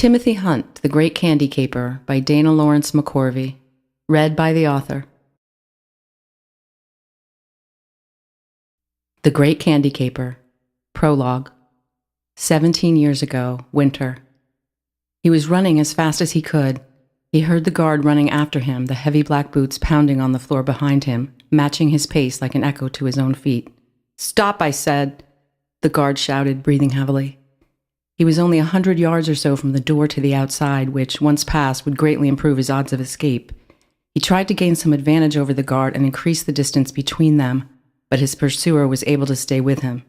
Timothy Hunt, The Great Candy Caper by Dana Lawrence McCorvie. Read by the author. The Great Candy Caper. Prologue. 17 years ago, winter. He was running as fast as he could. He heard the guard running after him, the heavy black boots pounding on the floor behind him, matching his pace like an echo to his own feet. "Stop, I said," the guard shouted, breathing heavily. He was only 100 yards or so from the door to the outside, which, once passed, would greatly improve his odds of escape. He tried to gain some advantage over the guard and increase the distance between them, but his pursuer was able to stay with him.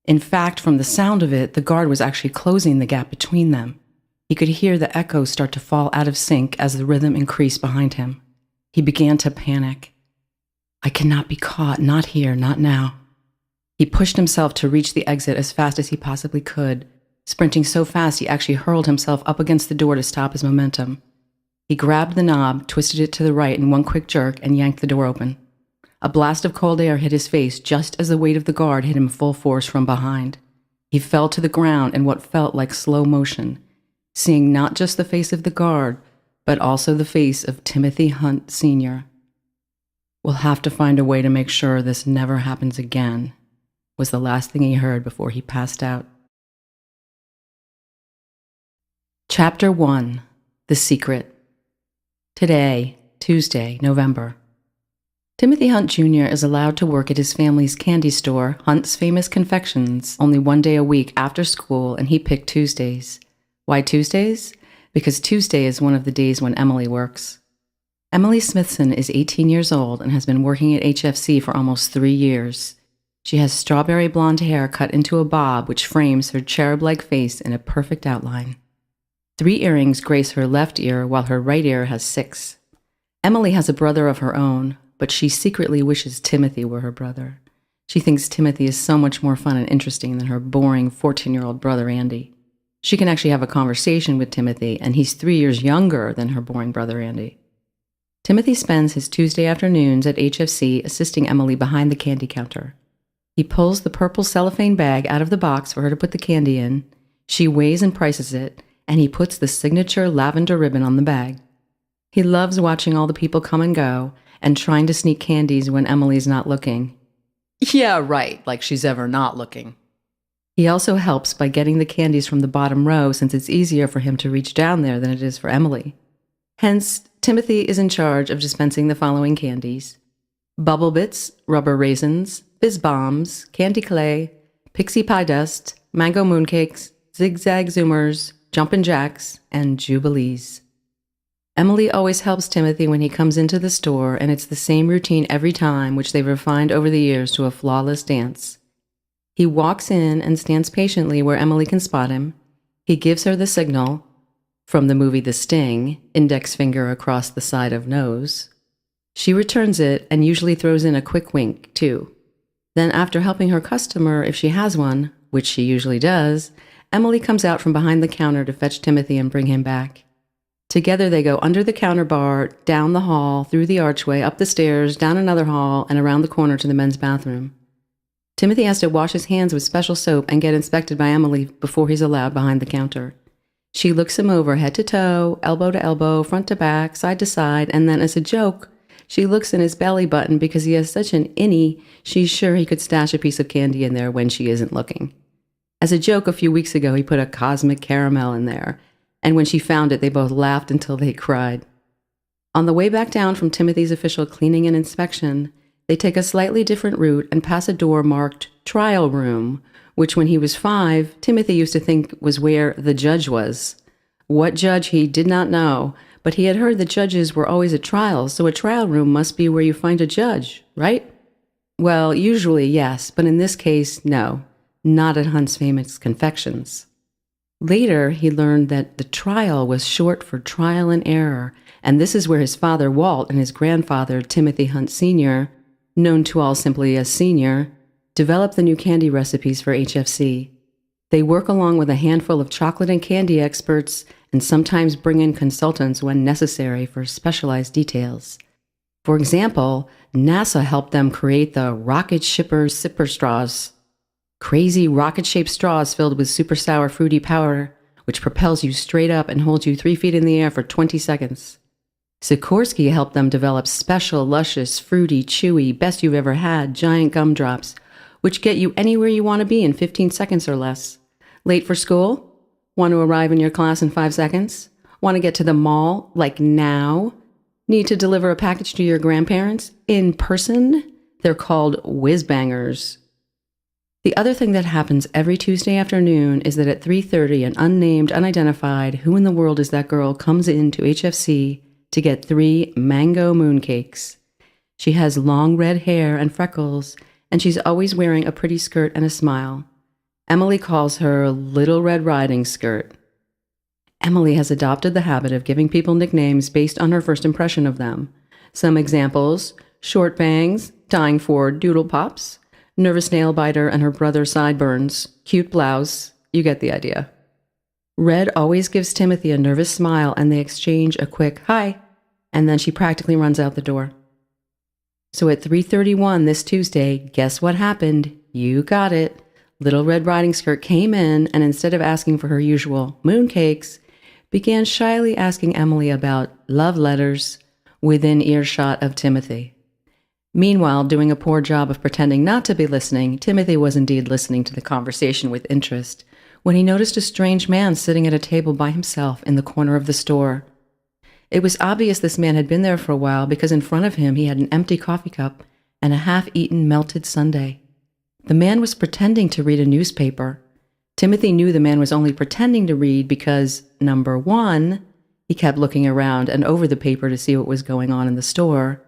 In fact, from the sound of it, the guard was actually closing the gap between them. He could hear the echoes start to fall out of sync as the rhythm increased behind him. He began to panic. "I cannot be caught, not here, not now." He pushed himself to reach the exit as fast as he possibly could, sprinting so fast he actually hurled himself up against the door to stop his momentum. He grabbed the knob, twisted it to the right in one quick jerk, and yanked the door open. A blast of cold air hit his face just as the weight of the guard hit him full force from behind. He fell to the ground in what felt like slow motion, seeing not just the face of the guard, but also the face of Timothy Hunt Sr. "We'll have to find a way to make sure this never happens again," was the last thing he heard before he passed out. Chapter 1. The Secret. Today, Tuesday, November. Timothy Hunt Jr. is allowed to work at his family's candy store, Hunt's Famous Confections, only one day a week after school, and he picked Tuesdays. Why Tuesdays? Because Tuesday is one of the days when Emily works. Emily Smithson is 18 years old and has been working at HFC for almost 3 years. She has strawberry blonde hair cut into a bob which frames her cherub-like face in a perfect outline. 3 earrings grace her left ear while her right ear has 6. Emily has a brother of her own, but she secretly wishes Timothy were her brother. She thinks Timothy is so much more fun and interesting than her boring 14-year-old brother Andy. She can actually have a conversation with Timothy, and he's 3 years younger than her boring brother Andy. Timothy spends his Tuesday afternoons at HFC assisting Emily behind the candy counter. He pulls the purple cellophane bag out of the box for her to put the candy in. She weighs and prices it, and he puts the signature lavender ribbon on the bag. He loves watching all the people come and go and trying to sneak candies when Emily's not looking. Yeah, right, like she's ever not looking. He also helps by getting the candies from the bottom row since it's easier for him to reach down there than it is for Emily. Hence, Timothy is in charge of dispensing the following candies: Bubble Bits, Rubber Raisins, Fizz Bombs, Candy Clay, Pixie Pie Dust, Mango Mooncakes, Zigzag Zoomers, Jumpin' Jacks, and Jubilees. Emily always helps Timothy when he comes into the store, and it's the same routine every time, which they've refined over the years to a flawless dance. He walks in and stands patiently where Emily can spot him. He gives her the signal, from the movie The Sting, index finger across the side of nose. She returns it and usually throws in a quick wink, too. Then after helping her customer, if she has one, which she usually does, Emily comes out from behind the counter to fetch Timothy and bring him back. Together they go under the counter bar, down the hall, through the archway, up the stairs, down another hall, and around the corner to the men's bathroom. Timothy has to wash his hands with special soap and get inspected by Emily before he's allowed behind the counter. She looks him over head to toe, elbow to elbow, front to back, side to side, and then as a joke, she looks in his belly button because he has such an innie, she's sure he could stash a piece of candy in there when she isn't looking. As a joke, a few weeks ago, he put a cosmic caramel in there, and when she found it, they both laughed until they cried. On the way back down from Timothy's official cleaning and inspection, they take a slightly different route and pass a door marked Trial Room, which when he was 5, Timothy used to think was where the judge was. What judge he did not know, but he had heard that judges were always at trials, so a trial room must be where you find a judge, right? Well, usually yes, but in this case, no. Not at Hunt's Famous Confections. Later, he learned that the trial was short for trial and error, and this is where his father Walt and his grandfather Timothy Hunt Sr., known to all simply as Senior, developed the new candy recipes for HFC. They work along with a handful of chocolate and candy experts and sometimes bring in consultants when necessary for specialized details. For example, NASA helped them create the Rocket Shipper Sipper Straws. Crazy rocket-shaped straws filled with super sour fruity powder which propels you straight up and holds you 3 feet in the air for 20 seconds. Sikorsky helped them develop special, luscious, fruity, chewy, best you've ever had giant gumdrops, which get you anywhere you want to be in 15 seconds or less. Late for school? Want to arrive in your class in 5 seconds? Want to get to the mall, like now? Need to deliver a package to your grandparents? In person? They're called whiz-bangers. The other thing that happens every Tuesday afternoon is that at 3:30, an unnamed, unidentified, who in the world is that girl, comes into HFC to get 3 mango mooncakes. She has long red hair and freckles, and she's always wearing a pretty skirt and a smile. Emily calls her Little Red Riding Skirt. Emily has adopted the habit of giving people nicknames based on her first impression of them. Some examples: Short Bangs, Dying for Doodle Pops, Nervous Nail Biter and her brother Sideburns, Cute Blouse. You get the idea. Red always gives Timothy a nervous smile, and they exchange a quick hi, and then she practically runs out the door. So at 3:31 this Tuesday, guess what happened? You got it. Little Red Riding Skirt came in, and instead of asking for her usual mooncakes, began shyly asking Emily about love letters within earshot of Timothy. Meanwhile, doing a poor job of pretending not to be listening, Timothy was indeed listening to the conversation with interest when he noticed a strange man sitting at a table by himself in the corner of the store. It was obvious this man had been there for a while because in front of him he had an empty coffee cup and a half-eaten melted sundae. The man was pretending to read a newspaper. Timothy knew the man was only pretending to read because, number one, he kept looking around and over the paper to see what was going on in the store.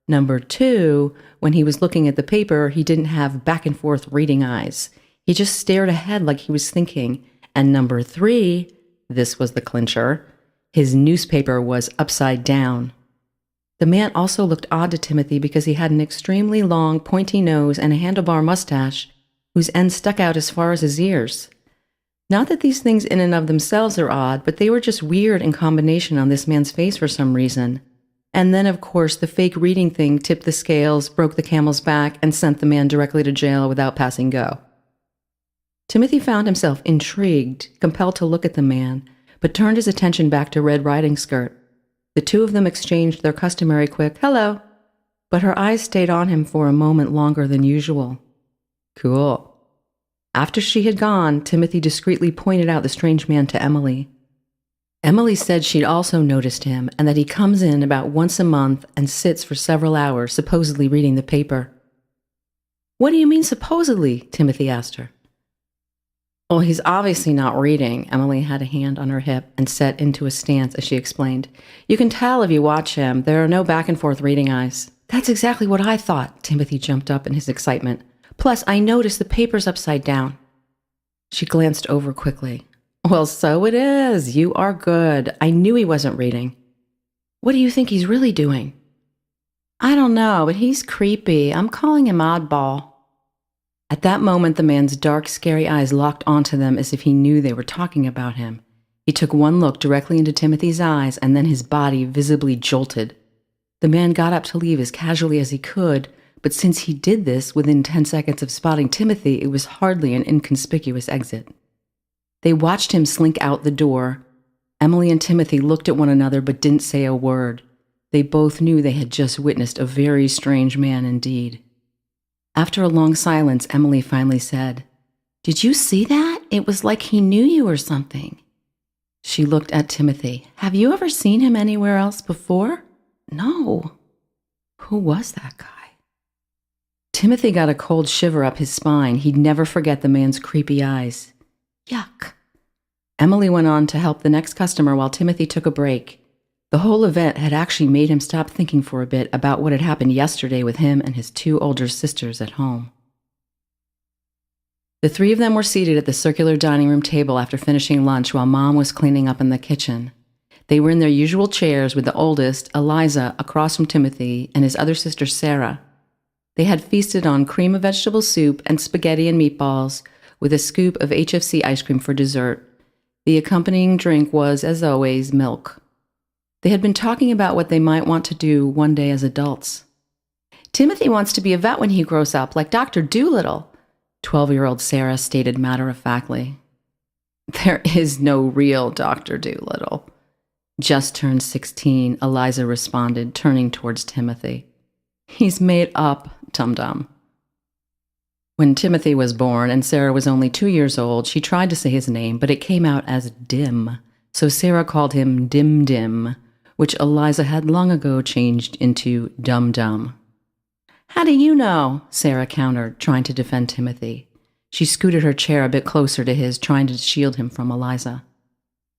Number two, when he was looking at the paper, he didn't have back and forth reading eyes. He just stared ahead like he was thinking. And number three, this was the clincher, his newspaper was upside down. The man also looked odd to Timothy because he had an extremely long, pointy nose and a handlebar mustache whose end stuck out as far as his ears. Not that these things in and of themselves are odd, but they were just weird in combination on this man's face for some reason. And then, of course, the fake reading thing tipped the scales, broke the camel's back, and sent the man directly to jail without passing go. Timothy found himself intrigued, compelled to look at the man, but turned his attention back to Red Riding Skirt. The two of them exchanged their customary quick hello, but her eyes stayed on him for a moment longer than usual. Cool. After she had gone, Timothy discreetly pointed out the strange man to Emily. Emily said she'd also noticed him and that he comes in about once a month and sits for several hours, supposedly reading the paper. What do you mean supposedly? Timothy asked her. Well, he's obviously not reading. Emily had a hand on her hip and set into a stance as she explained. You can tell if you watch him. There are no back and forth reading eyes. That's exactly what I thought. Timothy jumped up in his excitement. Plus, I noticed the paper's upside down. She glanced over quickly. Well, so it is. You are good. I knew he wasn't reading. What do you think he's really doing? I don't know, but he's creepy. I'm calling him oddball. At that moment, the man's dark, scary eyes locked onto them as if he knew they were talking about him. He took one look directly into Timothy's eyes, and then his body visibly jolted. The man got up to leave as casually as he could, but since he did this within 10 seconds of spotting Timothy, it was hardly an inconspicuous exit. They watched him slink out the door. Emily and Timothy looked at one another but didn't say a word. They both knew they had just witnessed a very strange man indeed. After a long silence, Emily finally said, Did you see that? It was like he knew you or something. She looked at Timothy. Have you ever seen him anywhere else before? No. Who was that guy? Timothy got a cold shiver up his spine. He'd never forget the man's creepy eyes. Yuck. Emily went on to help the next customer while Timothy took a break. The whole event had actually made him stop thinking for a bit about what had happened yesterday with him and his 2 older sisters at home. The 3 of them were seated at the circular dining room table after finishing lunch while Mom was cleaning up in the kitchen. They were in their usual chairs with the oldest, Eliza, across from Timothy and his other sister, Sarah. They had feasted on cream of vegetable soup and spaghetti and meatballs with a scoop of HFC ice cream for dessert. The accompanying drink was, as always, milk. They had been talking about what they might want to do one day as adults. Timothy wants to be a vet when he grows up, like Dr. Doolittle, 12-year-old Sarah stated matter-of-factly. There is no real Dr. Dolittle. Just turned 16, Eliza responded, turning towards Timothy. He's made up, dum-dum. When Timothy was born and Sarah was only 2 years old, she tried to say his name, but it came out as Dim, so Sarah called him Dim Dim, which Eliza had long ago changed into Dum Dum. How do you know? Sarah countered, trying to defend Timothy. She scooted her chair a bit closer to his, trying to shield him from Eliza.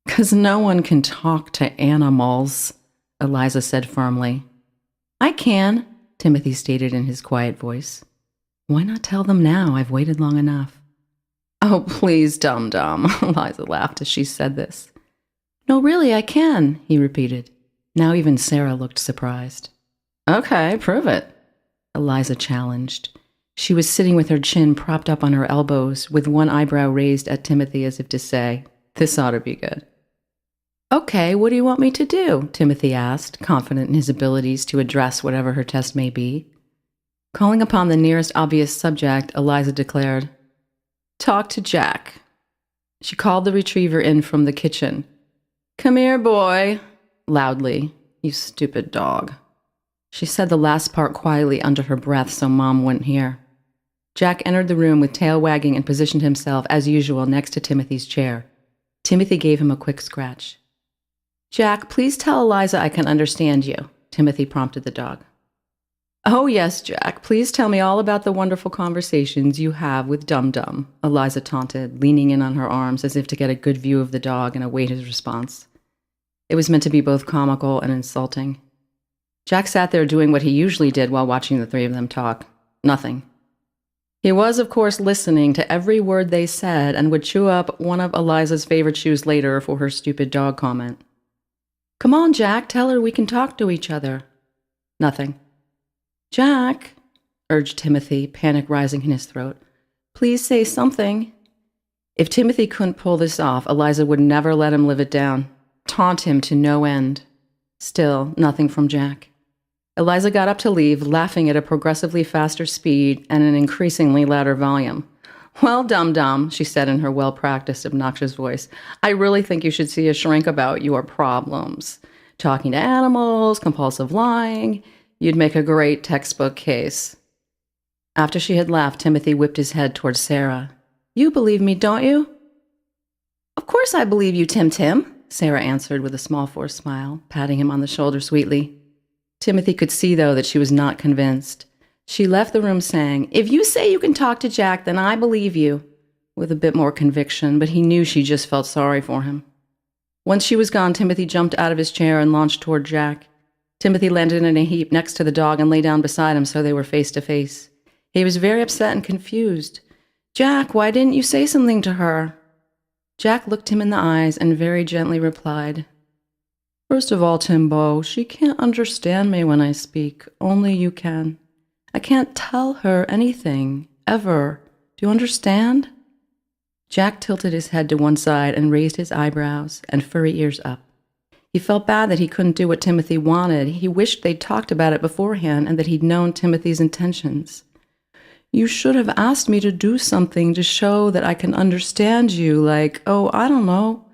"'Cause no one can talk to animals," Eliza said firmly. "I can," Timothy stated in his quiet voice. "Why not tell them now? I've waited long enough." "Oh, please, dum-dum," Eliza laughed as she said this. "No, really, I can," he repeated. Now even Sarah looked surprised. "Okay, prove it," Eliza challenged. She was sitting with her chin propped up on her elbows, with one eyebrow raised at Timothy as if to say, "This ought to be good." "Okay, what do you want me to do?" Timothy asked, confident in his abilities to address whatever her test may be. Calling upon the nearest obvious subject, Eliza declared, "Talk to Jack." She called the retriever in from the kitchen. "Come here, boy," loudly. "You stupid dog." She said the last part quietly under her breath so Mom wouldn't hear. Jack entered the room with tail wagging and positioned himself, as usual, next to Timothy's chair. Timothy gave him a quick scratch. "Jack, please tell Eliza I can understand you," Timothy prompted the dog. "Oh, yes, Jack, please tell me all about the wonderful conversations you have with Dum Dum," Eliza taunted, leaning in on her arms as if to get a good view of the dog and await his response. It was meant to be both comical and insulting. Jack sat there doing what he usually did while watching the three of them talk. Nothing. He was, of course, listening to every word they said and would chew up one of Eliza's favorite shoes later for her stupid dog comment. "Come on, Jack, tell her we can talk to each other." Nothing. "Jack," urged Timothy, panic rising in his throat, "please say something." If Timothy couldn't pull this off, Eliza would never let him live it down, taunt him to no end. Still, nothing from Jack. Eliza got up to leave, laughing at a progressively faster speed and an increasingly louder volume. "Well, dum-dum," she said in her well-practiced, obnoxious voice, "I really think you should see a shrink about your problems. Talking to animals, compulsive lying. You'd make a great textbook case." After she had left, Timothy whipped his head towards Sarah. "You believe me, don't you?" "Of course I believe you, Tim," Sarah answered with a small forced smile, patting him on the shoulder sweetly. Timothy could see, though, that she was not convinced. She left the room saying, "If you say you can talk to Jack, then I believe you," with a bit more conviction, but he knew she just felt sorry for him. Once she was gone, Timothy jumped out of his chair and launched toward Jack. Timothy landed in a heap next to the dog and lay down beside him so they were face to face. He was very upset and confused. "Jack, why didn't you say something to her?" Jack looked him in the eyes and very gently replied, "First of all, Timbo, she can't understand me when I speak. Only you can. I can't tell her anything, ever. Do you understand?" Jack tilted his head to one side and raised his eyebrows and furry ears up. He felt bad that he couldn't do what Timothy wanted. He wished they'd talked about it beforehand and that he'd known Timothy's intentions. "You should have asked me to do something to show that I can understand you, like, oh, I don't know,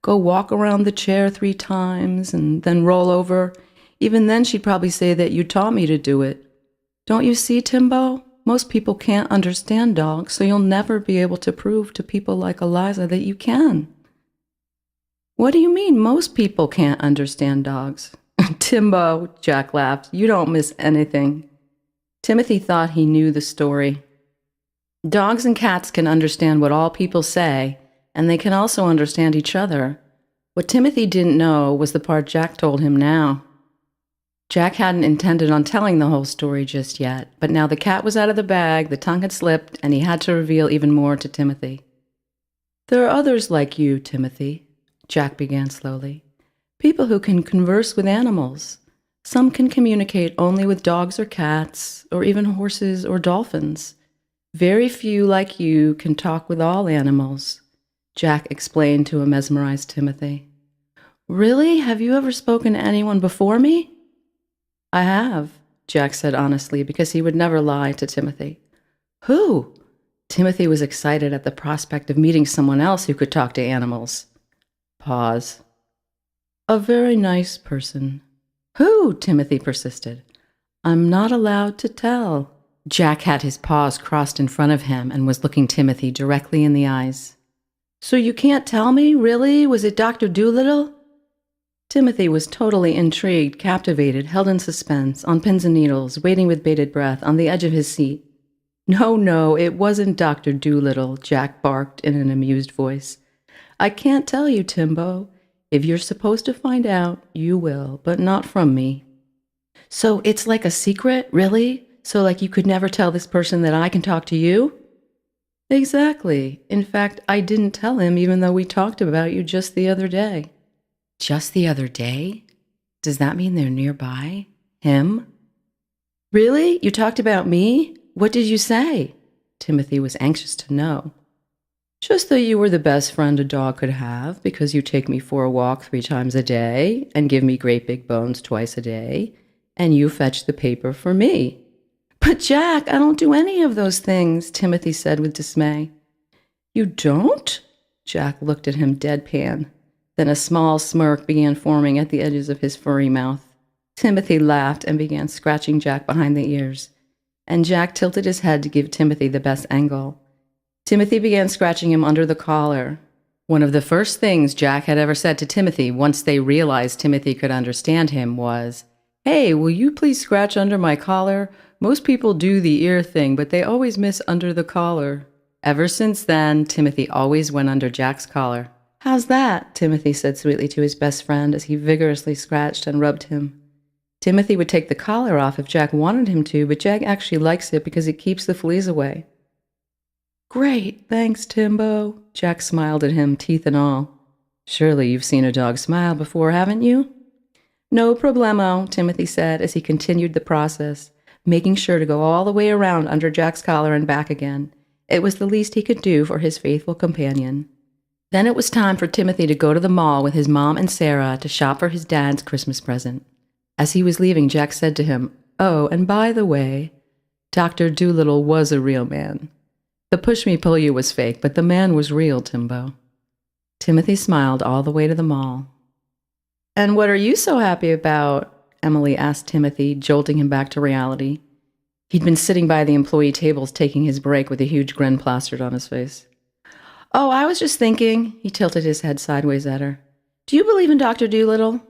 go walk around the chair 3 times and then roll over. Even then she'd probably say that you taught me to do it. Don't you see, Timbo? Most people can't understand dogs, so you'll never be able to prove to people like Eliza that you can." "What do you mean most people can't understand dogs?" "Timbo," Jack laughed, "you don't miss anything." Timothy thought he knew the story. Dogs and cats can understand what all people say, and they can also understand each other. What Timothy didn't know was the part Jack told him now. Jack hadn't intended on telling the whole story just yet, but now the cat was out of the bag, the tongue had slipped, and he had to reveal even more to Timothy. "There are others like you, Timothy," Jack began slowly. "People who can converse with animals. Some can communicate only with dogs or cats, or even horses or dolphins. Very few like you can talk with all animals," Jack explained to a mesmerized Timothy. "Really? Have you ever spoken to anyone before me?" "I have," Jack said honestly, because he would never lie to Timothy. "Who?" Timothy was excited at the prospect of meeting someone else who could talk to animals. Pause. A very nice person. Who? Timothy persisted. I'm not allowed to tell. Jack had his paws crossed in front of him and was looking Timothy directly in the eyes. So you can't tell me? Really? Was it Dr. Dolittle? Timothy was totally intrigued, captivated, held in suspense, on pins and needles, waiting with bated breath, on the edge of his seat. No, it wasn't Dr. Dolittle, Jack barked in an amused voice. I can't tell you, Timbo. If you're supposed to find out, you will, but not from me. So it's like a secret, really? So like you could never tell this person that I can talk to you? Exactly. In fact, I didn't tell him even though we talked about you just the other day. Just the other day? Does that mean they're nearby? Him? Really? You talked about me? What did you say? Timothy was anxious to know. Just that you were the best friend a dog could have because you take me for a walk 3 times a day and give me great big bones twice a day, and you fetch the paper for me. But Jack, I don't do any of those things, Timothy said with dismay. You don't? Jack looked at him deadpan. Then a small smirk began forming at the edges of his furry mouth. Timothy laughed and began scratching Jack behind the ears, and Jack tilted his head to give Timothy the best angle. Timothy began scratching him under the collar. One of the first things Jack had ever said to Timothy once they realized Timothy could understand him was, Hey, will you please scratch under my collar? Most people do the ear thing, but they always miss under the collar. Ever since then, Timothy always went under Jack's collar. How's that? Timothy said sweetly to his best friend as he vigorously scratched and rubbed him. Timothy would take the collar off if Jack wanted him to, but Jack actually likes it because it keeps the fleas away. Great, thanks, Timbo. Jack smiled at him, teeth and all. Surely you've seen a dog smile before, haven't you? No problemo, Timothy said as he continued the process, making sure to go all the way around under Jack's collar and back again. It was the least he could do for his faithful companion. Then it was time for Timothy to go to the mall with his mom and Sarah to shop for his dad's Christmas present. As he was leaving, Jack said to him, Oh, and by the way, Dr. Dolittle was a real man. The push-me-pull-you was fake, but the man was real, Timbo. Timothy smiled all the way to the mall. And what are you so happy about? Emily asked Timothy, jolting him back to reality. He'd been sitting by the employee tables taking his break with a huge grin plastered on his face. Oh, I was just thinking, he tilted his head sideways at her. Do you believe in Dr. Dolittle?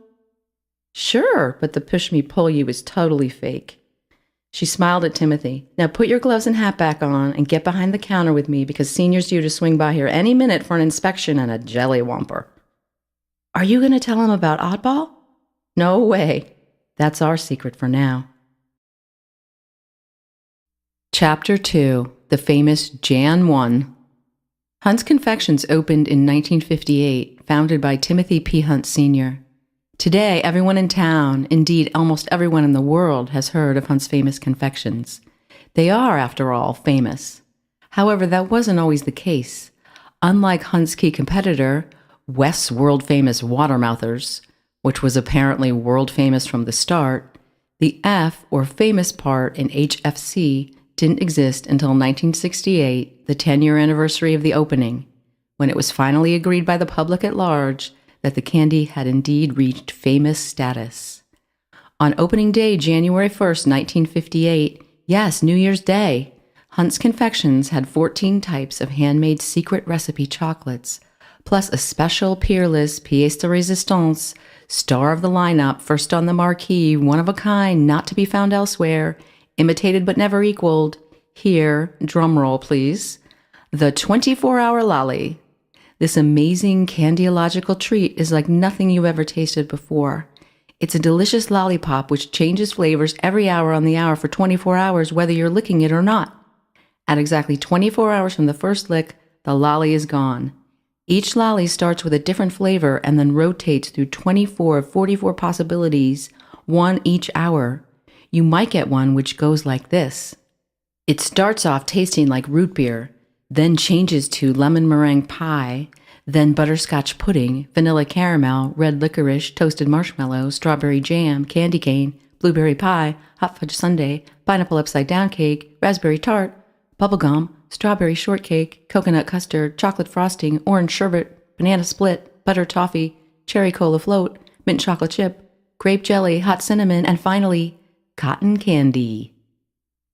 Sure, but the push-me-pull-you is totally fake. She smiled at Timothy. Now put your gloves and hat back on and get behind the counter with me because Senior's due to swing by here any minute for an inspection and a jelly whomper. Are you going to tell him about Oddball? No way. That's our secret for now. Chapter 2. The famous Jan 1. Hunt's Confections opened in 1958, founded by Timothy P. Hunt Sr. Today, everyone in town, indeed almost everyone in the world, has heard of Hunt's famous confections. They are, after all, famous. However, that wasn't always the case. Unlike Hunt's key competitor, West's world-famous Watermouthers, which was apparently world-famous from the start, the F, or famous part in HFC, didn't exist until 1968, the 10-year anniversary of the opening, when it was finally agreed by the public at large that the candy had indeed reached famous status. On opening day, January 1st, 1958, yes, New Year's Day, Hunt's Confections had 14 types of handmade secret recipe chocolates, plus a special peerless pièce de résistance, star of the lineup, first on the marquee, one of a kind, not to be found elsewhere, imitated but never equaled. Here, drumroll please, the 24-hour lolly. This amazing candyological treat is like nothing you ever tasted before. It's a delicious lollipop which changes flavors every hour on the hour for 24 hours, whether you're licking it or not. At exactly 24 hours from the first lick, the lolly is gone. Each lolly starts with a different flavor and then rotates through 24 of 44 possibilities, one each hour. You might get one which goes like this. It starts off tasting like root beer, then changes to lemon meringue pie, then butterscotch pudding, vanilla caramel, red licorice, toasted marshmallow, strawberry jam, candy cane, blueberry pie, hot fudge sundae, pineapple upside down cake, raspberry tart, bubblegum, strawberry shortcake, coconut custard, chocolate frosting, orange sherbet, banana split, butter toffee, cherry cola float, mint chocolate chip, grape jelly, hot cinnamon, and finally, cotton candy.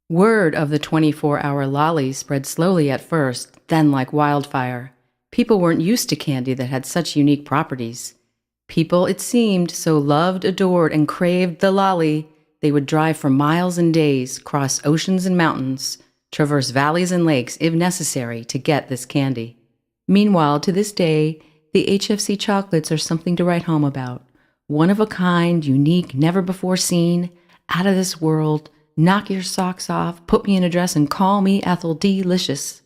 Word of the 24-hour lolly spread slowly at first, then like wildfire. People weren't used to candy that had such unique properties. People, it seemed, so loved, adored, and craved the lolly, they would drive for miles and days, cross oceans and mountains, traverse valleys and lakes, if necessary, to get this candy. Meanwhile, to this day, the HFC chocolates are something to write home about. One of a kind, unique, never before seen, out of this world, knock your socks off, put me in a dress, and call me Ethel Delicious.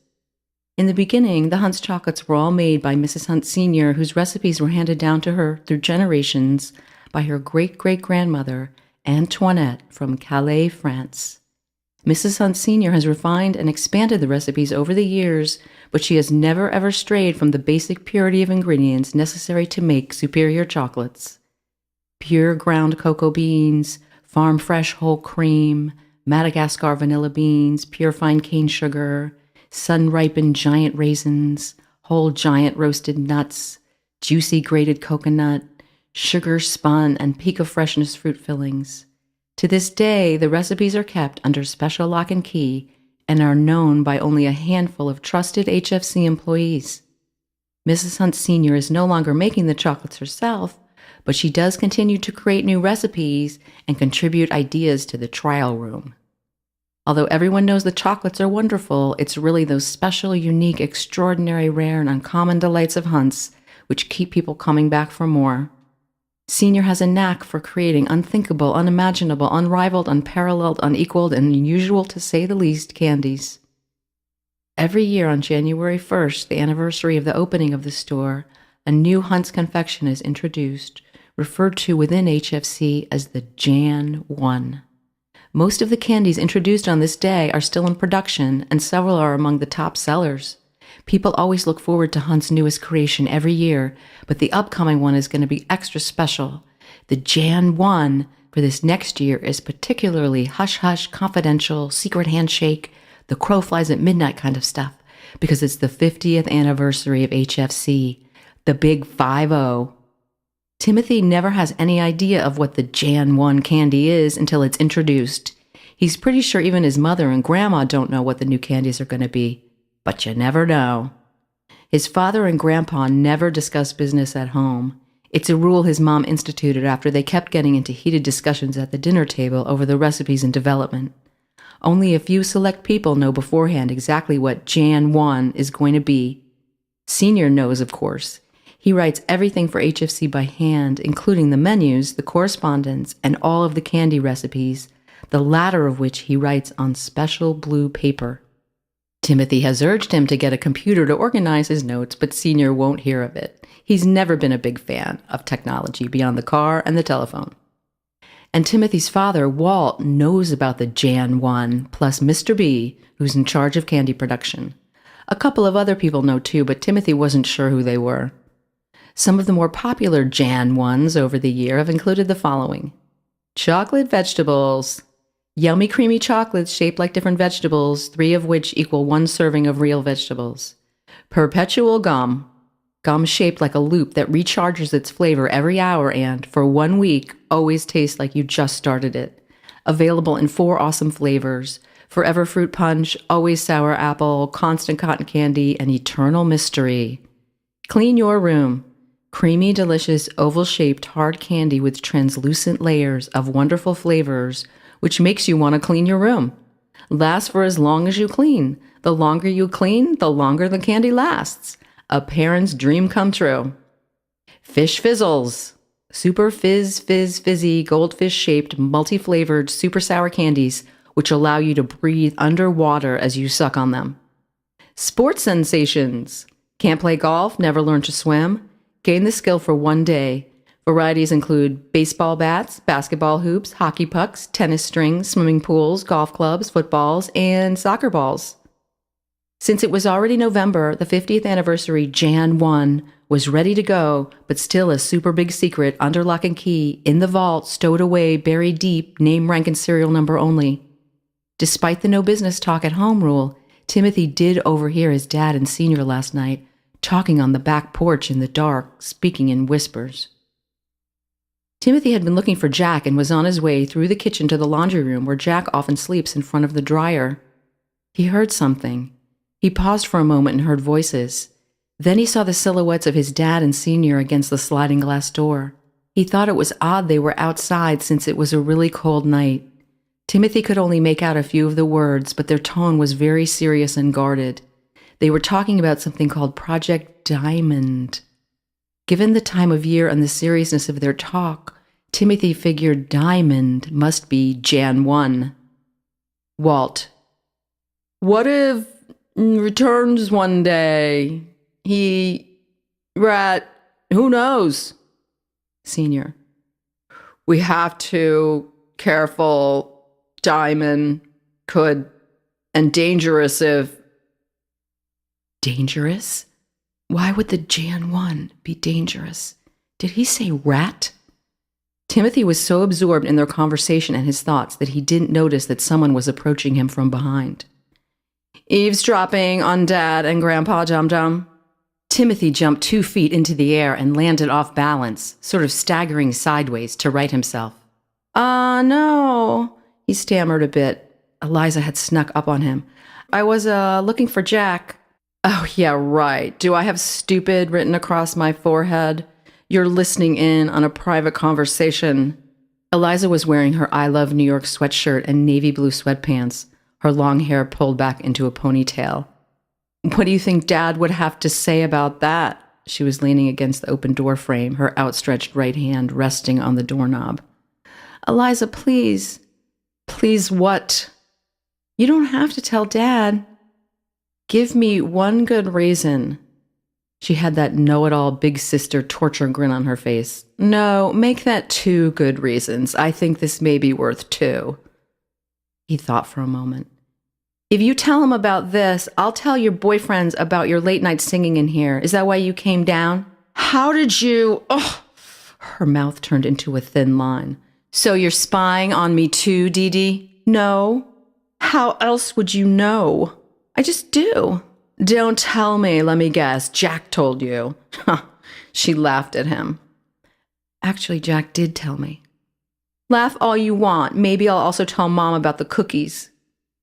In the beginning, the Hunt's chocolates were all made by Mrs. Hunt Sr., whose recipes were handed down to her through generations by her great-great-grandmother, Antoinette, from Calais, France. Mrs. Hunt Sr. has refined and expanded the recipes over the years, but she has never ever strayed from the basic purity of ingredients necessary to make superior chocolates. Pure ground cocoa beans, farm fresh whole cream, Madagascar vanilla beans, pure fine cane sugar, sun-ripened giant raisins, whole giant roasted nuts, juicy grated coconut, sugar spun, and peak of freshness fruit fillings. To this day, the recipes are kept under special lock and key and are known by only a handful of trusted HFC employees. Mrs. Hunt Sr. is no longer making the chocolates herself, but she does continue to create new recipes and contribute ideas to the trial room. Although everyone knows the chocolates are wonderful, it's really those special, unique, extraordinary, rare, and uncommon delights of Hunt's which keep people coming back for more. Senior has a knack for creating unthinkable, unimaginable, unrivaled, unparalleled, unequaled, and unusual, to say the least, candies. Every year on January 1st, the anniversary of the opening of the store, a new Hunt's confection is introduced, referred to within HFC as the Jan 1. Most of the candies introduced on this day are still in production, and several are among the top sellers. People always look forward to Hunt's newest creation every year, but the upcoming one is going to be extra special. The Jan 1 for this next year is particularly hush-hush, confidential, secret handshake, the crow flies at midnight kind of stuff, because it's the 50th anniversary of HFC, the big 5-0. Timothy never has any idea of what the Jan 1 candy is until it's introduced. He's pretty sure even his mother and grandma don't know what the new candies are going to be. But you never know. His father and grandpa never discuss business at home. It's a rule his mom instituted after they kept getting into heated discussions at the dinner table over the recipes in development. Only a few select people know beforehand exactly what Jan 1 is going to be. Senior knows, of course. He writes everything for HFC by hand, including the menus, the correspondence, and all of the candy recipes, the latter of which he writes on special blue paper. Timothy has urged him to get a computer to organize his notes, but Senior won't hear of it. He's never been a big fan of technology beyond the car and the telephone. And Timothy's father, Walt, knows about the Jan 1, plus Mr. B, who's in charge of candy production. A couple of other people know too, but Timothy wasn't sure who they were. Some of the more popular Jan 1s over the year have included the following: chocolate vegetables. Yummy creamy chocolates shaped like different vegetables, 3 of which equal 1 serving of real vegetables. Perpetual gum. Gum shaped like a loop that recharges its flavor every hour and, for 1 week, always tastes like you just started it. Available in 4 awesome flavors: forever fruit punch, always sour apple, constant cotton candy, and eternal mystery. Clean your room. Creamy, delicious, oval-shaped hard candy with translucent layers of wonderful flavors, which makes you want to clean your room. Lasts for as long as you clean. The longer you clean, the longer the candy lasts. A parent's dream come true. Fish Fizzles. Super fizzy, goldfish-shaped, multi-flavored, super sour candies, which allow you to breathe underwater as you suck on them. Sports Sensations. Can't play golf, never learn to swim? Gain the skill for 1 day. Varieties include baseball bats, basketball hoops, hockey pucks, tennis strings, swimming pools, golf clubs, footballs, and soccer balls. Since it was already November, the 50th anniversary Jan 1 was ready to go, but still a super big secret under lock and key, in the vault, stowed away, buried deep, name, rank, and serial number only. Despite the no business talk at home rule, Timothy did overhear his dad and Senior last night talking on the back porch in the dark, speaking in whispers. Timothy had been looking for Jack and was on his way through the kitchen to the laundry room where Jack often sleeps in front of the dryer. He heard something. He paused for a moment and heard voices. Then he saw the silhouettes of his dad and Senior against the sliding glass door. He thought it was odd they were outside since it was a really cold night. Timothy could only make out a few of the words, but their tone was very serious and guarded. They were talking about something called Project Diamond. Given the time of year and the seriousness of their talk, Timothy figured Diamond must be Jan 1. Walt: "What if returns one day? Who knows?" Senior: "We have to, careful, Diamond, could, and dangerous if..." Dangerous? Why would the Jan 1 be dangerous? Did he say rat? Timothy was so absorbed in their conversation and his thoughts that he didn't notice that someone was approaching him from behind. "Eavesdropping on Dad and Grandpa Dum Dum?" Timothy jumped 2 feet into the air and landed off balance, sort of staggering sideways to right himself. No," he stammered a bit. Eliza had snuck up on him. "I was, looking for Jack." "Oh, yeah, right. Do I have stupid written across my forehead? You're listening in on a private conversation." Eliza was wearing her I Love New York sweatshirt and navy blue sweatpants, her long hair pulled back into a ponytail. "What do you think Dad would have to say about that?" She was leaning against the open door frame, her outstretched right hand resting on the doorknob. "Eliza, please." "Please what?" "You don't have to tell Dad." "Give me one good reason." She had that know-it-all big sister torture grin on her face. "No, make that 2 good reasons. I think this may be worth 2. He thought for a moment. "If you tell him about this, I'll tell your boyfriends about your late night singing in here. Is that why you came down?" "How did you..." Oh, her mouth turned into a thin line. "So you're spying on me too, Dee Dee?" "No. How else would you know?" "I just do." "Don't tell me. Let me guess. Jack told you." She laughed at him. "Actually, Jack did tell me." "Laugh all you want. Maybe I'll also tell Mom about the cookies."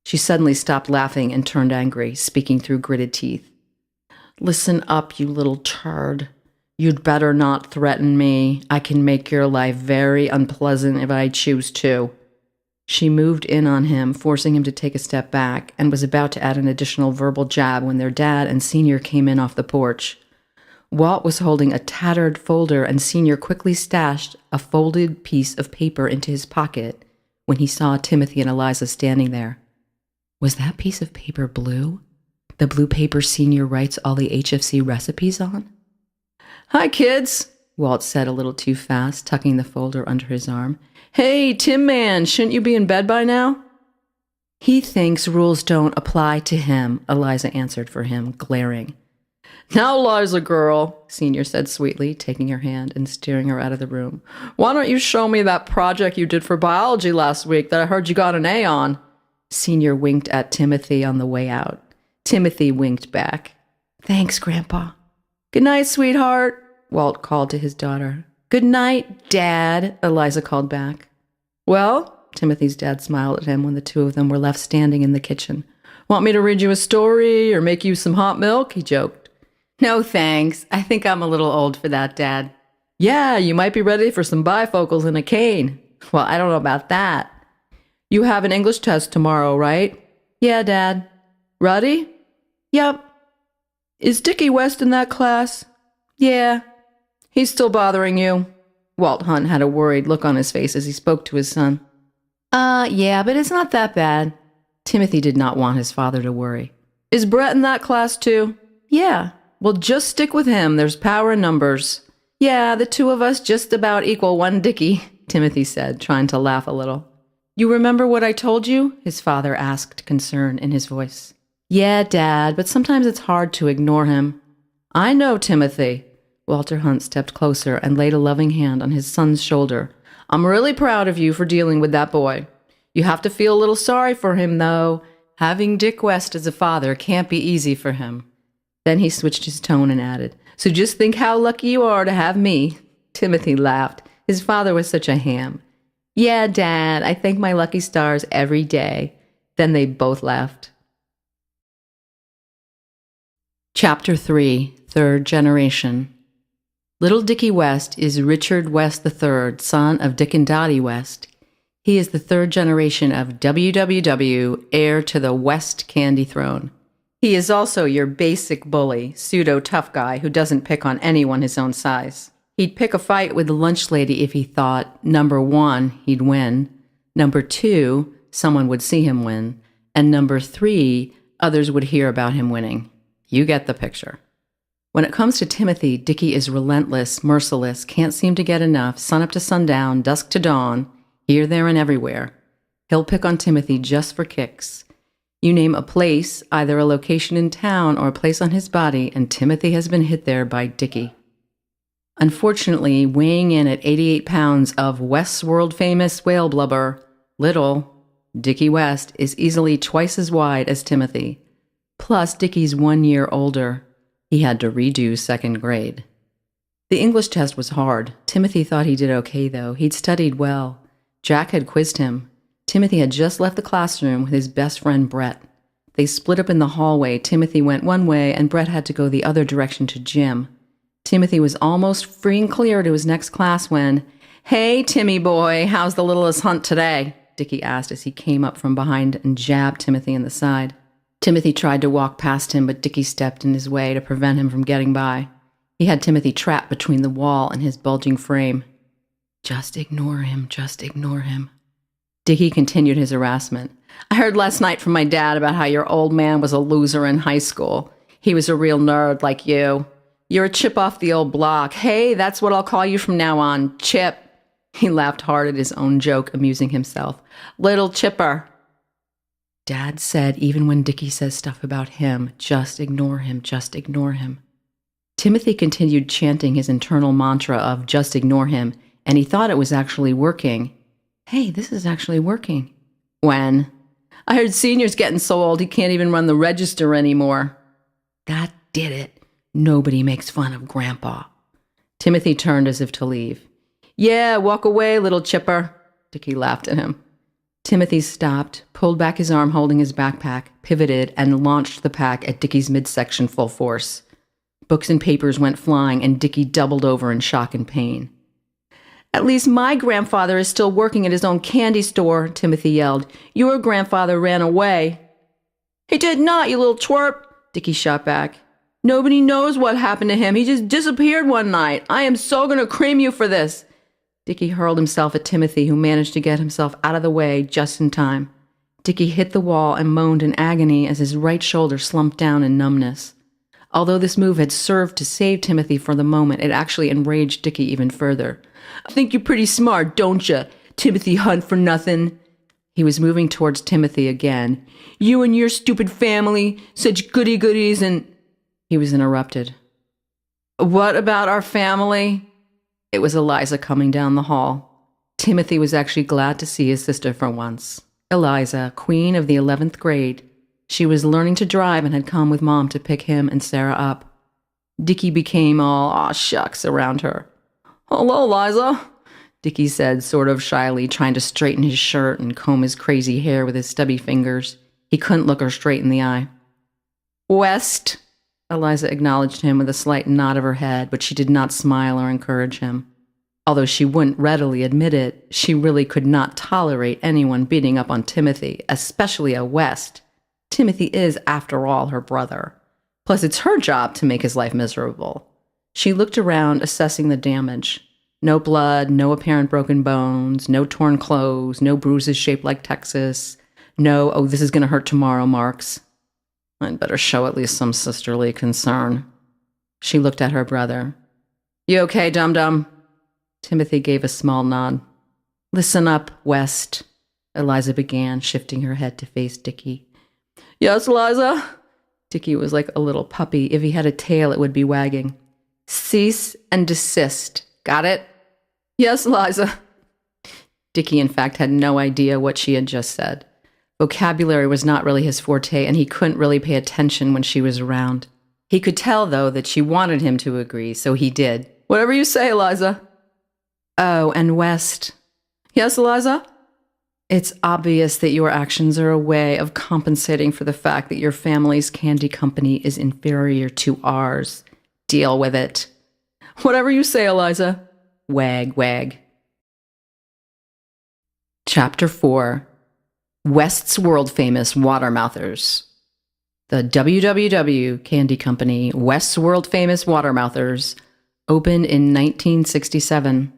She suddenly stopped laughing and turned angry, speaking through gritted teeth. "Listen up, you little turd. You'd better not threaten me. I can make your life very unpleasant if I choose to." She moved in on him, forcing him to take a step back, and was about to add an additional verbal jab when their dad and Senior came in off the porch. Walt was holding a tattered folder, and Senior quickly stashed a folded piece of paper into his pocket when he saw Timothy and Eliza standing there. Was that piece of paper blue? The blue paper Senior writes all the HFC recipes on? "Hi, kids," Walt said a little too fast, tucking the folder under his arm. "Hey, Tim Man, shouldn't you be in bed by now?" "He thinks rules don't apply to him," Eliza answered for him, glaring. "Now, Eliza girl," Senior said sweetly, taking her hand and steering her out of the room. "Why don't you show me that project you did for biology last week that I heard you got an A on?" Senior winked at Timothy on the way out. Timothy winked back. "Thanks, Grandpa." "Good night, sweetheart," Walt called to his daughter. "Good night, Dad," Eliza called back. "Well," Timothy's dad smiled at him when the two of them were left standing in the kitchen. "Want me to read you a story or make you some hot milk?" he joked. "No, thanks. I think I'm a little old for that, Dad." "Yeah, you might be ready for some bifocals and a cane." "Well, I don't know about that." "You have an English test tomorrow, right?" "Yeah, Dad." "Ready?" "Yep." "Is Dickie West in that class?" "Yeah." "He's still bothering you?" Walt Hunt had a worried look on his face as he spoke to his son. Yeah, but it's not that bad." Timothy did not want his father to worry. "Is Brett in that class too?" "Yeah." "Well, just stick with him. There's power in numbers." "Yeah, the two of us just about equal one Dickie," Timothy said, trying to laugh a little. "You remember what I told you?" his father asked, concern in his voice. "Yeah, Dad, but sometimes it's hard to ignore him." "I know, Timothy." Walter Hunt stepped closer and laid a loving hand on his son's shoulder. "I'm really proud of you for dealing with that boy. You have to feel a little sorry for him, though. Having Dick West as a father can't be easy for him. Then he switched his tone and added, "So just think how lucky you are to have me." Timothy laughed. His father was such a ham. "Yeah, Dad, I thank my lucky stars every day." Then they both laughed. Chapter 3, Third Generation. Little Dickie West is Richard West III, son of Dick and Dottie West. He is the third generation of WWW, heir to the West candy throne. He is also your basic bully, pseudo-tough guy who doesn't pick on anyone his own size. He'd pick a fight with the lunch lady if he thought, number 1, he'd win, number 2, someone would see him win, and number 3, others would hear about him winning. You get the picture. When it comes to Timothy, Dickie is relentless, merciless, can't seem to get enough, sun up to sundown, dusk to dawn, here, there, and everywhere. He'll pick on Timothy just for kicks. You name a place, either a location in town or a place on his body, and Timothy has been hit there by Dickie. Unfortunately, weighing in at 88 pounds of West's world-famous whale blubber, little Dickie West is easily twice as wide as Timothy. Plus, Dickie's 1 year older. He had to redo second grade. The English test was hard. Timothy thought he did okay, though. He'd studied well. Jack had quizzed him. Timothy had just left the classroom with his best friend, Brett. They split up in the hallway. Timothy went one way, and Brett had to go the other direction to gym. Timothy was almost free and clear to his next class when, "Hey, Timmy boy, how's the littlest hunt today?" Dickie asked as he came up from behind and jabbed Timothy in the side. Timothy tried to walk past him, but Dickie stepped in his way to prevent him from getting by. He had Timothy trapped between the wall and his bulging frame. "Just ignore him, just ignore him." Dickie continued his harassment. "I heard last night from my dad about how your old man was a loser in high school. He was a real nerd like you. You're a chip off the old block. Hey, that's what I'll call you from now on, Chip." He laughed hard at his own joke, amusing himself. "Little Chipper." Dad said even when Dickie says stuff about him, just ignore him, just ignore him. Timothy continued chanting his internal mantra of just ignore him, and he thought it was actually working. Hey, this is actually working. When? "I heard Senior's getting so old he can't even run the register anymore." That did it. Nobody makes fun of Grandpa. Timothy turned as if to leave. "Yeah, walk away, little Chipper." Dickie laughed at him. Timothy stopped, pulled back his arm holding his backpack, pivoted, and launched the pack at Dickie's midsection full force. Books and papers went flying, and Dickie doubled over in shock and pain. "At least my grandfather is still working at his own candy store," Timothy yelled. "Your grandfather ran away." "He did not, you little twerp," Dickie shot back. "Nobody knows what happened to him. He just disappeared one night. I am so going to cream you for this." Dickie hurled himself at Timothy, who managed to get himself out of the way just in time. Dickie hit the wall and moaned in agony as his right shoulder slumped down in numbness. Although this move had served to save Timothy for the moment, it actually enraged Dickie even further. "I think you're pretty smart, don't you, Timothy Hunt for nothing?" He was moving towards Timothy again. "You and your stupid family, such goody-goodies and—" He was interrupted. "What about our family?" It was Eliza coming down the hall. Timothy was actually glad to see his sister for once. Eliza, queen of the 11th grade. She was learning to drive and had come with Mom to pick him and Sarah up. Dickie became all aw shucks around her. "Hello, Eliza," Dickie said, sort of shyly, trying to straighten his shirt and comb his crazy hair with his stubby fingers. He couldn't look her straight in the eye. "West," Eliza acknowledged him with a slight nod of her head, but she did not smile or encourage him. Although she wouldn't readily admit it, she really could not tolerate anyone beating up on Timothy, especially a West. Timothy is, after all, her brother. Plus, it's her job to make his life miserable. She looked around, assessing the damage. No blood, no apparent broken bones, no torn clothes, no bruises shaped like Texas, no, "oh, this is going to hurt tomorrow" marks. I'd better show at least some sisterly concern. She looked at her brother. "You okay, dum-dum?" Timothy gave a small nod. "Listen up, West," Eliza began, shifting her head to face Dickie. "Yes, Eliza?" Dickie was like a little puppy. If he had a tail, it would be wagging. "Cease and desist. Got it?" "Yes, Eliza." Dickie, in fact, had no idea what she had just said. Vocabulary was not really his forte, and he couldn't really pay attention when she was around. He could tell, though, that she wanted him to agree, so he did. "Whatever you say, Eliza." "Oh, and West." "Yes, Eliza?" "It's obvious that your actions are a way of compensating for the fact that your family's candy company is inferior to ours. Deal with it." "Whatever you say, Eliza." Wag, wag. Chapter 4. West's world-famous Watermouthers. The WWW Candy Company, West's world-famous Watermouthers, opened in 1967.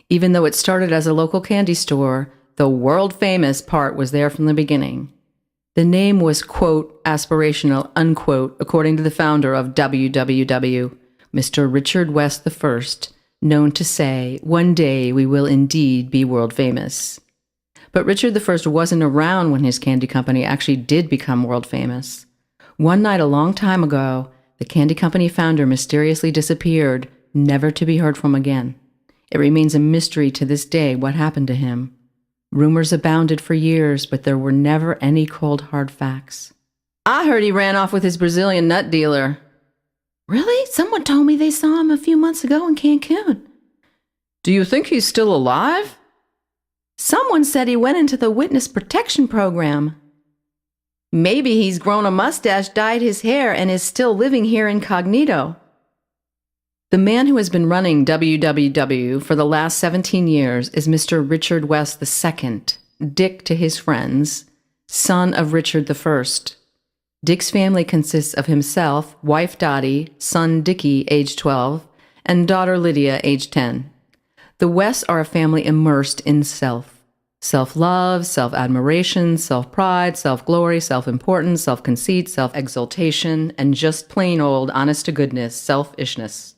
Even though it started as a local candy store, the world-famous part was there from the beginning. The name was, quote, aspirational, unquote, according to the founder of WWW, Mr. Richard West I, known to say, "One day we will indeed be world-famous." But Richard I wasn't around when his candy company actually did become world-famous. One night a long time ago, the candy company founder mysteriously disappeared, never to be heard from again. It remains a mystery to this day what happened to him. Rumors abounded for years, but there were never any cold, hard facts. "I heard he ran off with his Brazilian nut dealer." "Really? Someone told me they saw him a few months ago in Cancun." "Do you think he's still alive?" "Someone said he went into the witness protection program." "Maybe he's grown a mustache, dyed his hair, and is still living here incognito." The man who has been running WWW for the last 17 years is Mr. Richard West II, Dick to his friends, son of Richard I. Dick's family consists of himself, wife Dottie, son Dickie, age 12, and daughter Lydia, age 10. The Wests are a family immersed in self. Self-love, self-admiration, self-pride, self-glory, self-importance, self-conceit, self-exaltation, and just plain old, honest-to-goodness, selfishness.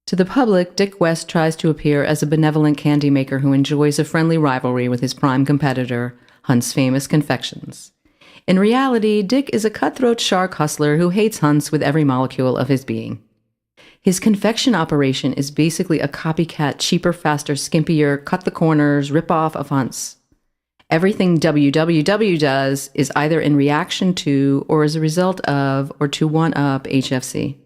To the public, Dick West tries to appear as a benevolent candy maker who enjoys a friendly rivalry with his prime competitor, Hunt's Famous Confections. In reality, Dick is a cutthroat shark hustler who hates Hunt's with every molecule of his being. His confection operation is basically a copycat, cheaper, faster, skimpier, cut the corners, rip-off of Hunt's. Everything WWW does is either in reaction to or as a result of or to one-up HFC.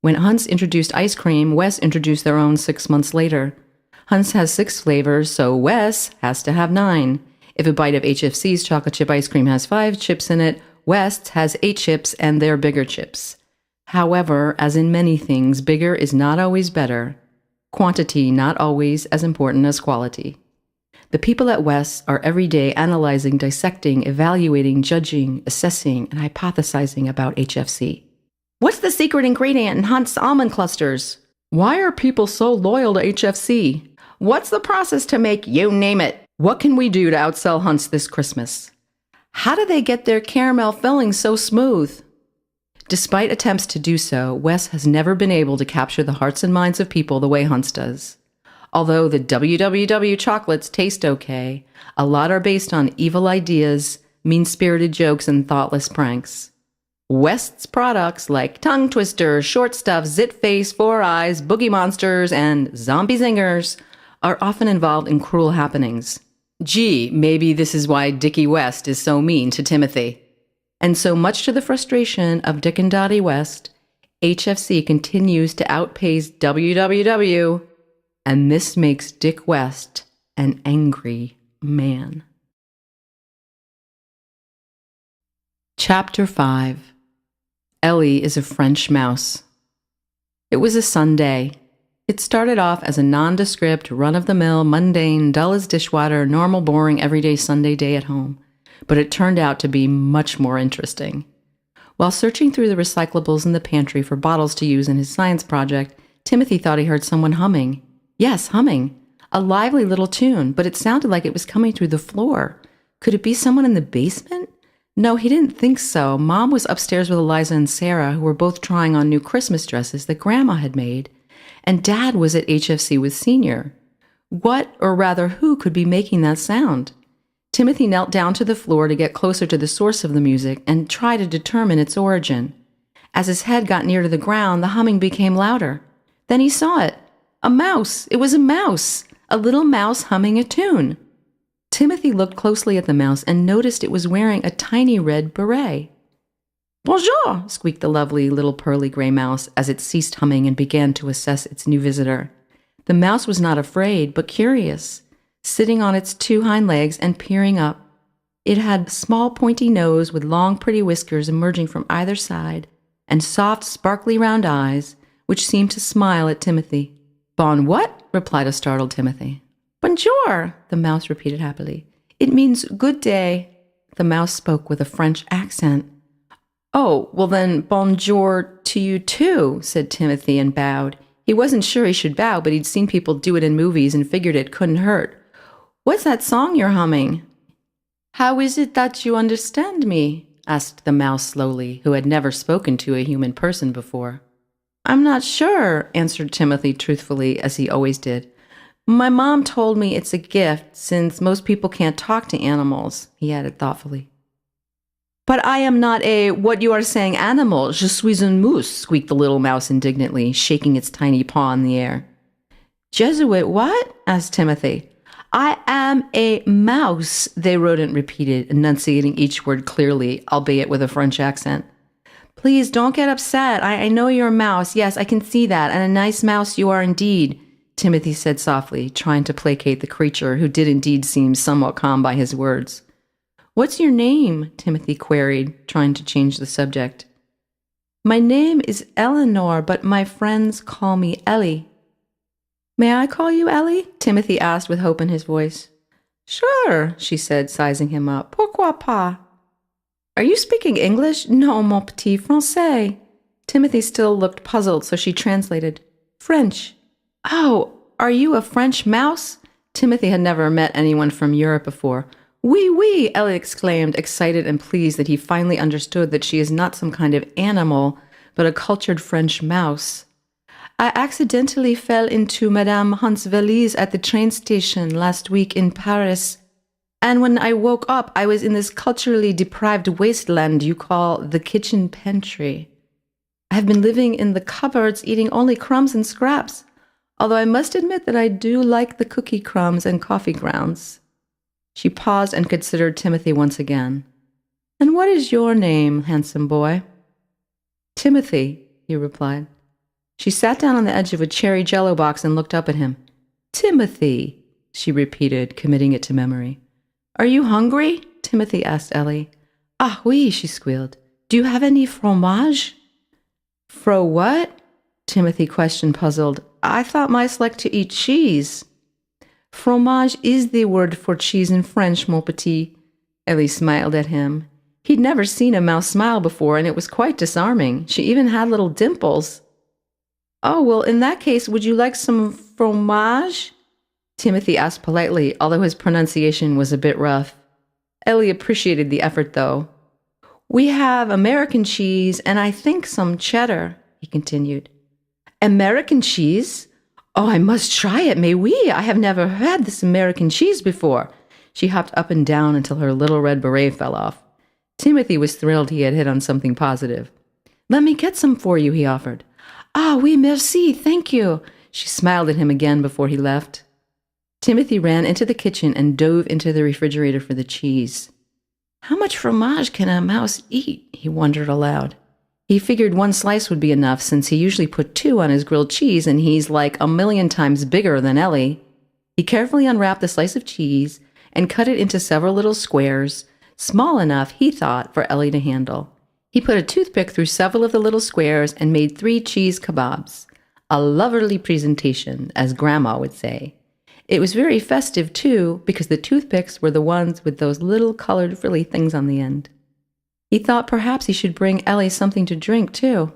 When Hunt's introduced ice cream, Wes introduced their own 6 months later. Hunt's has 6 flavors, so Wes has to have 9. If a bite of HFC's chocolate chip ice cream has 5 chips in it, West's has 8 chips and they're bigger chips. However, as in many things, bigger is not always better. Quantity not always as important as quality. The people at West are every day analyzing, dissecting, evaluating, judging, assessing, and hypothesizing about HFC. What's the secret ingredient in Hunt's almond clusters? Why are people so loyal to HFC? What's the process to make you name it? What can we do to outsell Hunt's this Christmas? How do they get their caramel filling so smooth? Despite attempts to do so, Wes has never been able to capture the hearts and minds of people the way Hunt's does. Although the WWW chocolates taste okay, a lot are based on evil ideas, mean-spirited jokes, and thoughtless pranks. West's products like tongue twisters, short stuff, zit face, 4 eyes, boogie monsters, and zombie zingers are often involved in cruel happenings. Gee, maybe this is why Dickie West is so mean to Timothy. And so much to the frustration of Dick and Dottie West, HFC continues to outpace WWW, and this makes Dick West an angry man. Chapter 5. Ellie is a French mouse. It was a Sunday. It started off as a nondescript, run-of-the-mill, mundane, dull-as-dishwater, normal, boring, everyday Sunday day at home. But it turned out to be much more interesting. While searching through the recyclables in the pantry for bottles to use in his science project, Timothy thought he heard someone humming. Yes, humming. A lively little tune, but it sounded like it was coming through the floor. Could it be someone in the basement? No, he didn't think so. Mom was upstairs with Eliza and Sarah, who were both trying on new Christmas dresses that Grandma had made. And Dad was at HFC with Senior. What, or rather who, could be making that sound? Timothy knelt down to the floor to get closer to the source of the music and try to determine its origin. As his head got near to the ground, the humming became louder. Then he saw it. A mouse. It was a mouse. A little mouse humming a tune. Timothy looked closely at the mouse and noticed it was wearing a tiny red beret. "Bonjour," squeaked the lovely little pearly gray mouse as it ceased humming and began to assess its new visitor. The mouse was not afraid, but curious, sitting on its two hind legs and peering up. It had a small pointy nose with long pretty whiskers emerging from either side, and soft sparkly round eyes, which seemed to smile at Timothy. "Bon what?" replied a startled Timothy. "Bonjour," the mouse repeated happily. "It means good day." The mouse spoke with a French accent. "Oh, well then, bonjour to you too," said Timothy and bowed. He wasn't sure he should bow, but he'd seen people do it in movies and figured it couldn't hurt. "What's that song you're humming?" "How is it that you understand me?" asked the mouse slowly, who had never spoken to a human person before. "I'm not sure," answered Timothy truthfully, as he always did. "My mom told me it's a gift, since most people can't talk to animals," he added thoughtfully. "But I am not what you are saying, animal. Je suis une mousse," squeaked the little mouse indignantly, shaking its tiny paw in the air. "Jesuit what?" asked Timothy. "I am a mouse," the rodent repeated, enunciating each word clearly, albeit with a French accent. "Please don't get upset. I know you're a mouse. Yes, I can see that, and a nice mouse you are indeed," Timothy said softly, trying to placate the creature, who did indeed seem somewhat calm by his words. "What's your name?" Timothy queried, trying to change the subject. "My name is Eleanor, but my friends call me Ellie." "May I call you Ellie?" Timothy asked with hope in his voice. "Sure," she said, sizing him up. "Pourquoi pas?" "Are you speaking English?" "Non, mon petit français." Timothy still looked puzzled, so she translated. "French." "Oh, are you a French mouse?" Timothy had never met anyone from Europe before. "Oui, oui," Ellie exclaimed, excited and pleased that he finally understood that she is not some kind of animal, but a cultured French mouse. "I accidentally fell into Madame Hunt's valise at the train station last week in Paris, and when I woke up, I was in this culturally deprived wasteland you call the kitchen pantry. I have been living in the cupboards, eating only crumbs and scraps, although I must admit that I do like the cookie crumbs and coffee grounds." She paused and considered Timothy once again. "And what is your name, handsome boy?" "Timothy," he replied. She sat down on the edge of a cherry jello box and looked up at him. "Timothy," she repeated, committing it to memory. "Are you hungry?" Timothy asked Ellie. "Ah, oui," she squealed. "Do you have any fromage?" "Fro what?" Timothy questioned, puzzled. "I thought mice liked to eat cheese." "Fromage is the word for cheese in French, mon petit." Ellie smiled at him. He'd never seen a mouse smile before, and it was quite disarming. She even had little dimples. "Oh, well, in that case, would you like some fromage?" Timothy asked politely, although his pronunciation was a bit rough. Ellie appreciated the effort, though. "We have American cheese, and I think some cheddar," he continued. "American cheese? Oh, I must try it, may we? I have never had this American cheese before." She hopped up and down until her little red beret fell off. Timothy was thrilled he had hit on something positive. "Let me get some for you," he offered. "Ah, oui, merci, thank you." She smiled at him again before he left. Timothy ran into the kitchen and dove into the refrigerator for the cheese. How much fromage can a mouse eat? He wondered aloud. He figured one slice would be enough, since he usually put 2 on his grilled cheese, and he's like 1,000,000 times bigger than Ellie. He carefully unwrapped the slice of cheese and cut it into several little squares, small enough, he thought, for Ellie to handle. He put a toothpick through several of the little squares and made 3 cheese kebabs. A loverly presentation, as Grandma would say. It was very festive, too, because the toothpicks were the ones with those little colored frilly things on the end. He thought perhaps he should bring Ellie something to drink, too.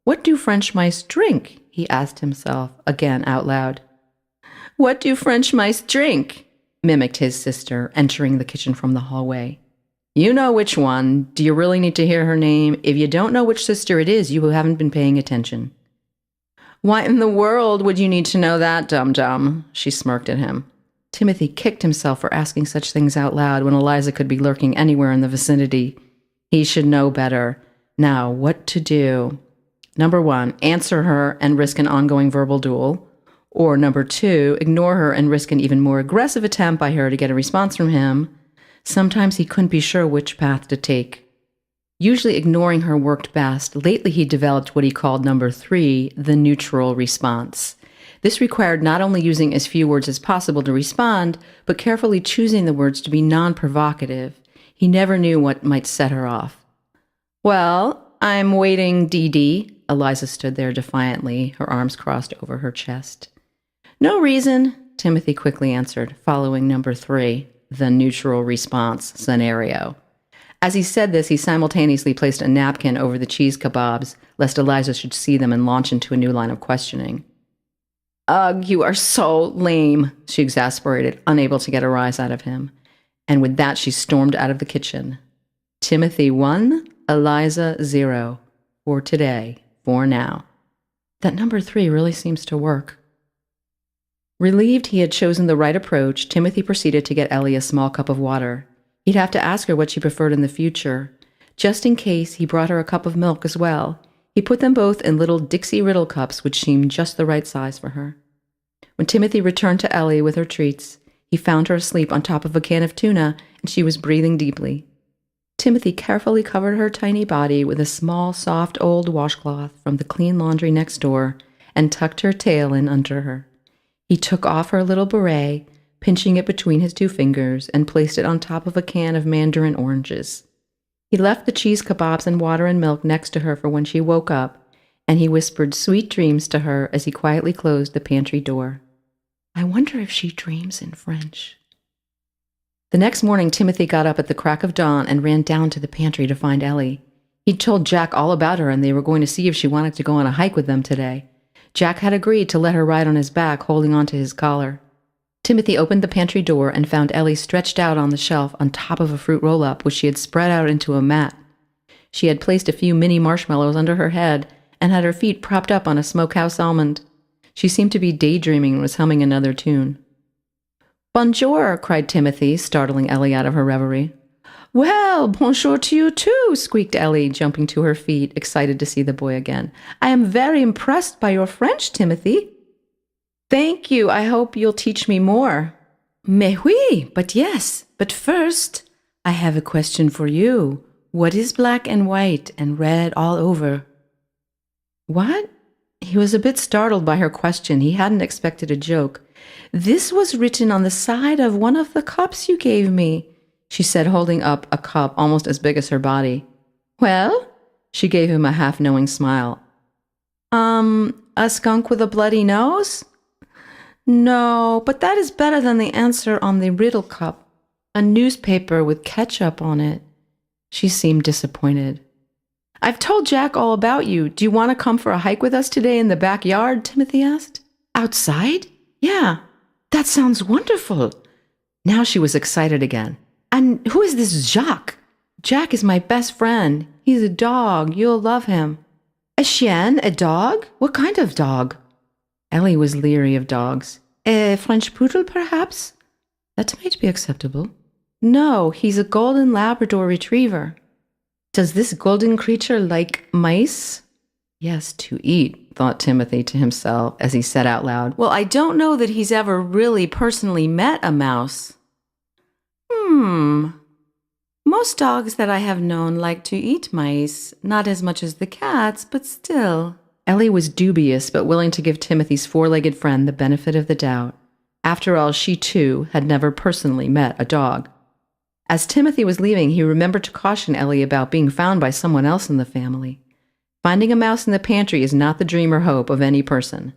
"What do French mice drink?" he asked himself, again out loud. "What do French mice drink?" mimicked his sister, entering the kitchen from the hallway. "You know which one. Do you really need to hear her name? If you don't know which sister it is, you haven't been paying attention." "Why in the world would you need to know that, dum-dum?" She smirked at him. Timothy kicked himself for asking such things out loud when Eliza could be lurking anywhere in the vicinity. He should know better. Now, what to do? Number 1, answer her and risk an ongoing verbal duel. Or number 2, ignore her and risk an even more aggressive attempt by her to get a response from him. Sometimes he couldn't be sure which path to take. Usually ignoring her worked best. Lately he developed what he called number 3, the neutral response. This required not only using as few words as possible to respond, but carefully choosing the words to be non-provocative. He never knew what might set her off. "Well, I'm waiting, Dee." Eliza stood there defiantly, her arms crossed over her chest. "No reason," Timothy quickly answered, following number 3, the neutral response scenario. As he said this, he simultaneously placed a napkin over the cheese kebabs, lest Eliza should see them and launch into a new line of questioning. "Ugh, you are so lame," she exasperated, unable to get a rise out of him. And with that, she stormed out of the kitchen. Timothy 1, Eliza 0. For today, for now. That number 3 really seems to work. Relieved he had chosen the right approach, Timothy proceeded to get Ellie a small cup of water. He'd have to ask her what she preferred in the future. Just in case, he brought her a cup of milk as well. He put them both in little Dixie Riddle cups, which seemed just the right size for her. When Timothy returned to Ellie with her treats, he found her asleep on top of a can of tuna, and she was breathing deeply. Timothy carefully covered her tiny body with a small, soft old washcloth from the clean laundry next door and tucked her tail in under her. He took off her little beret, pinching it between his 2 fingers, and placed it on top of a can of mandarin oranges. He left the cheese kebabs and water and milk next to her for when she woke up, and he whispered sweet dreams to her as he quietly closed the pantry door. I wonder if she dreams in French. The next morning, Timothy got up at the crack of dawn and ran down to the pantry to find Ellie. He'd told Jack all about her, and they were going to see if she wanted to go on a hike with them today. Jack had agreed to let her ride on his back, holding onto his collar. Timothy opened the pantry door and found Ellie stretched out on the shelf on top of a fruit roll-up, which she had spread out into a mat. She had placed a few mini marshmallows under her head and had her feet propped up on a smokehouse almond. She seemed to be daydreaming and was humming another tune. "Bonjour," cried Timothy, startling Ellie out of her reverie. "Well, bonjour to you too," squeaked Ellie, jumping to her feet, excited to see the boy again. "I am very impressed by your French, Timothy." "Thank you. I hope you'll teach me more." "Mais oui, but yes. But first, I have a question for you. What is black and white and red all over?" "What?" He was a bit startled by her question. He hadn't expected a joke. "This was written on the side of one of the cups you gave me," she said, holding up a cup almost as big as her body. "Well?" She gave him a half-knowing smile. A skunk with a bloody nose?" "No, but that is better than the answer on the riddle cup. A newspaper with ketchup on it." She seemed disappointed. "I've told Jack all about you. Do you want to come for a hike with us today in the backyard?" Timothy asked. "Outside? Yeah, that sounds wonderful." Now she was excited again. "And who is this Jacques?" "Jack is my best friend. He's a dog. You'll love him." "A chien? A dog? What kind of dog?" Ellie was leery of dogs. "A French poodle, perhaps?" "That might be acceptable." "No, he's a golden Labrador retriever." "Does this golden creature like mice?" "Yes, to eat," thought Timothy to himself as he said out loud, "Well, I don't know that he's ever really personally met a mouse." Most dogs that I have known like to eat mice, not as much as the cats, but still." Ellie was dubious, but willing to give Timothy's 4-legged friend the benefit of the doubt. After all, she too had never personally met a dog. As Timothy was leaving, he remembered to caution Ellie about being found by someone else in the family. Finding a mouse in the pantry is not the dream or hope of any person.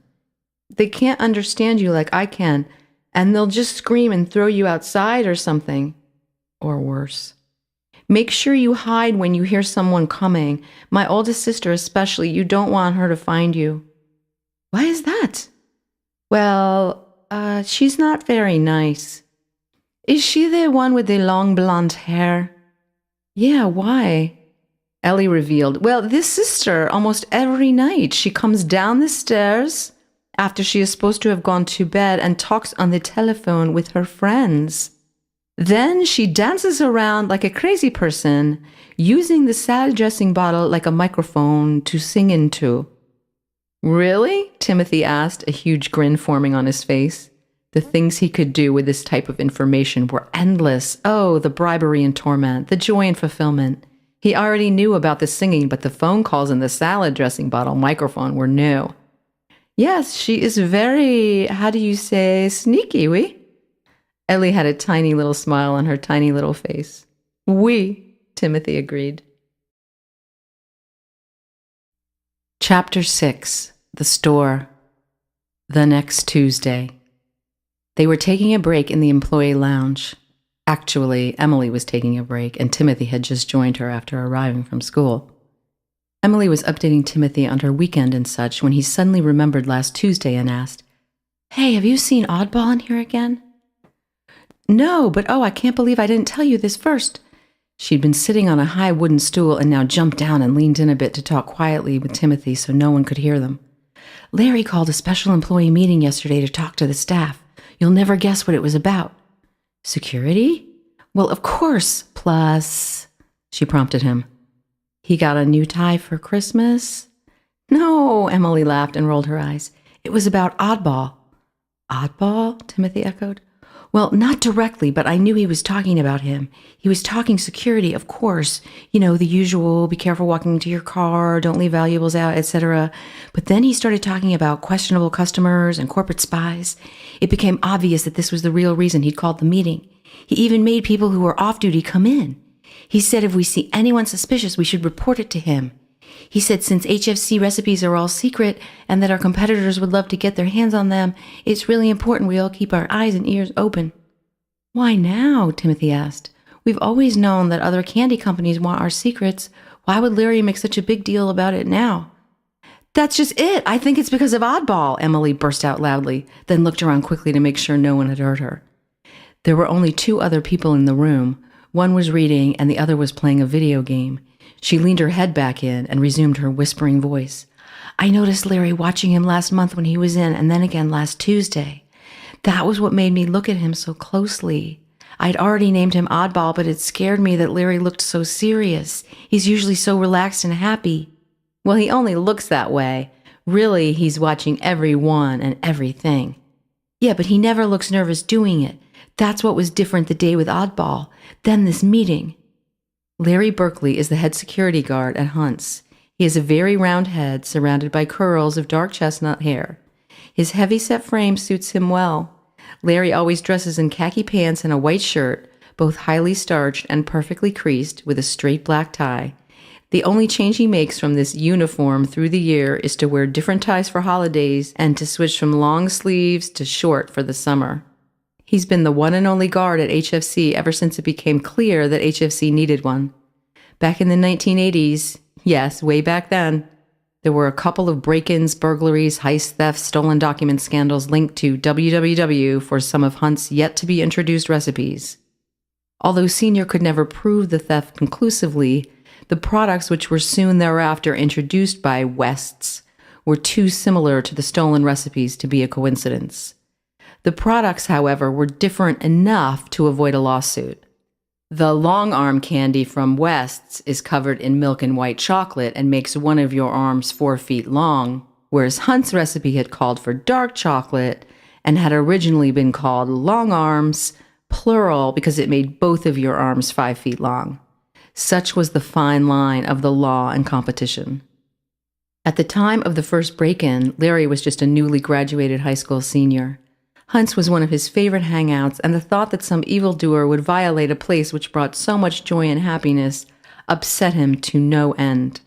They can't understand you like I can, and they'll just scream and throw you outside or something. Or worse. Make sure you hide when you hear someone coming. My oldest sister especially, you don't want her to find you." "Why is that?" "Well, she's not very nice." "Is she the one with the long blonde hair?" "Yeah, why?" Ellie revealed, "Well, this sister, almost every night, she comes down the stairs after she is supposed to have gone to bed and talks on the telephone with her friends. Then she dances around like a crazy person, using the salad dressing bottle like a microphone to sing into." Really? Timothy asked, a huge grin forming on his face. The things he could do with this type of information were endless. Oh, the bribery and torment, the joy and fulfillment. He already knew about the singing, but the phone calls and the salad dressing bottle microphone were new. Yes, she is very, how do you say, sneaky, oui? Ellie had a tiny little smile on her tiny little face. Oui, Timothy agreed. Chapter 6. The Store. The next Tuesday. They were taking a break in the employee lounge. Actually, Emily was taking a break, and Timothy had just joined her after arriving from school. Emily was updating Timothy on her weekend and such when he suddenly remembered last Tuesday and asked, "Hey, have you seen Oddball in here again?" "No, but I can't believe I didn't tell you this first." She'd been sitting on a high wooden stool and now jumped down and leaned in a bit to talk quietly with Timothy so no one could hear them. "Larry called a special employee meeting yesterday to talk to the staff. You'll never guess what it was about." "Security?" "Well, of course, plus," she prompted him. "He got a new tie for Christmas?" "No," Emily laughed and rolled her eyes. "It was about Oddball." "Oddball?" Timothy echoed. "Well, not directly, but I knew he was talking about him. He was talking security, of course. You know, the usual, be careful walking into your car, don't leave valuables out, etc. But then he started talking about questionable customers and corporate spies. It became obvious that this was the real reason he'd called the meeting. He even made people who were off duty come in. He said if we see anyone suspicious, we should report it to him. He said since HFC recipes are all secret and that our competitors would love to get their hands on them, it's really important we all keep our eyes and ears open." "Why now?" Timothy asked. "We've always known that other candy companies want our secrets. Why would Larry make such a big deal about it now?" "That's just it. I think it's because of Oddball," Emily burst out loudly, then looked around quickly to make sure no one had heard her. There were only two other people in the room. One was reading and the other was playing a video game. She leaned her head back in and resumed her whispering voice. "I noticed Larry watching him last month when he was in, and then again last Tuesday. That was what made me look at him so closely. I'd already named him Oddball, but it scared me that Larry looked so serious. He's usually so relaxed and happy." "Well, he only looks that way. Really, he's watching everyone and everything." "Yeah, but he never looks nervous doing it. That's what was different the day with Oddball. Then this meeting." Larry Berkeley is the head security guard at Hunt's. He has a very round head surrounded by curls of dark chestnut hair. His heavy-set frame suits him well. Larry always dresses in khaki pants and a white shirt, both highly starched and perfectly creased, with a straight black tie. The only change he makes from this uniform through the year is to wear different ties for holidays and to switch from long sleeves to short for the summer. He's been the one and only guard at HFC ever since it became clear that HFC needed one. Back in the 1980s, yes, way back then, there were a couple of break-ins, burglaries, heist thefts, stolen document scandals linked to WWW for some of Hunt's yet-to-be-introduced recipes. Although Senior could never prove the theft conclusively, the products which were soon thereafter introduced by West's were too similar to the stolen recipes to be a coincidence. The products, however, were different enough to avoid a lawsuit. The long arm candy from West's is covered in milk and white chocolate and makes one of your arms 4 feet long, whereas Hunt's recipe had called for dark chocolate and had originally been called long arms, plural, because it made both of your arms 5 feet long. Such was the fine line of the law and competition. At the time of the first break-in, Larry was just a newly graduated high school senior. Hunt's was one of his favorite hangouts, and the thought that some evildoer would violate a place which brought so much joy and happiness upset him to no end.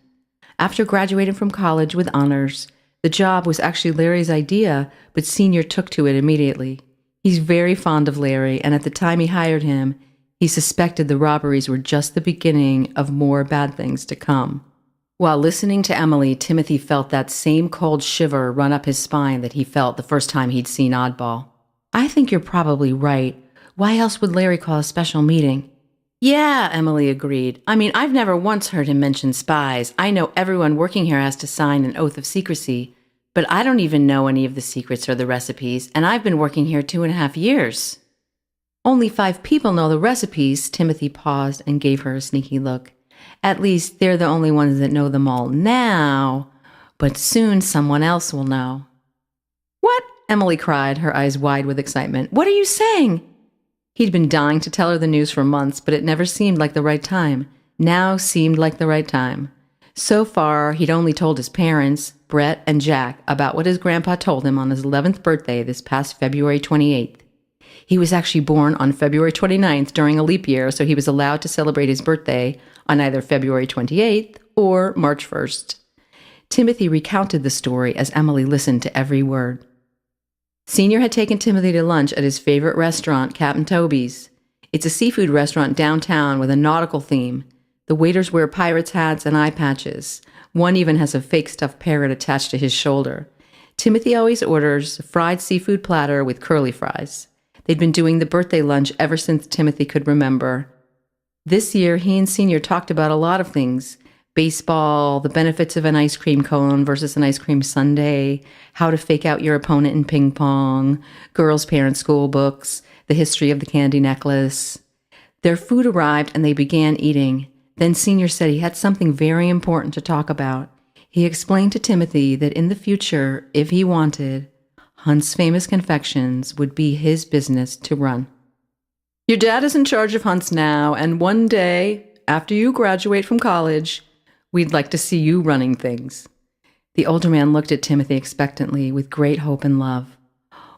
After graduating from college with honors, the job was actually Larry's idea, but Senior took to it immediately. He's very fond of Larry, and at the time he hired him, he suspected the robberies were just the beginning of more bad things to come. While listening to Emily, Timothy felt that same cold shiver run up his spine that he felt the first time he'd seen Oddball. "I think you're probably right. Why else would Larry call a special meeting?" "Yeah," Emily agreed. "I mean, I've never once heard him mention spies. I know everyone working here has to sign an oath of secrecy, but I don't even know any of the secrets or the recipes, and I've been working here 2.5 years. "Only 5 people know the recipes." Timothy paused and gave her a sneaky look. "At least, they're the only ones that know them all now. But soon someone else will know. What? Emily cried, her eyes wide with excitement. What are you saying? He'd been dying to tell her the news for months, but it never seemed like the right time. Now seemed like the right time. So far, he'd only told his parents, Brett and Jack, about what his grandpa told him on his 11th birthday this past February 28th. He was actually born on February 29th during a leap year, so he was allowed to celebrate his birthday on either February 28th or March 1st. Timothy recounted the story as Emily listened to every word. Senior had taken Timothy to lunch at his favorite restaurant, Captain Toby's. It's a seafood restaurant downtown with a nautical theme. The waiters wear pirates' hats and eye patches. One even has a fake stuffed parrot attached to his shoulder. Timothy always orders a fried seafood platter with curly fries. They'd been doing the birthday lunch ever since Timothy could remember. This year, he and Senior talked about a lot of things. Baseball, the benefits of an ice cream cone versus an ice cream sundae, how to fake out your opponent in ping pong, girls' parents' school books, the history of the candy necklace. Their food arrived and they began eating. Then Senior said he had something very important to talk about. He explained to Timothy that in the future, if he wanted, Hunt's Famous Confections would be his business to run. Your dad is in charge of Hunt's now, and one day, after you graduate from college, we'd like to see you running things. The older man looked at Timothy expectantly with great hope and love.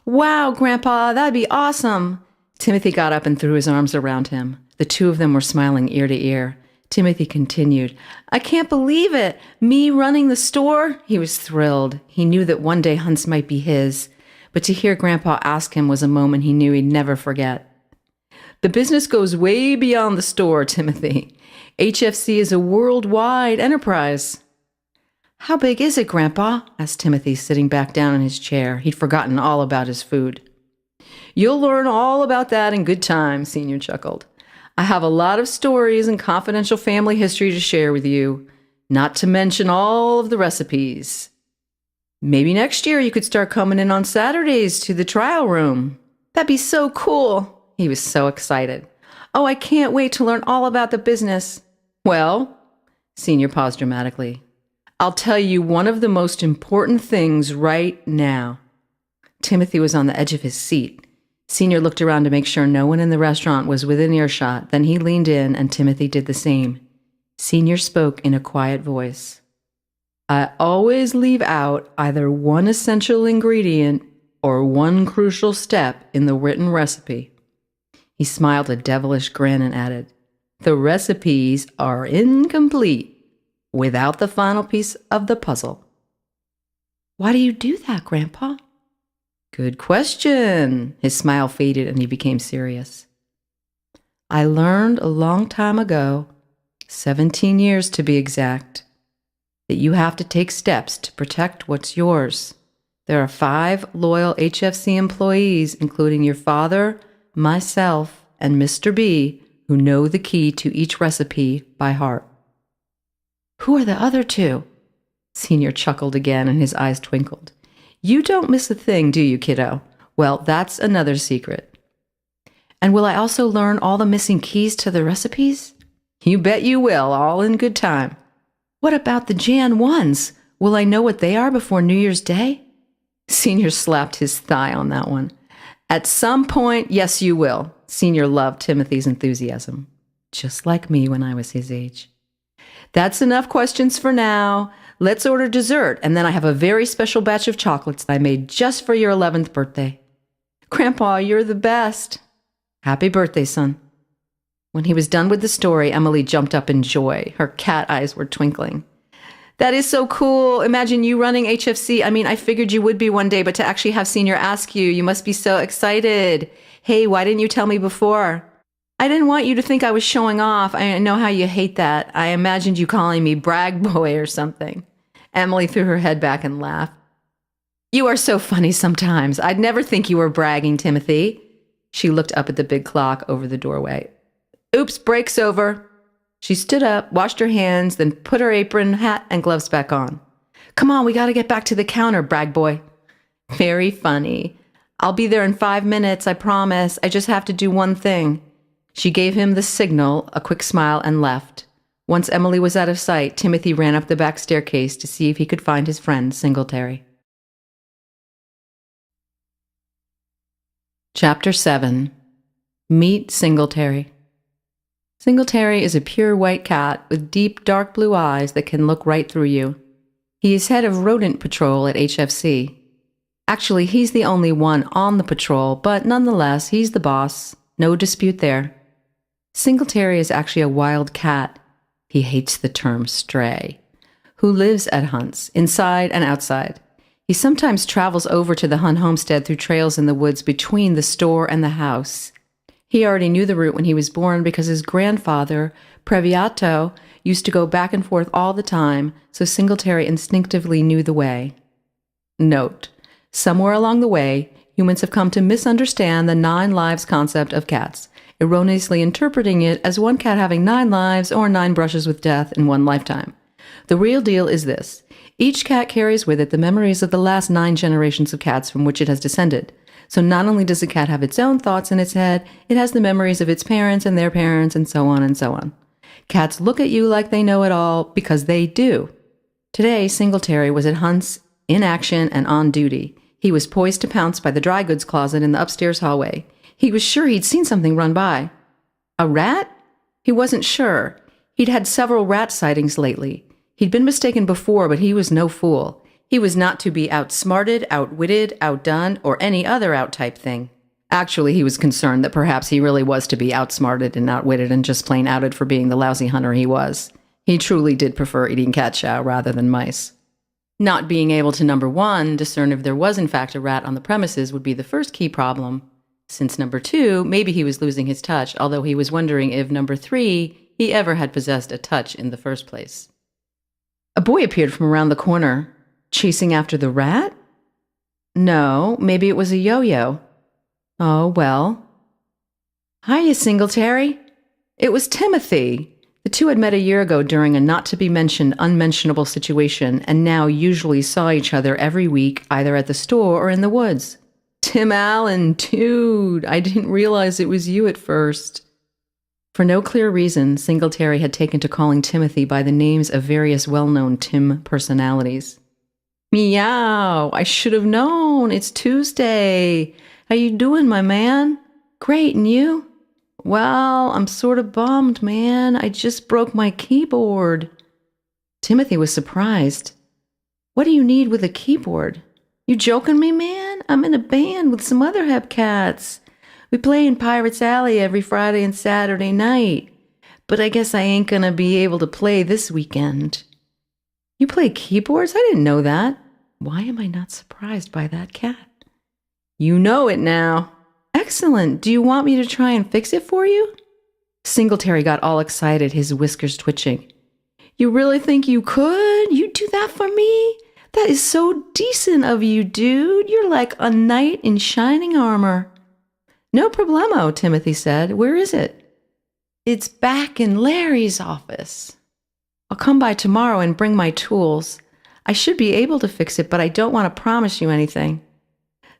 Wow, Grandpa, that'd be awesome. Timothy got up and threw his arms around him. The two of them were smiling ear to ear. Timothy continued, I can't believe it. Me running the store? He was thrilled. He knew that one day Hunt's might be his. But to hear Grandpa ask him was a moment he knew he'd never forget. The business goes way beyond the store, Timothy. HFC is a worldwide enterprise. How big is it, Grandpa? Asked Timothy, sitting back down in his chair. He'd forgotten all about his food. You'll learn all about that in good time, Senior chuckled. I have a lot of stories and confidential family history to share with you, not to mention all of the recipes. Maybe next year you could start coming in on Saturdays to the trial room. That'd be so cool. He was so excited. Oh, I can't wait to learn all about the business. Well, Senior paused dramatically. I'll tell you one of the most important things right now. Timothy was on the edge of his seat. Senior looked around to make sure no one in the restaurant was within earshot. Then he leaned in, and Timothy did the same. Senior spoke in a quiet voice. I always leave out either one essential ingredient or one crucial step in the written recipe. He smiled a devilish grin and added, the recipes are incomplete without the final piece of the puzzle. Why do you do that, Grandpa? Good question. His smile faded and he became serious. I learned a long time ago, 17 years to be exact, that you have to take steps to protect what's yours. There are 5 loyal HFC employees, including your father, myself, and Mr. B, who know the key to each recipe by heart. Who are the other 2? Senior chuckled again and his eyes twinkled. You don't miss a thing, do you, kiddo? Well, that's another secret. And will I also learn all the missing keys to the recipes? You bet you will, all in good time. What about the Jan 1s? Will I know what they are before New Year's Day? Senior slapped his thigh on that one. At some point, yes, you will. Senior loved Timothy's enthusiasm, just like me when I was his age. That's enough questions for now. Let's order dessert, and then I have a very special batch of chocolates that I made just for your 11th birthday. Grandpa, you're the best. Happy birthday, son. When he was done with the story, Emily jumped up in joy. Her cat eyes were twinkling. That is so cool. Imagine you running HFC. I mean, I figured you would be one day, but to actually have Senior ask you, you must be so excited. Hey, why didn't you tell me before? I didn't want you to think I was showing off. I know how you hate that. I imagined you calling me brag boy or something. Emily threw her head back and laughed. You are so funny sometimes. I'd never think you were bragging, Timothy. She looked up at the big clock over the doorway. Oops, break's over. She stood up, washed her hands, then put her apron, hat, and gloves back on. Come on, we got to get back to the counter, brag boy. Very funny. I'll be there in 5 minutes, I promise. I just have to do one thing. She gave him the signal, a quick smile, and left. Once Emily was out of sight, Timothy ran up the back staircase to see if he could find his friend Singletary. Chapter 7. Meet Singletary. Singletary is a pure white cat with deep, dark blue eyes that can look right through you. He is head of rodent patrol at HFC. Actually, he's the only one on the patrol, but nonetheless, he's the boss. No dispute there. Singletary is actually a wild cat. He hates the term stray, who lives at Hunt's, inside and outside. He sometimes travels over to the Hunt homestead through trails in the woods between the store and the house. He already knew the route when he was born because his grandfather, Previato, used to go back and forth all the time, so Singletary instinctively knew the way. Note: somewhere along the way, humans have come to misunderstand the 9 lives concept of cats, erroneously interpreting it as one cat having 9 lives or 9 brushes with death in one lifetime. The real deal is this: each cat carries with it the memories of the last 9 generations of cats from which it has descended. So not only does a cat have its own thoughts in its head, it has the memories of its parents and their parents and so on and so on. Cats look at you like they know it all because they do. Today, Singletary was at Hunt's, in action and on duty. He was poised to pounce by the dry goods closet in the upstairs hallway. He was sure he'd seen something run by. A rat? He wasn't sure. He'd had several rat sightings lately. He'd been mistaken before, but he was no fool. He was not to be outsmarted, outwitted, outdone, or any other out-type thing. Actually, he was concerned that perhaps he really was to be outsmarted and outwitted and just plain outed for being the lousy hunter he was. He truly did prefer eating cat chow rather than mice. Not being able to, number 1, discern if there was in fact a rat on the premises would be the first key problem. Since number 2, maybe he was losing his touch, although he was wondering if number 3, he ever had possessed a touch in the first place. A boy appeared from around the corner. Chasing after the rat? No, maybe it was a yo-yo. Oh, well. Hiya, Singletary. It was Timothy. The two had met a year ago during a not-to-be-mentioned, unmentionable situation, and now usually saw each other every week, either at the store or in the woods. Tim Allen, dude, I didn't realize it was you at first. For no clear reason, Singletary had taken to calling Timothy by the names of various well-known Tim personalities. Meow, I should have known. It's Tuesday. How you doing, my man? Great, and you? Well, I'm sort of bummed, man. I just broke my keyboard. Timothy was surprised. What do you need with a keyboard? You joking me, man? I'm in a band with some other hepcats. We play in Pirates Alley every Friday and Saturday night. But I guess I ain't gonna be able to play this weekend. You play keyboards? I didn't know that. Why am I not surprised by that cat? You know it now. Excellent. Do you want me to try and fix it for you? Singletary got all excited, his whiskers twitching. You really think you could? You'd do that for me? That is so decent of you, dude. You're like a knight in shining armor. No problemo, Timothy said. Where is it? It's back in Larry's office. I'll come by tomorrow and bring my tools. I should be able to fix it, but I don't want to promise you anything.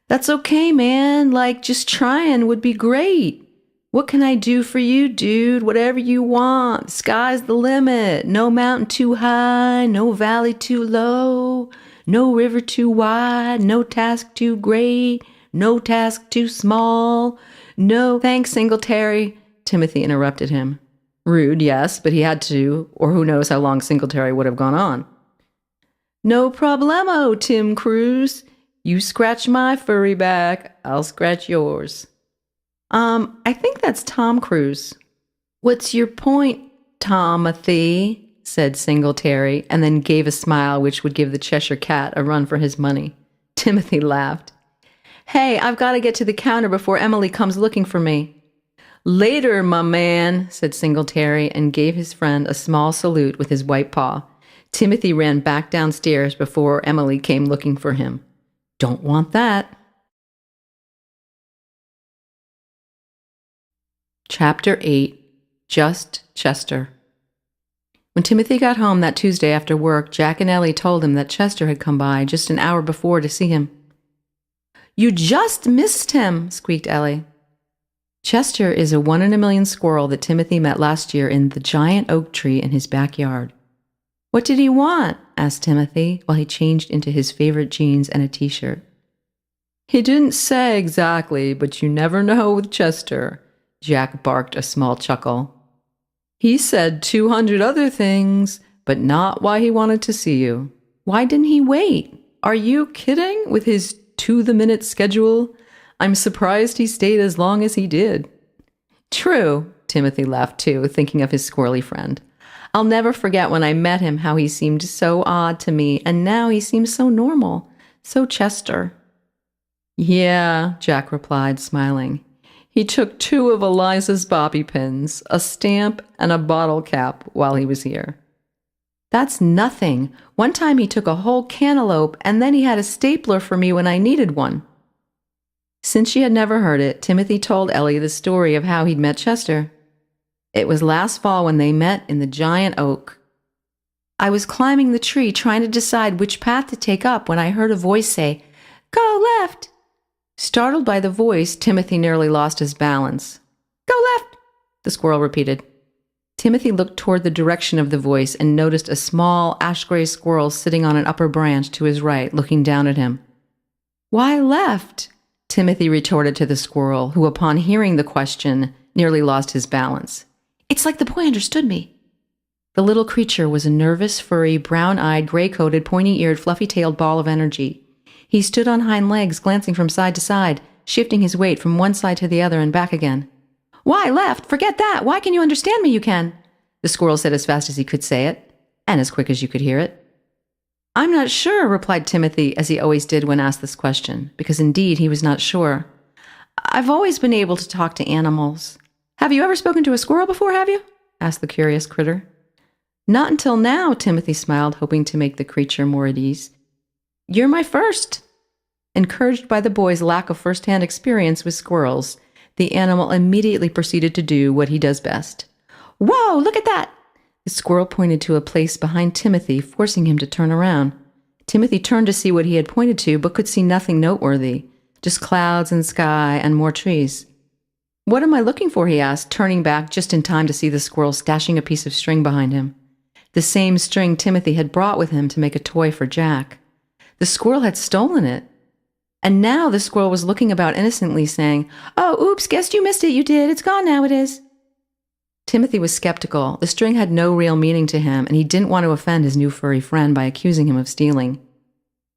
That's okay, man. Just trying would be great. What can I do for you, dude? Whatever you want. Sky's the limit. No mountain too high, no valley too low, no river too wide, no task too great, no task too small. No, thanks, Singletary, Timothy interrupted him. Rude, yes, but he had to, or who knows how long Singletary would have gone on. No problemo, Tim Cruise. You scratch my furry back, I'll scratch yours. I think that's Tom Cruise. What's your point, Tomothy? Said Singletary, and then gave a smile which would give the Cheshire Cat a run for his money. Timothy laughed. Hey, I've got to get to the counter before Emily comes looking for me. Later, my man, said Singletary, and gave his friend a small salute with his white paw. Timothy ran back downstairs before Emily came looking for him. Don't want that. Chapter 8. Just Chester. When Timothy got home that Tuesday after work, Jack and Ellie told him that Chester had come by just an hour before to see him. You just missed him, squeaked Ellie. Chester is a 1 in a million squirrel that Timothy met last year in the giant oak tree in his backyard. What did he want? Asked Timothy while he changed into his favorite jeans and a t-shirt. He didn't say exactly, but you never know with Chester. Jack barked a small chuckle. He said 200 other things, but not why he wanted to see you. Why didn't he wait? Are you kidding with his to-the-minute schedule? I'm surprised he stayed as long as he did. True, Timothy laughed too, thinking of his squirrely friend. I'll never forget when I met him how he seemed so odd to me, and now he seems so normal, so Chester. Yeah, Jack replied, smiling. He took 2 of Eliza's bobby pins, a stamp, and a bottle cap while he was here. That's nothing. One time he took a whole cantaloupe, and then he had a stapler for me when I needed one. Since she had never heard it, Timothy told Ellie the story of how he'd met Chester. It was last fall when they met in the giant oak. I was climbing the tree trying to decide which path to take up when I heard a voice say, "Go left." Startled by the voice, Timothy nearly lost his balance. "Go left," the squirrel repeated. Timothy looked toward the direction of the voice and noticed a small ash-gray squirrel sitting on an upper branch to his right, looking down at him. "Why left?" Timothy retorted to the squirrel, who upon hearing the question nearly lost his balance. "It's like the boy understood me." The little creature was a nervous, furry, brown-eyed, gray-coated, pointy-eared, fluffy-tailed ball of energy. He stood on hind legs, glancing from side to side, shifting his weight from one side to the other and back again. "Why left? Forget that! Why can you understand me, you can?" the squirrel said as fast as he could say it, and as quick as you could hear it. "I'm not sure," replied Timothy, as he always did when asked this question, because indeed he was not sure. "I've always been able to talk to animals." "Have you ever spoken to a squirrel before, have you?" asked the curious critter. "Not until now," Timothy smiled, hoping to make the creature more at ease. "You're my first." Encouraged by the boy's lack of first-hand experience with squirrels, the animal immediately proceeded to do what he does best. "Whoa, look at that!" The squirrel pointed to a place behind Timothy, forcing him to turn around. Timothy turned to see what he had pointed to, but could see nothing noteworthy, just clouds and sky and more trees. "What am I looking for?" he asked, turning back just in time to see the squirrel stashing a piece of string behind him. The same string Timothy had brought with him to make a toy for Jack. The squirrel had stolen it. And now the squirrel was looking about innocently, saying, "Oh, oops, guessed you missed it, you did. It's gone now, it is." Timothy was skeptical. The string had no real meaning to him, and he didn't want to offend his new furry friend by accusing him of stealing.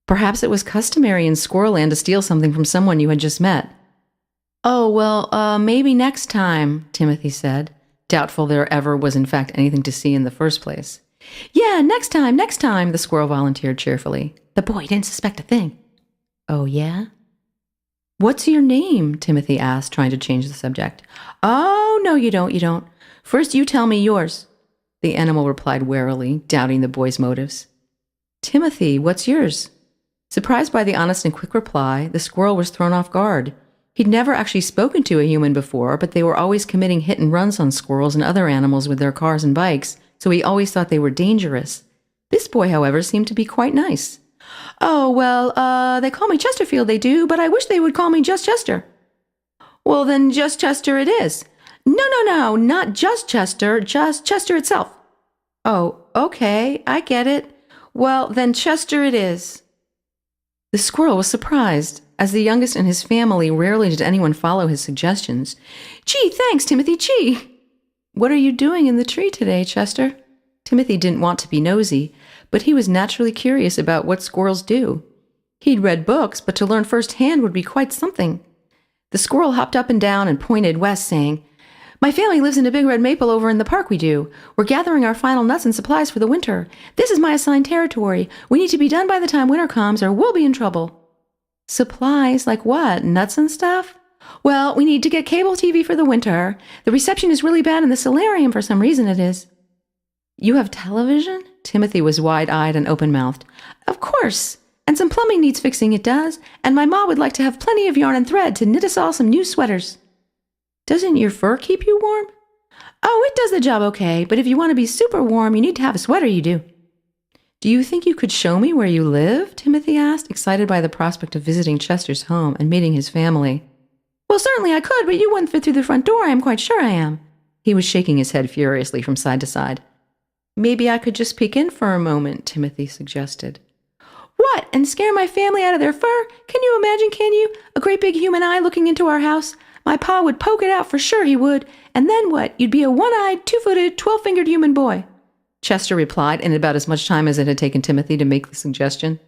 Perhaps it was customary in Squirrelland to steal something from someone you had just met. "Oh, well, maybe next time," Timothy said, doubtful there ever was in fact anything to see in the first place. "Yeah, next time, the squirrel volunteered cheerfully. The boy didn't suspect a thing. "Oh, yeah?" "What's your name?" Timothy asked, trying to change the subject. "Oh, no, you don't. First you tell me yours," the animal replied warily, doubting the boy's motives. "Timothy, what's yours?" Surprised by the honest and quick reply, the squirrel was thrown off guard. He'd never actually spoken to a human before, but they were always committing hit and runs on squirrels and other animals with their cars and bikes, so he always thought they were dangerous. This boy, however, seemed to be quite nice. "Oh, well, they call me Chesterfield, they do, but I wish they would call me just Chester." "Well, then just Chester it is." No, not just Chester itself." "Oh, okay, I get it. Well, then Chester it is." The squirrel was surprised. As the youngest in his family, rarely did anyone follow his suggestions. "Gee, thanks, Timothy, gee." "What are you doing in the tree today, Chester?" Timothy didn't want to be nosy, but he was naturally curious about what squirrels do. He'd read books, but to learn firsthand would be quite something. The squirrel hopped up and down and pointed west, saying, "My family lives in a big red maple over in the park we do. We're gathering our final nuts and supplies for the winter. This is my assigned territory. We need to be done by the time winter comes or we'll be in trouble." "Supplies? Like what? Nuts and stuff?" "Well, we need to get cable TV for the winter. The reception is really bad in the solarium for some reason it is." "You have television?" Timothy was wide-eyed and open-mouthed. "Of course. And some plumbing needs fixing, it does. And my ma would like to have plenty of yarn and thread to knit us all some new sweaters." "Doesn't your fur keep you warm?" "Oh, it does the job okay, but if you want to be super warm, you need to have a sweater, you do." "Do you think you could show me where you live?" Timothy asked, excited by the prospect of visiting Chester's home and meeting his family. Well, certainly I could, but you wouldn't fit through the front door, I am quite sure I am. He was shaking his head furiously from side to side. Maybe I could just peek in for a moment, Timothy suggested. What, and scare my family out of their fur? Can you imagine, can you? A great big human eye looking into our house? My pa would poke it out for sure he would. And then what? You'd be a one-eyed, two-footed, 12-fingered human boy. Chester replied in about as much time as it had taken Timothy to make the suggestion.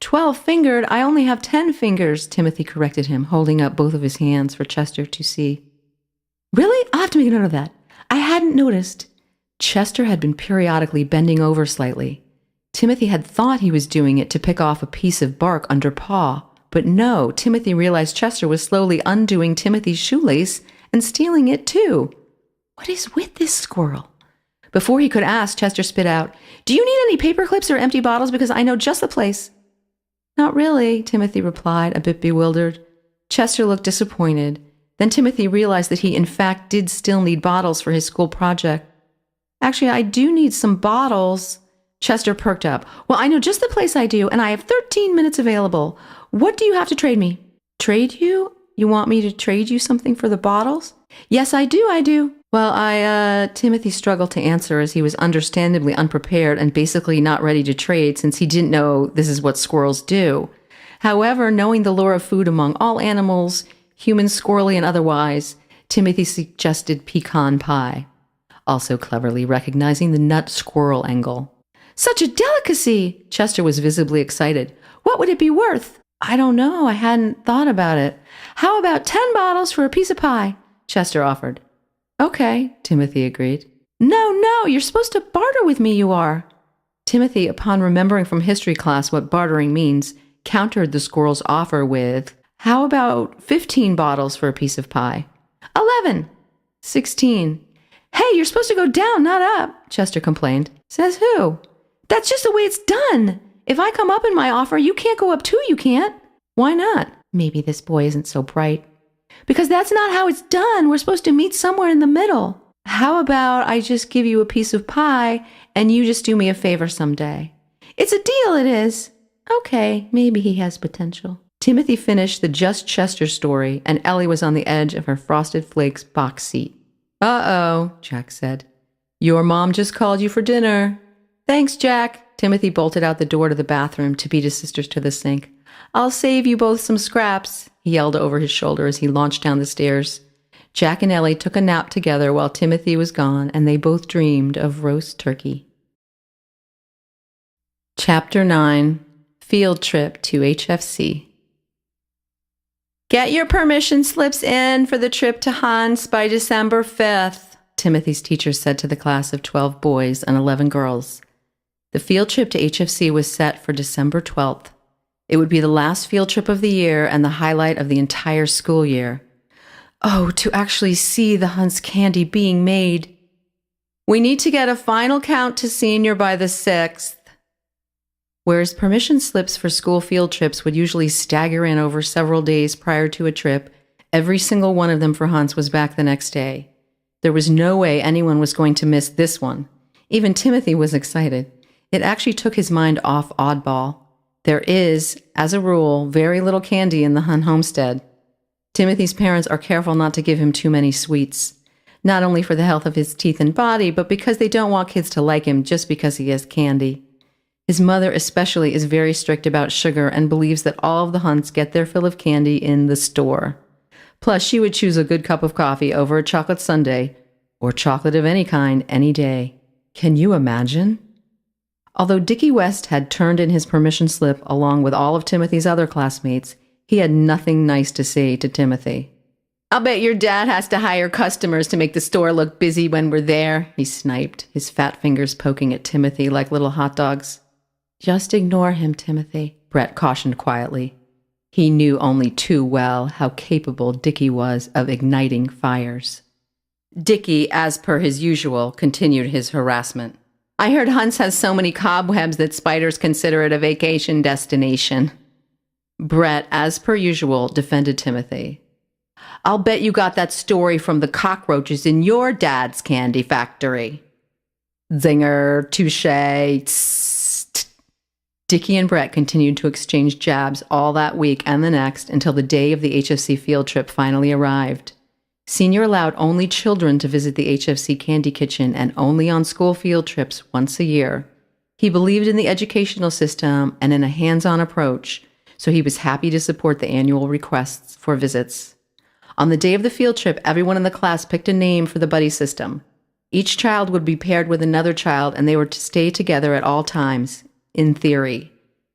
12-fingered? I only have 10 fingers, Timothy corrected him, holding up both of his hands for Chester to see. Really? I'll have to make a note of that. I hadn't noticed. Chester had been periodically bending over slightly. Timothy had thought he was doing it to pick off a piece of bark under paw, but no, Timothy realized Chester was slowly undoing Timothy's shoelace and stealing it too. What is with this squirrel? Before he could ask, Chester spit out, Do you need any paper clips or empty bottles, because I know just the place? Not really, Timothy replied, a bit bewildered. Chester looked disappointed. Then Timothy realized that he in fact did still need bottles for his school project. Actually, I do need some bottles. Chester perked up. Well, I know just the place I do, and I have 13 minutes available. What do you have to trade me? Trade you? You want me to trade you something for the bottles? Yes, I do. Well, Timothy struggled to answer as he was understandably unprepared and basically not ready to trade since he didn't know this is what squirrels do. However, knowing the lore of food among all animals, human, squirrely, and otherwise, Timothy suggested pecan pie, also cleverly recognizing the nut squirrel angle. Such a delicacy! Chester was visibly excited. What would it be worth? I don't know. I hadn't thought about it. How about 10 bottles for a piece of pie? Chester offered. Okay, Timothy agreed. No, you're supposed to barter with me, you are. Timothy, upon remembering from history class what bartering means, countered the squirrel's offer with, How about 15 bottles for a piece of pie? 11. 16. Hey, you're supposed to go down, not up, Chester complained. Says who? That's just the way it's done. If I come up in my offer, you can't go up too, you can't. Why not? Maybe this boy isn't so bright. Because that's not how it's done. We're supposed to meet somewhere in the middle. How about I just give you a piece of pie and you just do me a favor someday? It's a deal, it is. Okay, maybe he has potential. Timothy finished the Just Chester story, and Ellie was on the edge of her Frosted Flakes box seat. Uh-oh, Jack said. Your mom just called you for dinner. Thanks, Jack. Timothy bolted out the door to the bathroom to beat his sisters to the sink. I'll save you both some scraps, he yelled over his shoulder as he launched down the stairs. Jack and Ellie took a nap together while Timothy was gone, and they both dreamed of roast turkey. Chapter 9. Field Trip to HFC. Get your permission slips in for the trip to Hans by December 5th, Timothy's teacher said to the class of 12 boys and 11 girls. The field trip to HFC was set for December 12th. It would be the last field trip of the year and the highlight of the entire school year. Oh, to actually see the Hunt's candy being made. We need to get a final count to senior by the 6th. Whereas permission slips for school field trips would usually stagger in over several days prior to a trip, every single one of them for Hunt's was back the next day. There was no way anyone was going to miss this one. Even Timothy was excited. It actually took his mind off Oddball. There is, as a rule, very little candy in the Hunt homestead. Timothy's parents are careful not to give him too many sweets, not only for the health of his teeth and body, but because they don't want kids to like him just because he has candy. His mother especially is very strict about sugar and believes that all of the Hunts get their fill of candy in the store. Plus, she would choose a good cup of coffee over a chocolate sundae, or chocolate of any kind, any day. Can you imagine? Although Dickie West had turned in his permission slip along with all of Timothy's other classmates, he had nothing nice to say to Timothy. I'll bet your dad has to hire customers to make the store look busy when we're there, he sniped, his fat fingers poking at Timothy like little hot dogs. Just ignore him, Timothy, Brett cautioned quietly. He knew only too well how capable Dickie was of igniting fires. Dickie, as per his usual, continued his harassment. I heard Hunt's has so many cobwebs that spiders consider it a vacation destination. Brett, as per usual, defended Timothy. I'll bet you got that story from the cockroaches in your dad's candy factory. Zinger, touche, tss. Dickie and Brett continued to exchange jabs all that week and the next until the day of the HFC field trip finally arrived. Senior allowed only children to visit the HFC Candy Kitchen and only on school field trips once a year. He believed in the educational system and in a hands-on approach, so he was happy to support the annual requests for visits. On the day of the field trip, everyone in the class picked a name for the buddy system. Each child would be paired with another child, and they were to stay together at all times, in theory.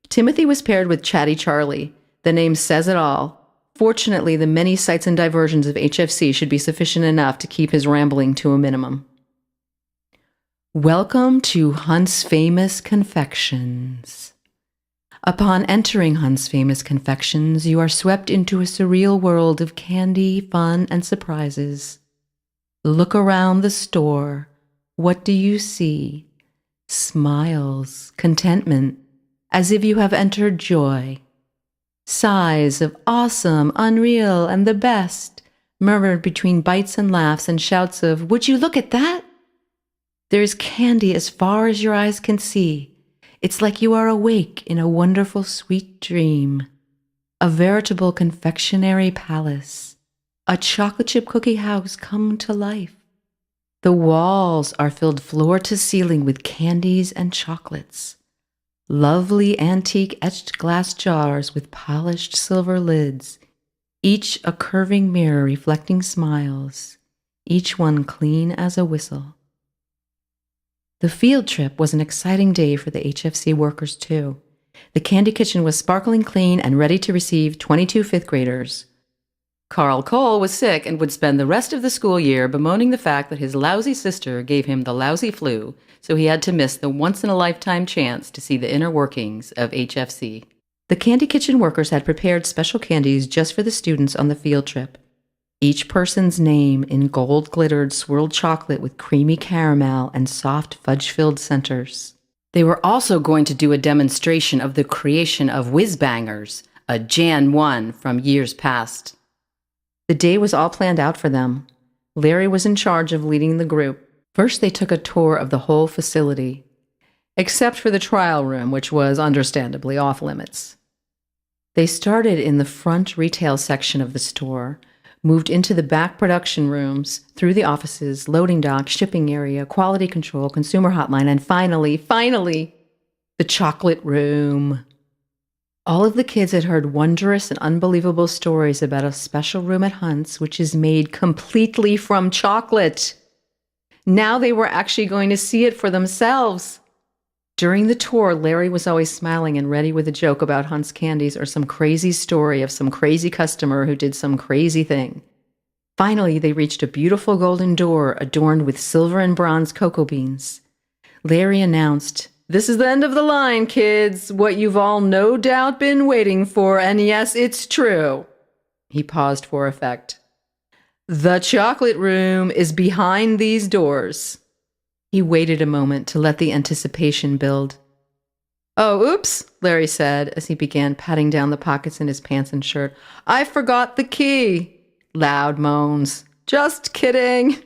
Timothy was paired with Chatty Charlie. The name says it all. Fortunately, the many sights and diversions of HFC should be sufficient enough to keep his rambling to a minimum. Welcome to Hunt's Famous Confections. Upon entering Hunt's Famous Confections, you are swept into a surreal world of candy, fun, and surprises. Look around the store. What do you see? Smiles, contentment, as if you have entered joy. Sighs of awesome, unreal, and the best, murmured between bites and laughs and shouts of, "Would you look at that?" There is candy as far as your eyes can see. It's like you are awake in a wonderful, sweet dream. A veritable confectionery palace. A chocolate chip cookie house come to life. The walls are filled floor to ceiling with candies and chocolates. Lovely antique etched glass jars with polished silver lids, each a curving mirror reflecting smiles, each one clean as a whistle. The field trip was an exciting day for the HFC workers, too. The candy kitchen was sparkling clean and ready to receive 22 fifth graders. Carl Cole was sick and would spend the rest of the school year bemoaning the fact that his lousy sister gave him the lousy flu, so he had to miss the once-in-a-lifetime chance to see the inner workings of HFC. The candy kitchen workers had prepared special candies just for the students on the field trip. Each person's name in gold-glittered swirled chocolate with creamy caramel and soft fudge-filled centers. They were also going to do a demonstration of the creation of whiz-bangers, a Jan 1 from years past. The day was all planned out for them. Larry was in charge of leading the group. First, they took a tour of the whole facility, except for the trial room, which was understandably off-limits. They started in the front retail section of the store, moved into the back production rooms, through the offices, loading dock, shipping area, quality control, consumer hotline, and finally, the chocolate room. All of the kids had heard wondrous and unbelievable stories about a special room at Hunt's which is made completely from chocolate. Now they were actually going to see it for themselves. During the tour, Larry was always smiling and ready with a joke about Hunt's candies or some crazy story of some crazy customer who did some crazy thing. Finally, they reached a beautiful golden door adorned with silver and bronze cocoa beans. Larry announced, "This is the end of the line, kids. What you've all no doubt been waiting for, and yes, it's true." He paused for effect. "The chocolate room is behind these doors." He waited a moment to let the anticipation build. "Oh, oops," Larry said as he began patting down the pockets in his pants and shirt. "I forgot the key." Loud moans. "Just kidding."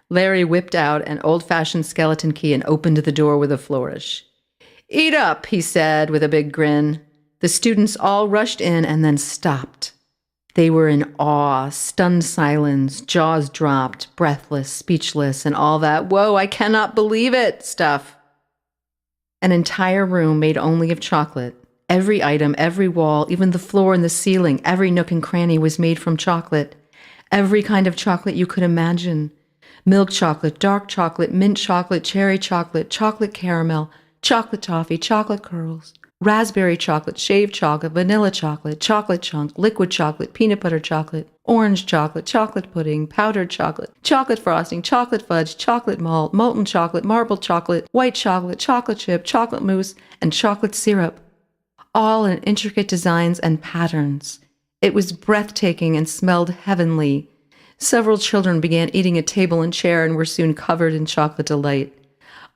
Larry whipped out an old-fashioned skeleton key and opened the door with a flourish. "Eat up," he said with a big grin. The students all rushed in and then stopped. They were in awe, stunned silence, jaws dropped, breathless, speechless, and all that "whoa, I cannot believe it" stuff. An entire room made only of chocolate. Every item, every wall, even the floor and the ceiling, every nook and cranny was made from chocolate. Every kind of chocolate you could imagine. Milk chocolate, dark chocolate, mint chocolate, cherry chocolate, chocolate caramel, chocolate toffee, chocolate curls, raspberry chocolate, shaved chocolate, vanilla chocolate, chocolate chunk, liquid chocolate, peanut butter chocolate, orange chocolate, chocolate pudding, powdered chocolate, chocolate frosting, chocolate fudge, chocolate malt, molten chocolate, marble chocolate, white chocolate, chocolate chip, chocolate mousse, and chocolate syrup. All in intricate designs and patterns. It was breathtaking and smelled heavenly. Several children began eating at table and chair and were soon covered in chocolate delight.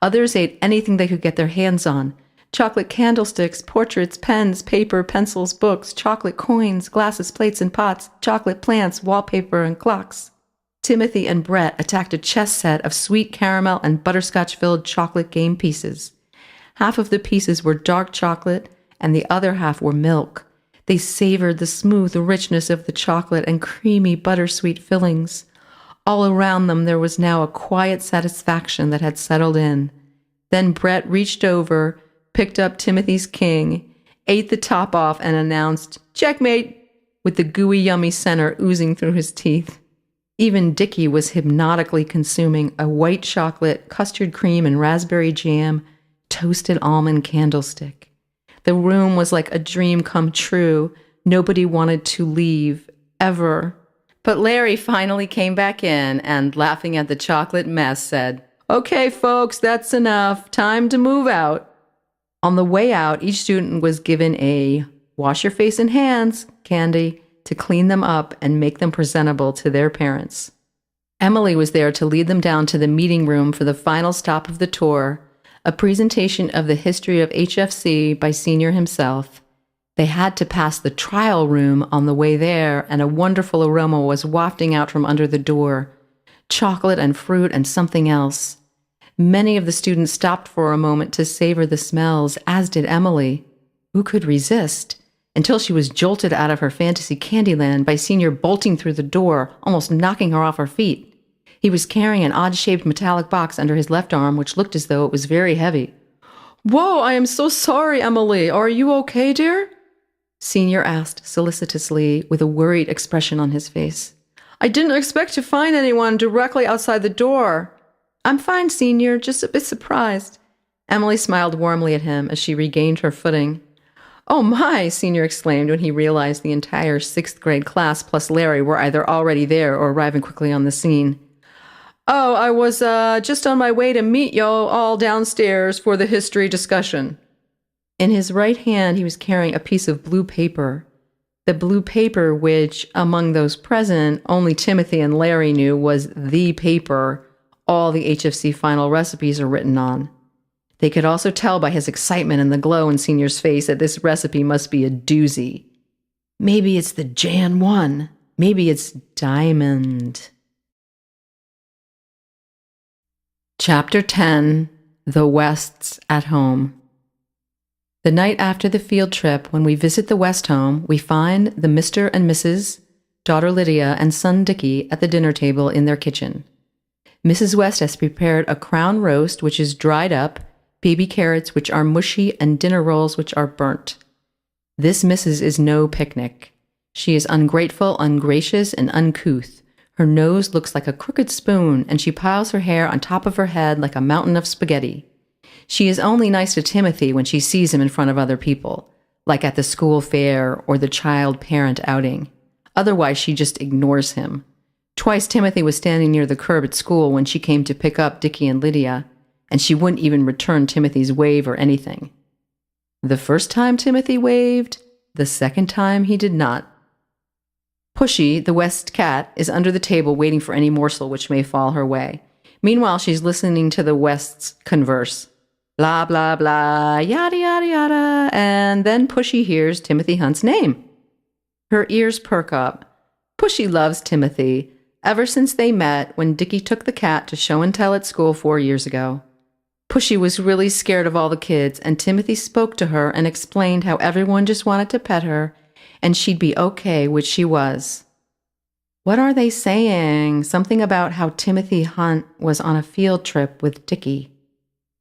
Others ate anything they could get their hands on. Chocolate candlesticks, portraits, pens, paper, pencils, books, chocolate coins, glasses, plates, and pots, chocolate plants, wallpaper, and clocks. Timothy and Brett attacked a chess set of sweet caramel and butterscotch-filled chocolate game pieces. Half of the pieces were dark chocolate, and the other half were milk. They savored the smooth richness of the chocolate and creamy buttersweet fillings. All around them there was now a quiet satisfaction that had settled in. Then Brett reached over, picked up Timothy's king, ate the top off, and announced, "Checkmate," with the gooey, yummy center oozing through his teeth. Even Dickie was hypnotically consuming a white chocolate, custard cream, and raspberry jam, toasted almond candlestick. The room was like a dream come true. Nobody wanted to leave, ever. But Larry finally came back in and, laughing at the chocolate mess, said, "Okay, folks, that's enough. Time to move out." On the way out, each student was given a wash your face and hands candy to clean them up and make them presentable to their parents. Emily was there to lead them down to the meeting room for the final stop of the tour, a presentation of the history of HFC by Senior himself. They had to pass the trial room on the way there, and a wonderful aroma was wafting out from under the door. Chocolate and fruit and something else. Many of the students stopped for a moment to savor the smells, as did Emily. Who could resist? Until she was jolted out of her fantasy Candyland by Senior bolting through the door, almost knocking her off her feet. He was carrying an odd-shaped metallic box under his left arm, which looked as though it was very heavy. "Whoa, I am so sorry, Emily. Are you okay, dear?" Senior asked solicitously, with a worried expression on his face. "I didn't expect to find anyone directly outside the door." "I'm fine, Senior, just a bit surprised." Emily smiled warmly at him as she regained her footing. "Oh my," Senior exclaimed when he realized the entire 6th grade class plus Larry were either already there or arriving quickly on the scene. "Oh, I was just on my way to meet y'all all downstairs for the history discussion." In his right hand, he was carrying a piece of blue paper. The blue paper which, among those present, only Timothy and Larry knew was the paper all the HFC final recipes are written on. They could also tell by his excitement and the glow in Senior's face that this recipe must be a doozy. Maybe it's the Jan 1. Maybe it's Diamond. Chapter 10. The Wests at Home. The night after the field trip, when we visit the West home, we find the Mr. and Mrs., daughter Lydia, and son Dickie at the dinner table in their kitchen. Mrs. West has prepared a crown roast, which is dried up, baby carrots, which are mushy, and dinner rolls, which are burnt. This Mrs. is no picnic. She is ungrateful, ungracious, and uncouth. Her nose looks like a crooked spoon, and she piles her hair on top of her head like a mountain of spaghetti. She is only nice to Timothy when she sees him in front of other people, like at the school fair or the child-parent outing. Otherwise, she just ignores him. Twice Timothy was standing near the curb at school when she came to pick up Dickie and Lydia, and she wouldn't even return Timothy's wave or anything. The first time Timothy waved, the second time he did not. Pushy, the West cat, is under the table waiting for any morsel which may fall her way. Meanwhile, she's listening to the Wests converse. Blah, blah, blah, yada, yada, yada, and then Pushy hears Timothy Hunt's name. Her ears perk up. Pushy loves Timothy, ever since they met when Dickie took the cat to show and tell at school 4 years ago. Pushy was really scared of all the kids, and Timothy spoke to her and explained how everyone just wanted to pet her, and she'd be okay, which she was. What are they saying? Something about how Timothy Hunt was on a field trip with Dickie.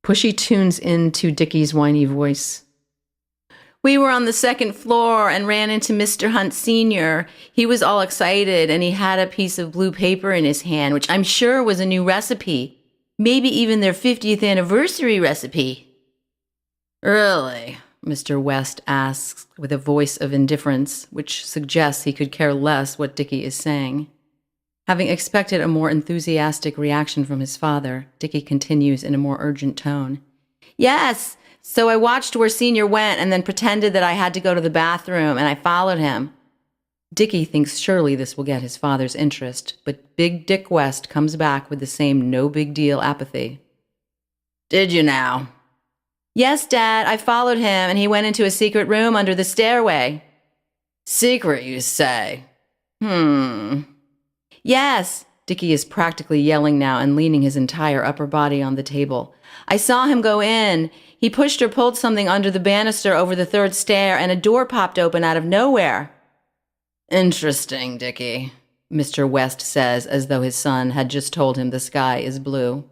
Pushy tunes into Dickie's whiny voice. "We were on the 2nd floor and ran into Mr. Hunt Sr. He was all excited, and he had a piece of blue paper in his hand, which I'm sure was a new recipe. Maybe even their 50th anniversary recipe." "Really?" Mr. West asks with a voice of indifference, which suggests he could care less what Dickie is saying. Having expected a more enthusiastic reaction from his father, Dickie continues in a more urgent tone. "Yes, so I watched where Senior went and then pretended that I had to go to the bathroom, and I followed him." Dickie thinks surely this will get his father's interest, but Big Dick West comes back with the same no-big-deal apathy. "Did you now?" "Yes, Dad, I followed him, and he went into a secret room under the stairway." "Secret, you say? "Yes," Dickie is practically yelling now and leaning his entire upper body on the table. I saw him go in. He pushed or pulled something under the banister over the third stair, and a door popped open out of nowhere. Interesting, Dickie, Mr. West says, as though his son had just told him the sky is blue.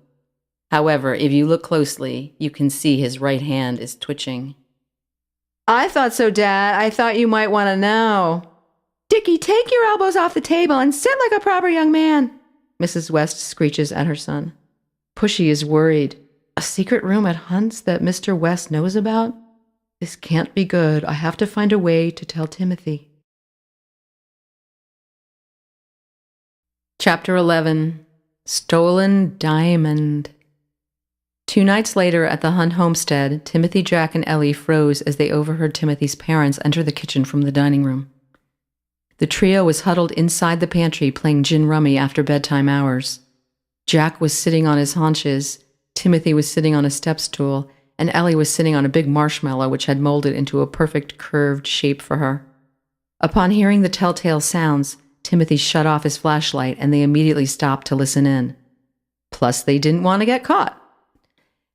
However, if you look closely, you can see his right hand is twitching. I thought so, Dad. I thought you might want to know. Dickie, take your elbows off the table and sit like a proper young man, Mrs. West screeches at her son. Pushy is worried. A secret room at Hunt's that Mr. West knows about? This can't be good. I have to find a way to tell Timothy. Chapter 11. Stolen Diamond. 2 nights later at the Hunt homestead, Timothy, Jack, and Ellie froze as they overheard Timothy's parents enter the kitchen from the dining room. The trio was huddled inside the pantry playing gin rummy after bedtime hours. Jack was sitting on his haunches, Timothy was sitting on a step stool, and Ellie was sitting on a big marshmallow which had molded into a perfect curved shape for her. Upon hearing the telltale sounds, Timothy shut off his flashlight and they immediately stopped to listen in. Plus, they didn't want to get caught.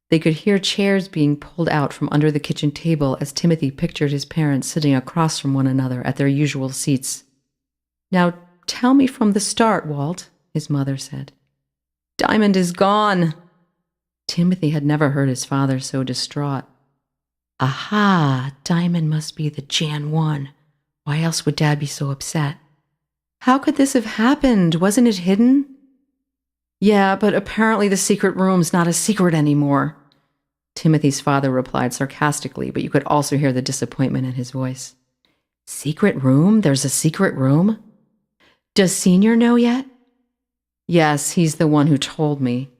They could hear chairs being pulled out from under the kitchen table as Timothy pictured his parents sitting across from one another at their usual seats. Now, tell me from the start, Walt, his mother said. Diamond is gone. Timothy had never heard his father so distraught. Aha, Diamond must be the Jan 1. Why else would Dad be so upset? How could this have happened? Wasn't it hidden? Yeah, but apparently the secret room's not a secret anymore, Timothy's father replied sarcastically, but you could also hear the disappointment in his voice. Secret room? There's a secret room? Does Senior know yet? Yes, he's the one who told me.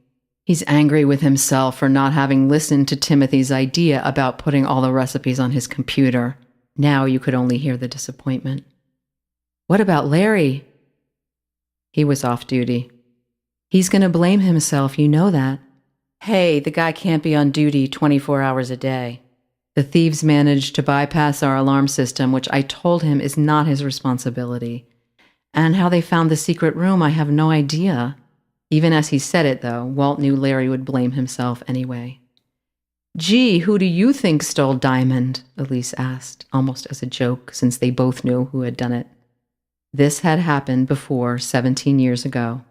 He's angry with himself for not having listened to Timothy's idea about putting all the recipes on his computer. Now you could only hear the disappointment. What about Larry? He was off duty. He's going to blame himself, you know that. Hey, the guy can't be on duty 24 hours a day. The thieves managed to bypass our alarm system, which I told him is not his responsibility. And how they found the secret room, I have no idea. Even as he said it, though, Walt knew Larry would blame himself anyway. Gee, who do you think stole Diamond? Elise asked, almost as a joke, since they both knew who had done it. This had happened before 17 years ago.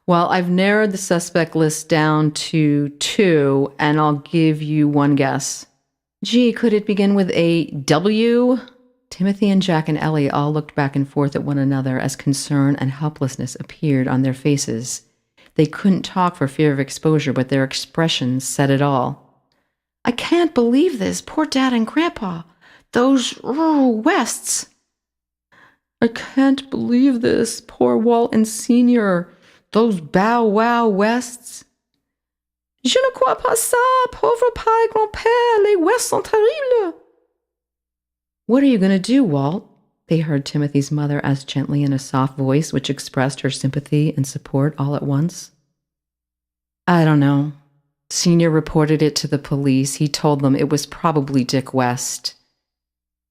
Well, I've narrowed the suspect list down to 2, and I'll give you one guess. Gee, could it begin with a W? Timothy and Jack and Ellie all looked back and forth at one another as concern and helplessness appeared on their faces. They couldn't talk for fear of exposure, but their expressions said it all. I can't believe this. Poor Dad and Grandpa. Those Wests. I can't believe this. Poor Walt and Senior. Those Bow Wow Wests. Je ne crois pas ça, pauvre père et grand-père. Les Wests sont terribles. What are you going to do, Walt? They heard Timothy's mother ask gently in a soft voice which expressed her sympathy and support all at once. I don't know. Senior reported it to the police. He told them it was probably Dick West.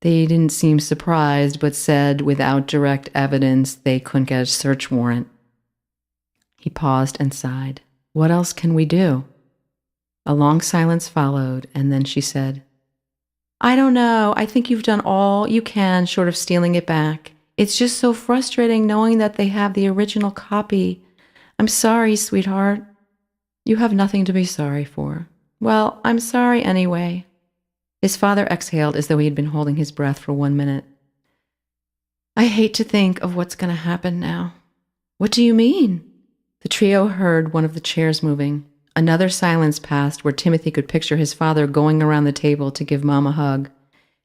They didn't seem surprised, but said without direct evidence they couldn't get a search warrant. He paused and sighed. What else can we do? A long silence followed, and then she said, I don't know. I think you've done all you can short of stealing it back. It's just so frustrating knowing that they have the original copy. I'm sorry, sweetheart. You have nothing to be sorry for. Well, I'm sorry anyway. His father exhaled as though he had been holding his breath for 1 minute. I hate to think of what's going to happen now. What do you mean? The trio heard one of the chairs moving. Another silence passed where Timothy could picture his father going around the table to give Mom a hug.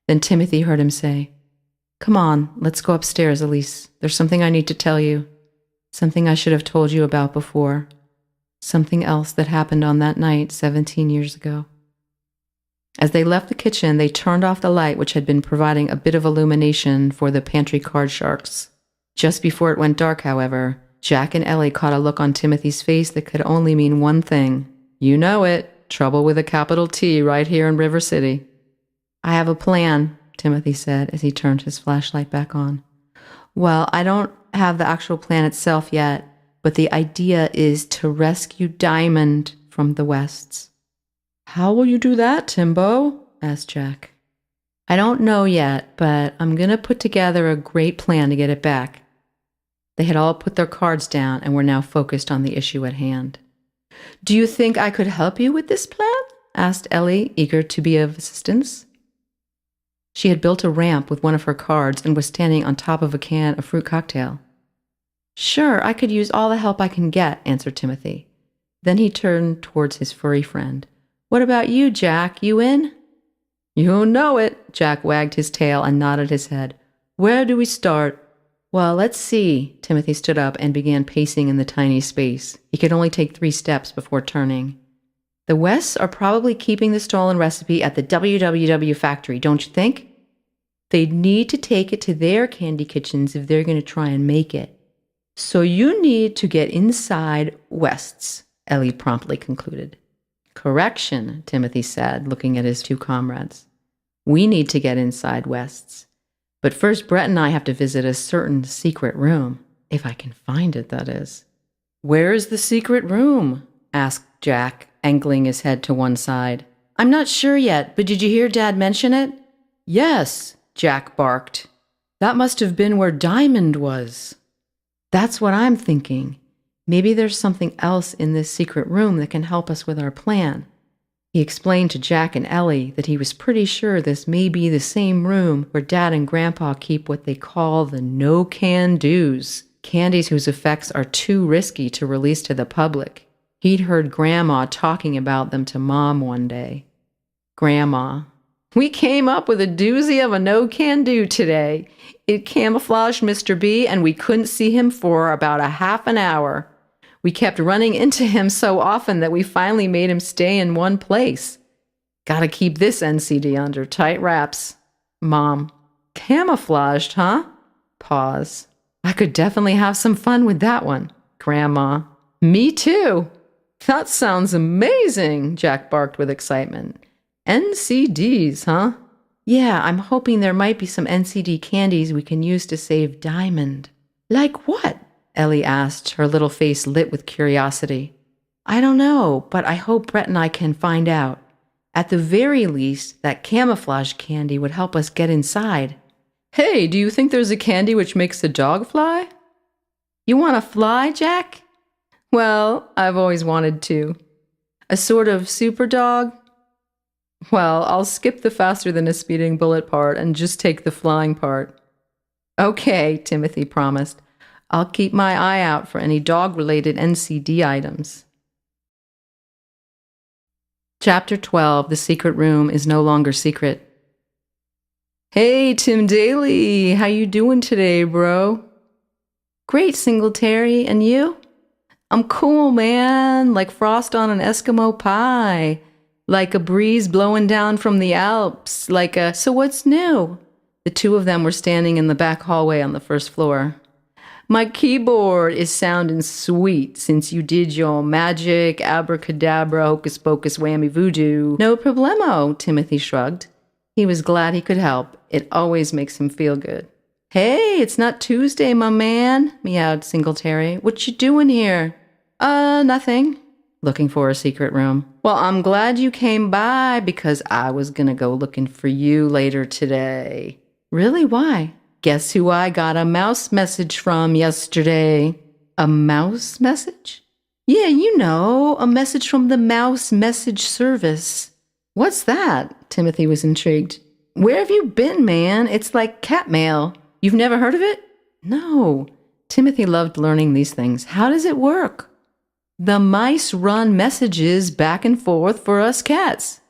Then Timothy heard him say, Come on, let's go upstairs, Elise. There's something I need to tell you. Something I should have told you about before. Something else that happened on that night 17 years ago. As they left the kitchen, they turned off the light which had been providing a bit of illumination for the pantry card sharks. Just before it went dark, however, Jack and Ellie caught a look on Timothy's face that could only mean one thing. You know it. Trouble with a capital T right here in River City. I have a plan, Timothy said as he turned his flashlight back on. Well, I don't have the actual plan itself yet, but the idea is to rescue Diamond from the Wests. How will you do that, Timbo? Asked Jack. I don't know yet, but I'm going to put together a great plan to get it back. They had all put their cards down and were now focused on the issue at hand. Do you think I could help you with this plan? Asked Ellie, eager to be of assistance. She had built a ramp with one of her cards and was standing on top of a can of fruit cocktail. Sure, I could use all the help I can get, answered Timothy. Then he turned towards his furry friend. What about you, Jack? You in? You know it. Jack wagged his tail and nodded his head. Where do we start? Well, let's see. Timothy stood up and began pacing in the tiny space. He could only take 3 steps before turning. The Wests are probably keeping the stolen recipe at the WWW factory, don't you think? They'd need to take it to their candy kitchens if they're going to try and make it. So you need to get inside West's, Ellie promptly concluded. Correction, Timothy said, looking at his 2 comrades. We need to get inside West's. But first, Brett and I have to visit a certain secret room. If I can find it, that is. Where is the secret room? Asked Jack, angling his head to one side. I'm not sure yet, but did you hear Dad mention it? Yes, Jack barked. That must have been where Diamond was. That's what I'm thinking. Maybe there's something else in this secret room that can help us with our plan. He explained to Jack and Ellie that he was pretty sure this may be the same room where Dad and Grandpa keep what they call the no-can-dos, candies whose effects are too risky to release to the public. He'd heard Grandma talking about them to Mom one day. Grandma. We came up with a doozy of a no-can-do today. It camouflaged Mr. B, and we couldn't see him for about a half an hour. We kept running into him so often that we finally made him stay in one place. Gotta keep this NCD under tight wraps. Mom. Camouflaged, huh? Pause. I could definitely have some fun with that one. Grandma. Me too. That sounds amazing, Jack barked with excitement. NCDs, huh? Yeah, I'm hoping there might be some NCD candies we can use to save Diamond. Like what? Ellie asked, her little face lit with curiosity. I don't know, but I hope Brett and I can find out. At the very least, that camouflage candy would help us get inside. Hey, do you think there's a candy which makes a dog fly? You want to fly, Jack? Well, I've always wanted to. A sort of super dog? Well, I'll skip the faster than a speeding bullet part and just take the flying part. Okay, Timothy promised. I'll keep my eye out for any dog-related NCD items. Chapter 12, The Secret Room is No Longer Secret. Hey, Tim Daly, how you doing today, bro? Great, Singletary, and you? I'm cool, man, like frost on an Eskimo pie, like a breeze blowing down from the Alps, So what's new? The 2 of them were standing in the back hallway on the first floor. My keyboard is sounding sweet since you did your magic, abracadabra, hocus pocus, whammy voodoo. No problemo, Timothy shrugged. He was glad he could help. It always makes him feel good. Hey, it's not Tuesday, my man, meowed Singletary. What you doing here? Nothing. Looking for a secret room. Well, I'm glad you came by because I was gonna go looking for you later today. Really? Why? Guess who I got a mouse message from yesterday? A mouse message? Yeah, you know, a message from the mouse message service. What's that? Timothy was intrigued. Where have you been, man? It's like cat mail. You've never heard of it? No. Timothy loved learning these things. How does it work? The mice run messages back and forth for us cats.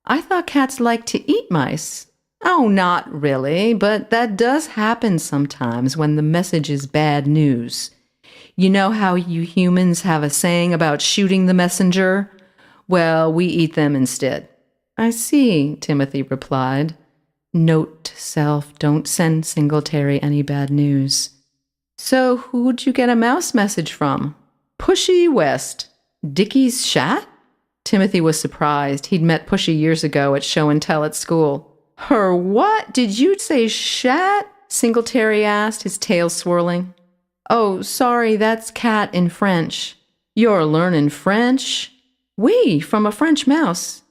I thought cats like to eat mice. Oh, not really, but that does happen sometimes when the message is bad news. You know how you humans have a saying about shooting the messenger? Well, we eat them instead. I see, Timothy replied. Note to self, don't send Singletary any bad news. So who'd you get a mouse message from? Pushy West. Dickie's Shat? Timothy was surprised. He'd met Pushy years ago at show and tell at school. Her what? Did you say Shat? Singletary asked, his tail swirling. Oh, sorry, that's cat in French. You're learning French? Oui, from a French mouse.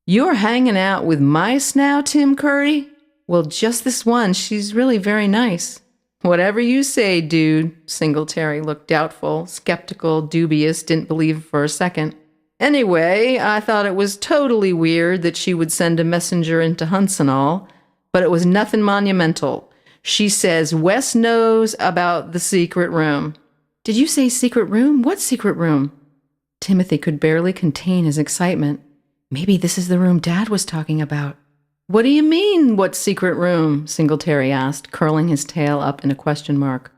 You're hanging out with mice now, Tim Curry? Well, just this one. She's really very nice. Whatever you say, dude. Singletary looked doubtful, skeptical, dubious, didn't believe for a second. Anyway, I thought it was totally weird that she would send a messenger into Hunts and all, but it was nothing monumental. She says Wes knows about the secret room. Did you say secret room? What secret room? Timothy could barely contain his excitement. Maybe this is the room Dad was talking about. What do you mean, what secret room? Singletary asked, curling his tail up in a question mark.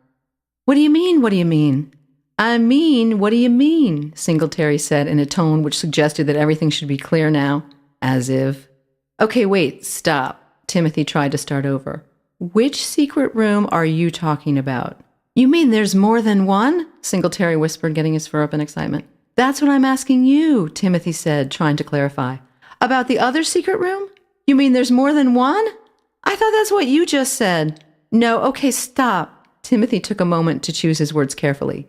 What do you mean, what do you mean? I mean, what do you mean? Singletary said in a tone which suggested that everything should be clear now, as if. Okay, wait, stop. Timothy tried to start over. Which secret room are you talking about? You mean there's more than one? Singletary whispered, getting his fur up in excitement. That's what I'm asking you, Timothy said, trying to clarify. About the other secret room? You mean there's more than one? I thought that's what you just said. No, okay, stop. Timothy took a moment to choose his words carefully.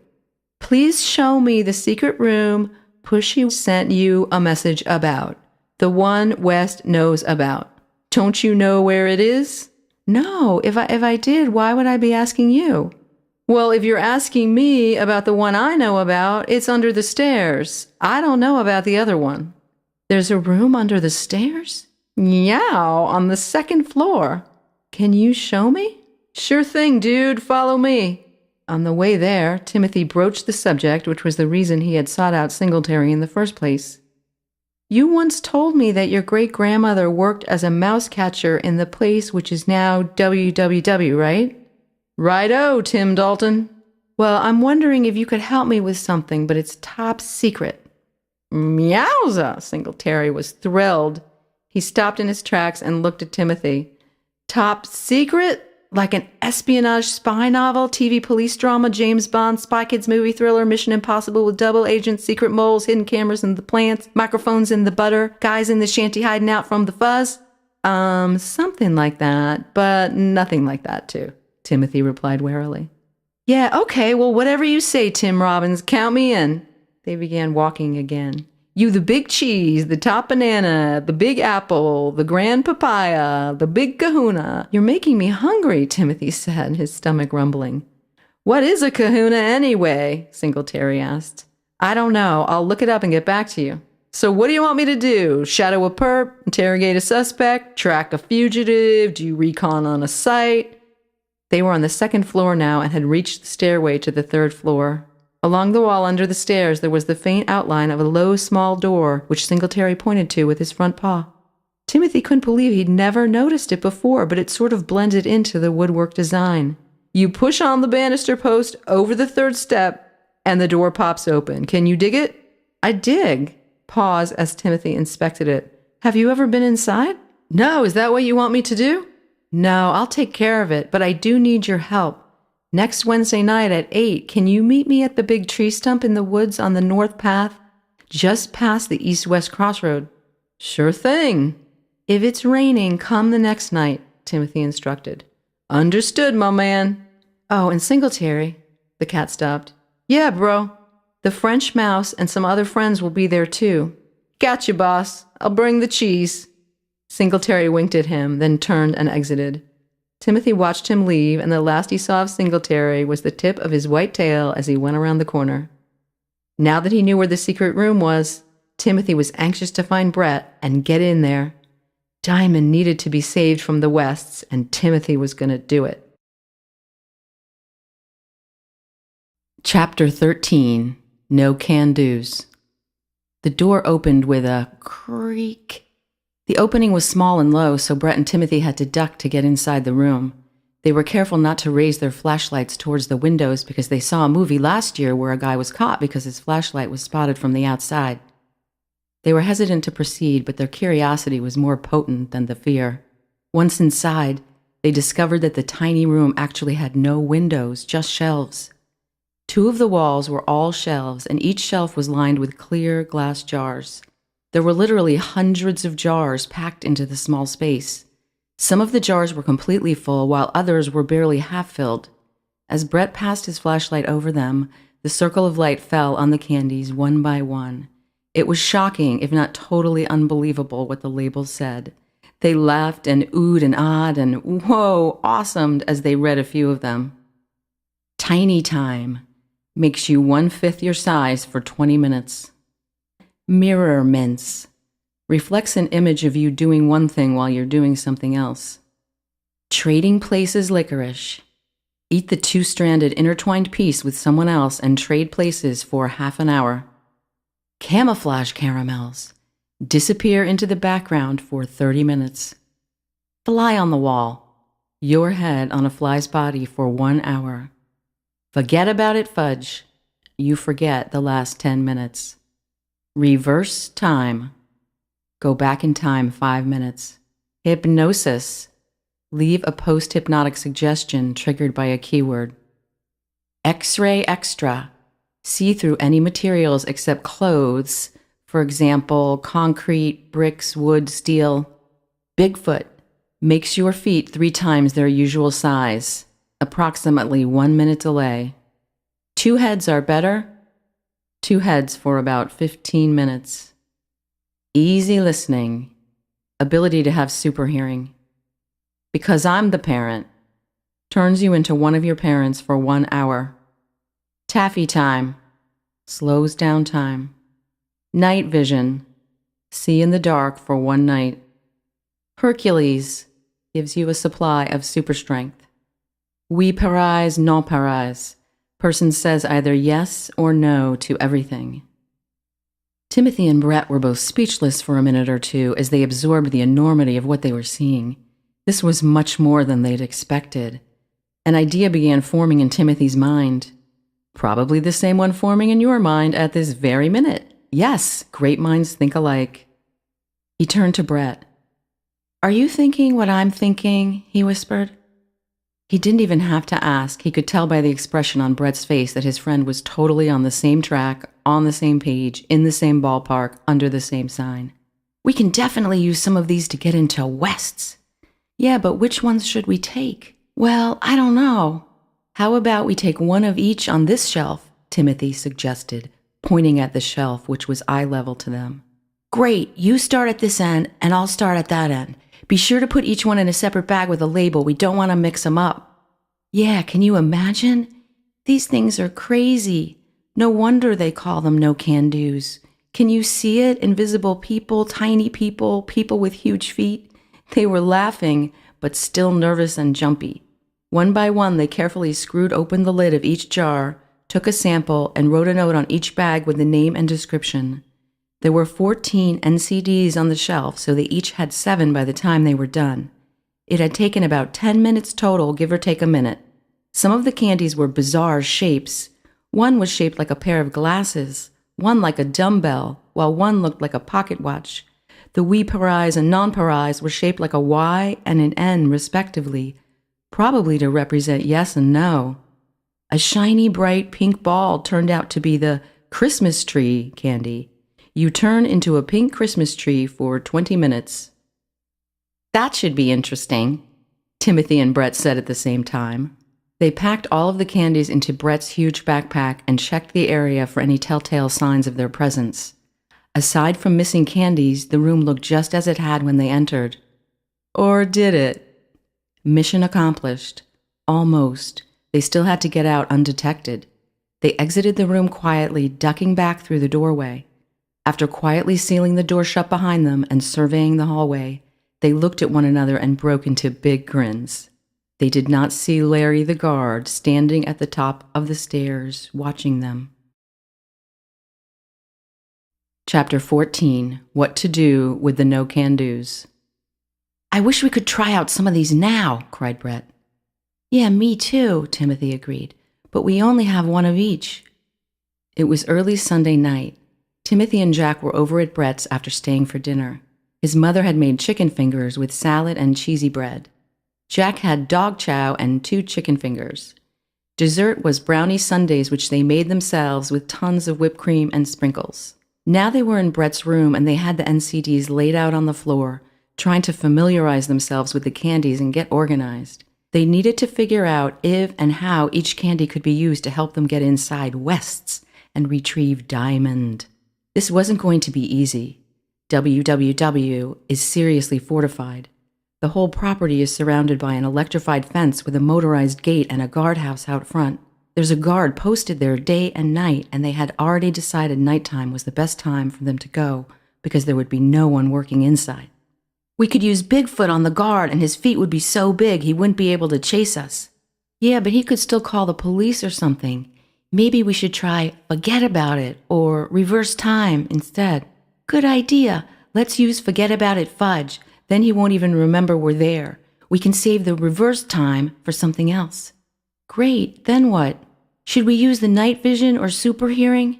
Please show me the secret room Pushy sent you a message about. The one West knows about. Don't you know where it is? No, if I did, why would I be asking you? Well, if you're asking me about the one I know about, it's under the stairs. I don't know about the other one. There's a room under the stairs? Yow, on the second floor. Can you show me? Sure thing, dude. Follow me. On the way there, Timothy broached the subject, which was the reason he had sought out Singletary in the first place. You once told me that your great-grandmother worked as a mouse catcher in the place which is now WWW, right? Righto, Tim Dalton. Well, I'm wondering if you could help me with something, but it's top secret. Meowza! Singletary was thrilled. He stopped in his tracks and looked at Timothy. Top secret? Like an espionage spy novel, TV police drama, James Bond, Spy Kids movie thriller, Mission Impossible with double agents, secret moles, hidden cameras in the plants, microphones in the butter, guys in the shanty hiding out from the fuzz? Something like that, but nothing like that, too, Timothy replied warily. Yeah, okay, well, whatever you say, Tim Robbins, count me in. They began walking again. You the big cheese, the top banana, the big apple, the grand papaya, the big kahuna. You're making me hungry, Timothy said, his stomach rumbling. What is a kahuna anyway? Singletary asked. I don't know. I'll look it up and get back to you. So what do you want me to do? Shadow a perp? Interrogate a suspect? Track a fugitive? Do recon on a site? They were on the second floor now and had reached the stairway to the third floor. Along the wall under the stairs there was the faint outline of a low, small door, which Singletary pointed to with his front paw. Timothy couldn't believe he'd never noticed it before, but it sort of blended into the woodwork design. You push on the banister post over the third step, and the door pops open. Can you dig it? I dig. Pause as Timothy inspected it. Have you ever been inside? No, is that what you want me to do? No, I'll take care of it, but I do need your help. Next Wednesday night at 8, can you meet me at the big tree stump in the woods on the north path, just past the east-west crossroad? Sure thing. If it's raining, come the next night, Timothy instructed. Understood, my man. Oh, and Singletary. The cat stopped. Yeah, bro. The French mouse and some other friends will be there too. Gotcha, boss. I'll bring the cheese. Singletary winked at him, then turned and exited. Timothy watched him leave, and the last he saw of Singletary was the tip of his white tail as he went around the corner. Now that he knew where the secret room was, Timothy was anxious to find Brett and get in there. Diamond needed to be saved from the Wests, and Timothy was going to do it. Chapter 13. No Can-Dos. The door opened with a creak. The opening was small and low, so Brett and Timothy had to duck to get inside the room. They were careful not to raise their flashlights towards the windows because they saw a movie last year where a guy was caught because his flashlight was spotted from the outside. They were hesitant to proceed, but their curiosity was more potent than the fear. Once inside, they discovered that the tiny room actually had no windows, just shelves. 2 of the walls were all shelves, and each shelf was lined with clear glass jars. There were literally hundreds of jars packed into the small space. Some of the jars were completely full, while others were barely half filled. As Brett passed his flashlight over them, the circle of light fell on the candies one by one. It was shocking, if not totally unbelievable, what the labels said. They laughed and oohed and ahed and whoa, awesomed as they read a few of them. Tiny Time. Makes you 1/5 your size for 20 minutes. Mirror Mints. Reflects an image of you doing one thing while you're doing something else. Trading Places Licorice. Eat the two-stranded intertwined piece with someone else and trade places for half an hour. Camouflage Caramels. Disappear into the background for 30 minutes. Fly on the Wall. Your head on a fly's body for 1 hour. Forget About It Fudge. You forget the last 10 minutes. Reverse Time. Go back in time 5 minutes. Hypnosis. Leave a post-hypnotic suggestion triggered by a keyword. X-ray Extra. See through any materials except clothes, for example, concrete, bricks, wood, steel. Bigfoot. Makes your feet 3 times their usual size. Approximately 1 minute delay. 2 heads are better. 2 heads for about 15 minutes. Easy listening. Ability to have super hearing. Because I'm the parent. Turns you into one of your parents for 1 hour. Taffy Time. Slows down time. Night Vision. See in the dark for 1 night. Hercules. Gives you a supply of super strength. Oui parais, non parais. Person says either yes or no to everything. Timothy and Brett were both speechless for a minute or two as they absorbed the enormity of what they were seeing. This was much more than they'd expected. An idea began forming in Timothy's mind. Probably the same one forming in your mind at this very minute. Yes, great minds think alike. He turned to Brett. Are you thinking what I'm thinking? He whispered. He didn't even have to ask. He could tell by the expression on Brett's face that his friend was totally on the same track, on the same page, in the same ballpark, under the same sign. We can definitely use some of these to get into Wests. Yeah, but which ones should we take? Well, I don't know. How about we take one of each on this shelf, Timothy suggested, pointing at the shelf which was eye level to them. Great, you start at this end and I'll start at that end. Be sure to put each one in a separate bag with a label. We don't want to mix them up. Yeah, can you imagine? These things are crazy. No wonder they call them no-can-dos. Can you see it? Invisible people, tiny people, people with huge feet. They were laughing, but still nervous and jumpy. One by one, they carefully screwed open the lid of each jar, took a sample, and wrote a note on each bag with the name and description. There were 14 NCDs on the shelf, so they each had 7 by the time they were done. It had taken about 10 minutes total, give or take a minute. Some of the candies were bizarre shapes. One was shaped like a pair of glasses, one like a dumbbell, while one looked like a pocket watch. The oui parais and non parais were shaped like a Y and an N, respectively, probably to represent yes and no. A shiny, bright pink ball turned out to be the Christmas tree candy. You turn into a pink Christmas tree for 20 minutes. That should be interesting, Timothy and Brett said at the same time. They packed all of the candies into Brett's huge backpack and checked the area for any telltale signs of their presence. Aside from missing candies, the room looked just as it had when they entered. Or did it? Mission accomplished. Almost. They still had to get out undetected. They exited the room quietly, ducking back through the doorway. After quietly sealing the door shut behind them and surveying the hallway, they looked at one another and broke into big grins. They did not see Larry the guard standing at the top of the stairs, watching them. Chapter 14. What to do with the no-can-dos. I wish we could try out some of these now, cried Brett. Yeah, me too, Timothy agreed, but we only have one of each. It was early Sunday night. Timothy and Jack were over at Brett's after staying for dinner. His mother had made chicken fingers with salad and cheesy bread. Jack had dog chow and 2 chicken fingers. Dessert was brownie sundaes which they made themselves with tons of whipped cream and sprinkles. Now they were in Brett's room and they had the NCDs laid out on the floor, trying to familiarize themselves with the candies and get organized. They needed to figure out if and how each candy could be used to help them get inside West's and retrieve Diamond. This wasn't going to be easy. WWW is seriously fortified. The whole property is surrounded by an electrified fence with a motorized gate and a guardhouse out front. There's a guard posted there day and night, and they had already decided nighttime was the best time for them to go because there would be no one working inside. We could use Bigfoot on the guard, and his feet would be so big he wouldn't be able to chase us. Yeah, but he could still call the police or something. Maybe we should try forget about it or reverse time instead. Good idea. Let's use forget about it fudge. Then he won't even remember we're there. We can save the reverse time for something else. Great. Then what? Should we use the night vision or super hearing?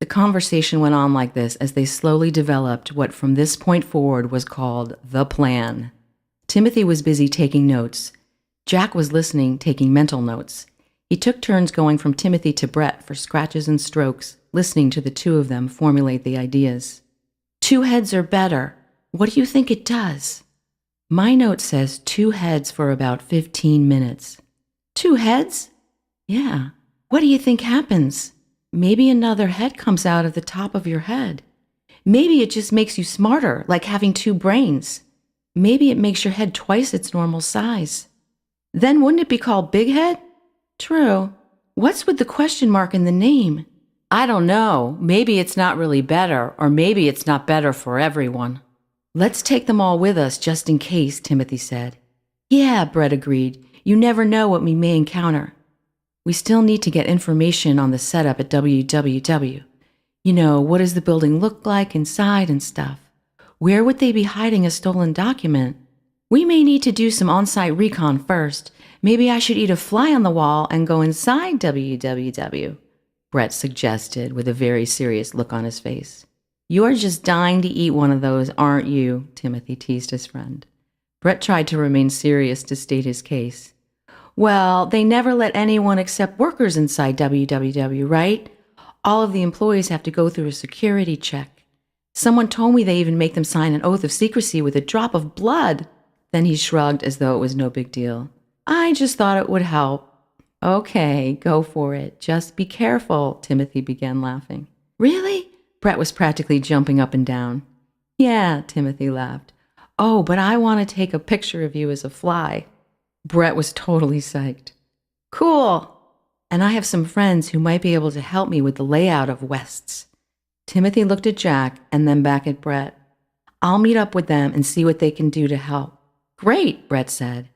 The conversation went on like this as they slowly developed what from this point forward was called the plan. Timothy was busy taking notes. Jack was listening, taking mental notes. He took turns going from Timothy to Brett for scratches and strokes, listening to the two of them formulate the ideas. 2 heads are better. What do you think it does? My note says 2 heads for about 15 minutes. 2 heads? Yeah. What do you think happens? Maybe another head comes out of the top of your head. Maybe it just makes you smarter, like having 2 brains. Maybe it makes your head twice its normal size. Then wouldn't it be called Big Head? True. What's with the question mark in the name? I don't know. Maybe it's not really better, or maybe it's not better for everyone. Let's take them all with us just in case, Timothy said. Yeah, Brett agreed. You never know what we may encounter. We still need to get information on the setup at WWW. You know, what does the building look like inside and stuff? Where would they be hiding a stolen document? We may need to do some on-site recon first. Maybe I should eat a fly on the wall and go inside WWW, Brett suggested with a very serious look on his face. You're just dying to eat one of those, aren't you? Timothy teased his friend. Brett tried to remain serious to state his case. Well, they never let anyone except workers inside WWW, right? All of the employees have to go through a security check. Someone told me they even make them sign an oath of secrecy with a drop of blood. Then he shrugged as though it was no big deal. I just thought it would help. Okay, go for it. Just be careful, Timothy began laughing. Really? Brett was practically jumping up and down. Yeah, Timothy laughed. Oh, but I want to take a picture of you as a fly. Brett was totally psyched. Cool. And I have some friends who might be able to help me with the layout of West's. Timothy looked at Jack and then back at Brett. I'll meet up with them and see what they can do to help. Great, Brett said.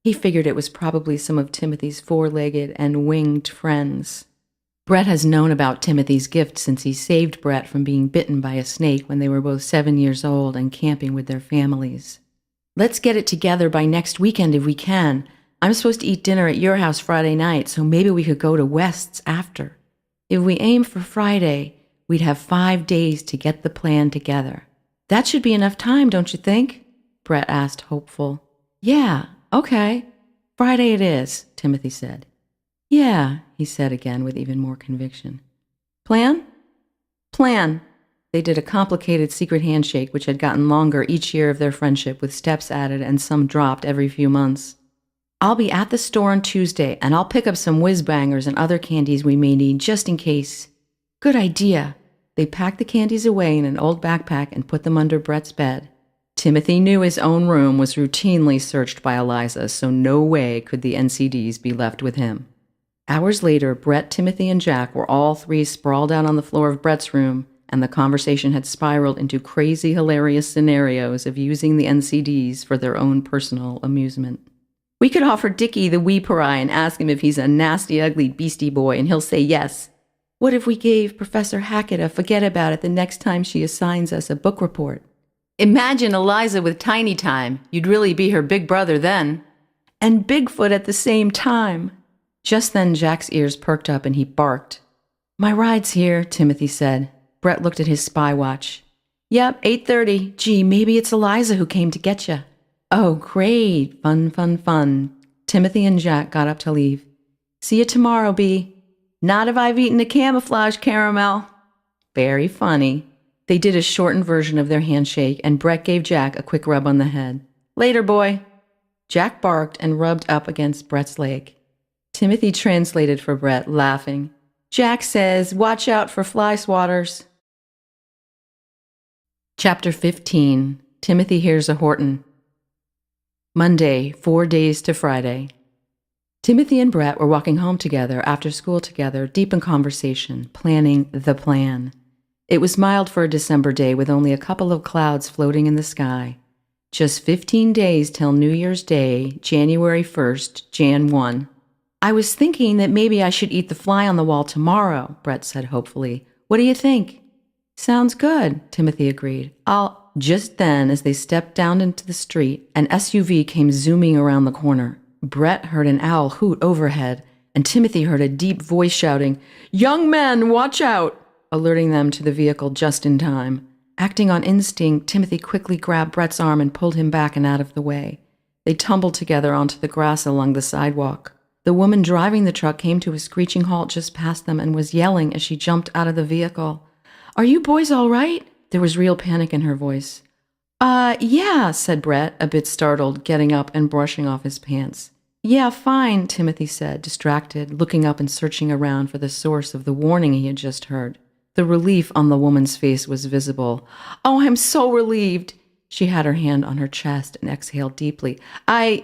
He figured it was probably some of Timothy's 4-legged and winged friends. Brett has known about Timothy's gift since he saved Brett from being bitten by a snake when they were both 7 years old and camping with their families. Let's get it together by next weekend if we can. I'm supposed to eat dinner at your house Friday night, so maybe we could go to West's after. If we aim for Friday, we'd have 5 days to get the plan together. That should be enough time, don't you think? Brett asked, hopeful. Yeah, okay. Friday it is, Timothy said. Yeah, he said again with even more conviction. Plan? Plan. They did a complicated secret handshake which had gotten longer each year of their friendship with steps added and some dropped every few months. I'll be at the store on Tuesday and I'll pick up some whiz-bangers and other candies we may need just in case. Good idea. They packed the candies away in an old backpack and put them under Brett's bed. Timothy knew his own room was routinely searched by Eliza, so no way could the NCDs be left with him. Hours later, Brett, Timothy, and Jack were all 3 sprawled out on the floor of Brett's room, and the conversation had spiraled into crazy, hilarious scenarios of using the NCDs for their own personal amusement. We could offer Dickie the wee pariah and ask him if he's a nasty, ugly beastie boy, and he'll say yes. What if we gave Professor Hackett a forget about it the next time she assigns us a book report? Imagine Eliza with Tiny Time. You'd really be her big brother then. And Bigfoot at the same time. Just then Jack's ears perked up and he barked. My ride's here, Timothy said. Brett looked at his spy watch. Yep, 8:30. Gee, maybe it's Eliza who came to get you. Oh, great. Fun, fun, fun. Timothy and Jack got up to leave. See you tomorrow, B. Not if I've eaten a camouflage caramel. Very funny. They did a shortened version of their handshake, and Brett gave Jack a quick rub on the head. Later, boy. Jack barked and rubbed up against Brett's leg. Timothy translated for Brett, laughing. Jack says, "Watch out for fly swatters." Chapter 15. Timothy hears a Horton. Monday, 4 days to Friday. Timothy and Brett were walking home together after school together, deep in conversation, planning the plan. It was mild for a December day with only a couple of clouds floating in the sky. Just 15 days till New Year's Day, January 1st, Jan 1. "I was thinking that maybe I should eat the fly on the wall tomorrow," Brett said hopefully. "What do you think?" "Sounds good," Timothy agreed. Just then, as they stepped down into the street, an SUV came zooming around the corner. Brett heard an owl hoot overhead, and Timothy heard a deep voice shouting, "Young men, watch out!" alerting them to the vehicle just in time. Acting on instinct, Timothy quickly grabbed Brett's arm and pulled him back and out of the way. They tumbled together onto the grass along the sidewalk. The woman driving the truck came to a screeching halt just past them and was yelling as she jumped out of the vehicle. "Are you boys all right?" There was real panic in her voice. Yeah, said Brett, a bit startled, getting up and brushing off his pants. "Yeah, fine," Timothy said, distracted, looking up and searching around for the source of the warning he had just heard. The relief on the woman's face was visible. "Oh, I'm so relieved." She had her hand on her chest and exhaled deeply.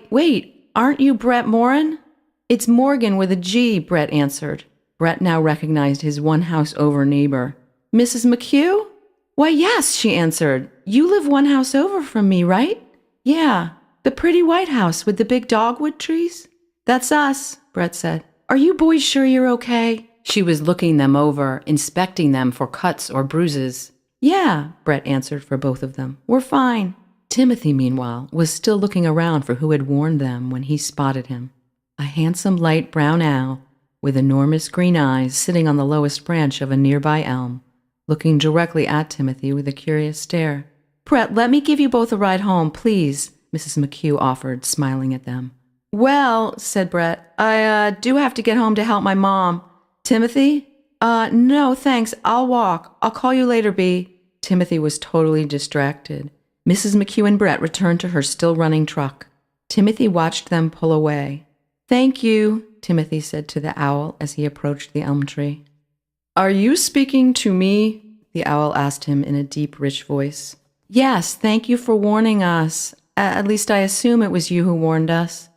Wait, aren't you Brett Morin?" "It's Morgan with a G," Brett answered. Brett now recognized his one-house-over neighbor. "Mrs. McHugh?" "Why, yes," she answered. "You live one house over from me, right?" "Yeah. The pretty white house with the big dogwood trees?" "That's us," Brett said. "Are you boys sure you're okay?" She was looking them over, inspecting them for cuts or bruises. "Yeah," Brett answered for both of them. "We're fine." Timothy, meanwhile, was still looking around for who had warned them when he spotted him. A handsome light brown owl with enormous green eyes sitting on the lowest branch of a nearby elm, looking directly at Timothy with a curious stare. "Brett, let me give you both a ride home, please," Mrs. McHugh offered, smiling at them. "Well," said Brett, I do have to get home to help my mom. Timothy? No, thanks. I'll walk. I'll call you later, Bea." Timothy was totally distracted. Mrs. McHugh and Brett returned to her still-running truck. Timothy watched them pull away. "Thank you," Timothy said to the owl as he approached the elm tree. "Are you speaking to me?" the owl asked him in a deep, rich voice. "Yes, thank you for warning us. At least I assume it was you who warned us."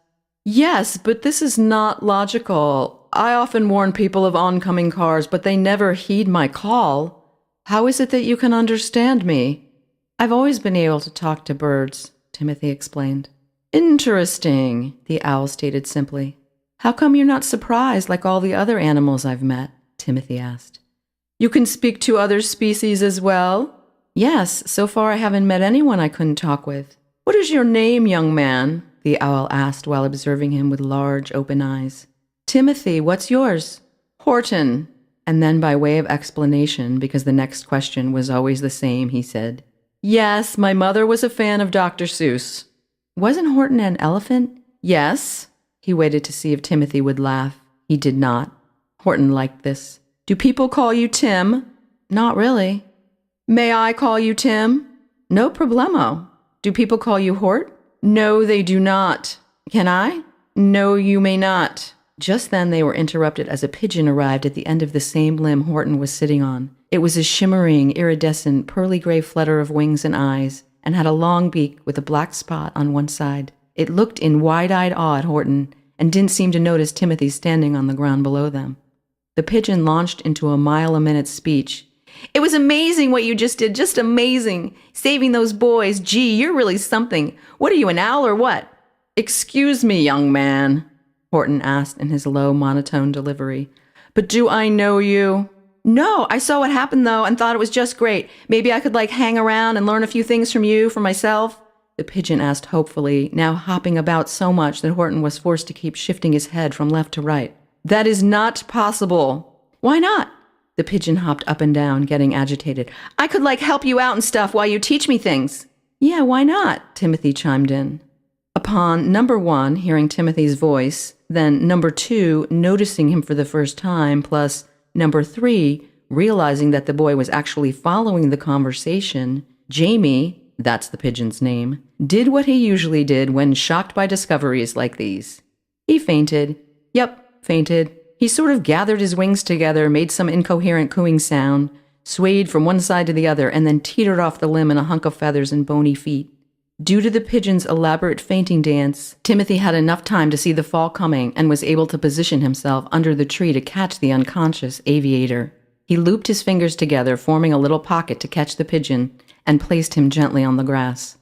"Yes, but this is not logical. I often warn people of oncoming cars, but they never heed my call. How is it that you can understand me?" "I've always been able to talk to birds," Timothy explained. "Interesting," the owl stated simply. "How come you're not surprised like all the other animals I've met?" Timothy asked. "You can speak to other species as well?" "Yes, so far I haven't met anyone I couldn't talk with." "What is your name, young man?" the owl asked while observing him with large, open eyes. "Timothy, what's yours?" "Horton." And then by way of explanation, because the next question was always the same, he said, "Yes, my mother was a fan of Dr. Seuss." "Wasn't Horton an elephant?" "Yes." He waited to see if Timothy would laugh. He did not. Horton liked this. "Do people call you Tim?" "Not really." "May I call you Tim?" "No problemo." "Do people call you Hort?" "No, they do not." "Can I?" "No, you may not." Just then they were interrupted as a pigeon arrived at the end of the same limb Horton was sitting on. It was a shimmering, iridescent, pearly-gray flutter of wings and eyes, and had a long beak with a black spot on one side. It looked in wide-eyed awe at Horton, and didn't seem to notice Timothy standing on the ground below them. The pigeon launched into a mile-a-minute speech. "It was amazing what you just did, just amazing. Saving those boys. Gee, you're really something. What are you, an owl or what?" "Excuse me, young man," Horton asked in his low, monotone delivery. "But do I know you?" "No, I saw what happened, though, and thought it was just great. Maybe I could, hang around and learn a few things from you for myself?" the pigeon asked hopefully, now hopping about so much that Horton was forced to keep shifting his head from left to right. "That is not possible." "Why not?" The pigeon hopped up and down, getting agitated. "I could, help you out and stuff while you teach me things." "Yeah, why not?" Timothy chimed in. Upon number 1 hearing Timothy's voice, then number 2 noticing him for the first time, plus number 3 realizing that the boy was actually following the conversation, Jamie, that's the pigeon's name, did what he usually did when shocked by discoveries like these. He fainted. Yep, fainted. He sort of gathered his wings together, made some incoherent cooing sound, swayed from one side to the other, and then teetered off the limb in a hunk of feathers and bony feet. Due to the pigeon's elaborate fainting dance, Timothy had enough time to see the fall coming and was able to position himself under the tree to catch the unconscious aviator. He looped his fingers together, forming a little pocket to catch the pigeon, and placed him gently on the grass.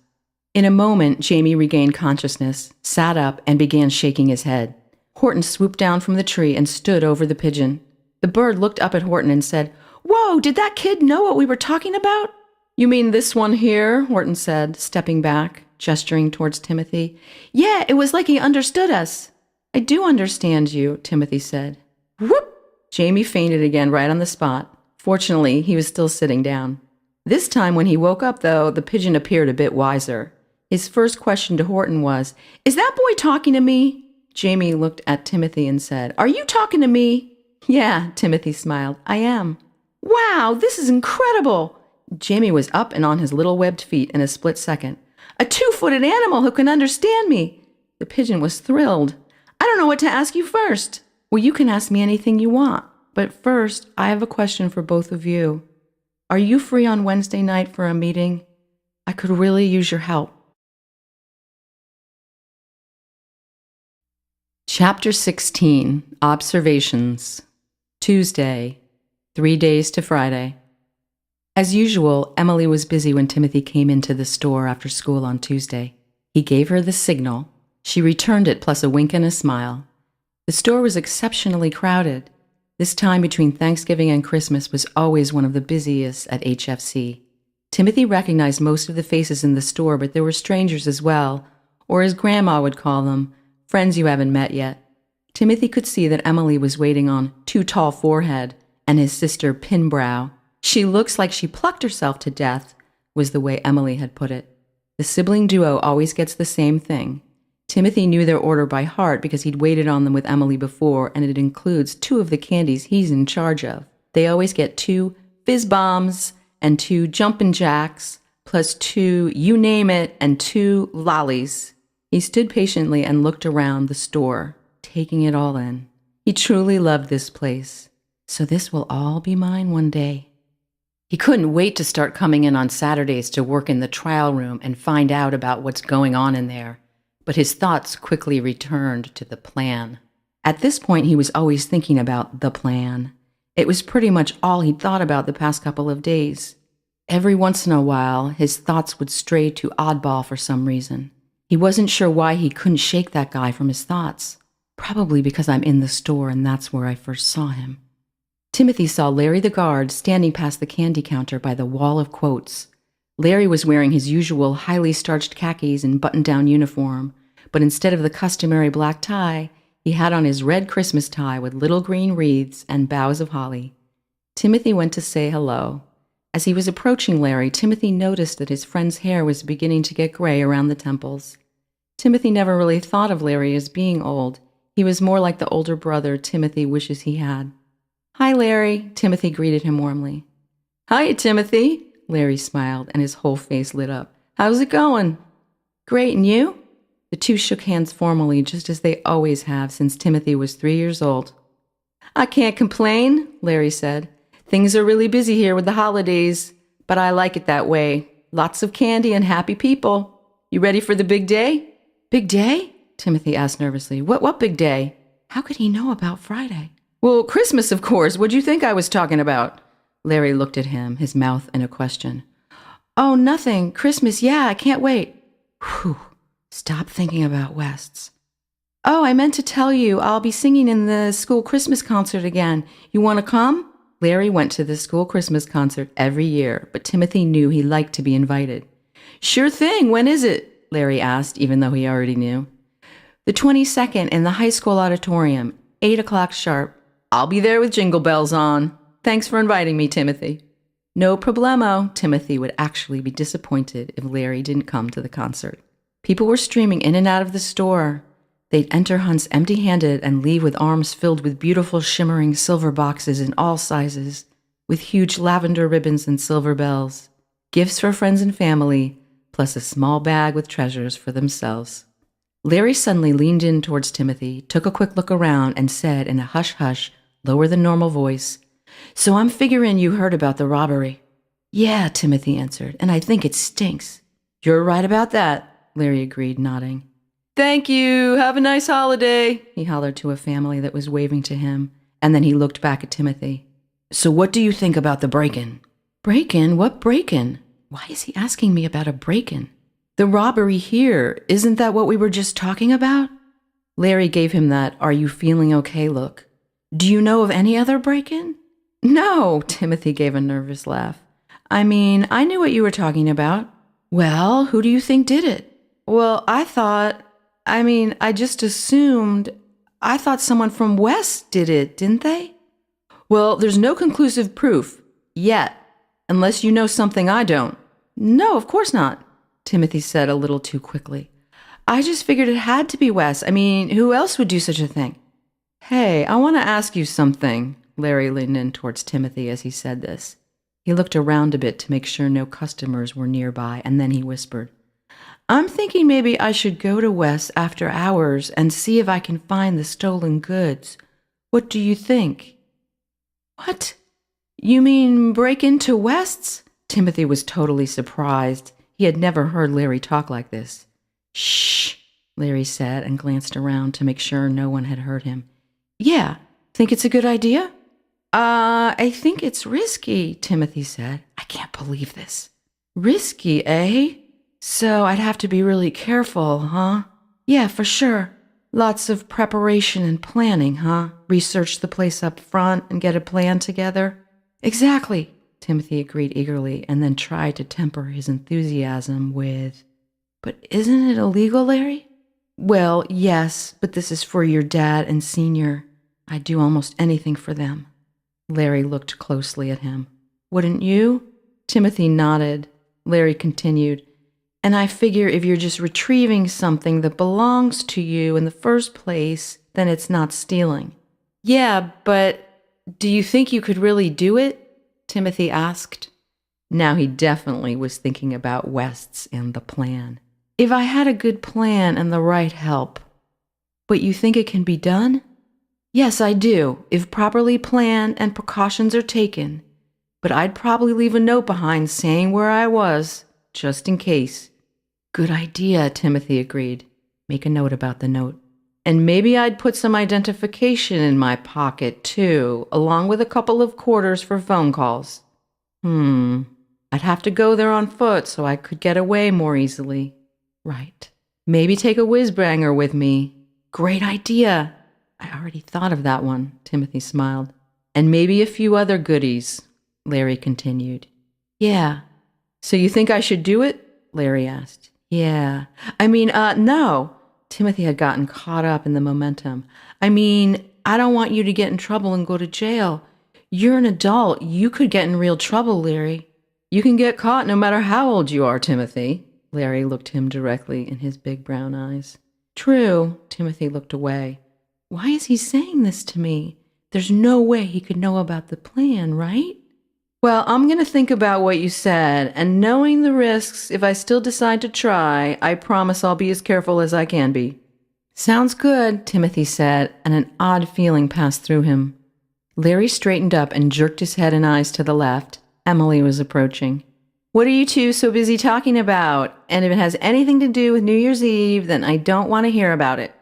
In a moment, Jamie regained consciousness, sat up, and began shaking his head. Horton swooped down from the tree and stood over the pigeon. The bird looked up at Horton and said, "Whoa, did that kid know what we were talking about?" "You mean this one here?" Horton said, stepping back, gesturing towards Timothy. "Yeah, it was like he understood us." "I do understand you," Timothy said. Whoop! Jamie fainted again right on the spot. Fortunately, he was still sitting down. This time when he woke up, though, the pigeon appeared a bit wiser. His first question to Horton was, "Is that boy talking to me?" Jamie looked at Timothy and said, "Are you talking to me?" "Yeah," Timothy smiled, "I am." "Wow, this is incredible!" Jamie was up and on his little webbed feet in a split second. "A 2-footed animal who can understand me!" The pigeon was thrilled. "I don't know what to ask you first." "Well, you can ask me anything you want. But first, I have a question for both of you. Are you free on Wednesday night for a meeting? I could really use your help." Chapter 16, Observations. Tuesday, 3 days to Friday. As usual, Emily was busy when Timothy came into the store after school on Tuesday. He gave her the signal. She returned it plus a wink and a smile. The store was exceptionally crowded. This time between Thanksgiving and Christmas was always one of the busiest at HFC. Timothy recognized most of the faces in the store, but there were strangers as well, or as Grandma would call them, friends you haven't met yet. Timothy could see that Emily was waiting on Too Tall Forehead and his sister Pinbrow. "She looks like she plucked herself to death," was the way Emily had put it. The sibling duo always gets the same thing. Timothy knew their order by heart because he'd waited on them with Emily before, and it includes 2 of the candies he's in charge of. They always get 2 fizz bombs and 2 jumpin' jacks, plus 2 you name it and 2 lollies. He stood patiently and looked around the store, taking it all in. He truly loved this place. So this will all be mine one day. He couldn't wait to start coming in on Saturdays to work in the trial room and find out about what's going on in there. But his thoughts quickly returned to the plan. At this point, he was always thinking about the plan. It was pretty much all he'd thought about the past couple of days. Every once in a while, his thoughts would stray to Oddball for some reason. He wasn't sure why he couldn't shake that guy from his thoughts. Probably because I'm in the store and that's where I first saw him. Timothy saw Larry the guard standing past the candy counter by the wall of quotes. Larry was wearing his usual highly starched khakis and button-down uniform, but instead of the customary black tie, he had on his red Christmas tie with little green wreaths and boughs of holly. Timothy went to say hello. As he was approaching Larry, Timothy noticed that his friend's hair was beginning to get gray around the temples. Timothy never really thought of Larry as being old. He was more like the older brother Timothy wishes he had. "Hi, Larry," Timothy greeted him warmly. "Hi, Timothy," Larry smiled, and his whole face lit up. "How's it going?" "Great, and you?" The two shook hands formally, just as they always have since Timothy was 3 years old. "I can't complain," Larry said. "Things are really busy here with the holidays, but I like it that way. Lots of candy and happy people. You ready for the big day?" "Big day?" Timothy asked nervously. What big day?" How could he know about Friday? "Well, Christmas, of course. What'd you think I was talking about?" Larry looked at him, his mouth in a question. "Oh, nothing. Christmas, yeah, I can't wait." Whew. Stop thinking about Wests. "Oh, I meant to tell you, I'll be singing in the school Christmas concert again. You want to come?" Larry went to the school Christmas concert every year, but Timothy knew he liked to be invited. "Sure thing. When is it?" Larry asked, even though he already knew. "The 22nd in the high school auditorium, 8 o'clock sharp. I'll be there with jingle bells on. Thanks for inviting me, Timothy." No problemo. Timothy would actually be disappointed if Larry didn't come to the concert. People were streaming in and out of the store. They'd enter Hunt's empty-handed and leave with arms filled with beautiful shimmering silver boxes in all sizes, with huge lavender ribbons and silver bells. Gifts for friends and family, plus a small bag with treasures for themselves. Larry suddenly leaned in towards Timothy, took a quick look around, and said in a hush-hush, lower than normal voice, "So I'm figuring you heard about the robbery." "Yeah," Timothy answered, "and I think it stinks." "You're right about that," Larry agreed, nodding. "Thank you. Have a nice holiday," he hollered to a family that was waving to him, and then he looked back at Timothy. "So what do you think about the break-in?" "Break-in? What break-in? Why is he asking me about a break-in?" "The robbery here. Isn't that what we were just talking about?" Larry gave him that "are you feeling okay" look. "Do you know of any other break-in?" "No," Timothy gave a nervous laugh. "I mean, I knew what you were talking about." "Well, who do you think did it?" "Well, I just assumed. I thought someone from West did it, didn't they?" "Well, there's no conclusive proof. Yet. Unless you know something I don't." "No, of course not," Timothy said a little too quickly. "I just figured it had to be Wes. I mean, who else would do such a thing?" "Hey, I want to ask you something." Larry leaned in towards Timothy as he said this. He looked around a bit to make sure no customers were nearby, and then he whispered, "I'm thinking maybe I should go to Wes after hours and see if I can find the stolen goods. What do you think?" "What? You mean break into West's?" Timothy was totally surprised. He had never heard Larry talk like this. "Shh," Larry said and glanced around to make sure no one had heard him. "Yeah, think it's a good idea?" I think it's risky," Timothy said. "I can't believe this." "Risky, eh? So I'd have to be really careful, huh?" "Yeah, for sure. Lots of preparation and planning, huh? Research the place up front and get a plan together." "Exactly," Timothy agreed eagerly, and then tried to temper his enthusiasm with, "But isn't it illegal, Larry?" "Well, yes, but this is for your dad and Senior. I'd do almost anything for them." Larry looked closely at him. "Wouldn't you?" Timothy nodded. Larry continued, "And I figure if you're just retrieving something that belongs to you in the first place, then it's not stealing." "Yeah, but do you think you could really do it?" Timothy asked. Now he definitely was thinking about West's and the plan. "If I had a good plan and the right help." "But you think it can be done?" "Yes, I do, if properly planned and precautions are taken. But I'd probably leave a note behind saying where I was, just in case." "Good idea," Timothy agreed. "Make a note about the note." "And maybe I'd put some identification in my pocket, too, along with a couple of quarters for phone calls." I'd have to go there on foot so I could get away more easily." "Right. Maybe take a whiz-banger with me." "Great idea." "I already thought of that one," Timothy smiled. "And maybe a few other goodies," Larry continued. "Yeah." "So you think I should do it?" Larry asked. "Yeah. No." Timothy had gotten caught up in the momentum. "I don't want you to get in trouble and go to jail. You're an adult. You could get in real trouble, Larry." "You can get caught no matter how old you are, Timothy." Larry looked him directly in his big brown eyes. "True." Timothy looked away. "Why is he saying this to me? There's no way he could know about the plan, right?" "Well, I'm going to think about what you said, and knowing the risks, if I still decide to try, I promise I'll be as careful as I can be." "Sounds good," Timothy said, and an odd feeling passed through him. Larry straightened up and jerked his head and eyes to the left. Emily was approaching. "What are you two so busy talking about? And if it has anything to do with New Year's Eve, then I don't want to hear about it."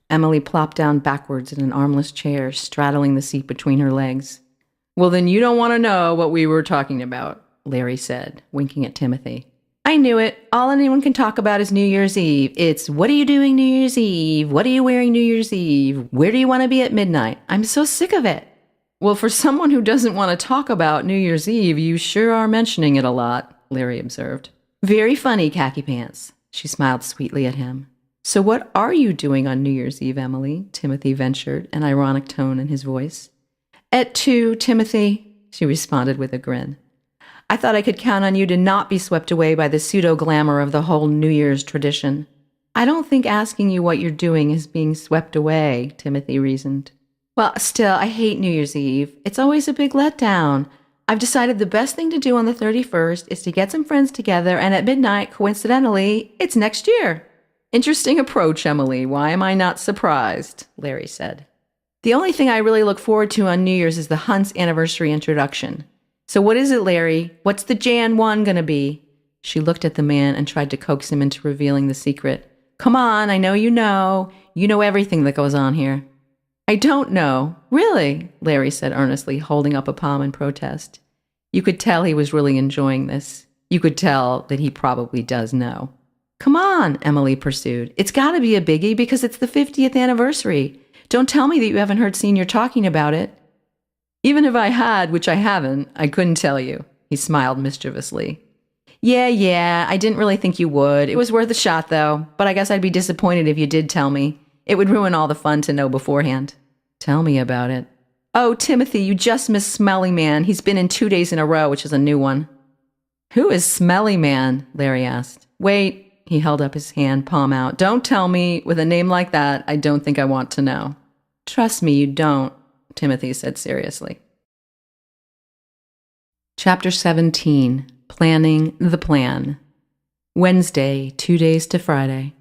Emily plopped down backwards in an armless chair, straddling the seat between her legs. "Well, then you don't want to know what we were talking about," Larry said, winking at Timothy. "I knew it. All anyone can talk about is New Year's Eve. It's, what are you doing New Year's Eve? What are you wearing New Year's Eve? Where do you want to be at midnight? I'm so sick of it." "Well, for someone who doesn't want to talk about New Year's Eve, you sure are mentioning it a lot," Larry observed. "Very funny, khaki pants." She smiled sweetly at him. "So what are you doing on New Year's Eve, Emily?" Timothy ventured, an ironic tone in his voice. "At 2, Timothy," she responded with a grin. "I thought I could count on you to not be swept away by the pseudo-glamour of the whole New Year's tradition." "I don't think asking you what you're doing is being swept away," Timothy reasoned. "Well, still, I hate New Year's Eve. It's always a big letdown. I've decided the best thing to do on the 31st is to get some friends together, and at midnight, coincidentally, it's next year. Interesting approach, Emily. Why am I not surprised? Larry said. The only thing I really look forward to on New Year's is the Hunt's anniversary introduction. So what is it, Larry? What's the Jan 1 gonna be? She looked at the man and tried to coax him into revealing the secret. Come on, I know you know. You know everything that goes on here. I don't know. Really? Larry said earnestly, holding up a palm in protest. You could tell he was really enjoying this. You could tell that he probably does know. Come on, Emily pursued. It's gotta be a biggie because it's the 50th anniversary. Don't tell me that you haven't heard Senior talking about it. Even if I had, which I haven't, I couldn't tell you. He smiled mischievously. Yeah, I didn't really think you would. It was worth a shot, though. But I guess I'd be disappointed if you did tell me. It would ruin all the fun to know beforehand. Tell me about it. Oh, Timothy, you just missed Smelly Man. He's been in 2 days in a row, which is a new one. Who is Smelly Man? Larry asked. Wait, he held up his hand, palm out. Don't tell me. With a name like that, I don't think I want to know. Trust me, you don't, Timothy said seriously. Chapter 17. Planning the Plan. Wednesday, 2 days to Friday.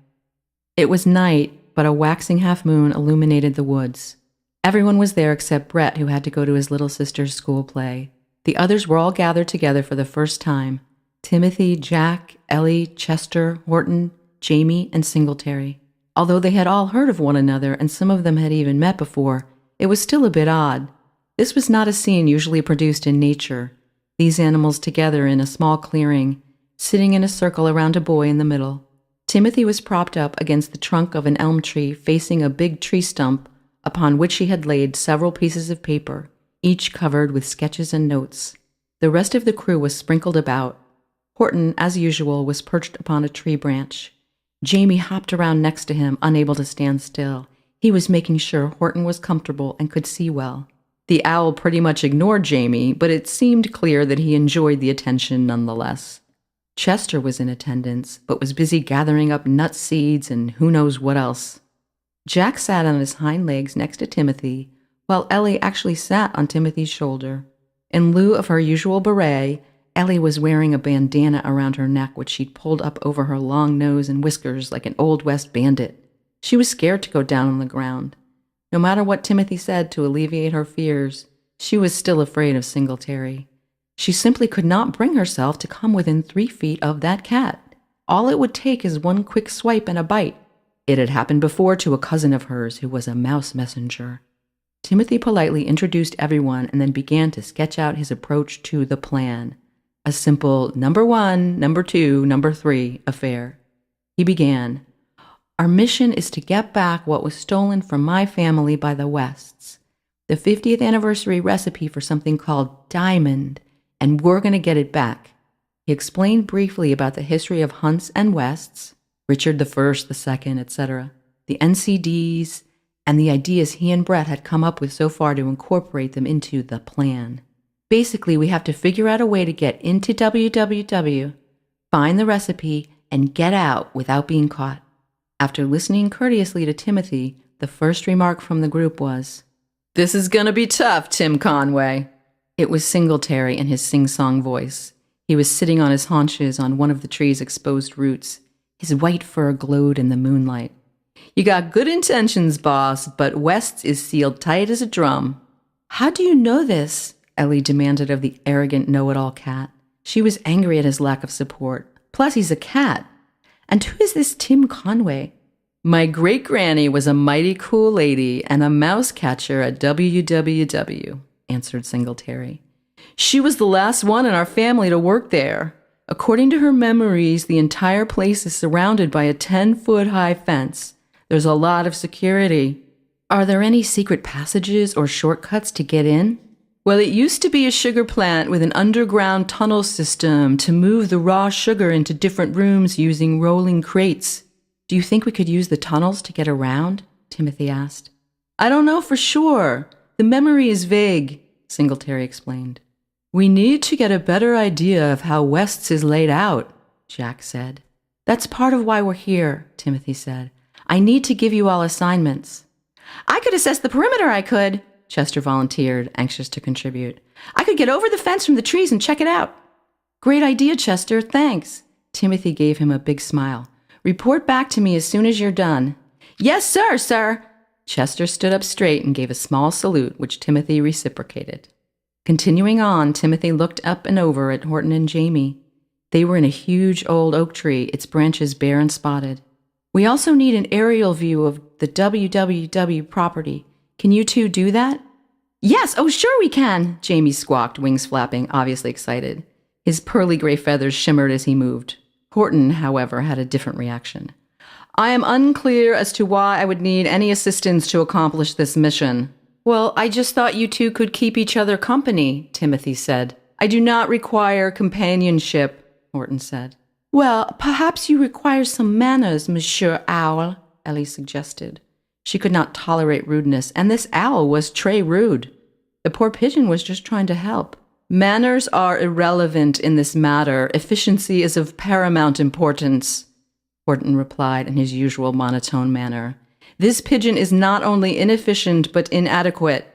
It was night, but a waxing half moon illuminated the woods. Everyone was there except Brett, who had to go to his little sister's school play. The others were all gathered together for the first time. Timothy, Jack, Ellie, Chester, Horton, Jamie, and Singletary. Although they had all heard of one another and some of them had even met before, it was still a bit odd. This was not a scene usually produced in nature. These animals together in a small clearing, sitting in a circle around a boy in the middle. Timothy was propped up against the trunk of an elm tree facing a big tree stump upon which he had laid several pieces of paper, each covered with sketches and notes. The rest of the crew was sprinkled about. Horton, as usual, was perched upon a tree branch. Jamie hopped around next to him, unable to stand still. He was making sure Horton was comfortable and could see well. The owl pretty much ignored Jamie, but it seemed clear that he enjoyed the attention nonetheless. Chester was in attendance, but was busy gathering up nut seeds and who knows what else. Jack sat on his hind legs next to Timothy, while Ellie actually sat on Timothy's shoulder. In lieu of her usual beret, Ellie was wearing a bandana around her neck, which she'd pulled up over her long nose and whiskers like an Old West bandit. She was scared to go down on the ground. No matter what Timothy said to alleviate her fears, she was still afraid of Singletary. She simply could not bring herself to come within 3 feet of that cat. All it would take is one quick swipe and a bite. It had happened before to a cousin of hers who was a mouse messenger. Timothy politely introduced everyone and then began to sketch out his approach to the plan. A simple number 1, number 2, number 3 affair. He began, Our mission is to get back what was stolen from my family by the Wests. The 50th anniversary recipe for something called Diamond, and we're going to get it back. He explained briefly about the history of Hunts and Wests, Richard the First, the Second, etc., the NCDs, and the ideas he and Brett had come up with so far to incorporate them into the plan. Basically, we have to figure out a way to get into WWW, find the recipe, and get out without being caught. After listening courteously to Timothy, the first remark from the group was, "This is gonna be tough, Tim Conway." It was Singletary in his sing-song voice. He was sitting on his haunches on one of the tree's exposed roots. His white fur glowed in the moonlight. "You got good intentions, boss, but West's is sealed tight as a drum." "How do you know this?" Ellie demanded of the arrogant know-it-all cat. She was angry at his lack of support. Plus, he's a cat. And who is this Tim Conway? "My great-granny was a mighty cool lady and a mouse catcher at WWW, answered Singletary. "She was the last one in our family to work there. According to her memories, the entire place is surrounded by a 10-foot-high fence. There's a lot of security." "Are there any secret passages or shortcuts to get in?" "Well, it used to be a sugar plant with an underground tunnel system to move the raw sugar into different rooms using rolling crates." "Do you think we could use the tunnels to get around?" Timothy asked. "I don't know for sure. The memory is vague," Singletary explained. "We need to get a better idea of how West's is laid out," Jack said. "That's part of why we're here," Timothy said. "I need to give you all assignments." "I could assess the perimeter, I could." Chester volunteered, anxious to contribute. I could get over the fence from the trees and check it out. Great idea, Chester, thanks. Timothy gave him a big smile. Report back to me as soon as you're done. Yes, sir, sir. Chester stood up straight and gave a small salute, which Timothy reciprocated. Continuing on, Timothy looked up and over at Horton and Jamie. They were in a huge old oak tree, its branches bare and spotted. We also need an aerial view of the WWW property. Can you two do that? Yes, oh sure we can, Jamie squawked, wings flapping, obviously excited. His pearly gray feathers shimmered as he moved. Horton, however, had a different reaction. I am unclear as to why I would need any assistance to accomplish this mission. Well, I just thought you two could keep each other company, Timothy said. I do not require companionship, Horton said. Well, perhaps you require some manners, Monsieur Owl, Ellie suggested. She could not tolerate rudeness, and this owl was très rude. The poor pigeon was just trying to help. Manners are irrelevant in this matter. Efficiency is of paramount importance, Horton replied in his usual monotone manner. This pigeon is not only inefficient, but inadequate.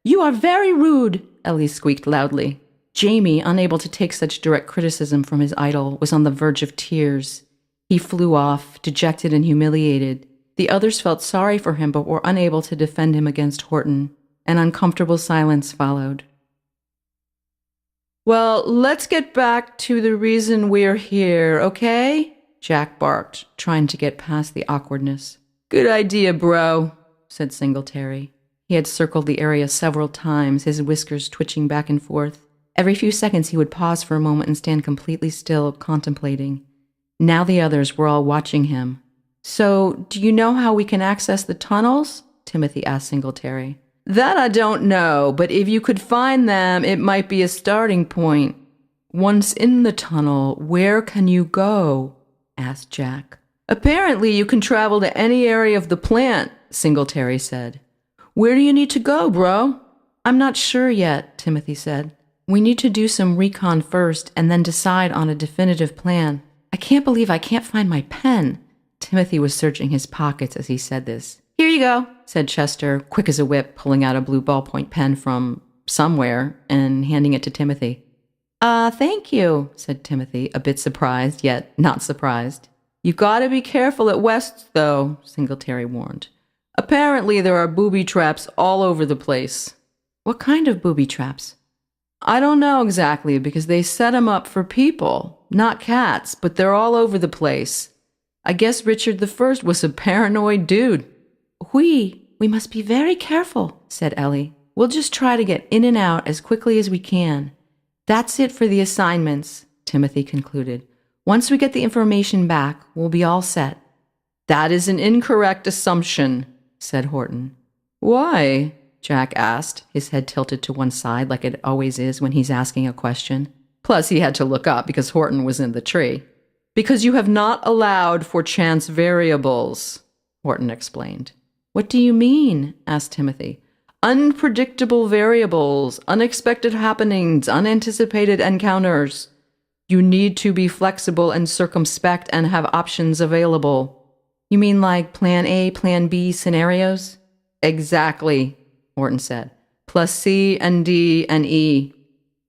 You are very rude, Ellie squeaked loudly. Jamie, unable to take such direct criticism from his idol, was on the verge of tears. He flew off, dejected and humiliated. The others felt sorry for him, but were unable to defend him against Horton. An uncomfortable silence followed. Well, let's get back to the reason we're here, okay? Jack barked, trying to get past the awkwardness. Good idea, bro, said Singletary. He had circled the area several times, his whiskers twitching back and forth. Every few seconds he would pause for a moment and stand completely still, contemplating. Now the others were all watching him. So, do you know how we can access the tunnels? Timothy asked Singletary. That I don't know, but if you could find them, it might be a starting point. Once in the tunnel, where can you go? Asked Jack. Apparently you can travel to any area of the plant, Singletary said. Where do you need to go, bro? I'm not sure yet, Timothy said. We need to do some recon first and then decide on a definitive plan. I can't believe I can't find my pen. Timothy was searching his pockets as he said this. Here you go, said Chester, quick as a whip, pulling out a blue ballpoint pen from somewhere and handing it to Timothy. Thank you, said Timothy, a bit surprised, yet not surprised. You gotta be careful at West's, though, Singletary warned. Apparently there are booby traps all over the place. What kind of booby traps? I don't know exactly, because they set 'em up for people, not cats, but they're all over the place. I guess Richard I was a paranoid dude. We must be very careful, said Ellie. We'll just try to get in and out as quickly as we can. That's it for the assignments, Timothy concluded. Once we get the information back, we'll be all set. That is an incorrect assumption, said Horton. Why? Jack asked, his head tilted to one side like it always is when he's asking a question. Plus, he had to look up because Horton was in the tree. Because you have not allowed for chance variables, Horton explained. What do you mean? Asked Timothy. Unpredictable variables, unexpected happenings, unanticipated encounters. You need to be flexible and circumspect and have options available. You mean like Plan A, Plan B scenarios? Exactly, Horton said. Plus C and D and E.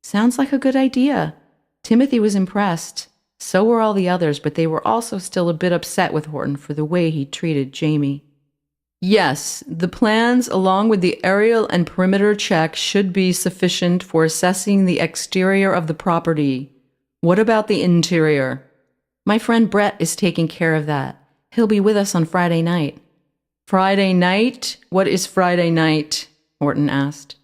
Sounds like a good idea. Timothy was impressed. So were all the others, but they were also still a bit upset with Horton for the way he treated Jamie. Yes, the plans along with the aerial and perimeter checks should be sufficient for assessing the exterior of the property. What about the interior? My friend Brett is taking care of that. He'll be with us on Friday night. Friday night? What is Friday night? Horton asked.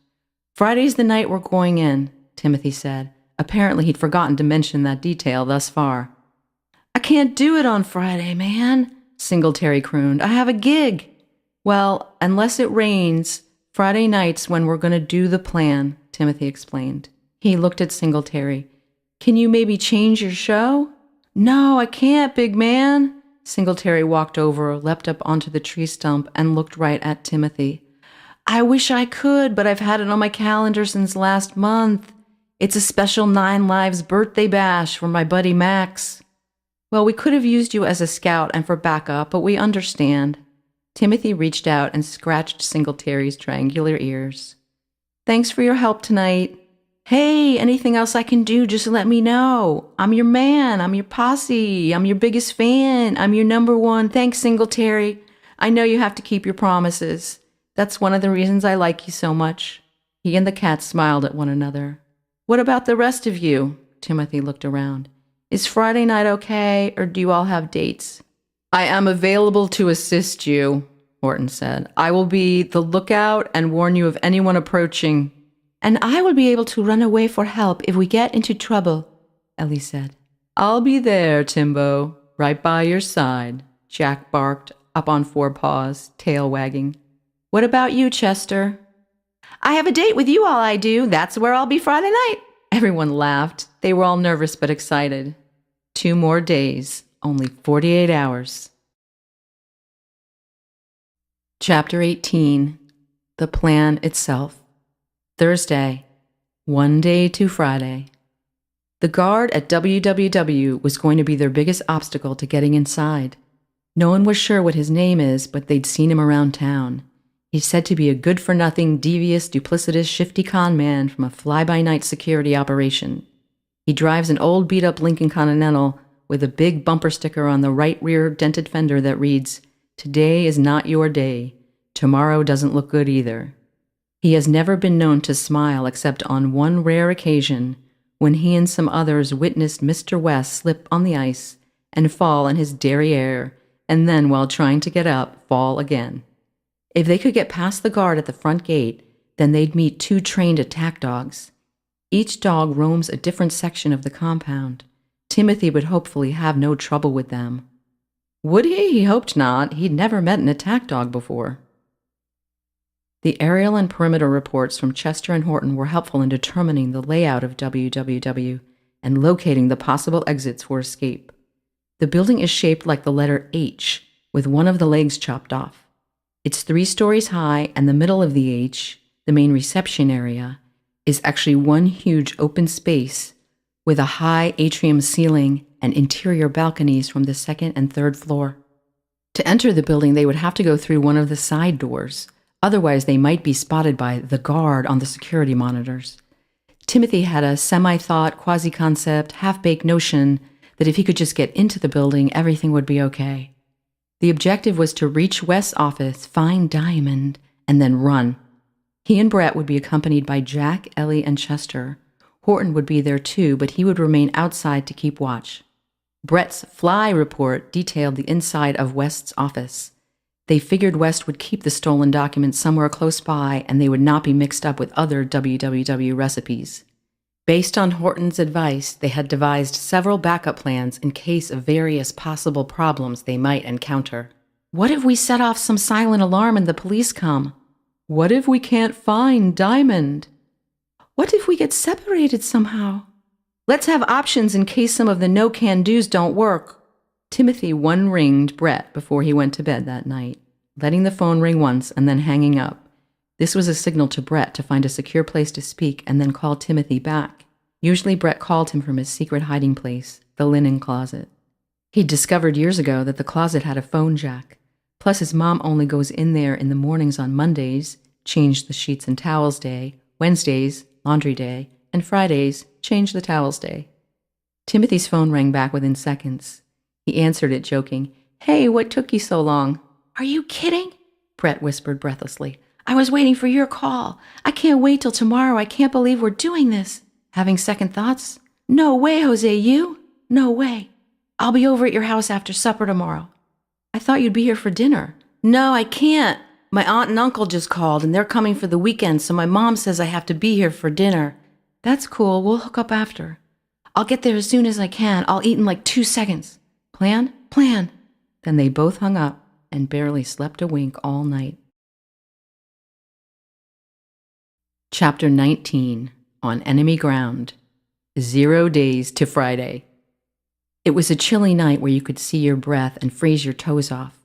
Friday's the night we're going in, Timothy said. Apparently he'd forgotten to mention that detail thus far. I can't do it on Friday, man, Singletary crooned. I have a gig. Well, unless it rains, Friday night's when we're going to do the plan, Timothy explained. He looked at Singletary. Can you maybe change your show? No, I can't, big man. Singletary walked over, leapt up onto the tree stump, and looked right at Timothy. I wish I could, but I've had it on my calendar since last month. It's a special 9 Lives birthday bash for my buddy Max. Well, we could have used you as a scout and for backup, but we understand. Timothy reached out and scratched Singletary's triangular ears. Thanks for your help tonight. Hey, anything else I can do, just let me know. I'm your man. I'm your posse. I'm your biggest fan. I'm your number one. Thanks, Singletary. I know you have to keep your promises. That's one of the reasons I like you so much." He and the cat smiled at one another. "What about the rest of you?" Timothy looked around. "Is Friday night okay, or do you all have dates?" "I am available to assist you," Horton said. "I will be the lookout and warn you of anyone approaching." "And I will be able to run away for help if we get into trouble," Ellie said. "I'll be there, Timbo, right by your side," Jack barked, up on four paws, tail wagging. "What about you, Chester?" "I have a date with you all, I do. That's where I'll be Friday night." Everyone laughed. They were all nervous but excited. 2 more days, only 48 hours. Chapter 18. The Plan Itself. Thursday, 1 day to Friday. The guard at WWW was going to be their biggest obstacle to getting inside. No one was sure what his name is, but they'd seen him around town. He's said to be a good-for-nothing, devious, duplicitous, shifty con man from a fly-by-night security operation. He drives an old beat-up Lincoln Continental with a big bumper sticker on the right rear dented fender that reads, "Today is not your day. Tomorrow doesn't look good either." He has never been known to smile except on one rare occasion when he and some others witnessed Mr. West slip on the ice and fall in his derriere, and then, while trying to get up, fall again. If they could get past the guard at the front gate, then they'd meet 2 trained attack dogs. Each dog roams a different section of the compound. Timothy would hopefully have no trouble with them. Would he? He hoped not. He'd never met an attack dog before. The aerial and perimeter reports from Chester and Horton were helpful in determining the layout of WWW and locating the possible exits for escape. The building is shaped like the letter H, with one of the legs chopped off. It's 3 stories high, and the middle of the H, the main reception area, is actually one huge open space with a high atrium ceiling and interior balconies from the 2nd and 3rd floor. To enter the building, they would have to go through one of the side doors. Otherwise, they might be spotted by the guard on the security monitors. Timothy had a semi-thought, quasi-concept, half-baked notion that if he could just get into the building, everything would be okay. The objective was to reach West's office, find Diamond, and then run. He and Brett would be accompanied by Jack, Ellie, and Chester. Horton would be there too, but he would remain outside to keep watch. Brett's fly report detailed the inside of West's office. They figured West would keep the stolen documents somewhere close by, and they would not be mixed up with other WWW recipes. Based on Horton's advice, they had devised several backup plans in case of various possible problems they might encounter. What if we set off some silent alarm and the police come? What if we can't find Diamond? What if we get separated somehow? Let's have options in case some of the no-can-dos don't work. Timothy one-ringed Brett before he went to bed that night, letting the phone ring once and then hanging up. This was a signal to Brett to find a secure place to speak and then call Timothy back. Usually Brett called him from his secret hiding place, the linen closet. He'd discovered years ago that the closet had a phone jack. Plus his mom only goes in there in the mornings on Mondays, change the sheets and towels day, Wednesdays, laundry day, and Fridays, change the towels day. Timothy's phone rang back within seconds. He answered it, joking. "Hey, what took you so long?" "Are you kidding?" Brett whispered breathlessly. "I was waiting for your call. I can't wait till tomorrow. I can't believe we're doing this." "Having second thoughts?" "No way, Jose, you? No way. I'll be over at your house after supper tomorrow." "I thought you'd be here for dinner." "No, I can't. My aunt and uncle just called, and they're coming for the weekend, so my mom says I have to be here for dinner." "That's cool. We'll hook up after." "I'll get there as soon as I can. I'll eat in like 2 seconds. Plan? Plan." Then they both hung up and barely slept a wink all night. Chapter 19. On Enemy Ground. 0 days to Friday. It was a chilly night where you could see your breath and freeze your toes off.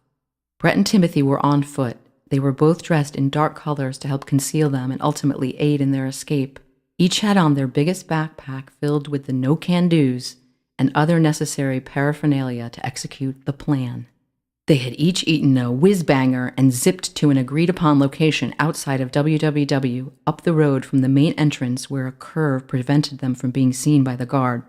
Brett and Timothy were on foot. They were both dressed in dark colors to help conceal them and ultimately aid in their escape. Each had on their biggest backpack filled with the no-can-dos and other necessary paraphernalia to execute the plan. They had each eaten a whiz-banger and zipped to an agreed-upon location outside of WWW, up the road from the main entrance where a curve prevented them from being seen by the guard.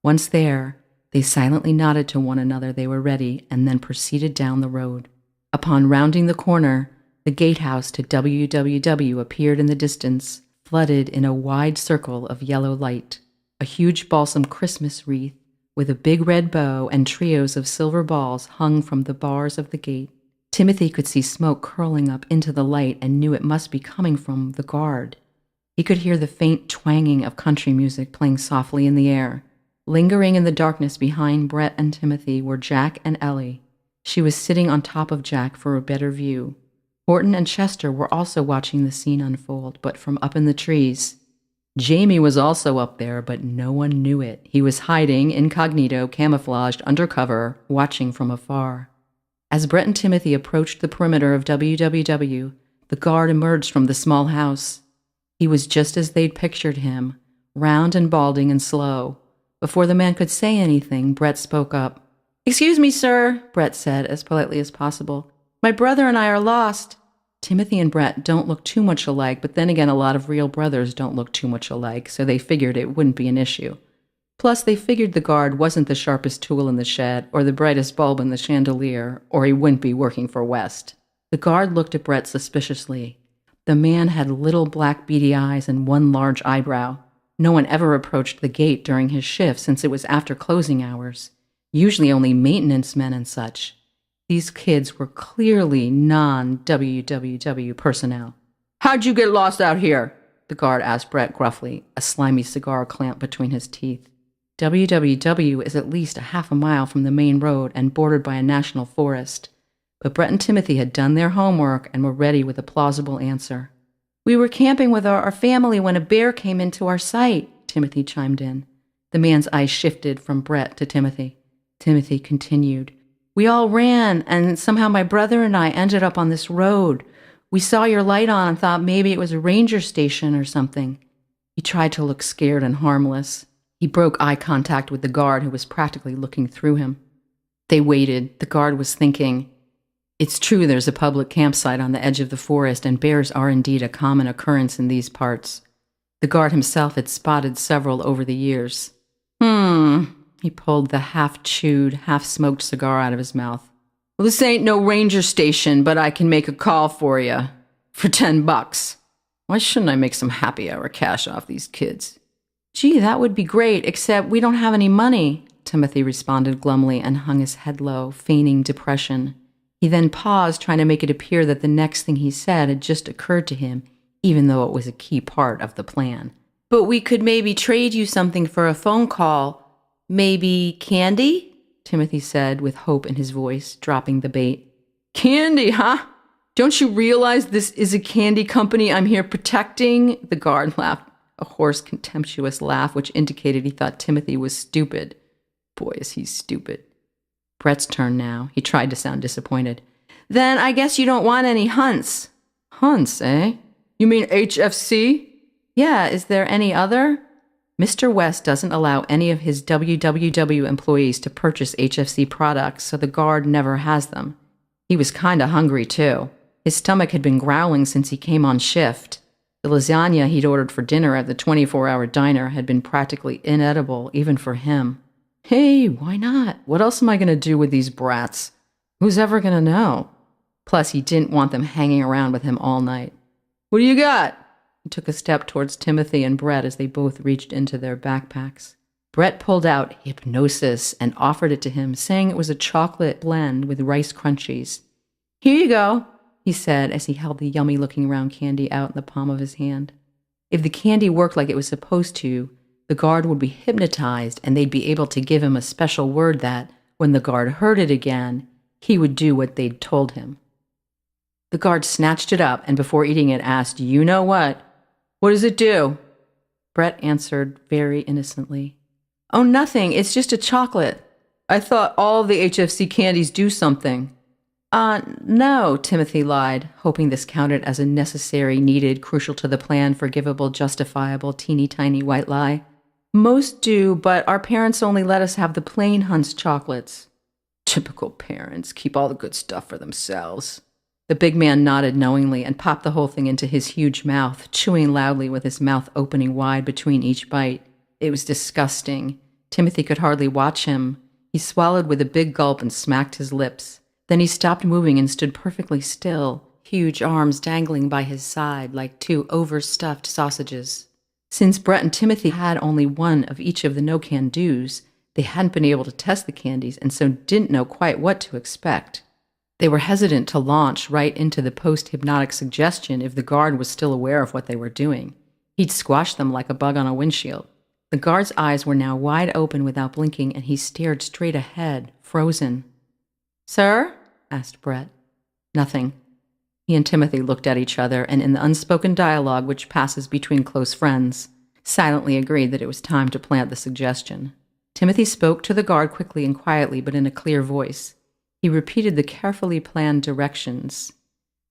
Once there, they silently nodded to one another they were ready and then proceeded down the road. Upon rounding the corner, the gatehouse to WWW appeared in the distance, flooded in a wide circle of yellow light. A huge balsam Christmas wreath with a big red bow and trios of silver balls hung from the bars of the gate. Timothy could see smoke curling up into the light and knew it must be coming from the guard. He could hear the faint twanging of country music playing softly in the air. Lingering in the darkness behind Brett and Timothy were Jack and Ellie. She was sitting on top of Jack for a better view. Horton and Chester were also watching the scene unfold, but from up in the trees. Jamie was also up there, but no one knew it. He was hiding, incognito, camouflaged, undercover, watching from afar. As Brett and Timothy approached the perimeter of WWW, the guard emerged from the small house. He was just as they'd pictured him, round and balding and slow. Before the man could say anything, Brett spoke up. "Excuse me, sir," Brett said as politely as possible. "My brother and I are lost." Timothy and Brett don't look too much alike, but then again, a lot of real brothers don't look too much alike, so they figured it wouldn't be an issue. Plus, they figured the guard wasn't the sharpest tool in the shed, or the brightest bulb in the chandelier, or he wouldn't be working for West. The guard looked at Brett suspiciously. The man had little black beady eyes and one large eyebrow. No one ever approached the gate during his shift since it was after closing hours. Usually only maintenance men and such. These kids were clearly non-WWW personnel. "How'd you get lost out here?" the guard asked Brett gruffly, a slimy cigar clamped between his teeth. WWW is at least a half a mile from the main road and bordered by a national forest. But Brett and Timothy had done their homework and were ready with a plausible answer. "We were camping with our family when a bear came into our sight," Timothy chimed in. The man's eyes shifted from Brett to Timothy. Timothy continued. "We all ran, and somehow my brother and I ended up on this road. We saw your light on and thought maybe it was a ranger station or something." He tried to look scared and harmless. He broke eye contact with the guard who was practically looking through him. They waited. The guard was thinking. It's true there's a public campsite on the edge of the forest, and bears are indeed a common occurrence in these parts. The guard himself had spotted several over the years. He pulled the half-chewed, half-smoked cigar out of his mouth. "Well, this ain't no ranger station, but I can make a call for you. For $10. Why shouldn't I make some happy hour cash off these kids?" "Gee, that would be great, except we don't have any money," Timothy responded glumly and hung his head low, feigning depression. He then paused, trying to make it appear that the next thing he said had just occurred to him, even though it was a key part of the plan. "But we could maybe trade you something for a phone call. Maybe candy?" Timothy said with hope in his voice, dropping the bait. "Candy, huh? Don't you realize this is a candy company I'm here protecting?" The guard laughed, a hoarse, contemptuous laugh which indicated he thought Timothy was stupid. Boy, is he stupid. Brett's turn now. He tried to sound disappointed. "Then I guess you don't want any hunts." "Hunts, eh? You mean HFC?" "Yeah, is there any other?" Mr. West doesn't allow any of his WWW employees to purchase HFC products, so the guard never has them. He was kinda hungry, too. His stomach had been growling since he came on shift. The lasagna he'd ordered for dinner at the 24-hour diner had been practically inedible, even for him. Hey, why not? What else am I going to do with these brats? Who's ever going to know? Plus, he didn't want them hanging around with him all night. "What do you got?" He took a step towards Timothy and Brett as they both reached into their backpacks. Brett pulled out Hypnosis and offered it to him, saying it was a chocolate blend with rice crunchies. "Here you go," he said as he held the yummy-looking round candy out in the palm of his hand. If the candy worked like it was supposed to, the guard would be hypnotized and they'd be able to give him a special word that, when the guard heard it again, he would do what they'd told him. The guard snatched it up and before eating it asked, "You know what? What does it do?" Brett answered very innocently. "Oh, nothing. It's just a chocolate." "I thought all the HFC candies do something." No, Timothy lied, hoping this counted as a necessary, needed, crucial to the plan, forgivable, justifiable, teeny-tiny white lie. "Most do, but our parents only let us have the plain Hunt's chocolates." Typical parents keep all the good stuff for themselves. The big man nodded knowingly and popped the whole thing into his huge mouth, chewing loudly with his mouth opening wide between each bite. It was disgusting. Timothy could hardly watch him. He swallowed with a big gulp and smacked his lips. Then he stopped moving and stood perfectly still, huge arms dangling by his side like two overstuffed sausages. Since Brett and Timothy had only one of each of the no-can-dos, they hadn't been able to test the candies and so didn't know quite what to expect. They were hesitant to launch right into the post-hypnotic suggestion if the guard was still aware of what they were doing. He'd squash them like a bug on a windshield. The guard's eyes were now wide open without blinking, and he stared straight ahead, frozen. "Sir?" asked Brett. Nothing. He and Timothy looked at each other, and in the unspoken dialogue which passes between close friends, silently agreed that it was time to plant the suggestion. Timothy spoke to the guard quickly and quietly, but in a clear voice. He repeated the carefully planned directions.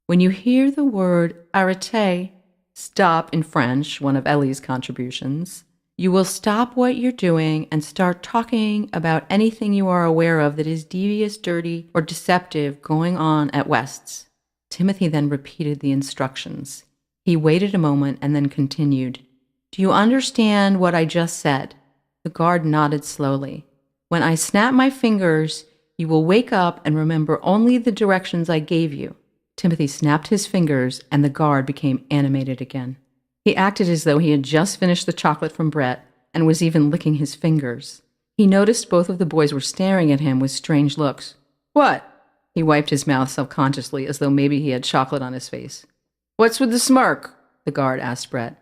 "When you hear the word arrêtez, stop in French, one of Ellie's contributions, you will stop what you're doing and start talking about anything you are aware of that is devious, dirty, or deceptive going on at West's." Timothy then repeated the instructions. He waited a moment and then continued. "Do you understand what I just said?" The guard nodded slowly. "When I snap my fingers, you will wake up and remember only the directions I gave you." Timothy snapped his fingers, and the guard became animated again. He acted as though he had just finished the chocolate from Brett and was even licking his fingers. He noticed both of the boys were staring at him with strange looks. "What?" He wiped his mouth self-consciously as though maybe he had chocolate on his face. "What's with the smirk?" the guard asked Brett.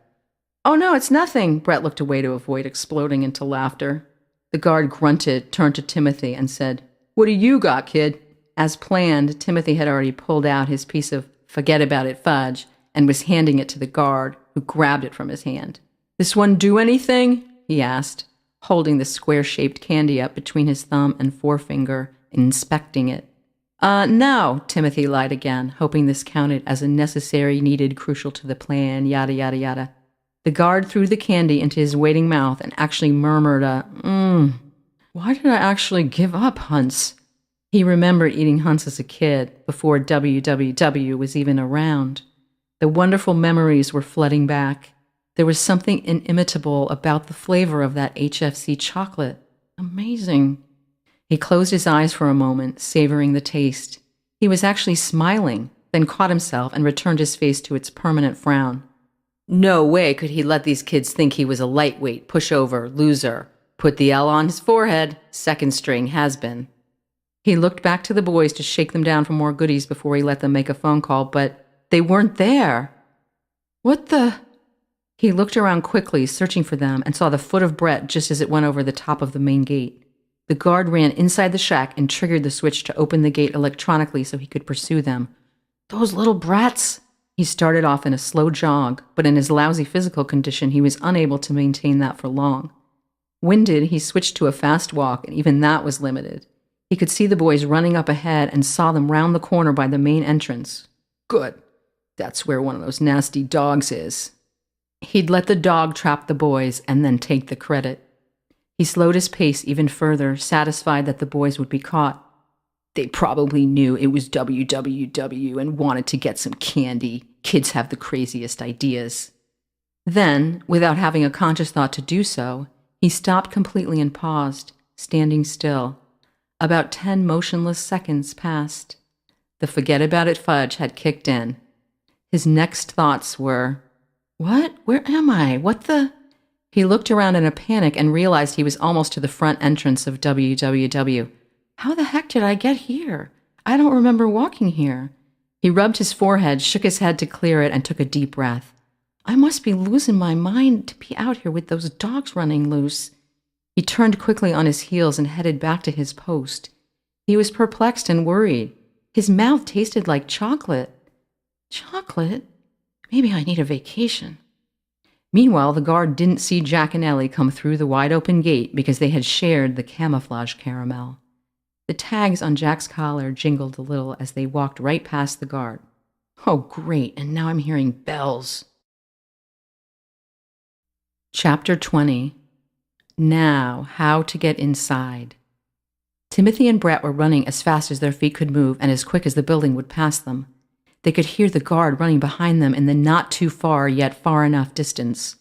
"Oh, no, it's nothing." Brett looked away to avoid exploding into laughter. The guard grunted, turned to Timothy, and said, "What do you got, kid?" As planned, Timothy had already pulled out his piece of forget-about-it fudge and was handing it to the guard, who grabbed it from his hand. "This one do anything?" he asked, holding the square-shaped candy up between his thumb and forefinger and inspecting it. No," Timothy lied again, hoping this counted as a necessary, needed, crucial to the plan, yada, yada, yada. The guard threw the candy into his waiting mouth and actually murmured "Why did I actually give up Hunts?" He remembered eating Hunts as a kid, before WWW was even around. The wonderful memories were flooding back. There was something inimitable about the flavor of that HFC chocolate. Amazing. He closed his eyes for a moment, savoring the taste. He was actually smiling, then caught himself and returned his face to its permanent frown. No way could he let these kids think he was a lightweight, pushover, loser. Put the L on his forehead, second string has-been. He looked back to the boys to shake them down for more goodies before he let them make a phone call, but they weren't there. What the? He looked around quickly, searching for them, and saw the foot of Brett just as it went over the top of the main gate. The guard ran inside the shack and triggered the switch to open the gate electronically so he could pursue them. Those little brats! He started off in a slow jog, but in his lousy physical condition, he was unable to maintain that for long. Winded, he switched to a fast walk, and even that was limited. He could see the boys running up ahead and saw them round the corner by the main entrance. Good. That's where one of those nasty dogs is. He'd let the dog trap the boys and then take the credit. He slowed his pace even further, satisfied that the boys would be caught. They probably knew it was WWW and wanted to get some candy. Kids have the craziest ideas. Then, without having a conscious thought to do so, he stopped completely and paused, standing still. About 10 motionless seconds passed. The forget-about-it fudge had kicked in. His next thoughts were, "What? Where am I? What the?" He looked around in a panic and realized he was almost to the front entrance of WWW. How the heck did I get here? I don't remember walking here. He rubbed his forehead, shook his head to clear it, and took a deep breath. I must be losing my mind to be out here with those dogs running loose. He turned quickly on his heels and headed back to his post. He was perplexed and worried. His mouth tasted like chocolate. Chocolate? Maybe I need a vacation. Meanwhile, the guard didn't see Jack and Ellie come through the wide-open gate because they had shared the camouflage caramel. The tags on Jack's collar jingled a little as they walked right past the guard. Oh, great, and now I'm hearing bells. Chapter 20. Now, how to get inside. Timothy and Brett were running as fast as their feet could move and as quick as the building would pass them. They could hear the guard running behind them in the not too far yet far enough distance.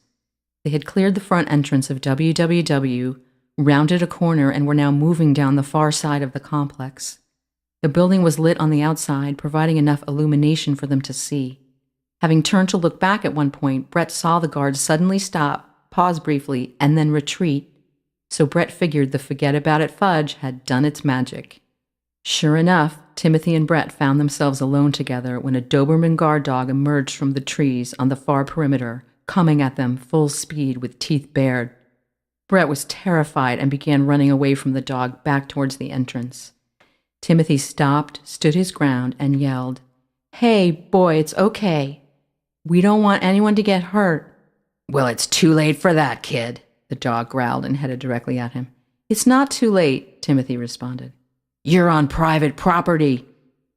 They had cleared the front entrance of WWW, rounded a corner, and were now moving down the far side of the complex. The building was lit on the outside, providing enough illumination for them to see. Having turned to look back at one point, Brett saw the guard suddenly stop, pause briefly, and then retreat. So Brett figured the forget-about-it fudge had done its magic. Sure enough, Timothy and Brett found themselves alone together when a Doberman guard dog emerged from the trees on the far perimeter, coming at them full speed with teeth bared. Brett was terrified and began running away from the dog back towards the entrance. Timothy stopped, stood his ground, and yelled, "Hey, boy, it's okay. We don't want anyone to get hurt." "Well, it's too late for that, kid," the dog growled and headed directly at him. "It's not too late," Timothy responded. "You're on private property,"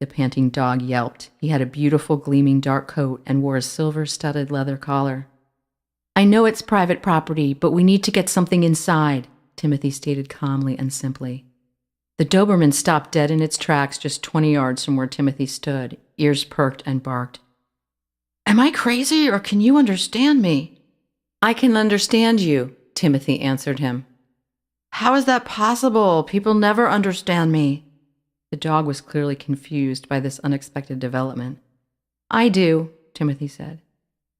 the panting dog yelped. He had a beautiful gleaming dark coat and wore a silver-studded leather collar. "I know it's private property, but we need to get something inside," Timothy stated calmly and simply. The Doberman stopped dead in its tracks just 20 yards from where Timothy stood, ears perked, and barked. "Am I crazy, or can you understand me?" "I can understand you," Timothy answered him. "How is that possible? People never understand me." The dog was clearly confused by this unexpected development. "I do," Timothy said.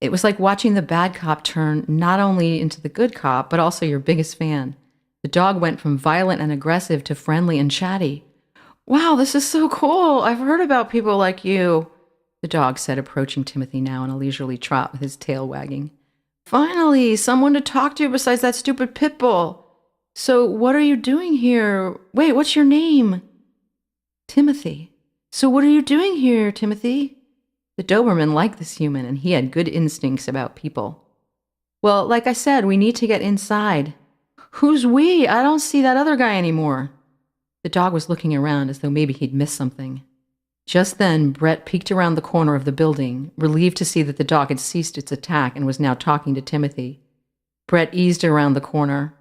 It was like watching the bad cop turn not only into the good cop, but also your biggest fan. The dog went from violent and aggressive to friendly and chatty. "Wow, this is so cool. I've heard about people like you," the dog said, approaching Timothy now in a leisurely trot with his tail wagging. "Finally, someone to talk to besides that stupid pit bull. So what are you doing here? Wait, what's your name?" "Timothy. So what are you doing here, Timothy?" The Doberman liked this human, and he had good instincts about people. "Well, like I said, we need to get inside." "Who's we? I don't see that other guy anymore." The dog was looking around as though maybe he'd missed something. Just then, Brett peeked around the corner of the building, relieved to see that the dog had ceased its attack and was now talking to Timothy. Brett eased around the corner.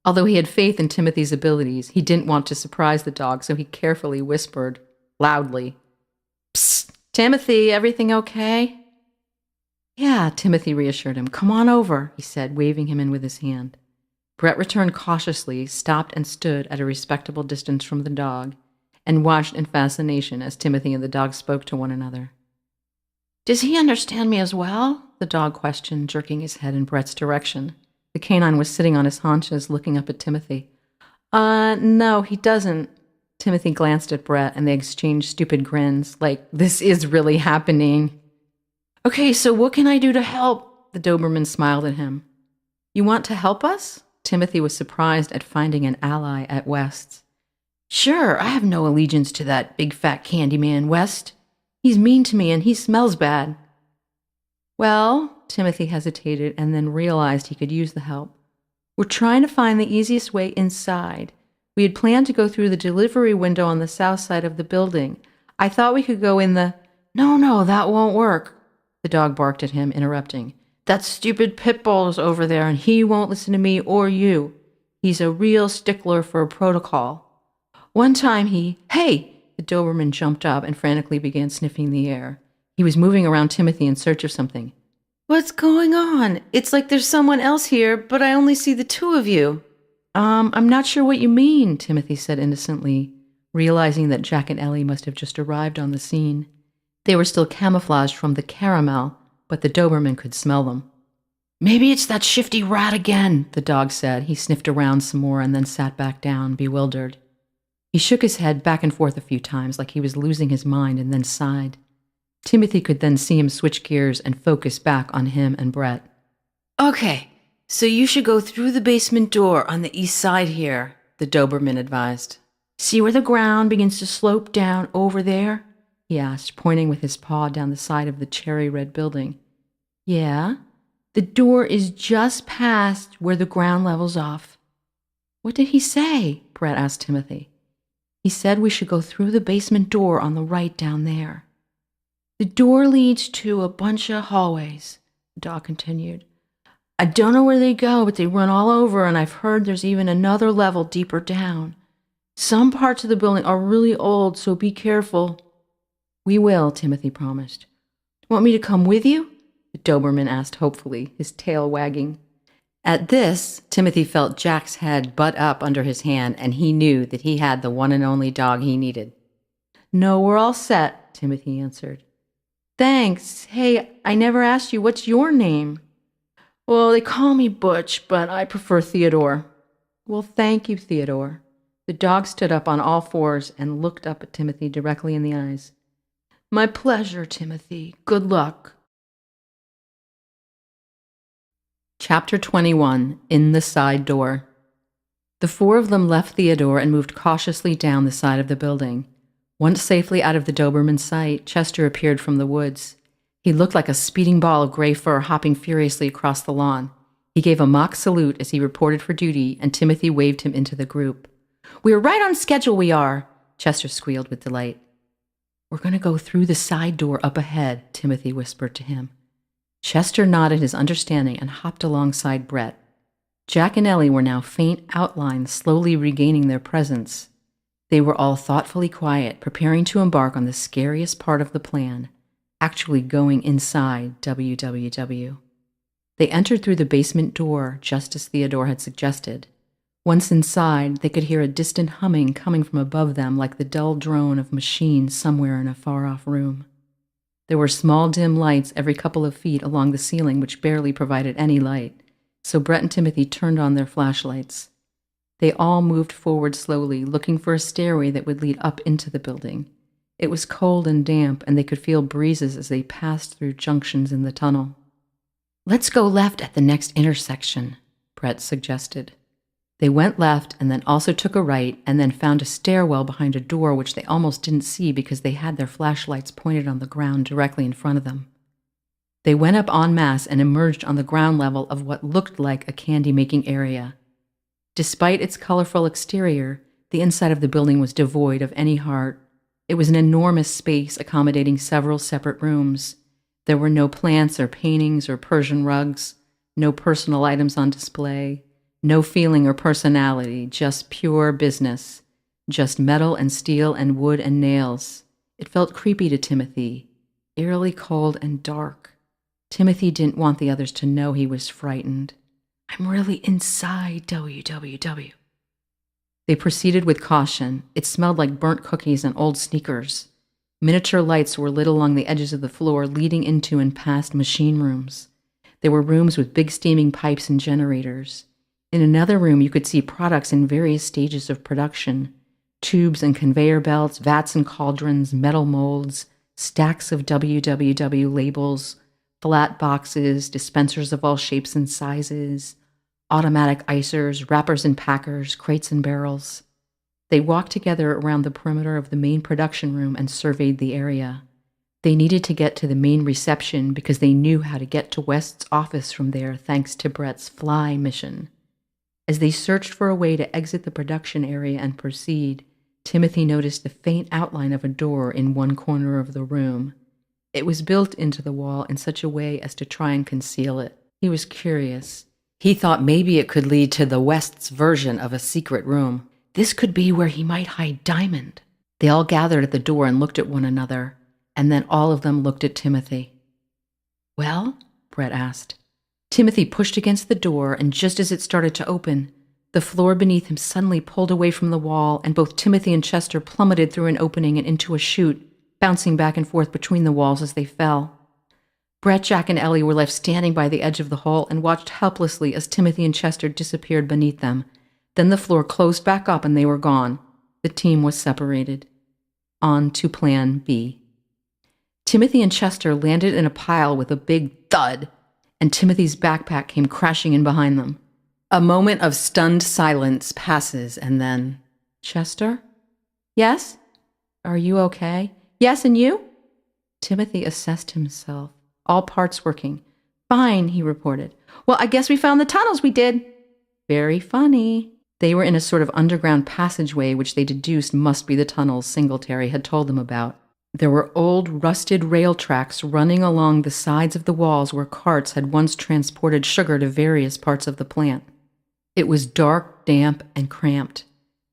Although he had faith in Timothy's abilities, he didn't want to surprise the dog, so he carefully whispered, loudly, "Psst, Timothy, everything okay?" "Yeah," Timothy reassured him. "Come on over," he said, waving him in with his hand. Brett returned cautiously, stopped and stood at a respectable distance from the dog, and watched in fascination as Timothy and the dog spoke to one another. "Does he understand me as well?" the dog questioned, jerking his head in Brett's direction. The canine was sitting on his haunches, looking up at Timothy. No, he doesn't." Timothy glanced at Brett, and they exchanged stupid grins, like, this is really happening. "Okay, so what can I do to help?" The Doberman smiled at him. "You want to help us?" Timothy was surprised at finding an ally at West's. "Sure, I have no allegiance to that big fat candy man, West. He's mean to me and he smells bad." "Well," Timothy hesitated and then realized he could use the help. "We're trying to find the easiest way inside. We had planned to go through the delivery window on the south side of the building. I thought we could go in the—" No, that won't work," the dog barked at him, interrupting. "That stupid pit bull is over there, and he won't listen to me or you. He's a real stickler for a protocol. One time Hey!" The Doberman jumped up and frantically began sniffing the air. He was moving around Timothy in search of something. "What's going on? It's like there's someone else here, but I only see the two of you." I'm not sure what you mean," Timothy said innocently, realizing that Jack and Ellie must have just arrived on the scene. They were still camouflaged from the caramel, but the Doberman could smell them. "Maybe it's that shifty rat again," the dog said. He sniffed around some more and then sat back down, bewildered. He shook his head back and forth a few times like he was losing his mind and then sighed. Timothy could then see him switch gears and focus back on him and Brett. "Okay, so you should go through the basement door on the east side here," the Doberman advised. "See where the ground begins to slope down over there?" he asked, pointing with his paw down the side of the cherry-red building. "Yeah." "The door is just past where the ground levels off." "What did he say?" Brett asked Timothy. "He said we should go through the basement door on the right down there." "The door leads to a bunch of hallways," the dog continued. "I don't know where they go, but they run all over, and I've heard there's even another level deeper down. Some parts of the building are really old, so be careful. We will, Timothy promised. Want me to come with you? The Doberman asked hopefully, his tail wagging. At this, Timothy felt Jack's head butt up under his hand, and he knew that he had the one and only dog he needed. No, we're all set, Timothy answered. Thanks. Hey, I never asked you, what's your name? Well, they call me Butch, but I prefer Theodore. Well, thank you, Theodore. The dog stood up on all fours and looked up at Timothy directly in the eyes. My pleasure, Timothy. Good luck. Chapter 21, In the Side Door. The four of them left Theodore and moved cautiously down the side of the building. Once safely out of the Doberman's sight, Chester appeared from the woods. He looked like a speeding ball of gray fur hopping furiously across the lawn. He gave a mock salute as he reported for duty, and Timothy waved him into the group. We're right on schedule, we are, Chester squealed with delight. We're going to go through the side door up ahead, Timothy whispered to him. Chester nodded his understanding and hopped alongside Brett. Jack and Ellie were now faint outlines, slowly regaining their presence. They were all thoughtfully quiet, preparing to embark on the scariest part of the plan, actually going inside WWW. They entered through the basement door, just as Theodore had suggested. Once inside, they could hear a distant humming coming from above them like the dull drone of machines somewhere in a far-off room. There were small dim lights every couple of feet along the ceiling which barely provided any light, so Brett and Timothy turned on their flashlights. They all moved forward slowly, looking for a stairway that would lead up into the building. It was cold and damp, and they could feel breezes as they passed through junctions in the tunnel. Let's go left at the next intersection, Brett suggested. They went left and then also took a right and then found a stairwell behind a door which they almost didn't see because they had their flashlights pointed on the ground directly in front of them. They went up en masse and emerged on the ground level of what looked like a candy-making area. Despite its colorful exterior, the inside of the building was devoid of any heart. It was an enormous space accommodating several separate rooms. There were no plants or paintings or Persian rugs, no personal items on display, no feeling or personality, just pure business, just metal and steel and wood and nails. It felt creepy to Timothy, eerily cold and dark. Timothy didn't want the others to know he was frightened. I'm really inside WWW. They proceeded with caution. It smelled like burnt cookies and old sneakers. Miniature lights were lit along the edges of the floor, leading into and past machine rooms. There were rooms with big steaming pipes and generators. In another room, you could see products in various stages of production. Tubes and conveyor belts, vats and cauldrons, metal molds, stacks of WWW labels, flat boxes, dispensers of all shapes and sizes, automatic icers, wrappers and packers, crates and barrels. They walked together around the perimeter of the main production room and surveyed the area. They needed to get to the main reception because they knew how to get to West's office from there thanks to Brett's fly mission. As they searched for a way to exit the production area and proceed, Timothy noticed the faint outline of a door in one corner of the room. It was built into the wall in such a way as to try and conceal it. He was curious. He thought maybe it could lead to the West's version of a secret room. This could be where he might hide Diamond. They all gathered at the door and looked at one another, and then all of them looked at Timothy. Well? Brett asked. Timothy pushed against the door, and just as it started to open, the floor beneath him suddenly pulled away from the wall, and both Timothy and Chester plummeted through an opening and into a chute, bouncing back and forth between the walls as they fell. Brett, Jack, and Ellie were left standing by the edge of the hole and watched helplessly as Timothy and Chester disappeared beneath them. Then the floor closed back up and they were gone. The team was separated. On to Plan B. Timothy and Chester landed in a pile with a big thud, and Timothy's backpack came crashing in behind them. A moment of stunned silence passes, and then, Chester? Yes? Are you okay? Yes, and you? Timothy assessed himself, all parts working. Fine, he reported. Well, I guess we found the tunnels, we did. Very funny. They were in a sort of underground passageway which they deduced must be the tunnels Singletary had told them about. There were old, rusted rail tracks running along the sides of the walls where carts had once transported sugar to various parts of the plant. It was dark, damp, and cramped.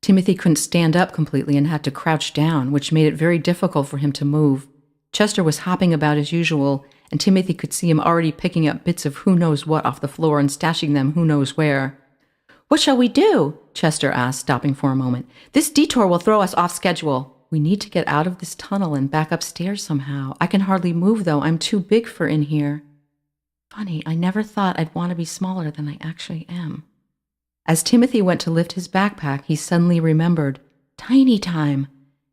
Timothy couldn't stand up completely and had to crouch down, which made it very difficult for him to move. Chester was hopping about as usual, and Timothy could see him already picking up bits of who knows what off the floor and stashing them who knows where. "What shall we do?" Chester asked, stopping for a moment. "This detour will throw us off schedule." "We need to get out of this tunnel and back upstairs somehow. I can hardly move, though. I'm too big for in here." Funny, I never thought I'd want to be smaller than I actually am. As Timothy went to lift his backpack, he suddenly remembered tiny time,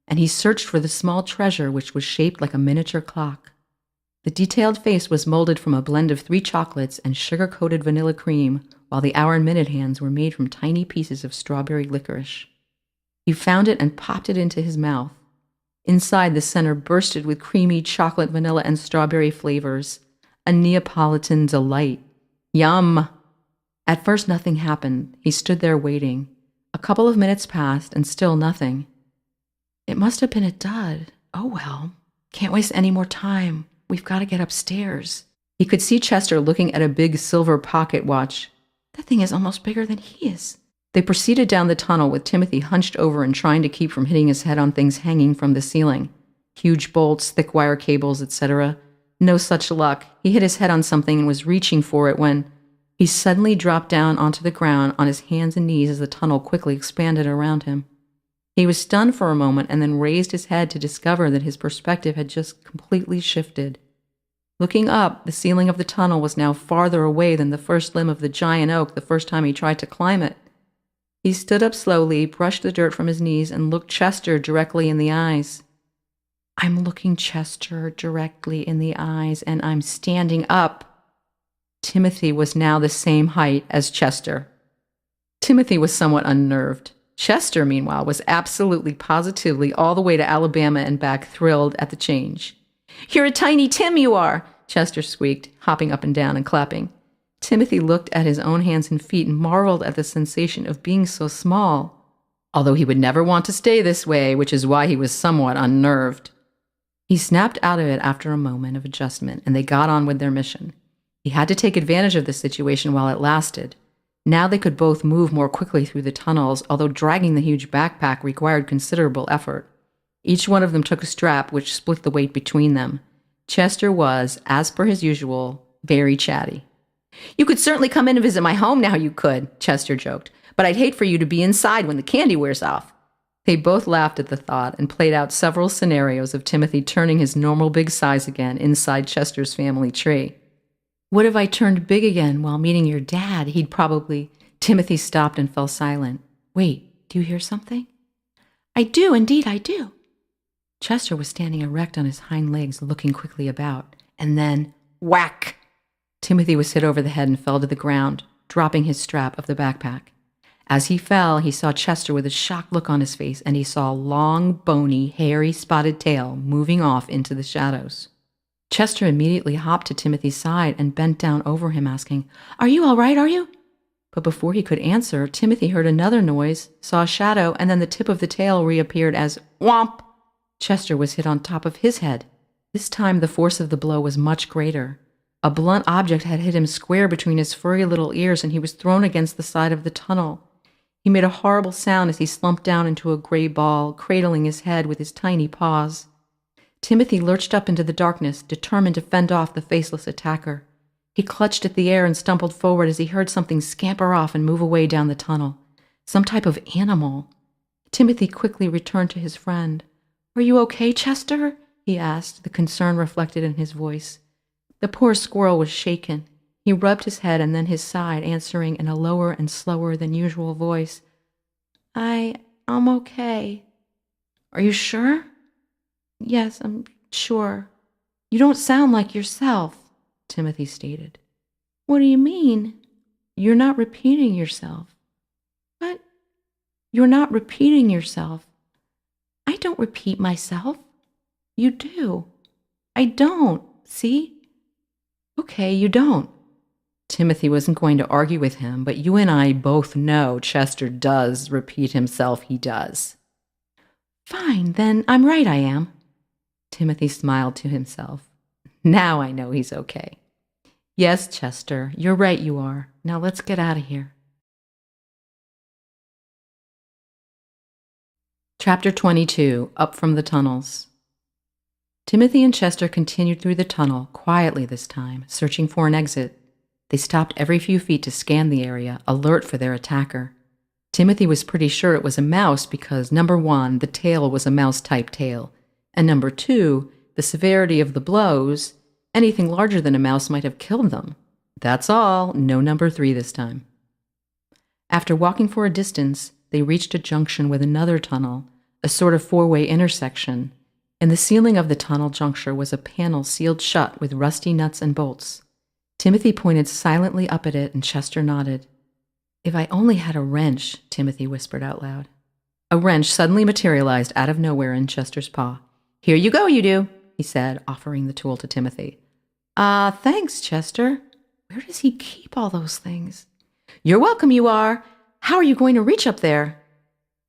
and he searched for the small treasure which was shaped like a miniature clock. The detailed face was molded from a blend of 3 chocolates and sugar-coated vanilla cream, while the hour and minute hands were made from tiny pieces of strawberry licorice. He found it and popped it into his mouth. Inside, the center bursted with creamy chocolate, vanilla, and strawberry flavors. A Neapolitan delight. Yum! At first, nothing happened. He stood there waiting. A couple of minutes passed, and still nothing. It must have been a dud. Oh well. Can't waste any more time. We've got to get upstairs. He could see Chester looking at a big silver pocket watch. That thing is almost bigger than he is. They proceeded down the tunnel with Timothy hunched over and trying to keep from hitting his head on things hanging from the ceiling. Huge bolts, thick wire cables, etc. No such luck. He hit his head on something and was reaching for it when he suddenly dropped down onto the ground on his hands and knees as the tunnel quickly expanded around him. He was stunned for a moment and then raised his head to discover that his perspective had just completely shifted. Looking up, the ceiling of the tunnel was now farther away than the first limb of the giant oak the first time he tried to climb it. He stood up slowly, brushed the dirt from his knees, and looked Chester directly in the eyes. "I'm looking Chester directly in the eyes, and I'm standing up." Timothy was now the same height as Chester. Timothy was somewhat unnerved. Chester, meanwhile, was absolutely positively all the way to Alabama and back, thrilled at the change. "You're a tiny Tim, you are," Chester squeaked, hopping up and down and clapping. Timothy looked at his own hands and feet and marveled at the sensation of being so small, although he would never want to stay this way, which is why he was somewhat unnerved. He snapped out of it after a moment of adjustment, and they got on with their mission. He had to take advantage of the situation while it lasted. Now they could both move more quickly through the tunnels, although dragging the huge backpack required considerable effort. Each one of them took a strap which split the weight between them. Chester was, as per his usual, very chatty. "You could certainly come in and visit my home now, you could," Chester joked, "but I'd hate for you to be inside when the candy wears off." They both laughed at the thought and played out several scenarios of Timothy turning his normal big size again inside Chester's family tree. "What if I turned big again while meeting your dad? He'd probably—" Timothy stopped and fell silent. "Wait, do you hear something?" "I do, indeed I do." Chester was standing erect on his hind legs, looking quickly about. And then, whack! Timothy was hit over the head and fell to the ground, dropping his strap of the backpack. As he fell, he saw Chester with a shocked look on his face, and he saw a long, bony, hairy, spotted tail moving off into the shadows. Chester immediately hopped to Timothy's side and bent down over him, asking, "Are you all right, are you?" But before he could answer, Timothy heard another noise, saw a shadow, and then the tip of the tail reappeared as whomp! Chester was hit on top of his head. This time the force of the blow was much greater. A blunt object had hit him square between his furry little ears, and he was thrown against the side of the tunnel. He made a horrible sound as he slumped down into a gray ball, cradling his head with his tiny paws. Timothy lurched up into the darkness, determined to fend off the faceless attacker. He clutched at the air and stumbled forward as he heard something scamper off and move away down the tunnel. Some type of animal. Timothy quickly returned to his friend. "Are you okay, Chester?" he asked, the concern reflected in his voice. The poor squirrel was shaken. He rubbed his head and then his side, answering in a lower and slower than usual voice, I'm okay." "Are you sure?" "Yes, I'm sure." "You don't sound like yourself," Timothy stated. "What do you mean?" "You're not repeating yourself." "What?" "You're not repeating yourself." "I don't repeat myself." "You do." "I don't. See?" "Okay, you don't." Timothy wasn't going to argue with him, but you and I both know Chester does repeat himself. He does. "Fine, then I'm right, I am." Timothy smiled to himself. Now I know he's okay. "Yes, Chester, you're right, you are. Now let's get out of here." Chapter 22, Up from the Tunnels. Timothy and Chester continued through the tunnel, quietly this time, searching for an exit. They stopped every few feet to scan the area, alert for their attacker. Timothy was pretty sure it was a mouse because, number 1, the tail was a mouse-type tail, and number 2, the severity of the blows, anything larger than a mouse might have killed them. That's all, no number 3 this time. After walking for a distance, they reached a junction with another tunnel, a sort of four-way intersection. In the ceiling of the tunnel juncture was a panel sealed shut with rusty nuts and bolts. Timothy pointed silently up at it, and Chester nodded. "If I only had a wrench," Timothy whispered out loud. A wrench suddenly materialized out of nowhere in Chester's paw. "Here you go, you do," he said, offering the tool to Timothy. Thanks, Chester. Where does he keep all those things?" "You're welcome, you are. How are you going to reach up there?"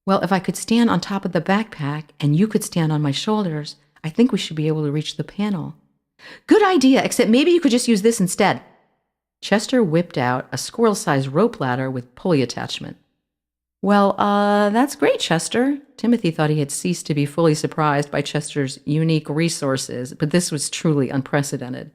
"Well, if I could stand on top of the backpack and you could stand on my shoulders, I think we should be able to reach the panel." "Good idea, except maybe you could just use this instead." Chester whipped out a squirrel-sized rope ladder with pulley attachment. "Well, that's great, Chester." Timothy thought he had ceased to be fully surprised by Chester's unique resources, but this was truly unprecedented.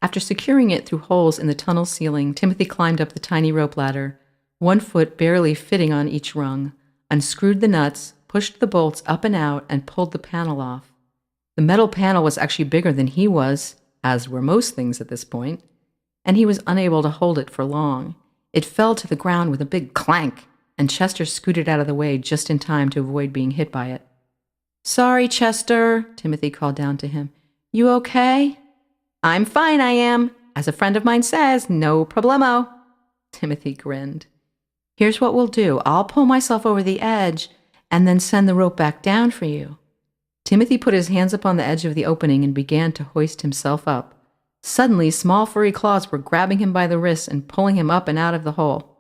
After securing it through holes in the tunnel ceiling, Timothy climbed up the tiny rope ladder, one foot barely fitting on each rung, unscrewed the nuts, pushed the bolts up and out, and pulled the panel off. The metal panel was actually bigger than he was, as were most things at this point, and he was unable to hold it for long. It fell to the ground with a big clank, and Chester scooted out of the way just in time to avoid being hit by it. "Sorry, Chester," Timothy called down to him. "You okay?" "I'm fine, I am. As a friend of mine says, no problemo." Timothy grinned. "Here's what we'll do. I'll pull myself over the edge and then send the rope back down for you." Timothy put his hands up on the edge of the opening and began to hoist himself up. Suddenly, small furry claws were grabbing him by the wrists and pulling him up and out of the hole.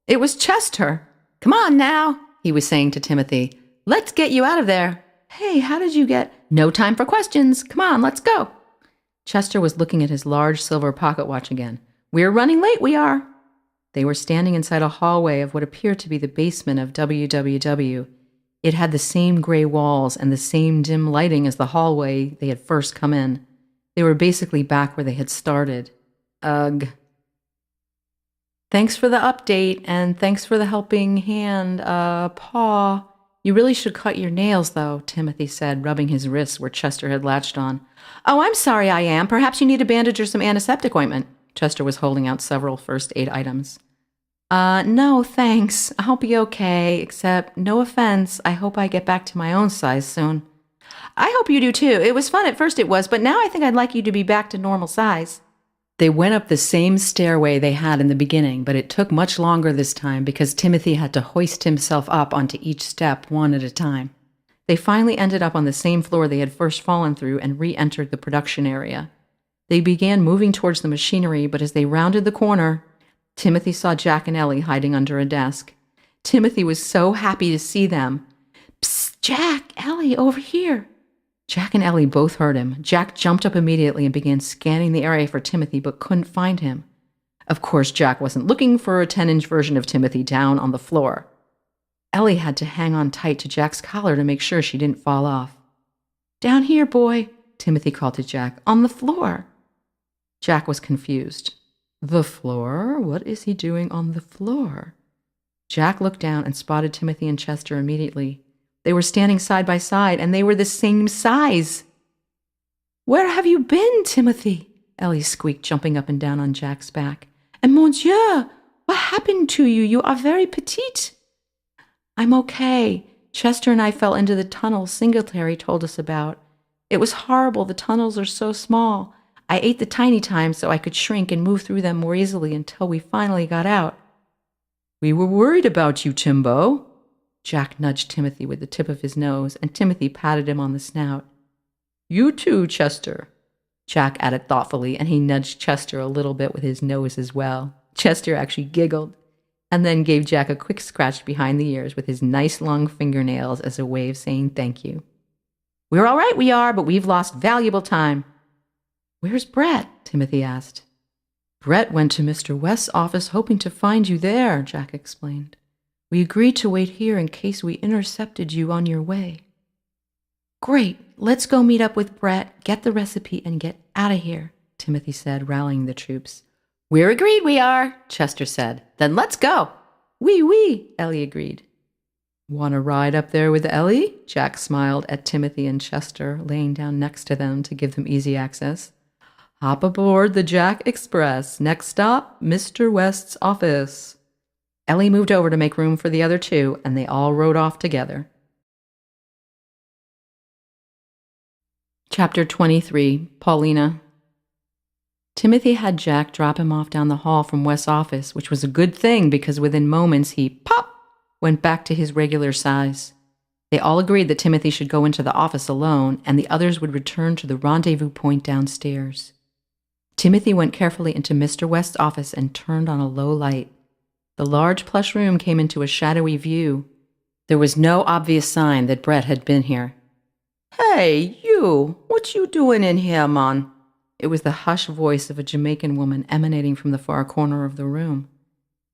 It was Chester. "Come on now," he was saying to Timothy. "Let's get you out of there." "Hey, how did you get—" "No time for questions. Come on, let's go." Chester was looking at his large silver pocket watch again. "We're running late, we are." They were standing inside a hallway of what appeared to be the basement of WWW. It had the same gray walls and the same dim lighting as the hallway they had first come in. They were basically back where they had started. Ugh. "Thanks for the update, and thanks for the helping hand, paw. You really should cut your nails, though," Timothy said, rubbing his wrists where Chester had latched on. "Oh, I'm sorry, I am. Perhaps you need a bandage or some antiseptic ointment." Chester was holding out several first aid items. No, thanks. I'll be okay, except, no offense, I hope I get back to my own size soon." "I hope you do too. It was fun at first, it was, but now I think I'd like you to be back to normal size." They went up the same stairway they had in the beginning, but it took much longer this time because Timothy had to hoist himself up onto each step one at a time. They finally ended up on the same floor they had first fallen through and re-entered the production area. They began moving towards the machinery, but as they rounded the corner, Timothy saw Jack and Ellie hiding under a desk. Timothy was so happy to see them. "Psst, Jack, Ellie, over here." Jack and Ellie both heard him. Jack jumped up immediately and began scanning the area for Timothy, but couldn't find him. Of course, Jack wasn't looking for a 10-inch version of Timothy down on the floor. Ellie had to hang on tight to Jack's collar to make sure she didn't fall off. "Down here, boy," Timothy called to Jack. "On the floor." Jack was confused. "The floor? What is he doing on the floor?" Jack looked down and spotted Timothy and Chester immediately. They were standing side by side, and they were the same size. "Where have you been, Timothy?" Ellie squeaked, jumping up and down on Jack's back. "And mon Dieu, what happened to you? You are very petite." "I'm okay. Chester and I fell into the tunnel Singletary told us about. It was horrible. The tunnels are so small. I ate the tiny time so I could shrink and move through them more easily until we finally got out." "We were worried about you, Timbo." Jack nudged Timothy with the tip of his nose, and Timothy patted him on the snout. "You too, Chester," Jack added thoughtfully, and he nudged Chester a little bit with his nose as well. Chester actually giggled, and then gave Jack a quick scratch behind the ears with his nice long fingernails as a way of saying thank you. "We're all right, we are, but we've lost valuable time." "Where's Brett?" Timothy asked. "Brett went to Mr. West's office hoping to find you there," Jack explained. We agreed to wait here in case we intercepted you on your way. Great, let's go meet up with Brett, get the recipe, and get out of here, Timothy said, rallying the troops. We're agreed we are, Chester said. Then let's go. Oui, Ellie agreed. Want to ride up there with Ellie? Jack smiled at Timothy and Chester, laying down next to them to give them easy access. Hop aboard the Jack Express. Next stop, Mr. West's office. Ellie moved over to make room for the other two, and they all rode off together. Chapter 23, Paulina. Timothy had Jack drop him off down the hall from West's office, which was a good thing because within moments he, went back to his regular size. They all agreed that Timothy should go into the office alone, and the others would return to the rendezvous point downstairs. Timothy went carefully into Mr. West's office and turned on a low light. The large plush room came into a shadowy view. There was no obvious sign that Brett had been here. Hey, you! What you doing in here, man? It was the hushed voice of a Jamaican woman emanating from the far corner of the room.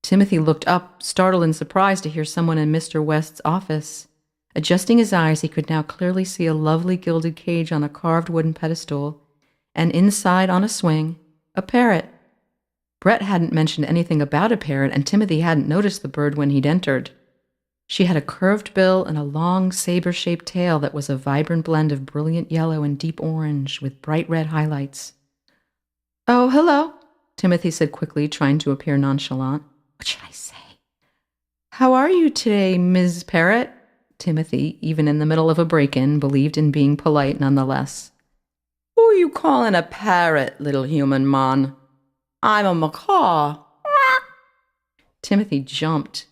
Timothy looked up, startled and surprised to hear someone in Mr. West's office. Adjusting his eyes, he could now clearly see a lovely gilded cage on a carved wooden pedestal, and inside on a swing, a parrot. Brett hadn't mentioned anything about a parrot, and Timothy hadn't noticed the bird when he'd entered. She had a curved bill and a long saber-shaped tail that was a vibrant blend of brilliant yellow and deep orange with bright red highlights. Oh, hello, Timothy said quickly, trying to appear nonchalant. What should I say? How are you today, Ms. Parrot? Timothy, even in the middle of a break-in, believed in being polite nonetheless. Who are you calling a parrot, little human man? I'm a macaw. Timothy jumped.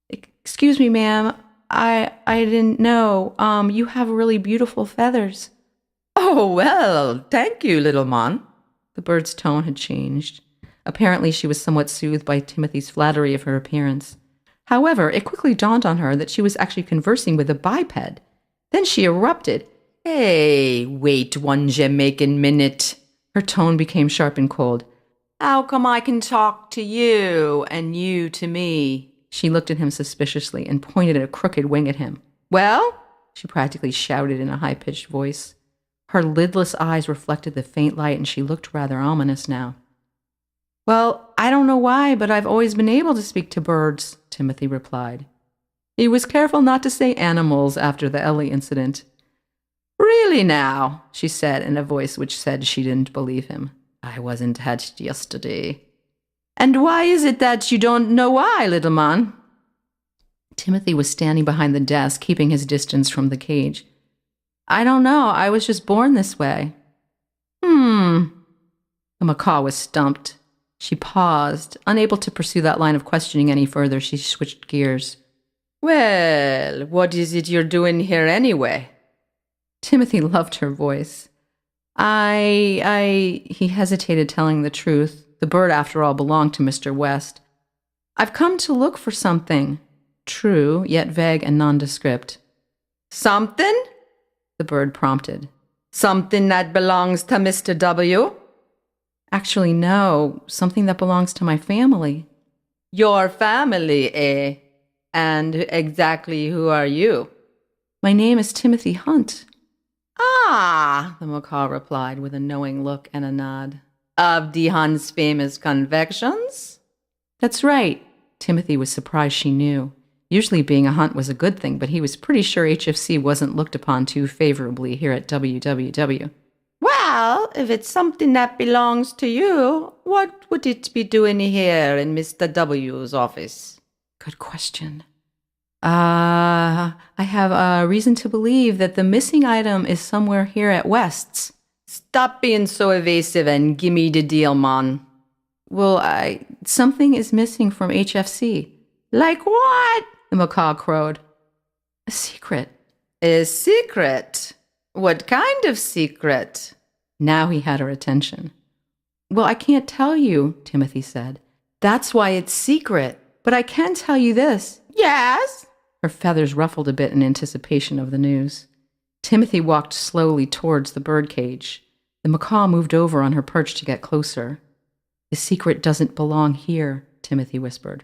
Excuse me, ma'am. I didn't know. You have really beautiful feathers. Oh, well, thank you, little man. The bird's tone had changed. Apparently, she was somewhat soothed by Timothy's flattery of her appearance. However, it quickly dawned on her that she was actually conversing with a biped. Then she erupted. Hey, wait one Jamaican minute. Her tone became sharp and cold. How come I can talk to you and you to me? She looked at him suspiciously and pointed a crooked wing at him. Well? She practically shouted in a high-pitched voice. Her lidless eyes reflected the faint light, and she looked rather ominous now. Well, I don't know why, but I've always been able to speak to birds, Timothy replied. He was careful not to say animals after the Ellie incident. Really now, she said in a voice which said she didn't believe him. I wasn't hatched yesterday. And why is it that you don't know why, little man? Timothy was standing behind the desk, keeping his distance from the cage. I don't know. I was just born this way. The macaw was stumped. She paused. Unable to pursue that line of questioning any further, she switched gears. Well, what is it you're doing here anyway? Timothy loved her voice. He hesitated, telling the truth. The bird, after all, belonged to Mr. West. I've come to look for something. True, yet vague and nondescript. Something? The bird prompted. Something that belongs to Mr. W? Actually, no. Something that belongs to my family. Your family, eh? And exactly who are you? My name is Timothy Hunt. Ah, the macaw replied with a knowing look and a nod. Of the Hunt's famous confections? That's right. Timothy was surprised she knew. Usually being a Hunt was a good thing, but he was pretty sure HFC wasn't looked upon too favorably here at WWW. Well, if it's something that belongs to you, what would it be doing here in Mr. W's office? Good question. I have a reason to believe that the missing item is somewhere here at West's. Stop being so evasive and gimme the deal, man. Well, something is missing from HFC. Like what? The macaw crowed. A secret. A secret? What kind of secret? Now he had her attention. Well, I can't tell you, Timothy said. That's why it's secret. But I can tell you this. Yes? Her feathers ruffled a bit in anticipation of the news. Timothy walked slowly towards the birdcage. The macaw moved over on her perch to get closer. The secret doesn't belong here, Timothy whispered.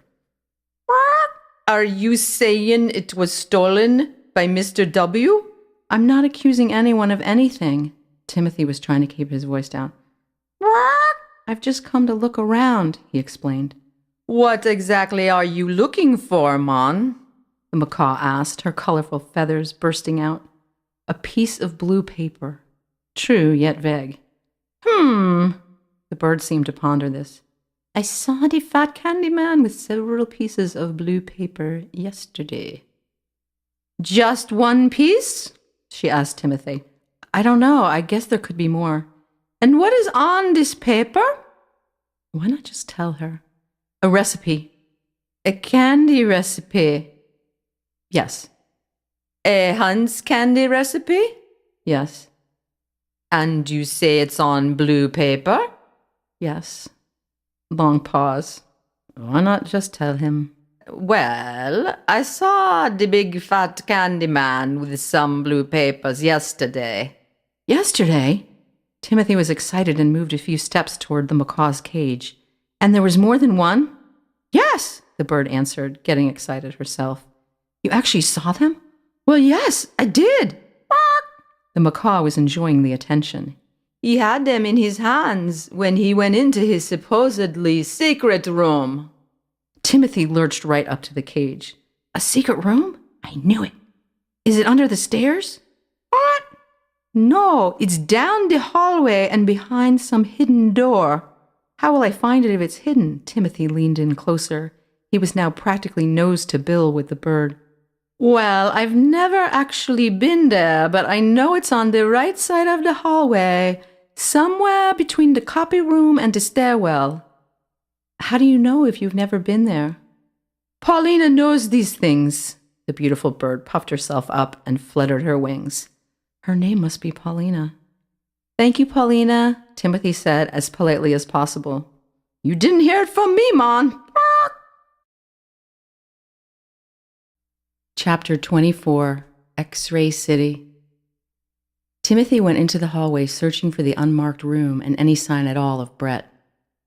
What? Are you saying it was stolen by Mr. W? I'm not accusing anyone of anything. Timothy was trying to keep his voice down. I've just come to look around, he explained. What exactly are you looking for, Mon? The macaw asked, her colorful feathers bursting out. A piece of blue paper. True, yet vague. The bird seemed to ponder this. I saw the fat candy man with several pieces of blue paper yesterday. Just one piece? She asked Timothy. I don't know. I guess there could be more. And what is on this paper? Why not just tell her? A recipe. A candy recipe. Yes. A Hunt's candy recipe? Yes. And you say it's on blue paper? Yes. Long pause. Why not just tell him? Well, I saw the big fat candy man with some blue papers yesterday. Yesterday? Timothy was excited and moved a few steps toward the macaw's cage. And there was more than one? Yes, the bird answered, getting excited herself. You actually saw them? Well, yes, I did. The macaw was enjoying the attention. He had them in his hands when he went into his supposedly secret room. Timothy lurched right up to the cage. A secret room? I knew it. Is it under the stairs? What? No, it's down the hallway and behind some hidden door. How will I find it if it's hidden? Timothy leaned in closer. He was now practically nose to bill with the bird. Well, I've never actually been there, but I know it's on the right side of the hallway, somewhere between the copy room and the stairwell. How do you know if you've never been there? Paulina knows these things. The beautiful bird puffed herself up and fluttered her wings. Her name must be Paulina. Thank you, Paulina, Timothy said as politely as possible. You didn't hear it from me, Mon. Chapter 24, X-Ray City. Timothy went into the hallway searching for the unmarked room and any sign at all of Brett.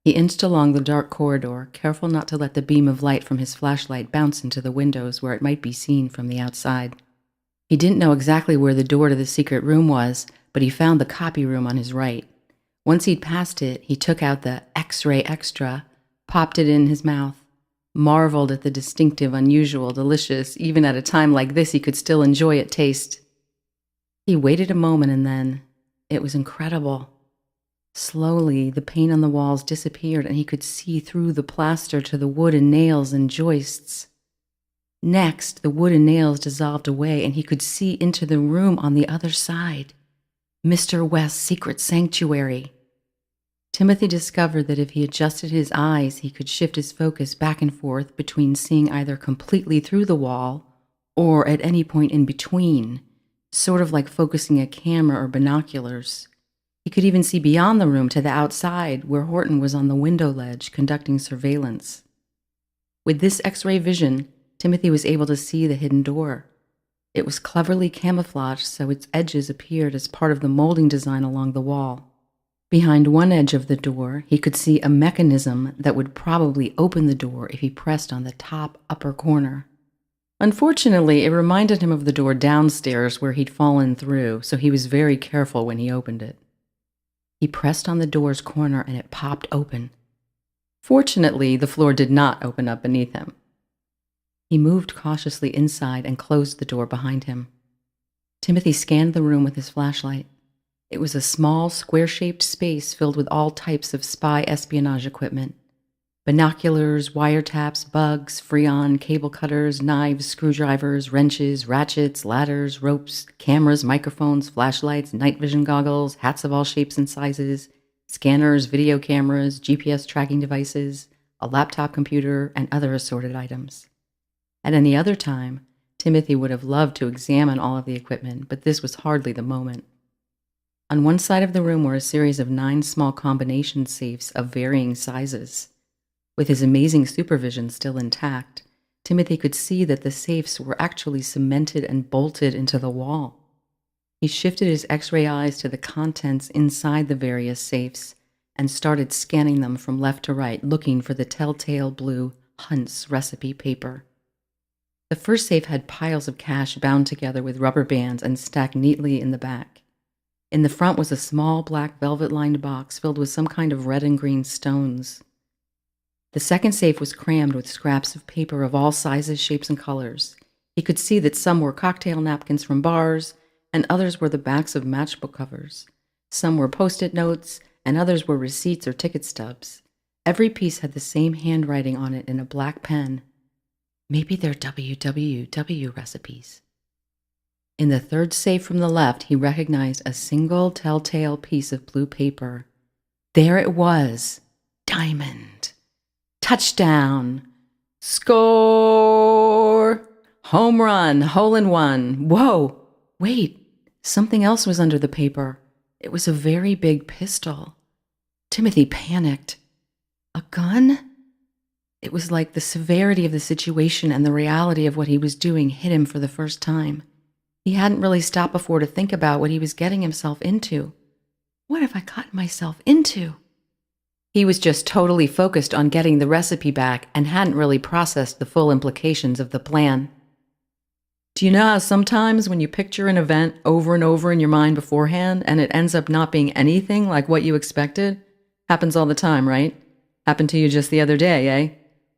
He inched along the dark corridor, careful not to let the beam of light from his flashlight bounce into the windows where it might be seen from the outside. He didn't know exactly where the door to the secret room was, but he found the copy room on his right. Once he'd passed it, he took out the X-Ray Extra, popped it in his mouth, marveled at the distinctive, unusual, delicious. Even at a time like this, he could still enjoy it taste. He waited a moment and then, it was incredible. Slowly, the paint on the walls disappeared and he could see through the plaster to the wood and nails and joists. Next, the wood and nails dissolved away and he could see into the room on the other side. Mr. West's secret sanctuary. Timothy discovered that if he adjusted his eyes, he could shift his focus back and forth between seeing either completely through the wall or at any point in between, sort of like focusing a camera or binoculars. He could even see beyond the room to the outside, where Horton was on the window ledge conducting surveillance. With this X-ray vision, Timothy was able to see the hidden door. It was cleverly camouflaged so its edges appeared as part of the molding design along the wall. Behind one edge of the door, he could see a mechanism that would probably open the door if he pressed on the top upper corner. Unfortunately, it reminded him of the door downstairs where he'd fallen through, so he was very careful when he opened it. He pressed on the door's corner and it popped open. Fortunately, the floor did not open up beneath him. He moved cautiously inside and closed the door behind him. Timothy scanned the room with his flashlight. It was a small, square-shaped space filled with all types of spy espionage equipment. Binoculars, wiretaps, bugs, freon, cable cutters, knives, screwdrivers, wrenches, ratchets, ladders, ropes, cameras, microphones, flashlights, night vision goggles, hats of all shapes and sizes, scanners, video cameras, GPS tracking devices, a laptop computer, and other assorted items. At any other time, Timothy would have loved to examine all of the equipment, but this was hardly the moment. On one side of the room were a series of 9 small combination safes of varying sizes. With his amazing supervision still intact, Timothy could see that the safes were actually cemented and bolted into the wall. He shifted his X-ray eyes to the contents inside the various safes and started scanning them from left to right, looking for the telltale blue Hunt's recipe paper. The first safe had piles of cash bound together with rubber bands and stacked neatly in the back. In the front was a small black velvet-lined box filled with some kind of red and green stones. The second safe was crammed with scraps of paper of all sizes, shapes, and colors. He could see that some were cocktail napkins from bars, and others were the backs of matchbook covers. Some were Post-it notes, and others were receipts or ticket stubs. Every piece had the same handwriting on it in a black pen. Maybe they're WWW recipes. In the third safe from the left, he recognized a single telltale piece of blue paper. There it was. Diamond. Touchdown. Score. Home run. Hole in one. Whoa. Wait. Something else was under the paper. It was a very big pistol. Timothy panicked. A gun? It was like the severity of the situation and the reality of what he was doing hit him for the first time. He hadn't really stopped before to think about what he was getting himself into. What have I gotten myself into? He was just totally focused on getting the recipe back and hadn't really processed the full implications of the plan. Do you know how sometimes when you picture an event over and over in your mind beforehand and it ends up not being anything like what you expected? Happens all the time, right? Happened to you just the other day, eh?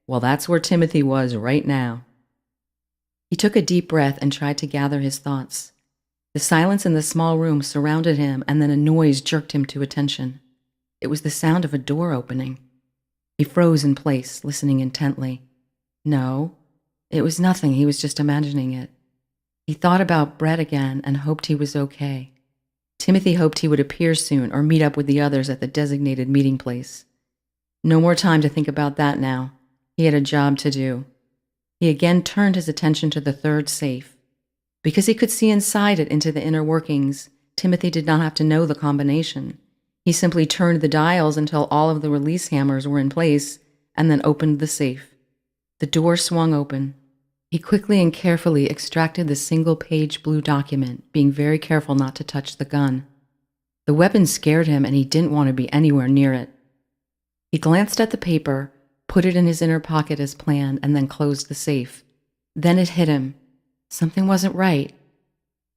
Well, that's where Timothy was right now. He took a deep breath and tried to gather his thoughts. The silence in the small room surrounded him, and then a noise jerked him to attention. It was the sound of a door opening. He froze in place, listening intently. No, it was nothing. He was just imagining it. He thought about Brett again and hoped he was okay. Timothy hoped he would appear soon or meet up with the others at the designated meeting place. No more time to think about that now. He had a job to do. He again turned his attention to the third safe. Because he could see inside it into the inner workings, Timothy did not have to know the combination. He simply turned the dials until all of the release hammers were in place and then opened the safe. The door swung open. He quickly and carefully extracted the single-page blue document, being very careful not to touch the gun. The weapon scared him and he didn't want to be anywhere near it. He glanced at the paper, put it in his inner pocket as planned, and then closed the safe. Then it hit him. Something wasn't right.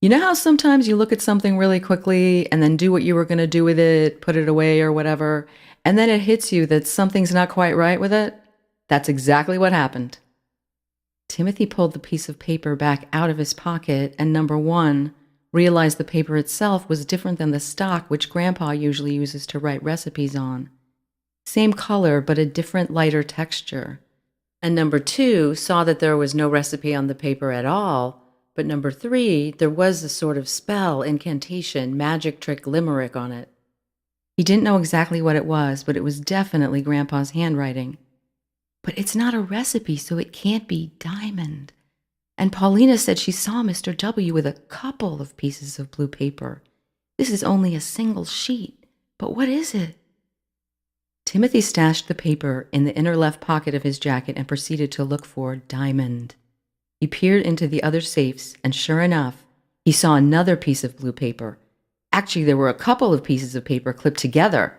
You know how sometimes you look at something really quickly and then do what you were going to do with it, put it away or whatever, and then it hits you that something's not quite right with it? That's exactly what happened. Timothy pulled the piece of paper back out of his pocket and, number one, realized the paper itself was different than the stock which Grandpa usually uses to write recipes on. Same color, but a different, lighter texture. And number two, saw that there was no recipe on the paper at all, but number three, there was a sort of spell, incantation, magic trick limerick on it. He didn't know exactly what it was, but it was definitely Grandpa's handwriting. But it's not a recipe, so it can't be diamond. And Paulina said she saw Mr. W. with a couple of pieces of blue paper. This is only a single sheet. But what is it? Timothy stashed the paper in the inner left pocket of his jacket and proceeded to look for diamond. He peered into the other safes, and sure enough, he saw another piece of blue paper. Actually, there were a couple of pieces of paper clipped together.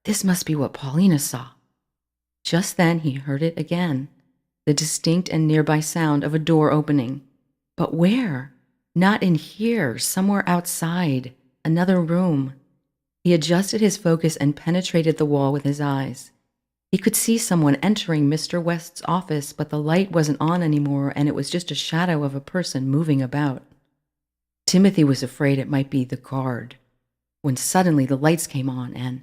This must be what Paulina saw. Just then he heard it again, the distinct and nearby sound of a door opening. But where? Not in here, somewhere outside, another room. He adjusted his focus and penetrated the wall with his eyes. He could see someone entering Mr. West's office, but the light wasn't on anymore, and it was just a shadow of a person moving about. Timothy was afraid it might be the guard, when suddenly the lights came on, and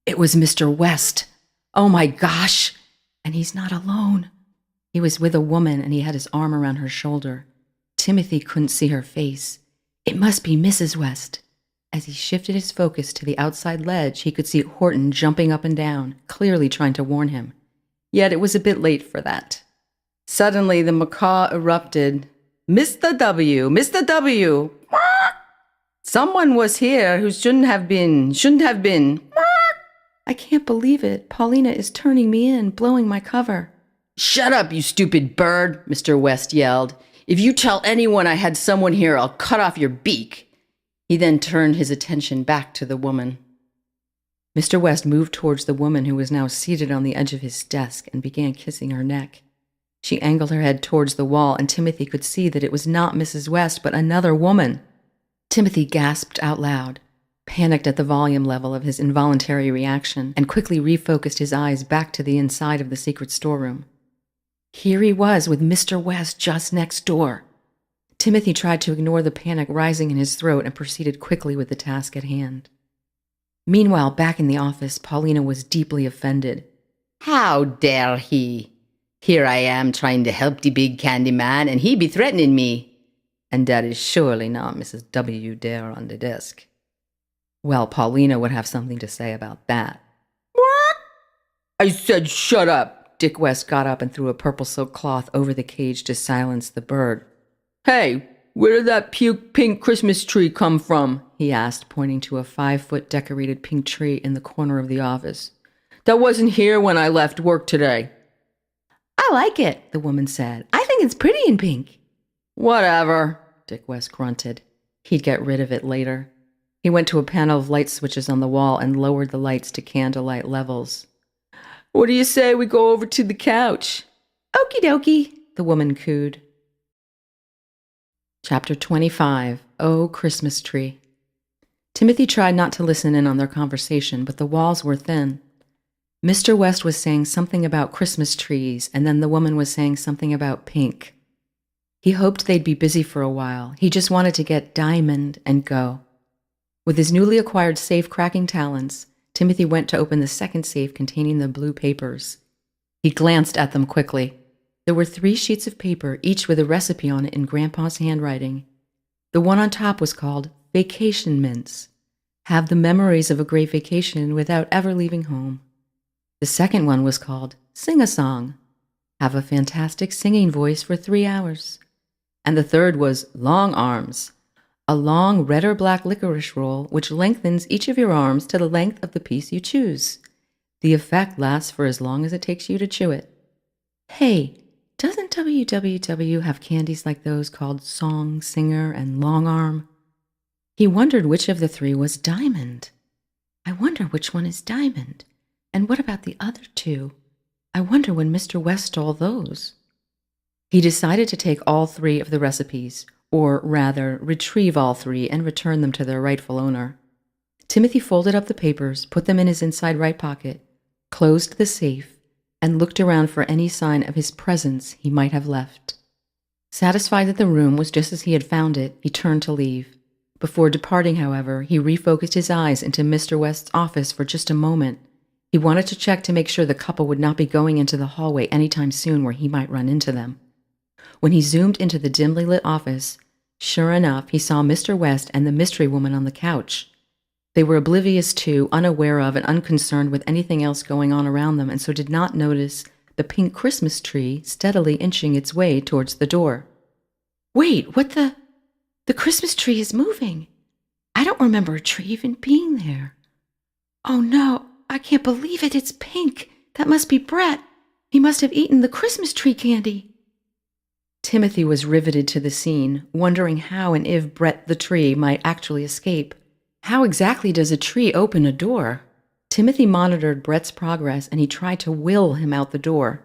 it was Mr. West. Oh my gosh! And he's not alone. He was with a woman, and he had his arm around her shoulder. Timothy couldn't see her face. It must be Mrs. West. As he shifted his focus to the outside ledge, he could see Horton jumping up and down, clearly trying to warn him. Yet it was a bit late for that. Suddenly, the macaw erupted. Mr. W! Mr. W! Someone was here who shouldn't have been. I can't believe it. Paulina is turning me in, blowing my cover. Shut up, you stupid bird, Mr. West yelled. If you tell anyone I had someone here, I'll cut off your beak. He then turned his attention back to the woman. Mr. West moved towards the woman who was now seated on the edge of his desk and began kissing her neck. She angled her head towards the wall, and Timothy could see that it was not Mrs. West, but another woman. Timothy gasped out loud, panicked at the volume level of his involuntary reaction, and quickly refocused his eyes back to the inside of the secret storeroom. Here he was with Mr. West just next door. Timothy tried to ignore the panic rising in his throat and proceeded quickly with the task at hand. Meanwhile, back in the office, Paulina was deeply offended. "How dare he? Here I am trying to help the big candy man, and he be threatening me. And that is surely not Mrs. W. there on the desk." Well, Paulina would have something to say about that. "What?" "I said shut up." Dick West got up and threw a purple silk cloth over the cage to silence the bird. "Hey, where did that pink Christmas tree come from?" he asked, pointing to a 5-foot decorated pink tree in the corner of the office. "That wasn't here when I left work today." "I like it," the woman said. "I think it's pretty in pink." "Whatever," Dick West grunted. He'd get rid of it later. He went to a panel of light switches on the wall and lowered the lights to candlelight levels. "What do you say we go over to the couch?" "Okie dokie," the woman cooed. Chapter 25, Oh, Christmas Tree. Timothy tried not to listen in on their conversation, but the walls were thin. Mr. West was saying something about Christmas trees, and then the woman was saying something about pink. He hoped they'd be busy for a while. He just wanted to get Diamond and go. With his newly acquired safe-cracking talents, Timothy went to open the second safe containing the blue papers. He glanced at them quickly. There were 3 sheets of paper, each with a recipe on it in Grandpa's handwriting. The one on top was called Vacation Mints. Have the memories of a great vacation without ever leaving home. The second one was called Sing a Song. Have a fantastic singing voice for 3 hours. And the third was Long Arms. A long red or black licorice roll which lengthens each of your arms to the length of the piece you choose. The effect lasts for as long as it takes you to chew it. Hey, doesn't WWW have candies like those called Song, Singer, and Long Arm? He wondered which of the 3 was Diamond. I wonder which one is Diamond. And what about the other 2? I wonder when Mr. West stole those. He decided to take all 3 of the recipes, or rather, retrieve all 3 and return them to their rightful owner. Timothy folded up the papers, put them in his inside right pocket, closed the safe, and looked around for any sign of his presence he might have left. Satisfied that the room was just as he had found it, he turned to leave. Before departing, however, he refocused his eyes into Mr. West's office for just a moment. He wanted to check to make sure the couple would not be going into the hallway anytime soon where he might run into them. When he zoomed into the dimly lit office, sure enough, he saw Mr. West and the mystery woman on the couch. They were oblivious to, unaware of, and unconcerned with anything else going on around them, and so did not notice the pink Christmas tree steadily inching its way towards the door. Wait, what the? The Christmas tree is moving. I don't remember a tree even being there. Oh no, I can't believe it. It's pink. That must be Brett. He must have eaten the Christmas tree candy. Timothy was riveted to the scene, wondering how and if Brett the tree might actually escape. How exactly does a tree open a door? Timothy monitored Brett's progress, and he tried to will him out the door.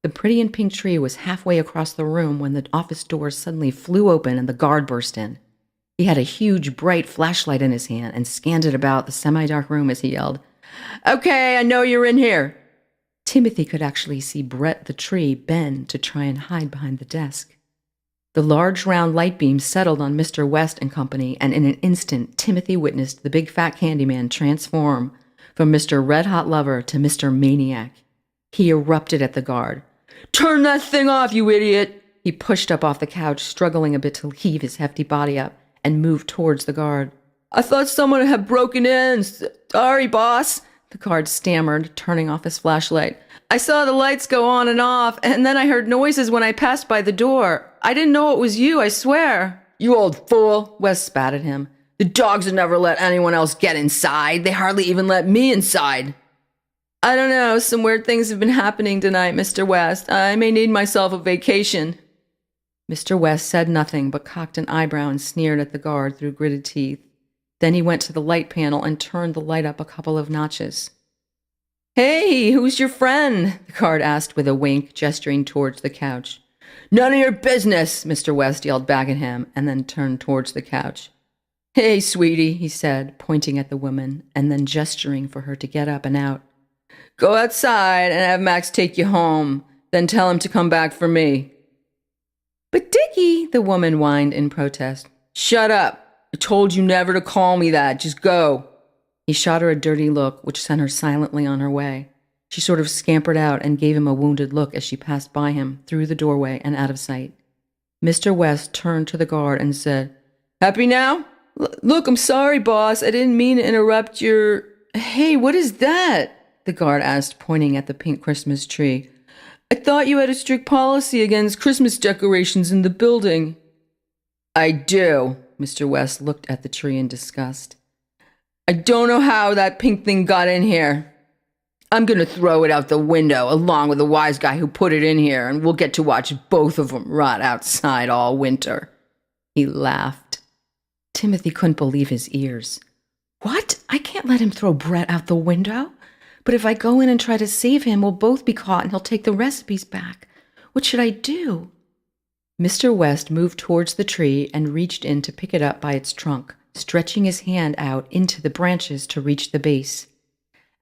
The pretty and pink tree was halfway across the room when the office door suddenly flew open and the guard burst in. He had a huge, bright flashlight in his hand and scanned it about the semi-dark room as he yelled, "Okay, I know you're in here." Timothy could actually see Brett the tree bend to try and hide behind the desk. The large round light beam settled on Mr. West and company, and in an instant, Timothy witnessed the big fat Candyman transform from Mr. Red Hot Lover to Mr. Maniac. He erupted at the guard. "Turn that thing off, you idiot!" He pushed up off the couch, struggling a bit to heave his hefty body up, and moved towards the guard. "I thought someone had broken in. Sorry, boss," the guard stammered, turning off his flashlight. "I saw the lights go on and off, and then I heard noises when I passed by the door. I didn't know it was you, I swear." "You old fool," Wes spat at him. "The dogs would never let anyone else get inside. They hardly even let me inside." "I don't know. Some weird things have been happening tonight, Mr. West. I may need myself a vacation." Mr. West said nothing but cocked an eyebrow and sneered at the guard through gritted teeth. Then he went to the light panel and turned the light up a couple of notches. "Hey, who's your friend?" the guard asked with a wink, gesturing towards the couch. "None of your business," Mr. West yelled back at him, and then turned towards the couch. "Hey, sweetie," he said, pointing at the woman, and then gesturing for her to get up and out. "Go outside and have Max take you home. Then tell him to come back for me." "But Dickie," the woman whined in protest. "Shut up. I told you never to call me that. Just go." He shot her a dirty look, which sent her silently on her way. She sort of scampered out and gave him a wounded look as she passed by him, through the doorway and out of sight. Mr. West turned to the guard and said, "Happy now?" Look, I'm sorry, boss. I didn't mean to interrupt your—" "Hey, what is that?" the guard asked, pointing at the pink Christmas tree. "I thought you had a strict policy against Christmas decorations in the building." "I do." Mr. West looked at the tree in disgust. "I don't know how that pink thing got in here. I'm going to throw it out the window along with the wise guy who put it in here, and we'll get to watch both of them rot outside all winter." He laughed. Timothy couldn't believe his ears. "What? I can't let him throw Brett out the window. But if I go in and try to save him, we'll both be caught and he'll take the recipes back. What should I do?" Mr. West moved towards the tree and reached in to pick it up by its trunk, stretching his hand out into the branches to reach the base.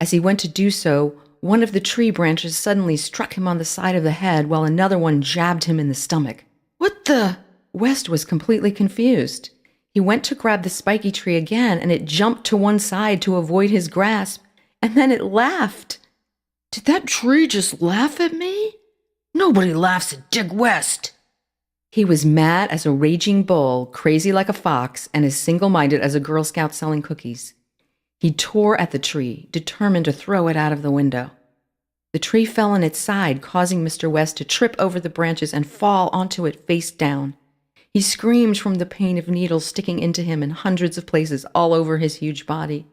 As he went to do so, one of the tree branches suddenly struck him on the side of the head while another one jabbed him in the stomach. "What the—" West was completely confused. He went to grab the spiky tree again, and it jumped to one side to avoid his grasp, and then it laughed. "Did that tree just laugh at me? Nobody laughs at Dick West." He was mad as a raging bull, crazy like a fox, and as single-minded as a Girl Scout selling cookies. He tore at the tree, determined to throw it out of the window. The tree fell on its side, causing Mr. West to trip over the branches and fall onto it face down. He screamed from the pain of needles sticking into him in hundreds of places all over his huge body.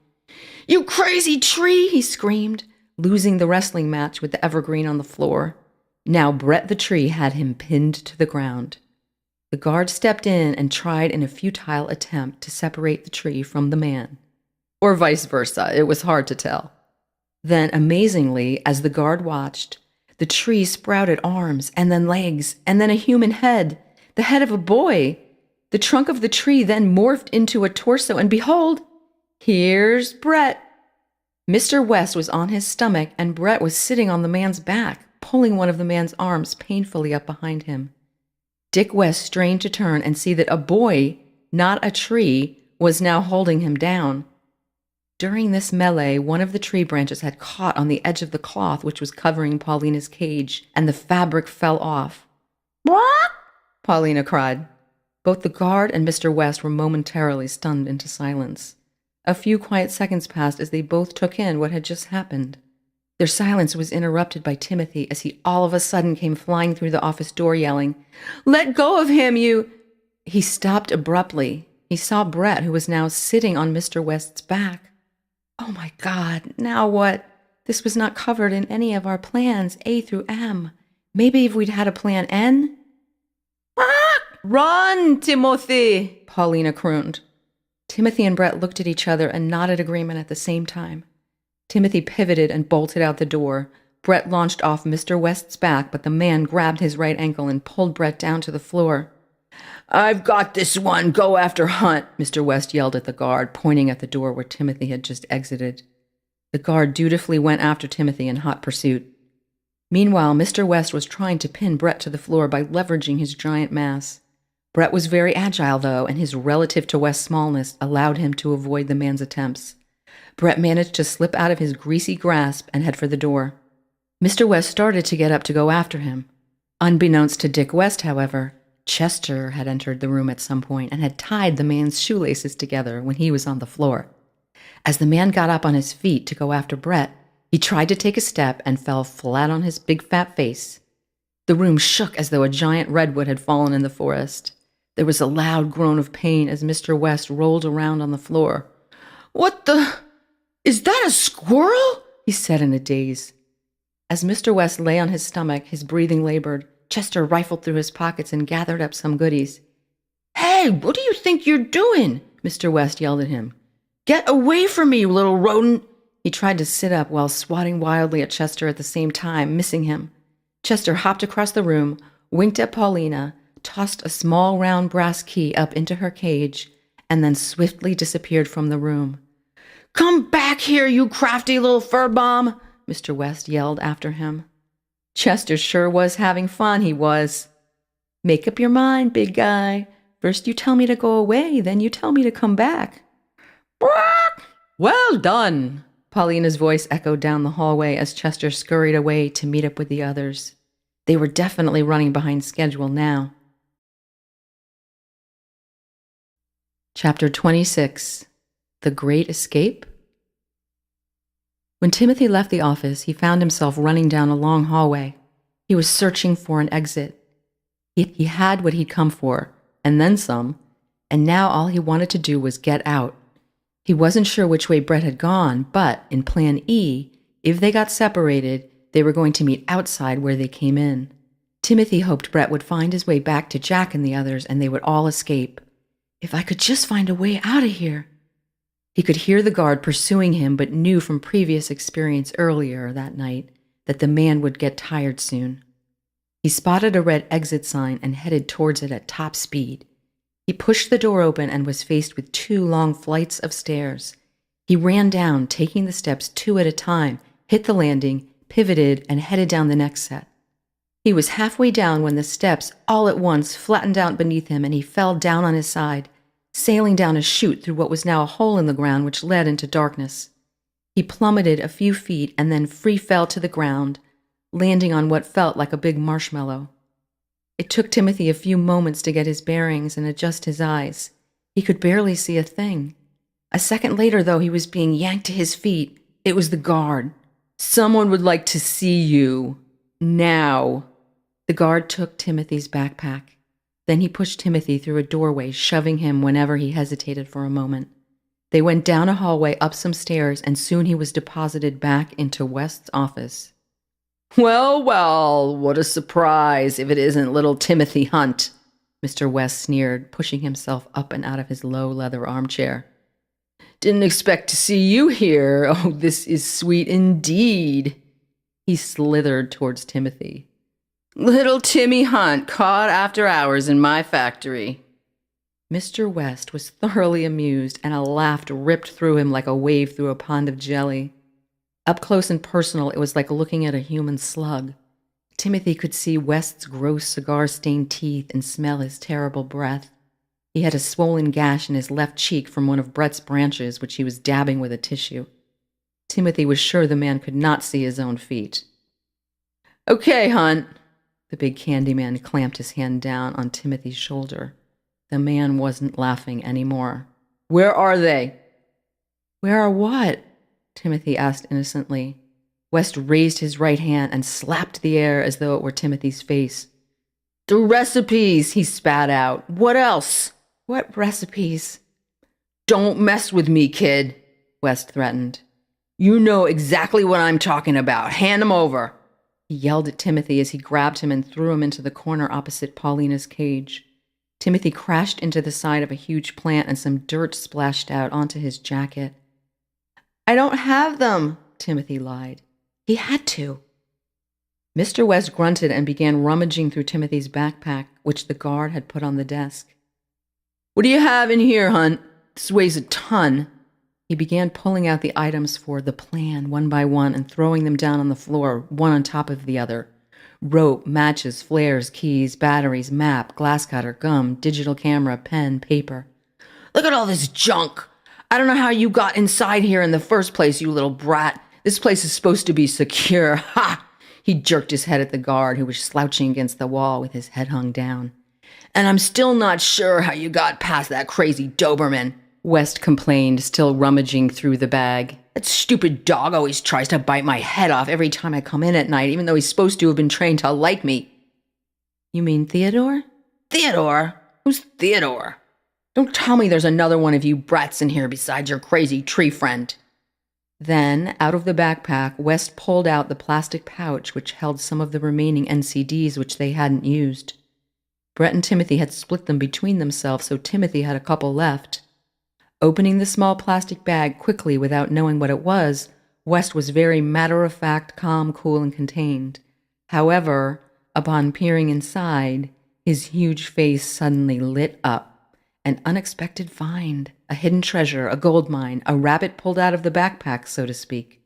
"You crazy tree!" he screamed, losing the wrestling match with the evergreen on the floor. Now Brett the tree had him pinned to the ground. The guard stepped in and tried in a futile attempt to separate the tree from the man. Or vice versa, it was hard to tell. Then, amazingly, as the guard watched, the tree sprouted arms and then legs and then a human head, the head of a boy. The trunk of the tree then morphed into a torso, and behold, here's Brett. Mr. West was on his stomach, and Brett was sitting on the man's back, pulling one of the man's arms painfully up behind him. Dick West strained to turn and see that a boy, not a tree, was now holding him down. During this melee, one of the tree branches had caught on the edge of the cloth which was covering Paulina's cage, and the fabric fell off. "What?" Paulina cried. Both the guard and Mr. West were momentarily stunned into silence. A few quiet seconds passed as they both took in what had just happened. Their silence was interrupted by Timothy as he all of a sudden came flying through the office door yelling, "Let go of him, you—" He stopped abruptly. He saw Brett, who was now sitting on Mr. West's back. Oh my God, now what? This was not covered in any of our plans, A through M. Maybe if we'd had a plan N? "Run, Timothy!" Paulina crooned. Timothy and Brett looked at each other and nodded agreement at the same time. Timothy pivoted and bolted out the door. Brett launched off Mr. West's back, but the man grabbed his right ankle and pulled Brett down to the floor. "I've got this one. Go after Hunt," Mr. West yelled at the guard, pointing at the door where Timothy had just exited. The guard dutifully went after Timothy in hot pursuit. Meanwhile, Mr. West was trying to pin Brett to the floor by leveraging his giant mass. Brett was very agile, though, and his relative to West's smallness allowed him to avoid the man's attempts. Brett managed to slip out of his greasy grasp and head for the door. Mr. West started to get up to go after him. Unbeknownst to Dick West, however, Chester had entered the room at some point and had tied the man's shoelaces together when he was on the floor. As the man got up on his feet to go after Brett, he tried to take a step and fell flat on his big fat face. The room shook as though a giant redwood had fallen in the forest. There was a loud groan of pain as Mr. West rolled around on the floor. "What the? Is that a squirrel?" he said in a daze. As Mr. West lay on his stomach, his breathing labored, Chester rifled through his pockets and gathered up some goodies. "Hey, what do you think you're doing?" Mr. West yelled at him. "Get away from me, you little rodent!" He tried to sit up while swatting wildly at Chester at the same time, missing him. Chester hopped across the room, winked at Paulina, tossed a small round brass key up into her cage, and then swiftly disappeared from the room. "Come back here, you crafty little fur bomb!" Mr. West yelled after him. Chester sure was having fun, he was. "Make up your mind, big guy. First you tell me to go away, then you tell me to come back." "Well done!" Paulina's voice echoed down the hallway as Chester scurried away to meet up with the others. They were definitely running behind schedule now. Chapter 26. The Great Escape? When Timothy left the office, he found himself running down a long hallway. He was searching for an exit. He had what he'd come for, and then some, and now all he wanted to do was get out. He wasn't sure which way Brett had gone, but in Plan E, if they got separated, they were going to meet outside where they came in. Timothy hoped Brett would find his way back to Jack and the others, and they would all escape. If I could just find a way out of here. He could hear the guard pursuing him, but knew from previous experience earlier that night that the man would get tired soon. He spotted a red exit sign and headed towards it at top speed. He pushed the door open and was faced with 2 long flights of stairs. He ran down, taking the steps 2 at a time, hit the landing, pivoted, and headed down the next set. He was halfway down when the steps all at once flattened out beneath him and he fell down on his side, sailing down a chute through what was now a hole in the ground which led into darkness. He plummeted a few feet and then free fell to the ground, landing on what felt like a big marshmallow. It took Timothy a few moments to get his bearings and adjust his eyes. He could barely see a thing. A second later, though, he was being yanked to his feet. It was the guard. "Someone would like to see you. Now." The guard took Timothy's backpack. Then he pushed Timothy through a doorway, shoving him whenever he hesitated for a moment. They went down a hallway, up some stairs, and soon he was deposited back into West's office. Well, well, what a surprise if it isn't little Timothy Hunt," Mr. West sneered, pushing himself up and out of his low leather armchair. "Didn't expect to see you here. Oh, this is sweet indeed." He slithered towards Timothy. "Little Timmy Hunt caught after hours in my factory." Mr. West was thoroughly amused, and a laugh ripped through him like a wave through a pond of jelly. Up close and personal, it was like looking at a human slug. Timothy could see West's gross cigar-stained teeth and smell his terrible breath. He had a swollen gash in his left cheek from one of Brett's branches, which he was dabbing with a tissue. Timothy was sure the man could not see his own feet. "Okay, Hunt." The big candy man clamped his hand down on Timothy's shoulder. The man wasn't laughing anymore. "Where are they?" "Where are what?" Timothy asked innocently. West raised his right hand and slapped the air as though it were Timothy's face. "The recipes," he spat out. "What else?" "What recipes?" "Don't mess with me, kid," West threatened. "You know exactly what I'm talking about. Hand 'em over." He yelled at Timothy as he grabbed him and threw him into the corner opposite Paulina's cage. Timothy crashed into the side of a huge plant and some dirt splashed out onto his jacket. "I don't have them," Timothy lied. He had to. Mr. West grunted and began rummaging through Timothy's backpack, which the guard had put on the desk. "What do you have in here, Hunt? This weighs a ton." He began pulling out the items for the plan one by one and throwing them down on the floor, one on top of the other. Rope, matches, flares, keys, batteries, map, glass cutter, gum, digital camera, pen, paper. "Look at all this junk. I don't know how you got inside here in the first place, you little brat. This place is supposed to be secure. Ha!" He jerked his head at the guard, who was slouching against the wall with his head hung down. "And I'm still not sure how you got past that crazy Doberman," West complained, still rummaging through the bag. "That stupid dog always tries to bite my head off every time I come in at night, even though he's supposed to have been trained to like me." "You mean Theodore?" "Theodore? Who's Theodore? Don't tell me there's another one of you brats in here besides your crazy tree friend." Then, out of the backpack, West pulled out the plastic pouch which held some of the remaining NCDs which they hadn't used. Brett and Timothy had split them between themselves, so Timothy had a couple left. Opening the small plastic bag quickly without knowing what it was, West was very matter-of-fact, calm, cool, and contained. However, upon peering inside, his huge face suddenly lit up. An unexpected find, a hidden treasure, a gold mine, a rabbit pulled out of the backpack, so to speak.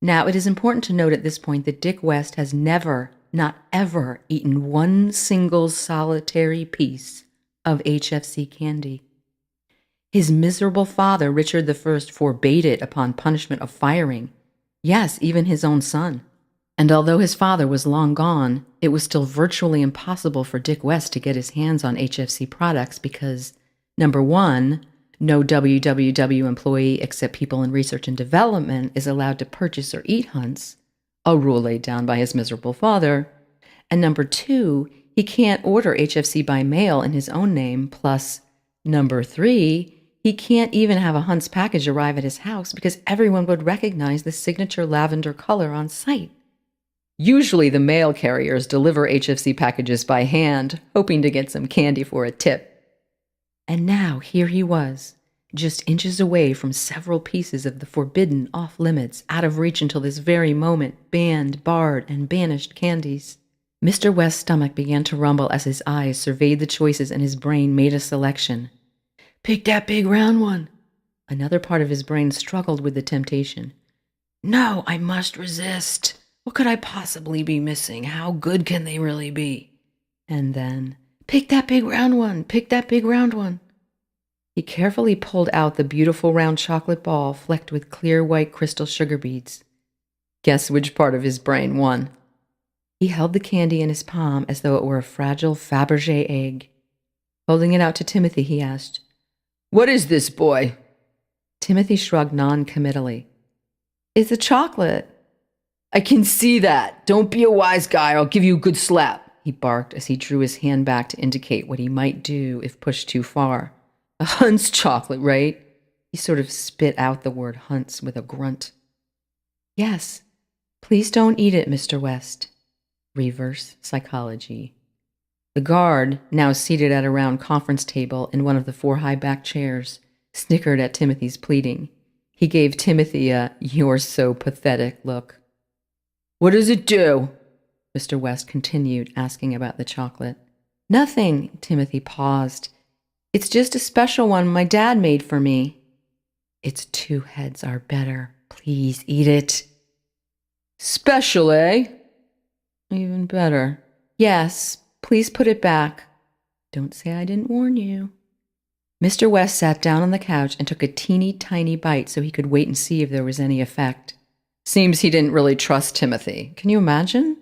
Now, it is important to note at this point that Dick West has never, not ever, eaten one single solitary piece of HFC candy. His miserable father, Richard I, forbade it upon punishment of firing. Yes, even his own son. And although his father was long gone, it was still virtually impossible for Dick West to get his hands on HFC products because, number one, no WWW employee except people in research and development is allowed to purchase or eat Hunts, a rule laid down by his miserable father. And number two, he can't order HFC by mail in his own name. Plus, number three, he can't even have a Hunt's package arrive at his house because everyone would recognize the signature lavender color on sight. Usually the mail carriers deliver HFC packages by hand, hoping to get some candy for a tip. And now here he was, just inches away from several pieces of the forbidden, off-limits, out of reach until this very moment, banned, barred, and banished candies. Mr. West's stomach began to rumble as his eyes surveyed the choices and his brain made a selection. Pick that big round one. Another part of his brain struggled with the temptation. No, I must resist. What could I possibly be missing? How good can they really be? And then, pick that big round one. Pick that big round one. He carefully pulled out the beautiful round chocolate ball flecked with clear white crystal sugar beads. Guess which part of his brain won? He held the candy in his palm as though it were a fragile Fabergé egg. Holding it out to Timothy, he asked, "What is this, boy?" Timothy shrugged non-committally. "It's a chocolate." "I can see that. Don't be a wise guy or I'll give you a good slap," he barked as he drew his hand back to indicate what he might do if pushed too far. "A Hunt's chocolate, right?" He sort of spit out the word Hunt's with a grunt. "Yes. Please don't eat it, Mr. West." Reverse psychology. The guard, now seated at a round conference table in one of the 4 high-backed chairs, snickered at Timothy's pleading. He gave Timothy a "you're so pathetic" look. "What does it do?" Mr. West continued, asking about the chocolate. "Nothing," Timothy paused. "It's just a special one my dad made for me." "Its 2 heads are better. Please eat it." "Special, eh?" "Even better." "Yes, please put it back." "Don't say I didn't warn you." Mr. West sat down on the couch and took a teeny tiny bite so he could wait and see if there was any effect. Seems he didn't really trust Timothy. Can you imagine?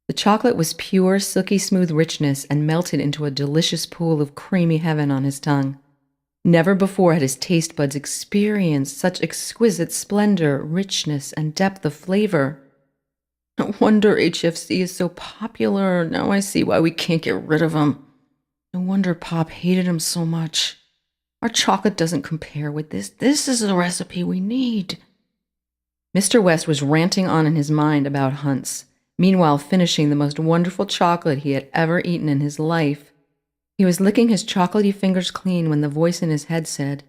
The chocolate was pure, silky smooth richness and melted into a delicious pool of creamy heaven on his tongue. Never before had his taste buds experienced such exquisite splendor, richness, and depth of flavor. No wonder HFC is so popular. Now I see why we can't get rid of him. No wonder Pop hated him so much. Our chocolate doesn't compare with this. This is the recipe we need. Mr. West was ranting on in his mind about Hunt's, meanwhile finishing the most wonderful chocolate he had ever eaten in his life. He was licking his chocolatey fingers clean when the voice in his head said,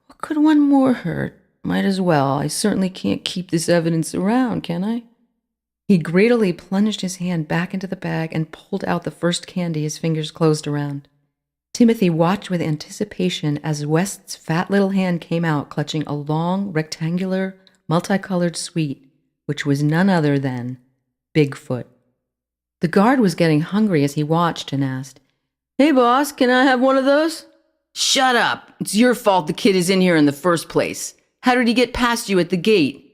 "What could one more hurt? Might as well. I certainly can't keep this evidence around, can I?" He greedily plunged his hand back into the bag and pulled out the first candy his fingers closed around. Timothy watched with anticipation as West's fat little hand came out clutching a long, rectangular, multicolored sweet, which was none other than Bigfoot. The guard was getting hungry as he watched and asked, "Hey, boss, can I have one of those?" "Shut up. It's your fault the kid is in here in the first place. How did he get past you at the gate?"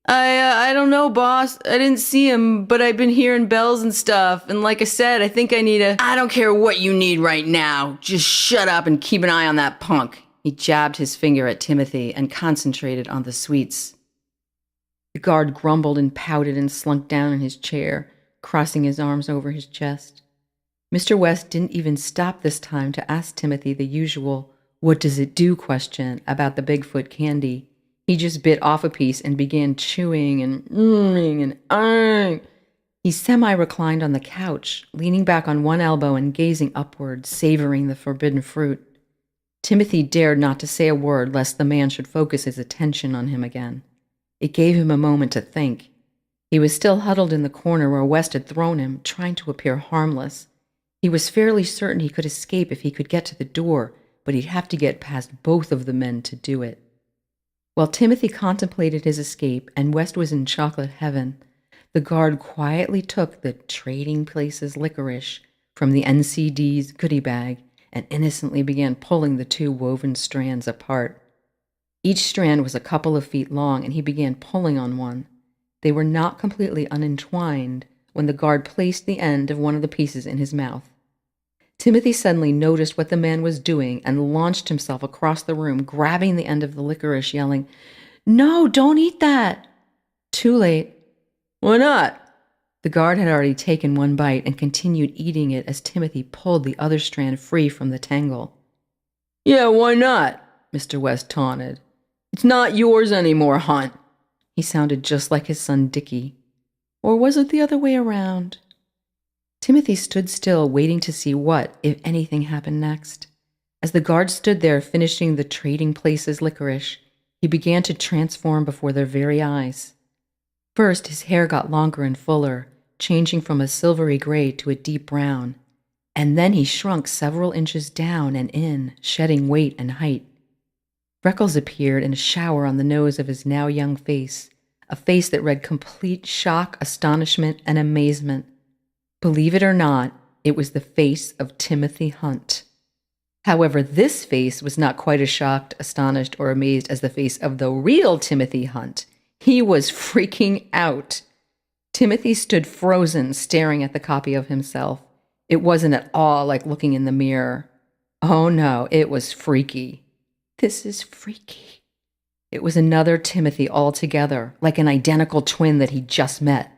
I don't know, boss. I didn't see him, but I've been hearing bells and stuff. And like I said, I think I need a... "I don't care what you need right now. Just shut up and keep an eye on that punk." He jabbed his finger at Timothy and concentrated on the sweets. The guard grumbled and pouted and slunk down in his chair, crossing his arms over his chest. Mr. West didn't even stop this time to ask Timothy the usual, "What does it do?" question about the Bigfoot candy. He just bit off a piece and began chewing and and He semi-reclined on the couch, leaning back on one elbow and gazing upward, savoring the forbidden fruit. Timothy dared not to say a word lest the man should focus his attention on him again. It gave him a moment to think. He was still huddled in the corner where West had thrown him, trying to appear harmless. He was fairly certain he could escape if he could get to the door, but he'd have to get past both of the men to do it. While Timothy contemplated his escape and West was in chocolate heaven, the guard quietly took the Trading Places licorice from the NCD's goodie bag and innocently began pulling the two woven strands apart. Each strand was a couple of feet long, and he began pulling on one. They were not completely unentwined when the guard placed the end of one of the pieces in his mouth. Timothy suddenly noticed what the man was doing and launched himself across the room, grabbing the end of the licorice, yelling, "No, don't eat that!" Too late. Why not? The guard had already taken one bite and continued eating it as Timothy pulled the other strand free from the tangle. Yeah, why not? Mr. West taunted. It's not yours anymore, Hunt. He sounded just like his son Dickie. Or was it the other way around? Timothy stood still, waiting to see what, if anything, happened next. As the guard stood there finishing the Trading Places licorice, he began to transform before their very eyes. First, his hair got longer and fuller, changing from a silvery gray to a deep brown, and then he shrunk several inches down and in, shedding weight and height. Freckles appeared in a shower on the nose of his now young face, a face that read complete shock, astonishment, and amazement. Believe it or not, it was the face of Timothy Hunt. However, this face was not quite as shocked, astonished, or amazed as the face of the real Timothy Hunt. He was freaking out. Timothy stood frozen, staring at the copy of himself. It wasn't at all like looking in the mirror. Oh no, it was freaky. This is freaky. It was another Timothy altogether, like an identical twin that he'd just met.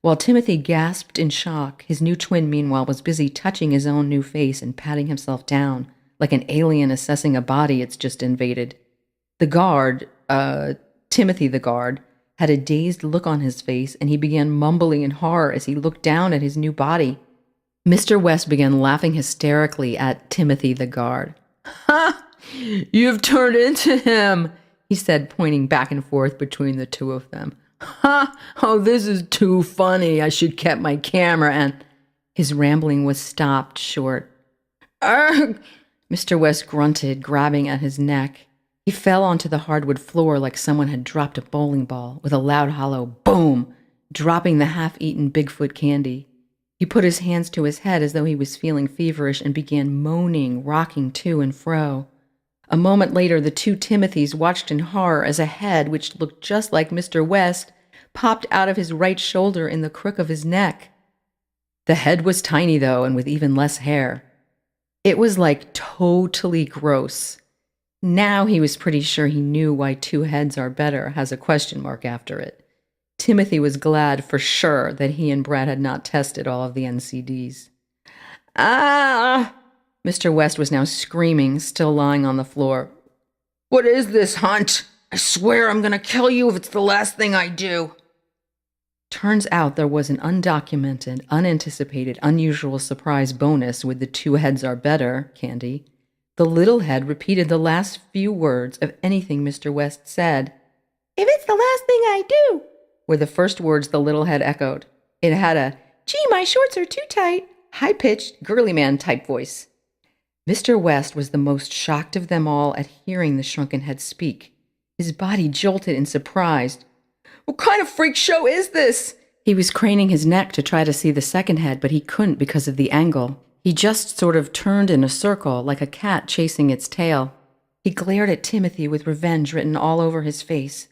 While Timothy gasped in shock, his new twin, meanwhile, was busy touching his own new face and patting himself down, like an alien assessing a body it's just invaded. The guard, Timothy the guard, had a dazed look on his face, and he began mumbling in horror as he looked down at his new body. Mr. West began laughing hysterically at Timothy the guard. Ha! You've turned into him, he said, pointing back and forth between the two of them. Ha! Oh, this is too funny. I should kept my camera and... His rambling was stopped short. Argh! Mr. West grunted, grabbing at his neck. He fell onto the hardwood floor like someone had dropped a bowling ball, with a loud hollow boom, dropping the half-eaten Bigfoot candy. He put his hands to his head as though he was feeling feverish and began moaning, rocking to and fro. A moment later, the two Timothys watched in horror as a head, which looked just like Mr. West, popped out of his right shoulder in the crook of his neck. The head was tiny, though, and with even less hair. It was like totally gross. Now he was pretty sure he knew why two heads are better has a question mark after it. Timothy was glad for sure that he and Brad had not tested all of the NCDs. Ah! Mr. West was now screaming, still lying on the floor. What is this, Hunt? I swear I'm gonna kill you if it's the last thing I do. Turns out there was an undocumented, unanticipated, unusual surprise bonus with the two heads are better candy. The little head repeated the last few words of anything Mr. West said. "If it's the last thing I do," were the first words the little head echoed. It had a, "Gee, my shorts are too tight," high-pitched, girly man type voice. Mr. West was the most shocked of them all at hearing the shrunken head speak. His body jolted in surprise. What kind of freak show is this? He was craning his neck to try to see the second head, but he couldn't because of the angle. He just sort of turned in a circle, like a cat chasing its tail. He glared at Timothy with revenge written all over his face.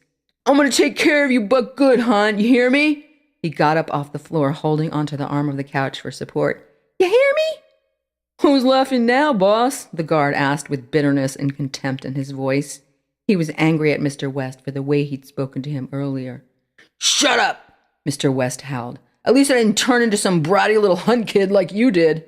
I'm gonna take care of you but good, Hunt. You hear me? He got up off the floor, holding onto the arm of the couch for support. You hear me? Who's laughing now, boss? The guard asked with bitterness and contempt in his voice. He was angry at Mr. West for the way he'd spoken to him earlier. Shut up, Mr. West howled. At least I didn't turn into some bratty little Hunt kid like you did.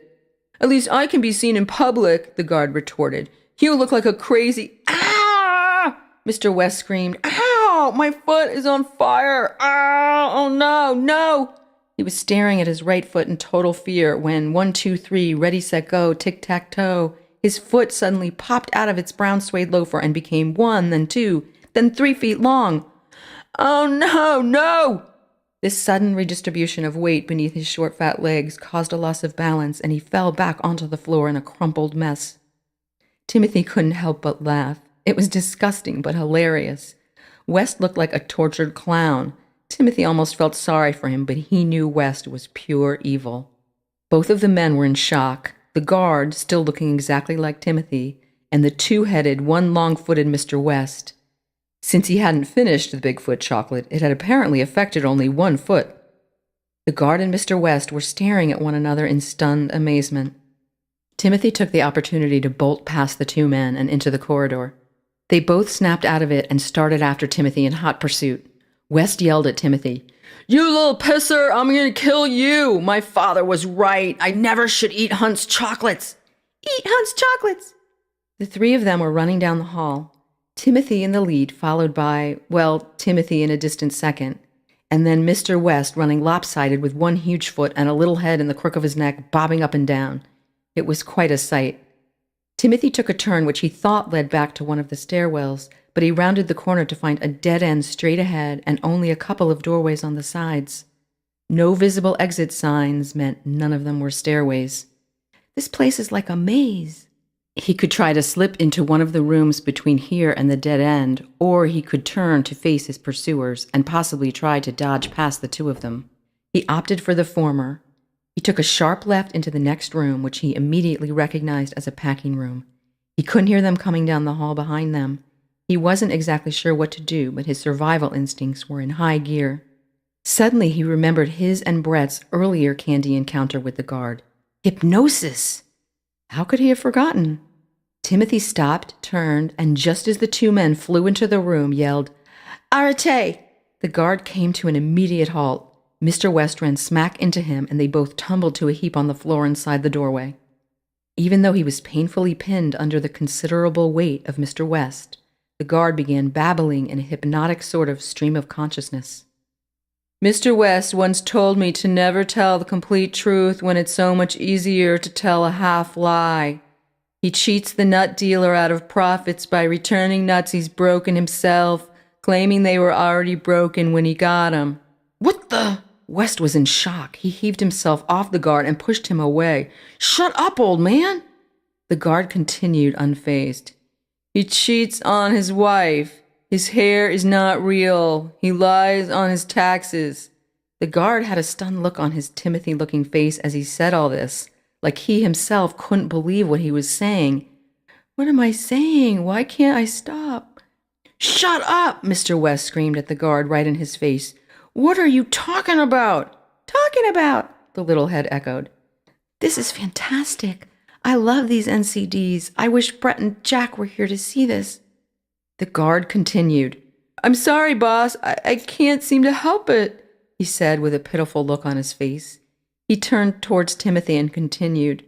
At least I can be seen in public, the guard retorted. You look like a crazy... Ah! Mr. West screamed. Ow! My foot is on fire! Ah! Oh no, no! He was staring at his right foot in total fear when 1, 2, 3, ready, set, go, tic-tac-toe. His foot suddenly popped out of its brown suede loafer and became 1, then 2, then 3 feet long. Oh, no, no! This sudden redistribution of weight beneath his short, fat legs caused a loss of balance, and he fell back onto the floor in a crumpled mess. Timothy couldn't help but laugh. It was disgusting but hilarious. West looked like a tortured clown. Timothy almost felt sorry for him, but he knew West was pure evil. Both of the men were in shock, the guard still looking exactly like Timothy, and the two-headed, one long-footed Mr. West. Since he hadn't finished the Bigfoot chocolate, it had apparently affected only one foot. The guard and Mr. West were staring at one another in stunned amazement. Timothy took the opportunity to bolt past the two men and into the corridor. They both snapped out of it and started after Timothy in hot pursuit. West yelled at Timothy, "You little pisser, I'm going to kill you! My father was right. I never should eat Hunt's chocolates." "Eat Hunt's chocolates!" The three of them were running down the hall. Timothy in the lead, followed by, well, Timothy in a distant second, and then Mr. West running lopsided with one huge foot and a little head in the crook of his neck bobbing up and down. It was quite a sight. Timothy took a turn which he thought led back to one of the stairwells, but he rounded the corner to find a dead end straight ahead and only a couple of doorways on the sides. No visible exit signs meant none of them were stairways. "This place is like a maze." He could try to slip into one of the rooms between here and the dead end, or he could turn to face his pursuers and possibly try to dodge past the two of them. He opted for the former. He took a sharp left into the next room, which he immediately recognized as a packing room. He couldn't hear them coming down the hall behind them. He wasn't exactly sure what to do, but his survival instincts were in high gear. Suddenly, he remembered his and Brett's earlier candy encounter with the guard. Hypnosis! How could he have forgotten? Timothy stopped, turned, and just as the two men flew into the room, yelled, "Arrêtez!" The guard came to an immediate halt. Mr. West ran smack into him, and they both tumbled to a heap on the floor inside the doorway. Even though he was painfully pinned under the considerable weight of Mr. West, the guard began babbling in a hypnotic sort of stream of consciousness. "Mr. West once told me to never tell the complete truth when it's so much easier to tell a half lie. He cheats the nut dealer out of profits by returning nuts he's broken himself, claiming they were already broken when he got 'em." "What the?" West was in shock. He heaved himself off the guard and pushed him away. "Shut up, old man!" The guard continued unfazed. "He cheats on his wife. His hair is not real. He lies on his taxes." The guard had a stunned look on his Timothy-looking face as he said all this, like he himself couldn't believe what he was saying. "What am I saying? Why can't I stop?" "Shut up!" Mr. West screamed at the guard right in his face. "What are you talking about?" "Talking about?" the little head echoed. "This is fantastic. I love these NCDs. I wish Brett and Jack were here to see this." The guard continued. "I'm sorry, boss. I can't seem to help it," he said with a pitiful look on his face. He turned towards Timothy and continued.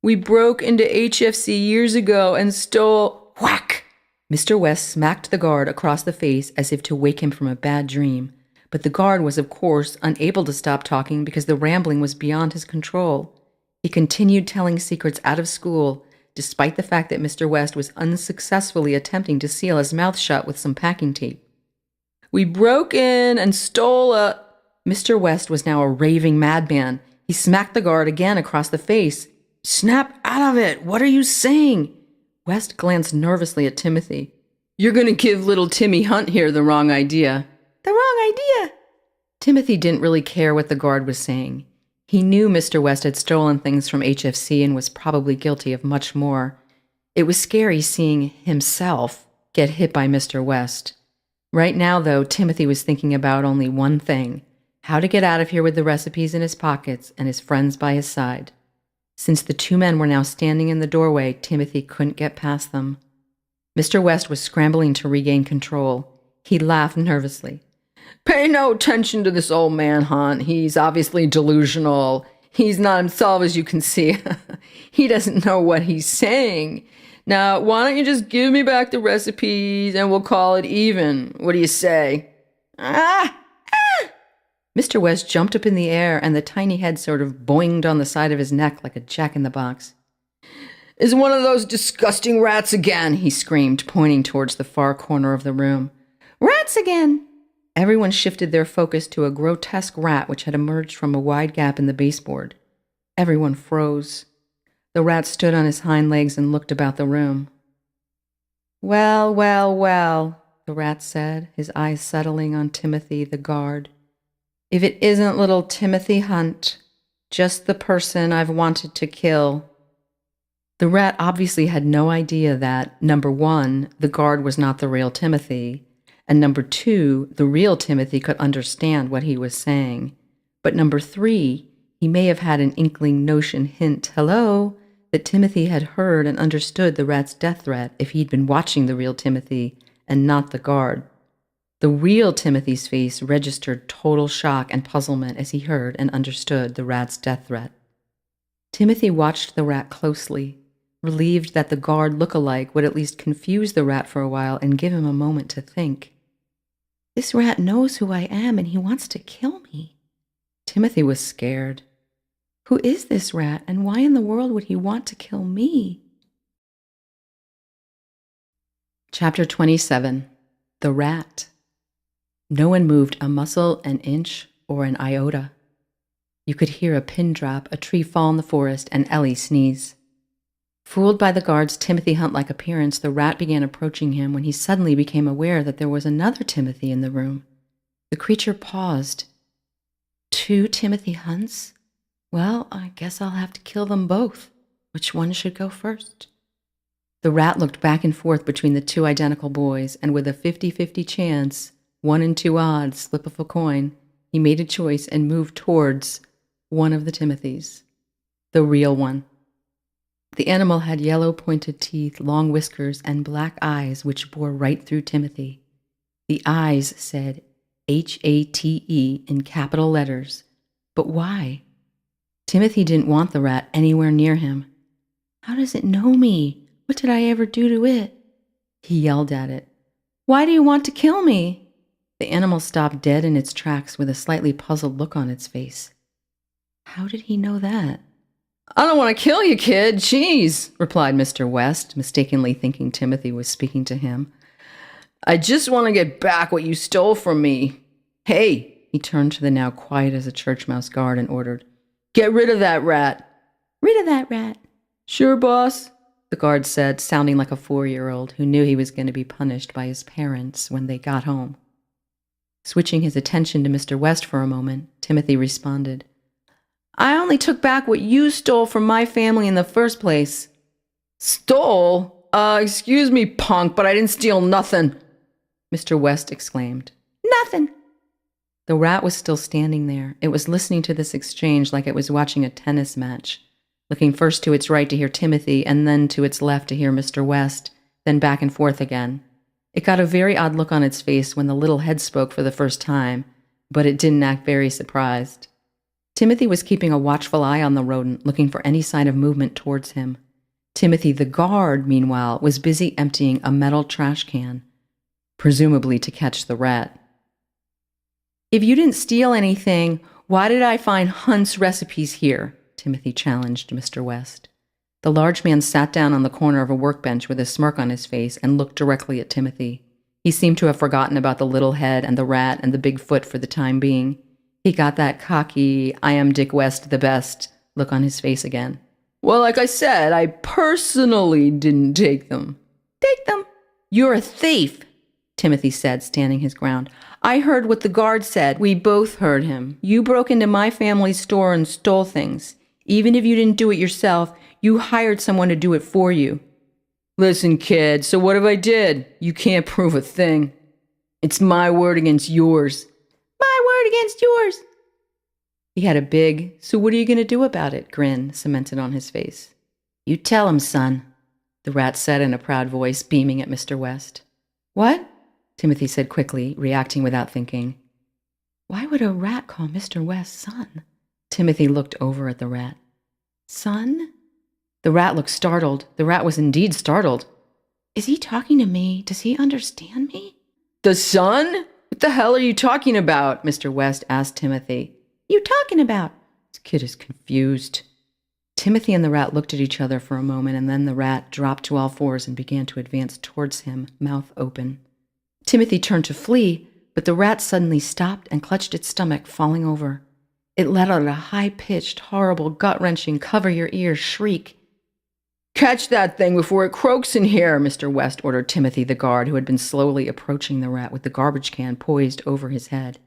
"We broke into HFC years ago and stole—" Whack! Mr. West smacked the guard across the face as if to wake him from a bad dream. But the guard was, of course, unable to stop talking because the rambling was beyond his control. He continued telling secrets out of school, despite the fact that Mr. West was unsuccessfully attempting to seal his mouth shut with some packing tape. "We broke in and stole a—" Mr. West was now a raving madman. He smacked the guard again across the face. "Snap out of it! What are you saying?" West glanced nervously at Timothy. "You're going to give little Timmy Hunt here the wrong idea." "The wrong idea?" Timothy didn't really care what the guard was saying. He knew Mr. West had stolen things from HFC and was probably guilty of much more. It was scary seeing himself get hit by Mr. West. Right now, though, Timothy was thinking about only one thing: how to get out of here with the recipes in his pockets and his friends by his side. Since the two men were now standing in the doorway, Timothy couldn't get past them. Mr. West was scrambling to regain control. He laughed nervously. "Pay no attention to this old man, Hunt. He's obviously delusional. He's not himself, as you can see. He doesn't know what he's saying. Now, why don't you just give me back the recipes and we'll call it even? What do you say?" "Ah! Ah!" Mr. West jumped up in the air and the tiny head sort of boinged on the side of his neck like a jack-in-the-box. "Is one of those disgusting rats again," he screamed, pointing towards the far corner of the room. "Rats again!" Everyone shifted their focus to a grotesque rat which had emerged from a wide gap in the baseboard. Everyone froze. The rat stood on his hind legs and looked about the room. "Well, well, well," the rat said, his eyes settling on Timothy, the guard. "If it isn't little Timothy Hunt, just the person I've wanted to kill." The rat obviously had no idea that, number one, the guard was not the real Timothy, and number two, the real Timothy could understand what he was saying. But number three, he may have had an inkling hint, hello, that Timothy had heard and understood the rat's death threat if he'd been watching the real Timothy and not the guard. The real Timothy's face registered total shock and puzzlement as he heard and understood the rat's death threat. Timothy watched the rat closely, relieved that the guard look-alike would at least confuse the rat for a while and give him a moment to think. This rat knows who I am and he wants to kill me. Timothy was scared. Who is this rat and why in the world would he want to kill me? Chapter 27. The Rat. No one moved a muscle, an inch, or an iota. You could hear a pin drop, a tree fall in the forest, and Ellie sneeze. Fooled by the guard's Timothy Hunt-like appearance, the rat began approaching him when he suddenly became aware that there was another Timothy in the room. The creature paused. 2 Timothy Hunts? Well, I guess I'll have to kill them both. Which one should go first? The rat looked back and forth between the 2 identical boys, and with a 50-50 chance, 1 in 2 odds, slip of a coin, he made a choice and moved towards one of the Timothys. The real one. The animal had yellow pointed teeth, long whiskers, and black eyes which bore right through Timothy. The eyes said H-A-T-E in capital letters. But why? Timothy didn't want the rat anywhere near him. How does it know me? What did I ever do to it? He yelled at it. Why do you want to kill me? The animal stopped dead in its tracks with a slightly puzzled look on its face. How did he know that? "I don't want to kill you, kid. Jeez," replied Mr. West, mistakenly thinking Timothy was speaking to him. "I just want to get back what you stole from me. Hey," he turned to the now quiet as a church mouse guard and ordered, "get rid of that rat." Rid of that rat? "Sure, boss," the guard said, sounding like a 4-year-old who knew he was going to be punished by his parents when they got home. Switching his attention to Mr. West for a moment, Timothy responded, "I only took back what you stole from my family in the first place." "Stole? Excuse me, punk, but I didn't steal nothing," Mr. West exclaimed. Nothing. The rat was still standing there. It was listening to this exchange like it was watching a tennis match, looking first to its right to hear Timothy and then to its left to hear Mr. West, then back and forth again. It got a very odd look on its face when the little head spoke for the first time, but it didn't act very surprised. Timothy was keeping a watchful eye on the rodent, looking for any sign of movement towards him. Timothy, the guard, meanwhile, was busy emptying a metal trash can, presumably to catch the rat. "If you didn't steal anything, why did I find Hunt's recipes here?" Timothy challenged Mr. West. The large man sat down on the corner of a workbench with a smirk on his face and looked directly at Timothy. He seemed to have forgotten about the little head and the rat and the big foot for the time being. He got that cocky, "I am Dick West the best" look on his face again. "Well, like I said, I personally didn't take them." Take them? You're a thief, Timothy said, standing his ground. I heard what the guard said. We both heard him. You broke into my family's store and stole things. Even if you didn't do it yourself, you hired someone to do it for you. Listen, kid, so what if I did? You can't prove a thing. It's my word against yours. My word against yours. He had a big, "So what are you going to do about it?" grin cemented on his face. You tell him, son, the rat said in a proud voice, beaming at Mr. West. What? Timothy said quickly, reacting without thinking. Why would a rat call Mr. West son? Timothy looked over at the rat. Son? The rat looked startled. The rat was indeed startled. Is he talking to me? Does he understand me? The son? What the hell are you talking about? Mr. West asked Timothy. You talking about? This kid is confused. Timothy and the rat looked at each other for a moment, and then the rat dropped to all fours and began to advance towards him, mouth open. Timothy turned to flee, But the rat suddenly stopped and clutched its stomach, falling over. It let out a high-pitched, horrible, gut-wrenching, cover-your-ears shriek. "Catch that thing before it croaks in here," Mr. West ordered Timothy, the guard, who had been slowly approaching the rat with the garbage can poised over his head.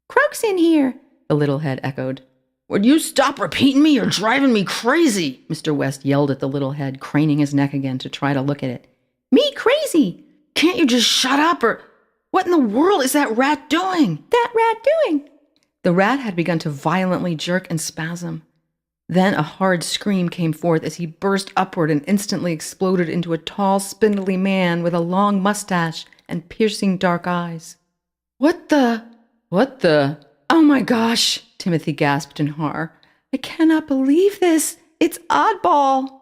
"Croaks in here," the little head echoed. "Would you stop repeating me? You're driving me crazy," Mr. West yelled at the little head, craning his neck again to try to look at it. "Me crazy? Can't you just shut up, or what in the world is that rat doing?" That rat doing?" The rat had begun to violently jerk and spasm. Then a hard scream came forth as he burst upward and instantly exploded into a tall, spindly man with a long mustache and piercing dark eyes. What the? Oh my gosh, Timothy gasped in horror. I cannot believe this. It's Oddball.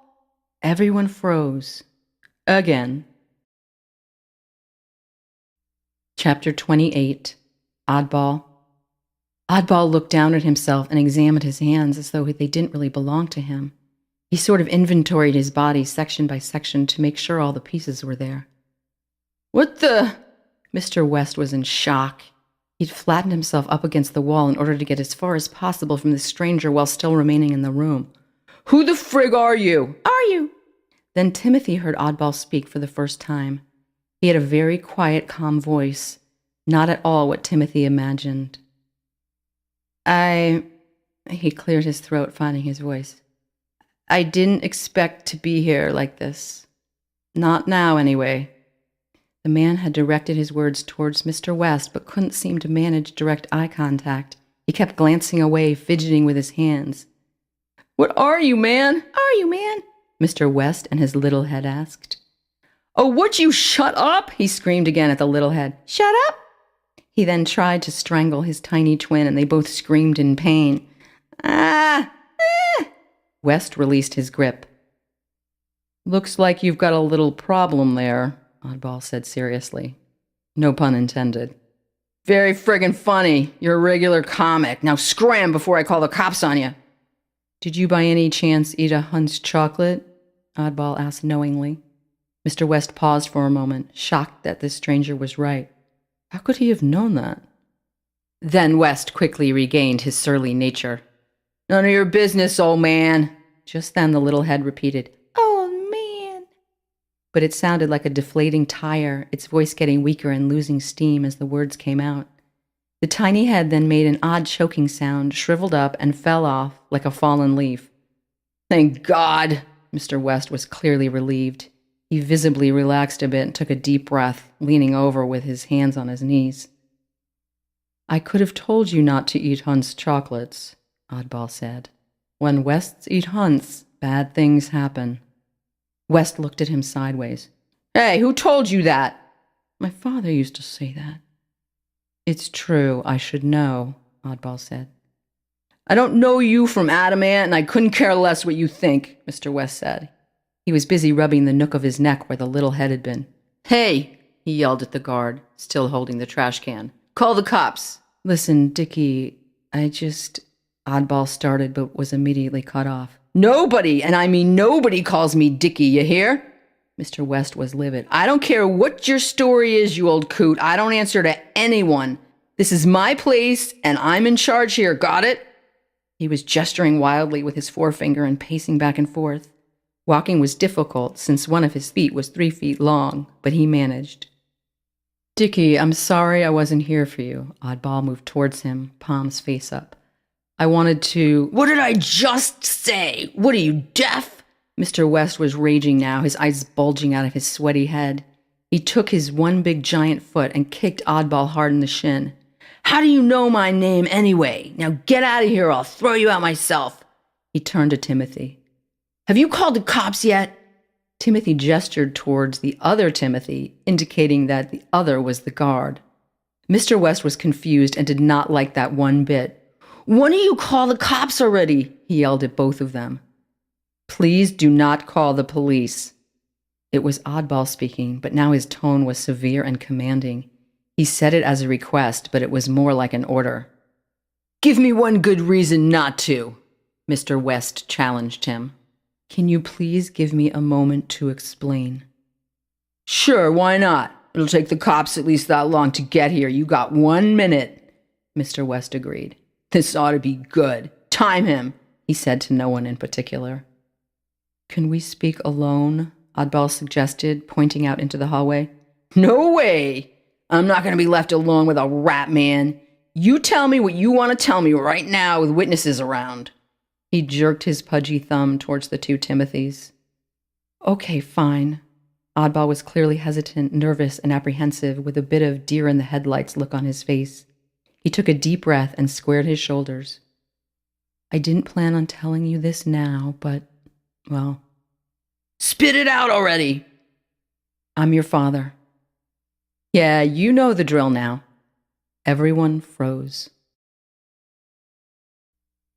Everyone froze. Again. Chapter 28. Oddball. Oddball looked down at himself and examined his hands as though they didn't really belong to him. He sort of inventoried his body section by section to make sure all the pieces were there. What the? Mr. West was in shock. He'd flattened himself up against the wall in order to get as far as possible from the stranger while still remaining in the room. Who the frig are you? Are you? Then Timothy heard Oddball speak for the first time. He had a very quiet, calm voice, not at all what Timothy imagined. He cleared his throat, finding his voice. I didn't expect to be here like this. Not now, anyway. The man had directed his words towards Mr. West, but couldn't seem to manage direct eye contact. He kept glancing away, fidgeting with his hands. What are you, man? Mr. West and his little head asked. Oh, would you shut up? He screamed again at the little head. Shut up! He then tried to strangle his tiny twin, and they both screamed in pain. Ah! West released his grip. Looks like you've got a little problem there, Oddball said seriously. No pun intended. Very friggin' funny. You're a regular comic. Now scram before I call the cops on you. Did you by any chance eat a Hunt's chocolate? Oddball asked knowingly. Mr. West paused for a moment, shocked that this stranger was right. How could he have known that? Then West quickly regained his surly nature. None of your business, old man. Just then the little head repeated, "Old man." But it sounded like a deflating tire, its voice getting weaker and losing steam as the words came out. The tiny head then made an odd choking sound, shriveled up, and fell off like a fallen leaf. Thank God! Mr. West was clearly relieved. He visibly relaxed a bit and took a deep breath, leaning over with his hands on his knees. I could have told you not to eat Hunt's chocolates, Oddball said. When Wests eat Hunt's, bad things happen. West looked at him sideways. Hey, who told you that? My father used to say that. It's true, I should know, Oddball said. I don't know you from Adamant, and I couldn't care less what you think, Mr. West said. He was busy rubbing the nook of his neck where the little head had been. Hey, he yelled at the guard, still holding the trash can. Call the cops. Listen, Dickie, Oddball started but was immediately cut off. Nobody, and I mean nobody, calls me Dickie, you hear? Mr. West was livid. I don't care what your story is, you old coot. I don't answer to anyone. This is my place, and I'm in charge here, got it? He was gesturing wildly with his forefinger and pacing back and forth. Walking was difficult since one of his feet was 3 feet long, but he managed. Dickie, I'm sorry I wasn't here for you. Oddball moved towards him, palms face up. I wanted to... What did I just say? What are you, deaf? Mr. West was raging now, his eyes bulging out of his sweaty head. He took his one big giant foot and kicked Oddball hard in the shin. How do you know my name anyway? Now get out of here or I'll throw you out myself. He turned to Timothy. Have you called the cops yet? Timothy gestured towards the other Timothy, indicating that the other was the guard. Mr. West was confused and did not like that one bit. When do you call the cops already? He yelled at both of them. Please do not call the police. It was Oddball speaking, but now his tone was severe and commanding. He said it as a request, but it was more like an order. Give me one good reason not to, Mr. West challenged him. Can you please give me a moment to explain? Sure, why not? It'll take the cops at least that long to get here. You got 1 minute, Mr. West agreed. This ought to be good. Time him, he said to no one in particular. Can we speak alone? Oddball suggested, pointing out into the hallway. No way! I'm not going to be left alone with a rat man. You tell me what you want to tell me right now with witnesses around. He jerked his pudgy thumb towards the two Timothys. Okay, fine. Oddball was clearly hesitant, nervous, and apprehensive, with a bit of deer-in-the-headlights look on his face. He took a deep breath and squared his shoulders. I didn't plan on telling you this now, but, well... Spit it out already! I'm your father. Yeah, you know the drill now. Everyone froze.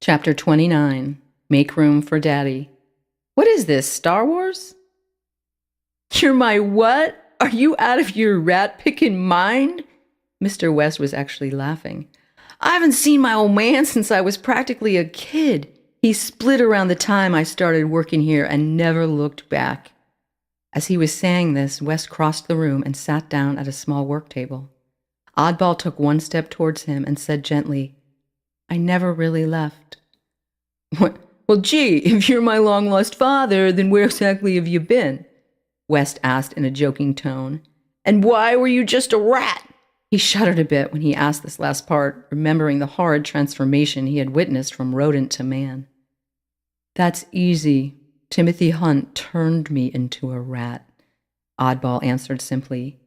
Chapter 29. Make Room for Daddy. What is this, Star Wars? You're my what? Are you out of your rat-picking mind? Mr. West was actually laughing. I haven't seen my old man since I was practically a kid. He split around the time I started working here and never looked back. As he was saying this, West crossed the room and sat down at a small work table. Oddball took one step towards him and said gently, I never really left. Well, gee, if you're my long-lost father, then where exactly have you been? West asked in a joking tone. And why were you just a rat? He shuddered a bit when he asked this last part, remembering the horrid transformation he had witnessed from rodent to man. That's easy. Timothy Hunt turned me into a rat, Oddball answered simply.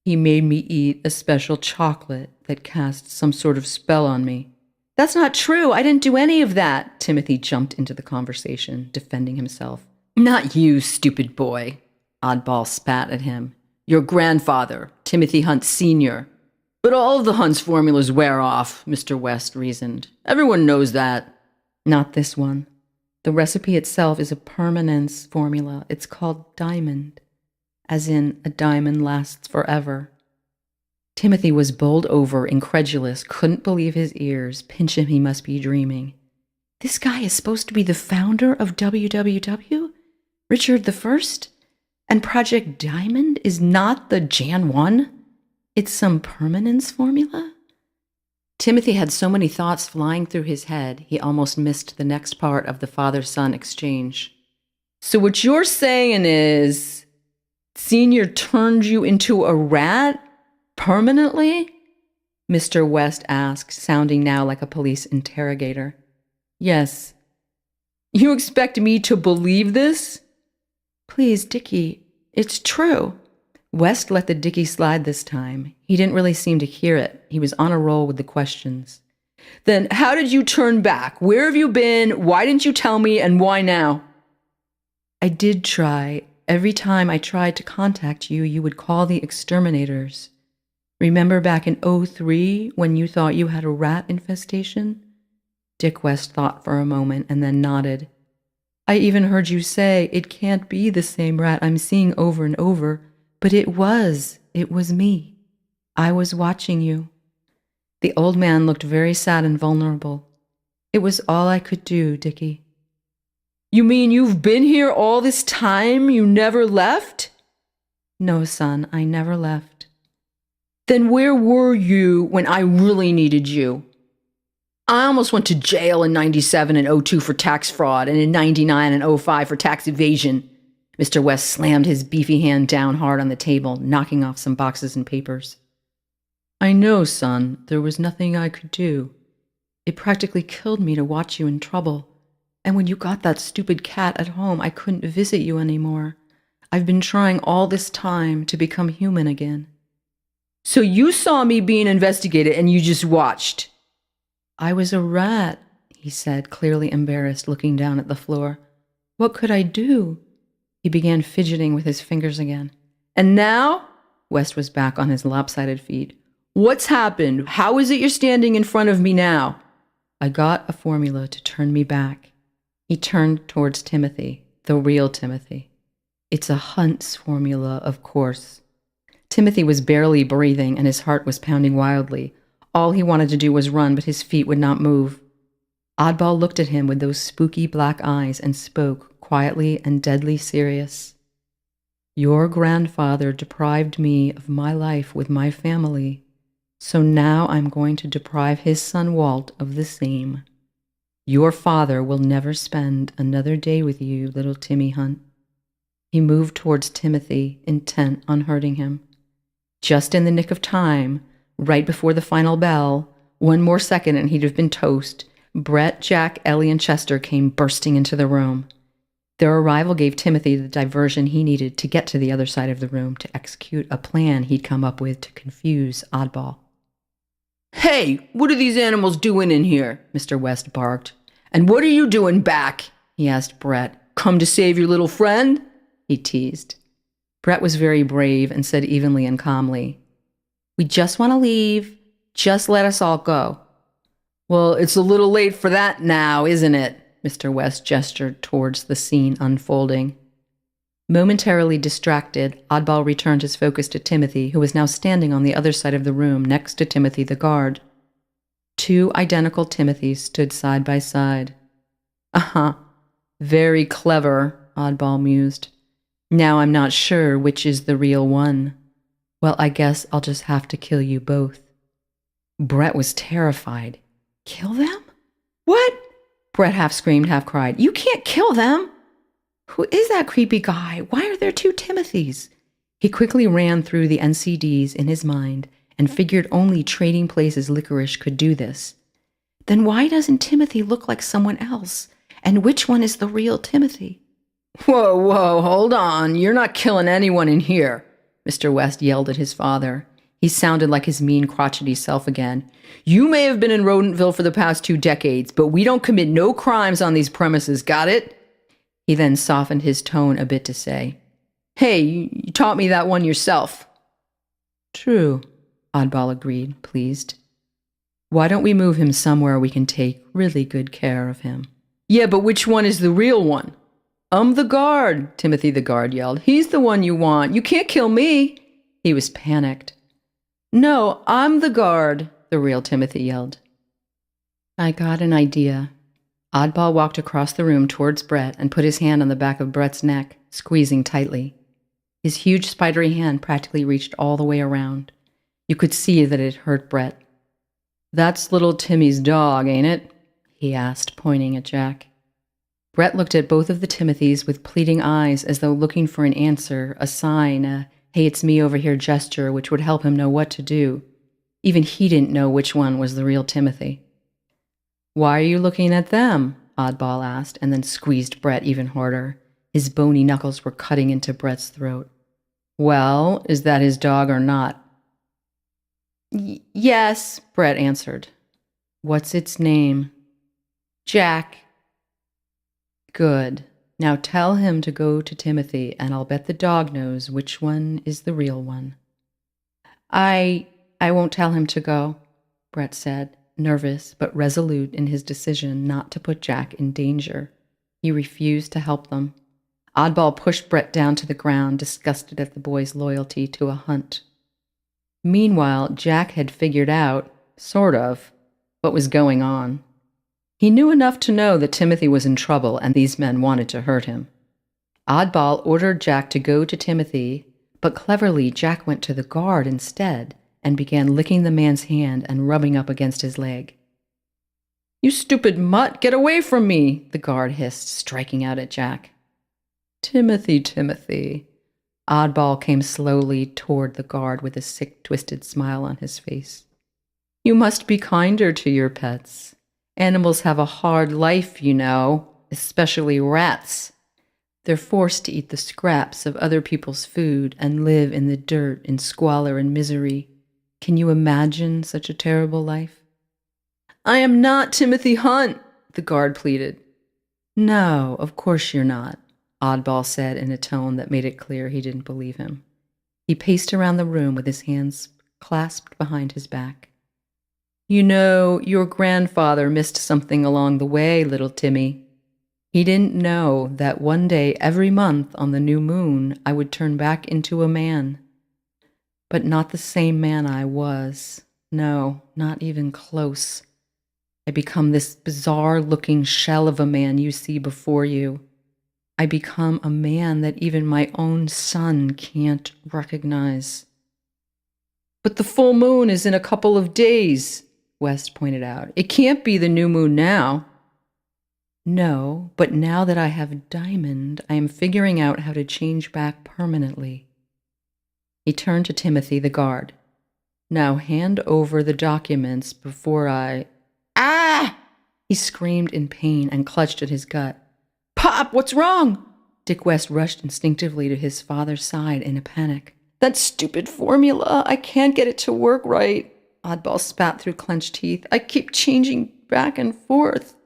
He made me eat a special chocolate that cast some sort of spell on me. That's not true. I didn't do any of that. Timothy jumped into the conversation, defending himself. Not you, stupid boy. Oddball spat at him. Your grandfather, Timothy Hunt Sr. But all of the Hunt's formulas wear off, Mr. West reasoned. Everyone knows that. Not this one. The recipe itself is a permanence formula. It's called diamond, as in a diamond lasts forever. Timothy was bowled over, incredulous, couldn't believe his ears. Pinch him, he must be dreaming. This guy is supposed to be the founder of WWW? Richard I? And Project Diamond is not the Jan 1? It's some permanence formula? Timothy had so many thoughts flying through his head, he almost missed the next part of the father-son exchange. So what you're saying is, Senior turned you into a rat? Permanently? Mr. West asked, sounding now like a police interrogator. Yes. You expect me to believe this? Please, Dickie, it's true. West let the Dickie slide this time. He didn't really seem to hear it. He was on a roll with the questions. Then how did you turn back? Where have you been? Why didn't you tell me, and why now? I did try. Every time I tried to contact you, you would call the exterminators. Remember back in '03 when you thought you had a rat infestation? Dick West thought for a moment and then nodded. I even heard you say, it can't be the same rat I'm seeing over and over. But it was me. I was watching you. The old man looked very sad and vulnerable. It was all I could do, Dickie. You mean you've been here all this time? You never left? No, son, I never left. Then where were you when I really needed you? I almost went to jail in 97 and '02 for tax fraud, and in 99 and '05 for tax evasion. Mr. West slammed his beefy hand down hard on the table, knocking off some boxes and papers. I know, son, there was nothing I could do. It practically killed me to watch you in trouble. And when you got that stupid cat at home, I couldn't visit you anymore. I've been trying all this time to become human again. So you saw me being investigated and you just watched? I was a rat, he said, clearly embarrassed, looking down at the floor. What could I do? He began fidgeting with his fingers again. And now? West was back on his lopsided feet. What's happened? How is it you're standing in front of me now? I got a formula to turn me back. He turned towards Timothy, the real Timothy. It's a Hunt's formula, of course. Timothy was barely breathing and his heart was pounding wildly. All he wanted to do was run, but his feet would not move. Oddball looked at him with those spooky black eyes and spoke, quietly and deadly serious. Your grandfather deprived me of my life with my family, so now I'm going to deprive his son Walt of the same. Your father will never spend another day with you, little Timmy Hunt." He moved towards Timothy, intent on hurting him. Just in the nick of time, right before the final bell, one more second and he'd have been toast, Brett, Jack, Ellie, and Chester came bursting into the room. Their arrival gave Timothy the diversion he needed to get to the other side of the room to execute a plan he'd come up with to confuse Oddball. "Hey, what are these animals doing in here?" Mr. West barked. "And what are you doing back?" he asked Brett. "Come to save your little friend?" he teased. Brett was very brave and said evenly and calmly, "We just want to leave. Just let us all go." "Well, it's a little late for that now, isn't it?" Mr. West gestured towards the scene unfolding. Momentarily distracted, Oddball returned his focus to Timothy, who was now standing on the other side of the room next to Timothy the guard. Two identical Timothys stood side by side. Very clever, Oddball mused. Now I'm not sure which is the real one. Well, I guess I'll just have to kill you both. Brett was terrified. Kill them? What? Brett half screamed, half cried. You can't kill them! Who is that creepy guy? Why are there two Timothys? He quickly ran through the NCDs in his mind and figured only Trading Places Licorice could do this. Then why doesn't Timothy look like someone else? And which one is the real Timothy? Whoa, hold on. You're not killing anyone in here, Mr. West yelled at his father. He sounded like his mean, crotchety self again. You may have been in Rodentville for the past 2 decades, but we don't commit no crimes on these premises, got it? He then softened his tone a bit to say, Hey, you taught me that one yourself. True, Oddball agreed, pleased. Why don't we move him somewhere we can take really good care of him? Yeah, but which one is the real one? The guard, Timothy the guard yelled. He's the one you want. You can't kill me. He was panicked. No, I'm the guard, the real Timothy yelled. I got an idea. Oddball walked across the room towards Brett and put his hand on the back of Brett's neck, squeezing tightly. His huge spidery hand practically reached all the way around. You could see that it hurt Brett. That's little Timmy's dog, ain't it? He asked, pointing at Jack. Brett looked at both of the Timothys with pleading eyes as though looking for an answer, a sign, a hey, it's me over here gesture which would help him know what to do. Even he didn't know which one was the real Timothy. Why are you looking at them? Oddball asked, and then squeezed Brett even harder. His bony knuckles were cutting into Brett's throat. Well, is that his dog or not? Yes, Brett answered. What's its name? Jack. Good. Now tell him to go to Timothy, and I'll bet the dog knows which one is the real one. I won't tell him to go, Brett said, nervous but resolute in his decision not to put Jack in danger. He refused to help them. Oddball pushed Brett down to the ground, disgusted at the boy's loyalty to a hunt. Meanwhile, Jack had figured out, sort of, what was going on. He knew enough to know that Timothy was in trouble and these men wanted to hurt him. Oddball ordered Jack to go to Timothy, but cleverly Jack went to the guard instead and began licking the man's hand and rubbing up against his leg. You stupid mutt, get away from me, the guard hissed, striking out at Jack. Timothy. Oddball came slowly toward the guard with a sick, twisted smile on his face. You must be kinder to your pets. Animals have a hard life, you know, especially rats. They're forced to eat the scraps of other people's food and live in the dirt in squalor and misery. Can you imagine such a terrible life? I am not Timothy Hunt, the guard pleaded. No, of course you're not, Oddball said in a tone that made it clear he didn't believe him. He paced around the room with his hands clasped behind his back. You know, your grandfather missed something along the way, little Timmy. He didn't know that one day every month on the new moon I would turn back into a man. But not the same man I was. No, not even close. I become this bizarre-looking shell of a man you see before you. I become a man that even my own son can't recognize. But the full moon is in a couple of days, West pointed out. It can't be the new moon now. No, but now that I have Diamond, I am figuring out how to change back permanently. He turned to Timothy, the guard. Now hand over the documents before I... Ah! He screamed in pain and clutched at his gut. Pop, what's wrong? Dick West rushed instinctively to his father's side in a panic. That stupid formula. I can't get it to work right. Oddball spat through clenched teeth. I keep changing back and forth.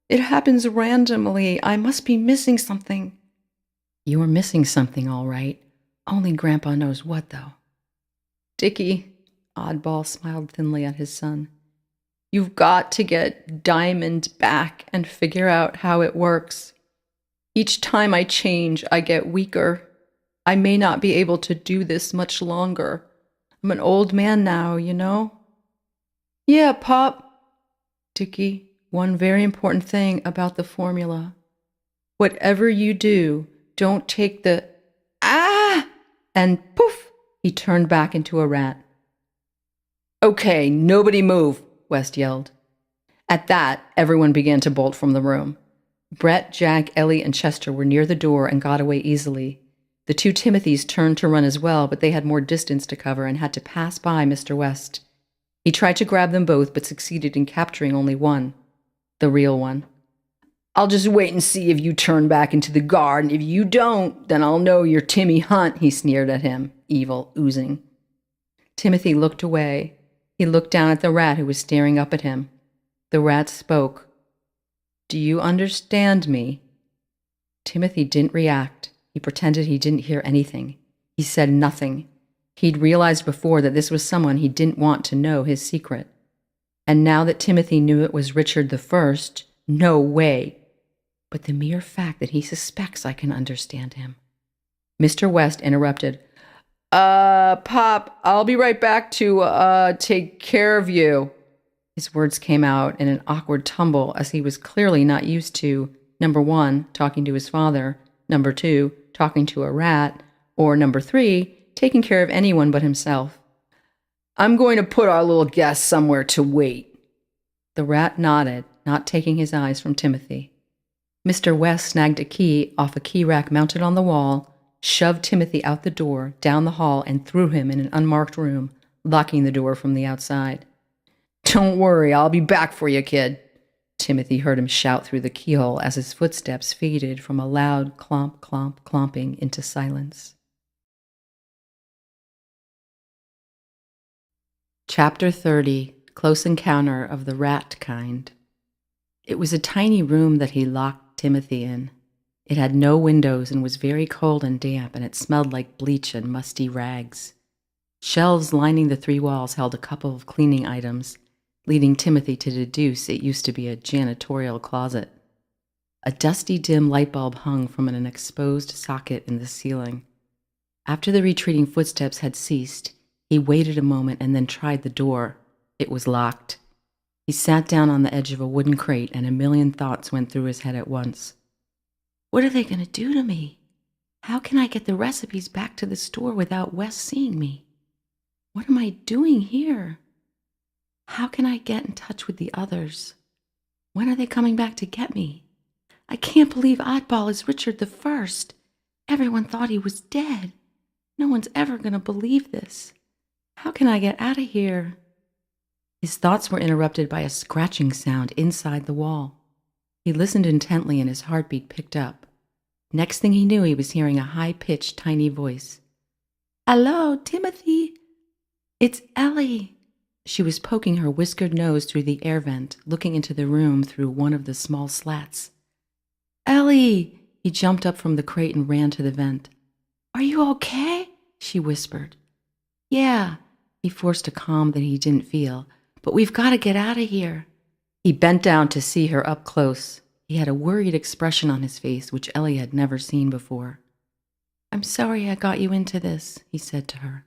It happens randomly. I must be missing something. You are missing something, all right. Only Grandpa knows what, though. Dickie, Oddball smiled thinly at his son. You've got to get Diamond back and figure out how it works. Each time I change, I get weaker. I may not be able to do this much longer. I'm an old man now, you know? Yeah, Pop. Dickie, one very important thing about the formula. Whatever you do, don't take the ah! And poof, he turned back into a rat. Okay, nobody move, West yelled. At that, everyone began to bolt from the room. Brett, Jack, Ellie, and Chester were near the door and got away easily. The two Timothys turned to run as well, but they had more distance to cover and had to pass by Mr. West. He tried to grab them both, but succeeded in capturing only one. The real one. I'll just wait and see if you turn back into the guard, and if you don't, then I'll know you're Timmy Hunt, he sneered at him, evil oozing. Timothy looked away. He looked down at the rat who was staring up at him. The rat spoke. Do you understand me? Timothy didn't react. He pretended he didn't hear anything. He said nothing. He'd realized before that this was someone he didn't want to know his secret. And now that Timothy knew it was Richard I, no way. But the mere fact that he suspects I can understand him. Mr. West interrupted. Pop, I'll be right back to, take care of you. His words came out in an awkward tumble as he was clearly not used to, number one, talking to his father, number two, talking to a rat, or number three, taking care of anyone but himself. I'm going to put our little guest somewhere to wait. The rat nodded, not taking his eyes from Timothy. Mr. West snagged a key off a key rack mounted on the wall, shoved Timothy out the door, down the hall, and threw him in an unmarked room, locking the door from the outside. Don't worry, I'll be back for you, kid. Timothy heard him shout through the keyhole as his footsteps faded from a loud clomp, clomp, clomping into silence. Chapter 30. Close Encounter of the Rat Kind. It was a tiny room that he locked Timothy in. It had no windows and was very cold and damp, and it smelled like bleach and musty rags. Shelves lining the three walls held a couple of cleaning items, leading Timothy to deduce it used to be a janitorial closet. A dusty, dim light bulb hung from an exposed socket in the ceiling. After the retreating footsteps had ceased, he waited a moment and then tried the door. It was locked. He sat down on the edge of a wooden crate, and a million thoughts went through his head at once. What are they going to do to me? How can I get the recipes back to the store without Wes seeing me? What am I doing here? How can I get in touch with the others? When are they coming back to get me? I can't believe Oddball is Richard I. Everyone thought he was dead. No one's ever going to believe this. How can I get out of here? His thoughts were interrupted by a scratching sound inside the wall. He listened intently and his heartbeat picked up. Next thing he knew, he was hearing a high-pitched, tiny voice. Hello, Timothy. It's Ellie. She was poking her whiskered nose through the air vent, looking into the room through one of the small slats. Ellie! He jumped up from the crate and ran to the vent. Are you okay? She whispered. Yeah, he forced a calm that he didn't feel, but we've got to get out of here. He bent down to see her up close. He had a worried expression on his face, which Ellie had never seen before. I'm sorry I got you into this, he said to her.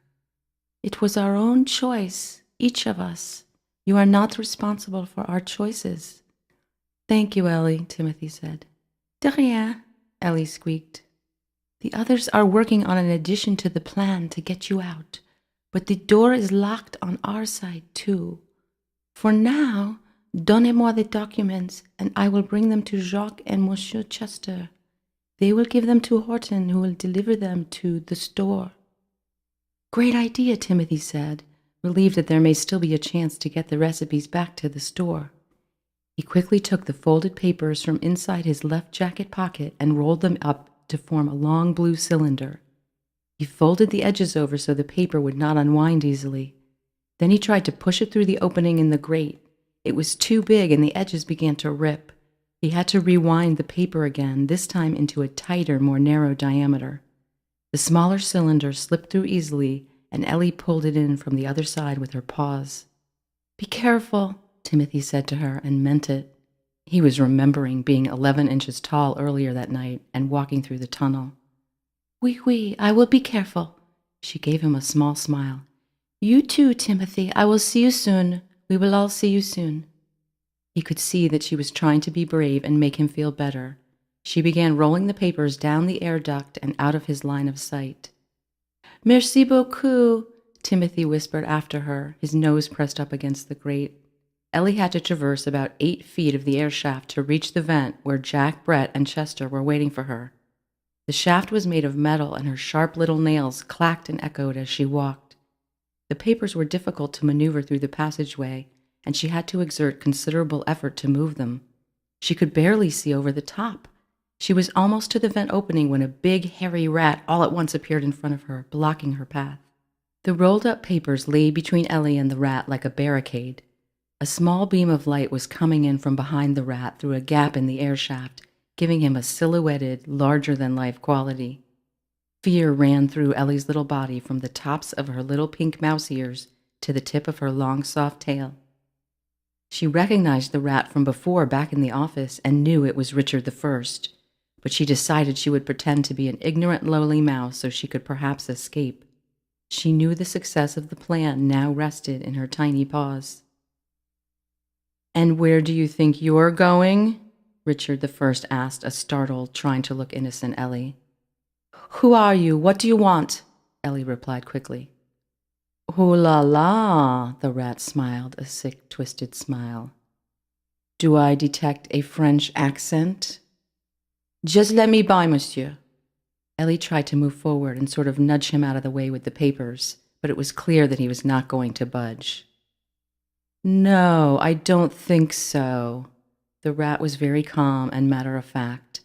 It was our own choice. Each of us. You are not responsible for our choices. Thank you, Ellie, Timothy said. De rien. Ellie squeaked. "The others are working on an addition to the plan to get you out, but the door is locked on our side, too. For now, donnez-moi the documents, and I will bring them to Jacques and Monsieur Chester. They will give them to Horton, who will deliver them to the store." "Great idea," Timothy said, relieved that there may still be a chance to get the recipes back to the store. He quickly took the folded papers from inside his left jacket pocket and rolled them up to form a long blue cylinder. He folded the edges over so the paper would not unwind easily. Then he tried to push it through the opening in the grate. It was too big and the edges began to rip. He had to rewind the paper again, this time into a tighter, more narrow diameter. The smaller cylinder slipped through easily, and Ellie pulled it in from the other side with her paws. "Be careful," Timothy said to her, and meant it. He was remembering being 11 inches tall earlier that night and walking through the tunnel. "Oui, oui, I will be careful." She gave him a small smile. "You too, Timothy. I will see you soon. We will all see you soon." He could see that she was trying to be brave and make him feel better. She began rolling the papers down the air duct and out of his line of sight. "Merci beaucoup," Timothy whispered after her, his nose pressed up against the grate. Ellie had to traverse about 8 feet of the air shaft to reach the vent where Jack, Brett, and Chester were waiting for her. The shaft was made of metal, and her sharp little nails clacked and echoed as she walked. The papers were difficult to maneuver through the passageway, and she had to exert considerable effort to move them. She could barely see over the top. She was almost to the vent opening when a big, hairy rat all at once appeared in front of her, blocking her path. The rolled-up papers lay between Ellie and the rat like a barricade. A small beam of light was coming in from behind the rat through a gap in the air shaft, giving him a silhouetted, larger-than-life quality. Fear ran through Ellie's little body from the tops of her little pink mouse ears to the tip of her long, soft tail. She recognized the rat from before back in the office and knew it was Richard I, but she decided she would pretend to be an ignorant, lowly mouse so she could perhaps escape. She knew the success of the plan now rested in her tiny paws. "And where do you think you're going?" Richard I asked a startled, trying to look innocent Ellie. "Who are you? What do you want?" Ellie replied quickly. "Ooh la la," the rat smiled, a sick, twisted smile. "Do I detect a French accent?" "Just let me by, monsieur." Ellie tried to move forward and sort of nudge him out of the way with the papers, but it was clear that he was not going to budge. "No, I don't think so." The rat was very calm and matter-of-fact.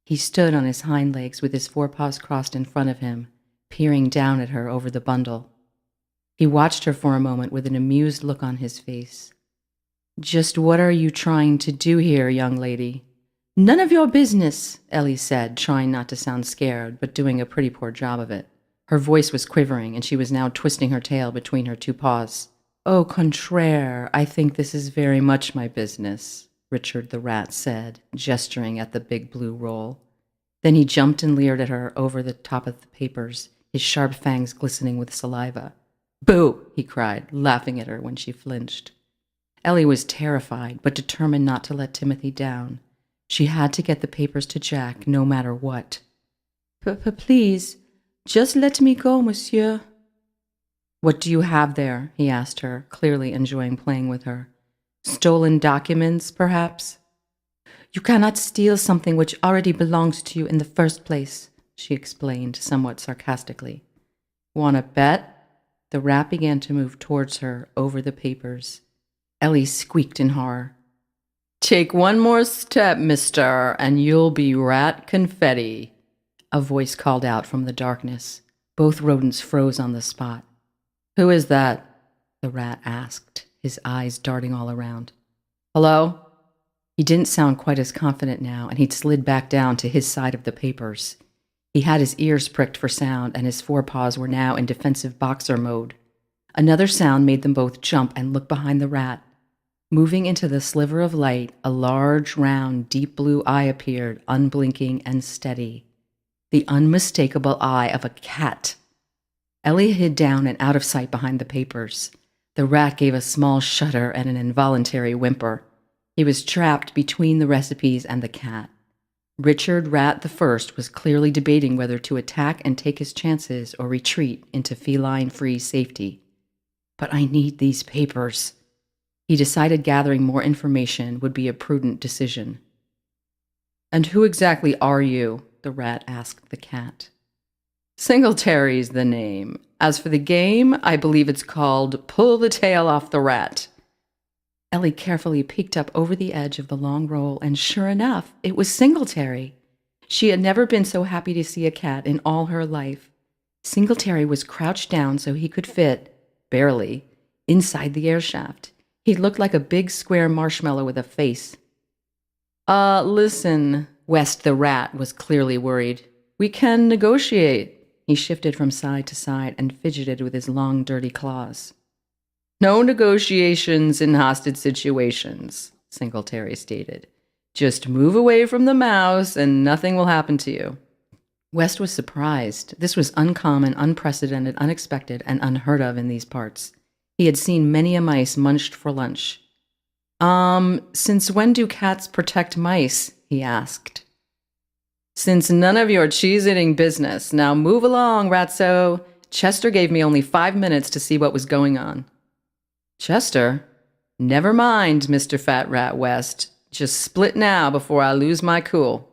He stood on his hind legs with his forepaws crossed in front of him, peering down at her over the bundle. He watched her for a moment with an amused look on his face. "Just what are you trying to do here, young lady?" "None of your business," Ellie said, trying not to sound scared, but doing a pretty poor job of it. Her voice was quivering, and she was now twisting her tail between her two paws. "Au contraire, I think this is very much my business," Richard the rat said, gesturing at the big blue roll. Then he jumped and leered at her over the top of the papers, his sharp fangs glistening with saliva. "Boo!" he cried, laughing at her when she flinched. Ellie was terrified, but determined not to let Timothy down. She had to get the papers to Jack, no matter what. Please, just let me go, monsieur." "What do you have there?" he asked her, clearly enjoying playing with her. "Stolen documents, perhaps?" "You cannot steal something which already belongs to you in the first place," she explained, somewhat sarcastically. "Want to bet?" The rat began to move towards her over the papers. Ellie squeaked in horror. "Take one more step, mister, and you'll be rat confetti," a voice called out from the darkness. Both rodents froze on the spot. "Who is that?" the rat asked, his eyes darting all around. "Hello?" He didn't sound quite as confident now, and he'd slid back down to his side of the papers. He had his ears pricked for sound, and his forepaws were now in defensive boxer mode. Another sound made them both jump and look behind the rat. Moving into the sliver of light, a large, round, deep blue eye appeared, unblinking and steady. The unmistakable eye of a cat. Ellie hid down and out of sight behind the papers. The rat gave a small shudder and an involuntary whimper. He was trapped between the recipes and the cat. Richard Rat the First was clearly debating whether to attack and take his chances or retreat into feline-free safety. But I need these papers. He decided gathering more information would be a prudent decision. And who exactly are you? The rat asked the cat. Singletary's the name. As for the game, I believe it's called Pull the Tail Off the Rat. Ellie carefully peeked up over the edge of the long roll, and sure enough, it was Singletary. She had never been so happy to see a cat in all her life. Singletary was crouched down so he could fit, barely, inside the air shaft. He looked like a big square marshmallow with a face. Listen, West the rat was clearly worried. We can negotiate. He shifted from side to side and fidgeted with his long, dirty claws. No negotiations in hostage situations, Singletary stated. Just move away from the mouse and nothing will happen to you. West was surprised. This was uncommon, unprecedented, unexpected, and unheard of in these parts. He had seen many a mice munched for lunch. Since when do cats protect mice? He asked. Since none of your cheese-eating business. Now move along, Ratso. Chester gave me only 5 minutes to see what was going on. Chester? Never mind, Mr. Fat Rat West. Just split now before I lose my cool.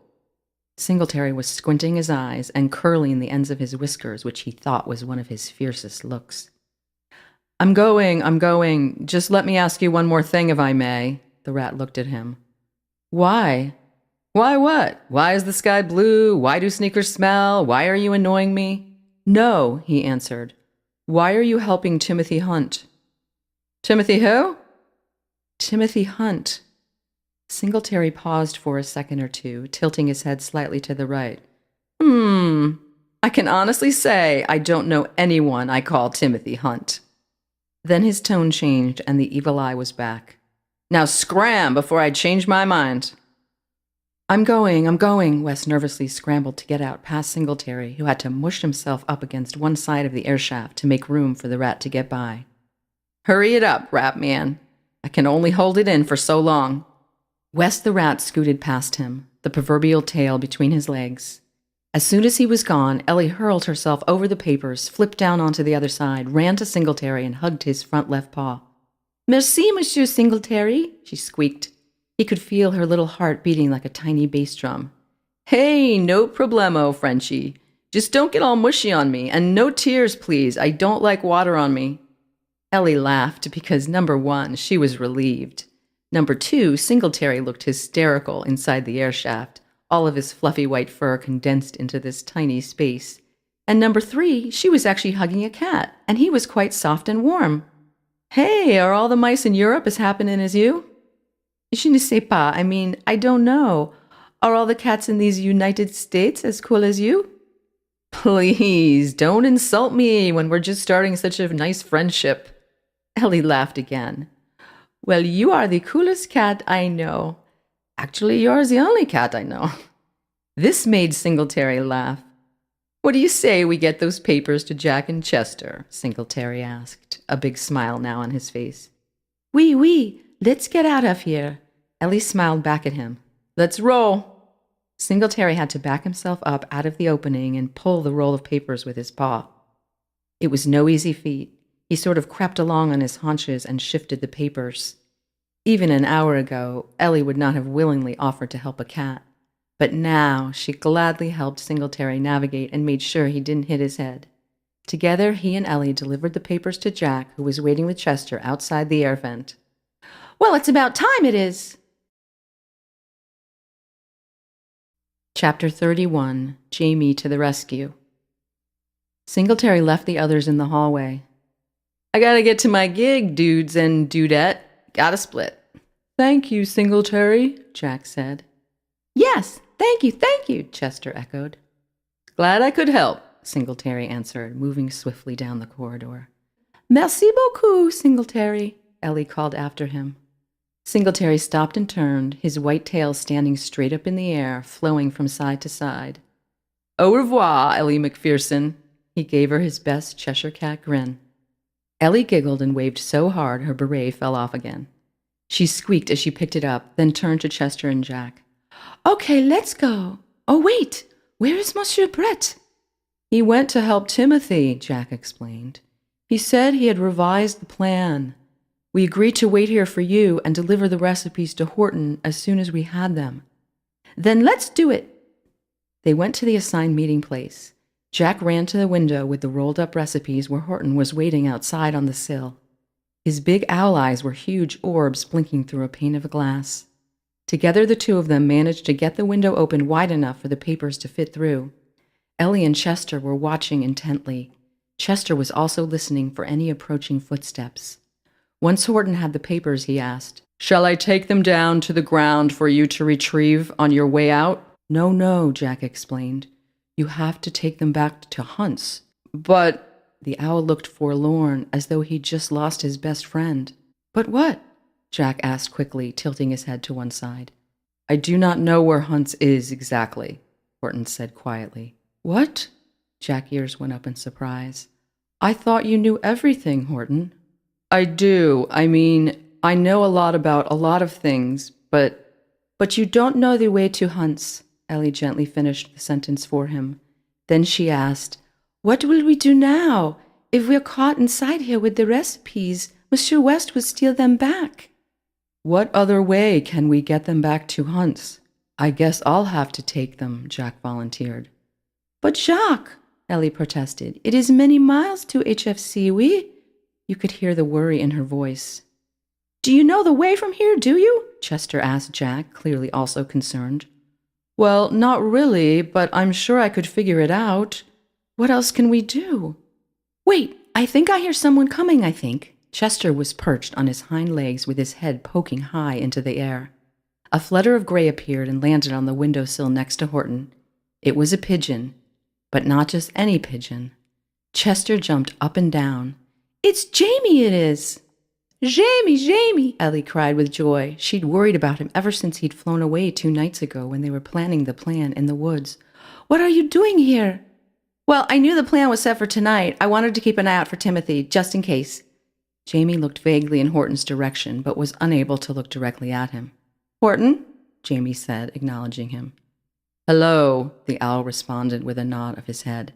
Singletary was squinting his eyes and curling the ends of his whiskers, which he thought was one of his fiercest looks. I'm going. Just let me ask you one more thing, if I may. The rat looked at him. Why? Why what? Why is the sky blue? Why do sneakers smell? Why are you annoying me? No, he answered. Why are you helping Timothy Hunt? Timothy who? Timothy Hunt. Singletary paused for a second or two, tilting his head slightly to the right. I can honestly say I don't know anyone I call Timothy Hunt. Then his tone changed and the evil eye was back. Now scram before I change my mind. I'm going. Wes nervously scrambled to get out past Singletary, who had to mush himself up against one side of the air shaft to make room for the rat to get by. Hurry it up, rat man. I can only hold it in for so long. Wes the rat scooted past him, the proverbial tail between his legs. As soon as he was gone, Ellie hurled herself over the papers, flipped down onto the other side, ran to Singletary, and hugged his front left paw. Merci, Monsieur Singletary, she squeaked. He could feel her little heart beating like a tiny bass drum. Hey, no problemo, Frenchie. Just don't get all mushy on me, and no tears, please. I don't like water on me. Ellie laughed because, number one, she was relieved. Number two, Singletary looked hysterical inside the air shaft, all of his fluffy white fur condensed into this tiny space. And number three, she was actually hugging a cat, and he was quite soft and warm. Hey, are all the mice in Europe as happening as you? Je ne sais pas. I don't know. Are all the cats in these United States as cool as you? Please, don't insult me when we're just starting such a nice friendship. Ellie laughed again. Well, you are the coolest cat I know. Actually, you're the only cat I know. This made Singletary laugh. What do you say we get those papers to Jack and Chester? Singletary asked, a big smile now on his face. Oui, let's get out of here. Ellie smiled back at him. Let's roll. Singletary had to back himself up out of the opening and pull the roll of papers with his paw. It was no easy feat. He sort of crept along on his haunches and shifted the papers. Even an hour ago, Ellie would not have willingly offered to help a cat. But now she gladly helped Singletary navigate and made sure he didn't hit his head. Together, he and Ellie delivered the papers to Jack, who was waiting with Chester outside the air vent. Well, it's about time it is. Chapter 31, Jamie to the Rescue. Singletary left the others in the hallway. I gotta get to my gig, dudes and dudette. Gotta split. Thank you, Singletary, Jack said. Yes, thank you, Chester echoed. Glad I could help, Singletary answered, moving swiftly down the corridor. Merci beaucoup, Singletary, Ellie called after him. Singletary stopped and turned, his white tail standing straight up in the air, flowing from side to side. Au revoir, Ellie McPherson. He gave her his best Cheshire cat grin. Ellie giggled and waved so hard her beret fell off again. She squeaked as she picked it up, then turned to Chester and Jack. Okay, let's go. Oh, wait, where is Monsieur Brett? He went to help Timothy, Jack explained. He said he had revised the plan. We agreed to wait here for you and deliver the recipes to Horton as soon as we had them. Then let's do it. They went to the assigned meeting place. Jack ran to the window with the rolled-up recipes where Horton was waiting outside on the sill. His big owl eyes were huge orbs blinking through a pane of glass. Together the two of them managed to get the window open wide enough for the papers to fit through. Ellie and Chester were watching intently. Chester was also listening for any approaching footsteps. Once Horton had the papers, he asked, "Shall I take them down to the ground for you to retrieve on your way out?" No, Jack explained. You have to take them back to Hunt's. But the owl looked forlorn, as though he'd just lost his best friend. But what? Jack asked quickly, tilting his head to one side. I do not know where Hunt's is exactly, Horton said quietly. What? Jack's ears went up in surprise. I thought you knew everything, Horton. I do. I mean, I know a lot about a lot of things, but you don't know the way to Hunt's. Ellie gently finished the sentence for him. Then she asked, What will we do now? If we're caught inside here with the recipes, Monsieur West will steal them back. What other way can we get them back to Hunt's? I guess I'll have to take them, Jack volunteered. But Jacques, Ellie protested, it is many miles to HFC, oui? You could hear the worry in her voice. Do you know the way from here, do you? Chester asked Jack, clearly also concerned. Well, not really, but I'm sure I could figure it out. What else can we do? Wait, I think I hear someone coming, I think. Chester was perched on his hind legs with his head poking high into the air. A flutter of gray appeared and landed on the windowsill next to Horton. It was a pigeon, but not just any pigeon. Chester jumped up and down. It's Jamie, it is! Jamie! Ellie cried with joy. She'd worried about him ever since he'd flown away 2 nights ago when they were planning the plan in the woods. What are you doing here? Well, I knew the plan was set for tonight. I wanted to keep an eye out for Timothy, just in case. Jamie looked vaguely in Horton's direction, but was unable to look directly at him. Horton, Jamie said, acknowledging him. Hello, the owl responded with a nod of his head.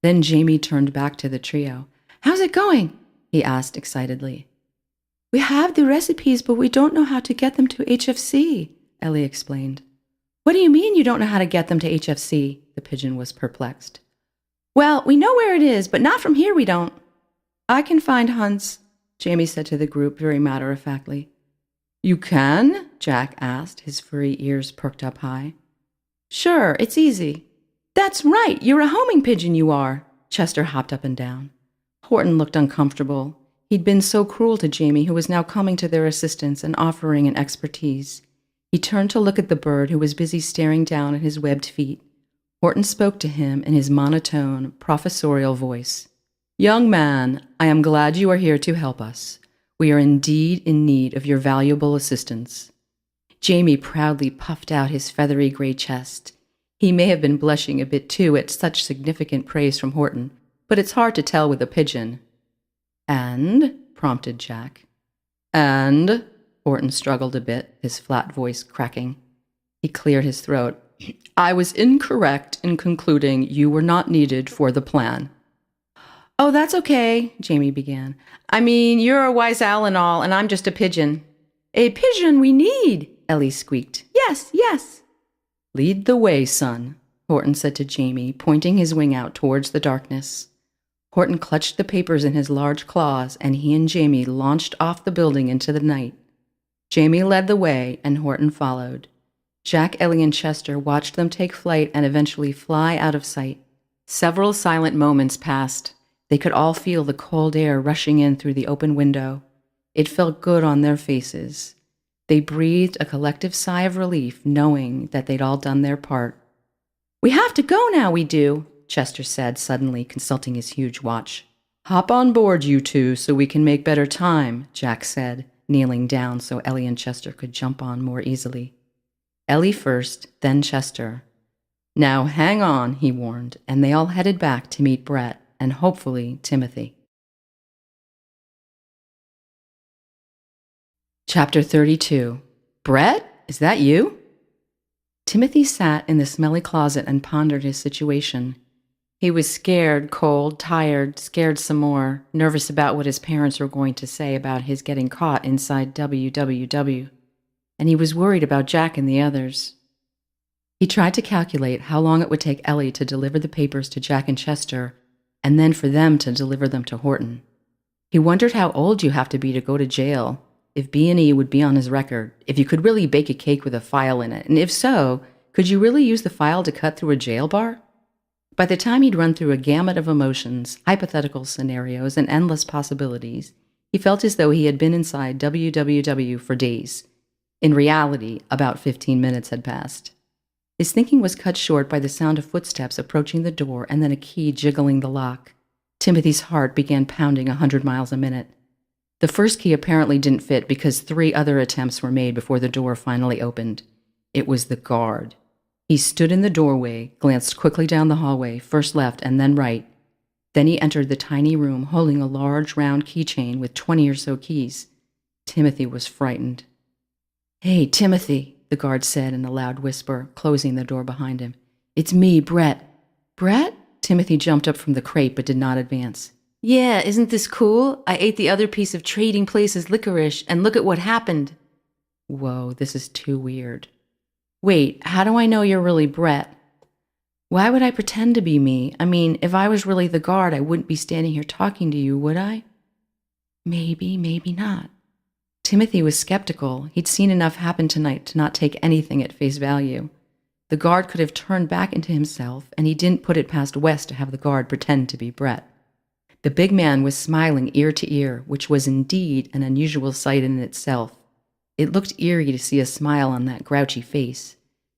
Then Jamie turned back to the trio. How's it going? He asked excitedly. We have the recipes, but we don't know how to get them to HFC, Ellie explained. What do you mean you don't know how to get them to HFC? The pigeon was perplexed. Well, we know where it is, but not from here we don't. I can find Hunt's, Jamie said to the group very matter-of-factly. You can? Jack asked, his furry ears perked up high. Sure, it's easy. That's right, you're a homing pigeon, you are. Chester hopped up and down. Horton looked uncomfortable. He'd been so cruel to Jamie, who was now coming to their assistance and offering an expertise. He turned to look at the bird, who was busy staring down at his webbed feet. Horton spoke to him in his monotone, professorial voice. Young man, I am glad you are here to help us. We are indeed in need of your valuable assistance. Jamie proudly puffed out his feathery gray chest. He may have been blushing a bit too at such significant praise from Horton, but it's hard to tell with a pigeon. And, prompted Jack. And, Horton struggled a bit, his flat voice cracking. He cleared his throat. I was incorrect in concluding you were not needed for the plan. Oh, that's okay, Jamie began. I mean, you're a wise owl and all, and I'm just a pigeon. A pigeon we need, Ellie squeaked. Yes. Lead the way, son, Horton said to Jamie, pointing his wing out towards the darkness. Horton clutched the papers in his large claws, and he and Jamie launched off the building into the night. Jamie led the way, and Horton followed. Jack, Ellie, and Chester watched them take flight and eventually fly out of sight. Several silent moments passed. They could all feel the cold air rushing in through the open window. It felt good on their faces. They breathed a collective sigh of relief, knowing that they'd all done their part. We have to go now, we do, Chester said, suddenly consulting his huge watch. Hop on board, you two, so we can make better time, Jack said, kneeling down so Ellie and Chester could jump on more easily. Ellie first, then Chester. Now hang on, he warned, and they all headed back to meet Brett and hopefully Timothy. Chapter 32. Brett, is that you? Timothy sat in the smelly closet and pondered his situation. He was scared, cold, tired, scared some more, nervous about what his parents were going to say about his getting caught inside WWW. And he was worried about Jack and the others. He tried to calculate how long it would take Ellie to deliver the papers to Jack and Chester, and then for them to deliver them to Horton. He wondered how old you have to be to go to jail, if B&E would be on his record, if you could really bake a cake with a file in it, and if so, could you really use the file to cut through a jail bar? By the time he'd run through a gamut of emotions, hypothetical scenarios, and endless possibilities, he felt as though he had been inside WWW for days. In reality, about 15 minutes had passed. His thinking was cut short by the sound of footsteps approaching the door and then a key jiggling the lock. Timothy's heart began pounding 100 miles a minute. The first key apparently didn't fit because 3 other attempts were made before the door finally opened. It was the guard. He stood in the doorway, glanced quickly down the hallway, first left and then right. Then he entered the tiny room holding a large round keychain with 20 or so keys. Timothy was frightened. "Hey, Timothy," the guard said in a loud whisper, closing the door behind him. "It's me, Brett." "Brett?" Timothy jumped up from the crate but did not advance. "Yeah, isn't this cool? I ate the other piece of Trading Places licorice, and look at what happened." Whoa, this is too weird. "Wait, how do I know you're really Brett?" "Why would I pretend to be me? I mean, if I was really the guard, I wouldn't be standing here talking to you, would I?" Maybe, maybe not. Timothy was skeptical. He'd seen enough happen tonight to not take anything at face value. The guard could have turned back into himself, and he didn't put it past West to have the guard pretend to be Brett. The big man was smiling ear to ear, which was indeed an unusual sight in itself. It looked eerie to see a smile on that grouchy face.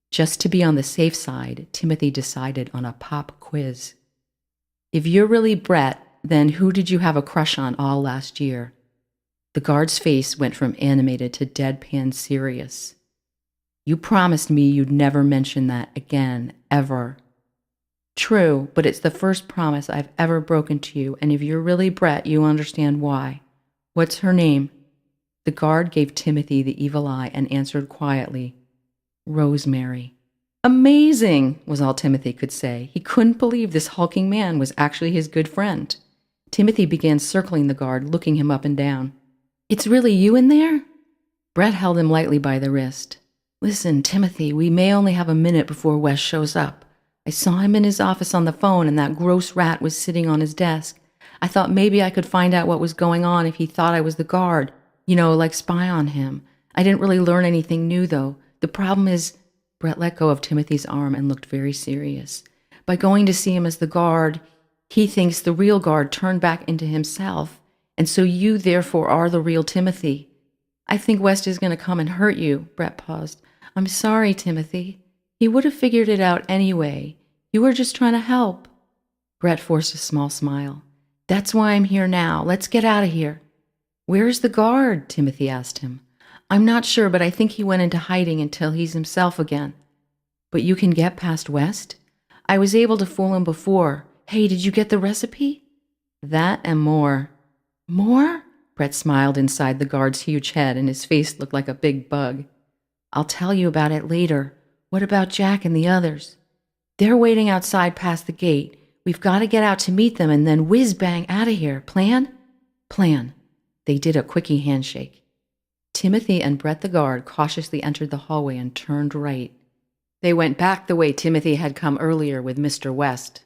Just to be on the safe side, Timothy decided on a pop quiz. "If you're really Brett, then who did you have a crush on all last year?" The guard's face went from animated to deadpan serious. "You promised me you'd never mention that again, ever." "True, but it's the first promise I've ever broken to you, and if you're really Brett, you understand why. What's her name?" The guard gave Timothy the evil eye and answered quietly, "Rosemary." "Amazing," was all Timothy could say. He couldn't believe this hulking man was actually his good friend. Timothy began circling the guard, looking him up and down. "It's really you in there?" Brett held him lightly by the wrist. "Listen, Timothy, we may only have a minute before Wes shows up. I saw him in his office on the phone, and that gross rat was sitting on his desk. I thought maybe I could find out what was going on if he thought I was the guard, like spy on him. I didn't really learn anything new, though. The problem is—" Brett let go of Timothy's arm and looked very serious. "By going to see him as the guard, he thinks the real guard turned back into himself, and so you, therefore, are the real Timothy. I think West is going to come and hurt you." Brett paused. "I'm sorry, Timothy. He would have figured it out anyway. You were just trying to help." Brett forced a small smile. "That's why I'm here now. Let's get out of here." "Where is the guard?" Timothy asked him. "I'm not sure, but I think he went into hiding until he's himself again." "But you can get past West?" "I was able to fool him before. Hey, did you get the recipe?" "That and more." "More?" Brett smiled inside the guard's huge head, and his face looked like a big bug. "I'll tell you about it later. What about Jack and the others?" "They're waiting outside past the gate. We've got to get out to meet them and then whiz-bang out of here. Plan?" "Plan." They did a quickie handshake. Timothy and Brett the guard cautiously entered the hallway and turned right. They went back the way Timothy had come earlier with Mr. West.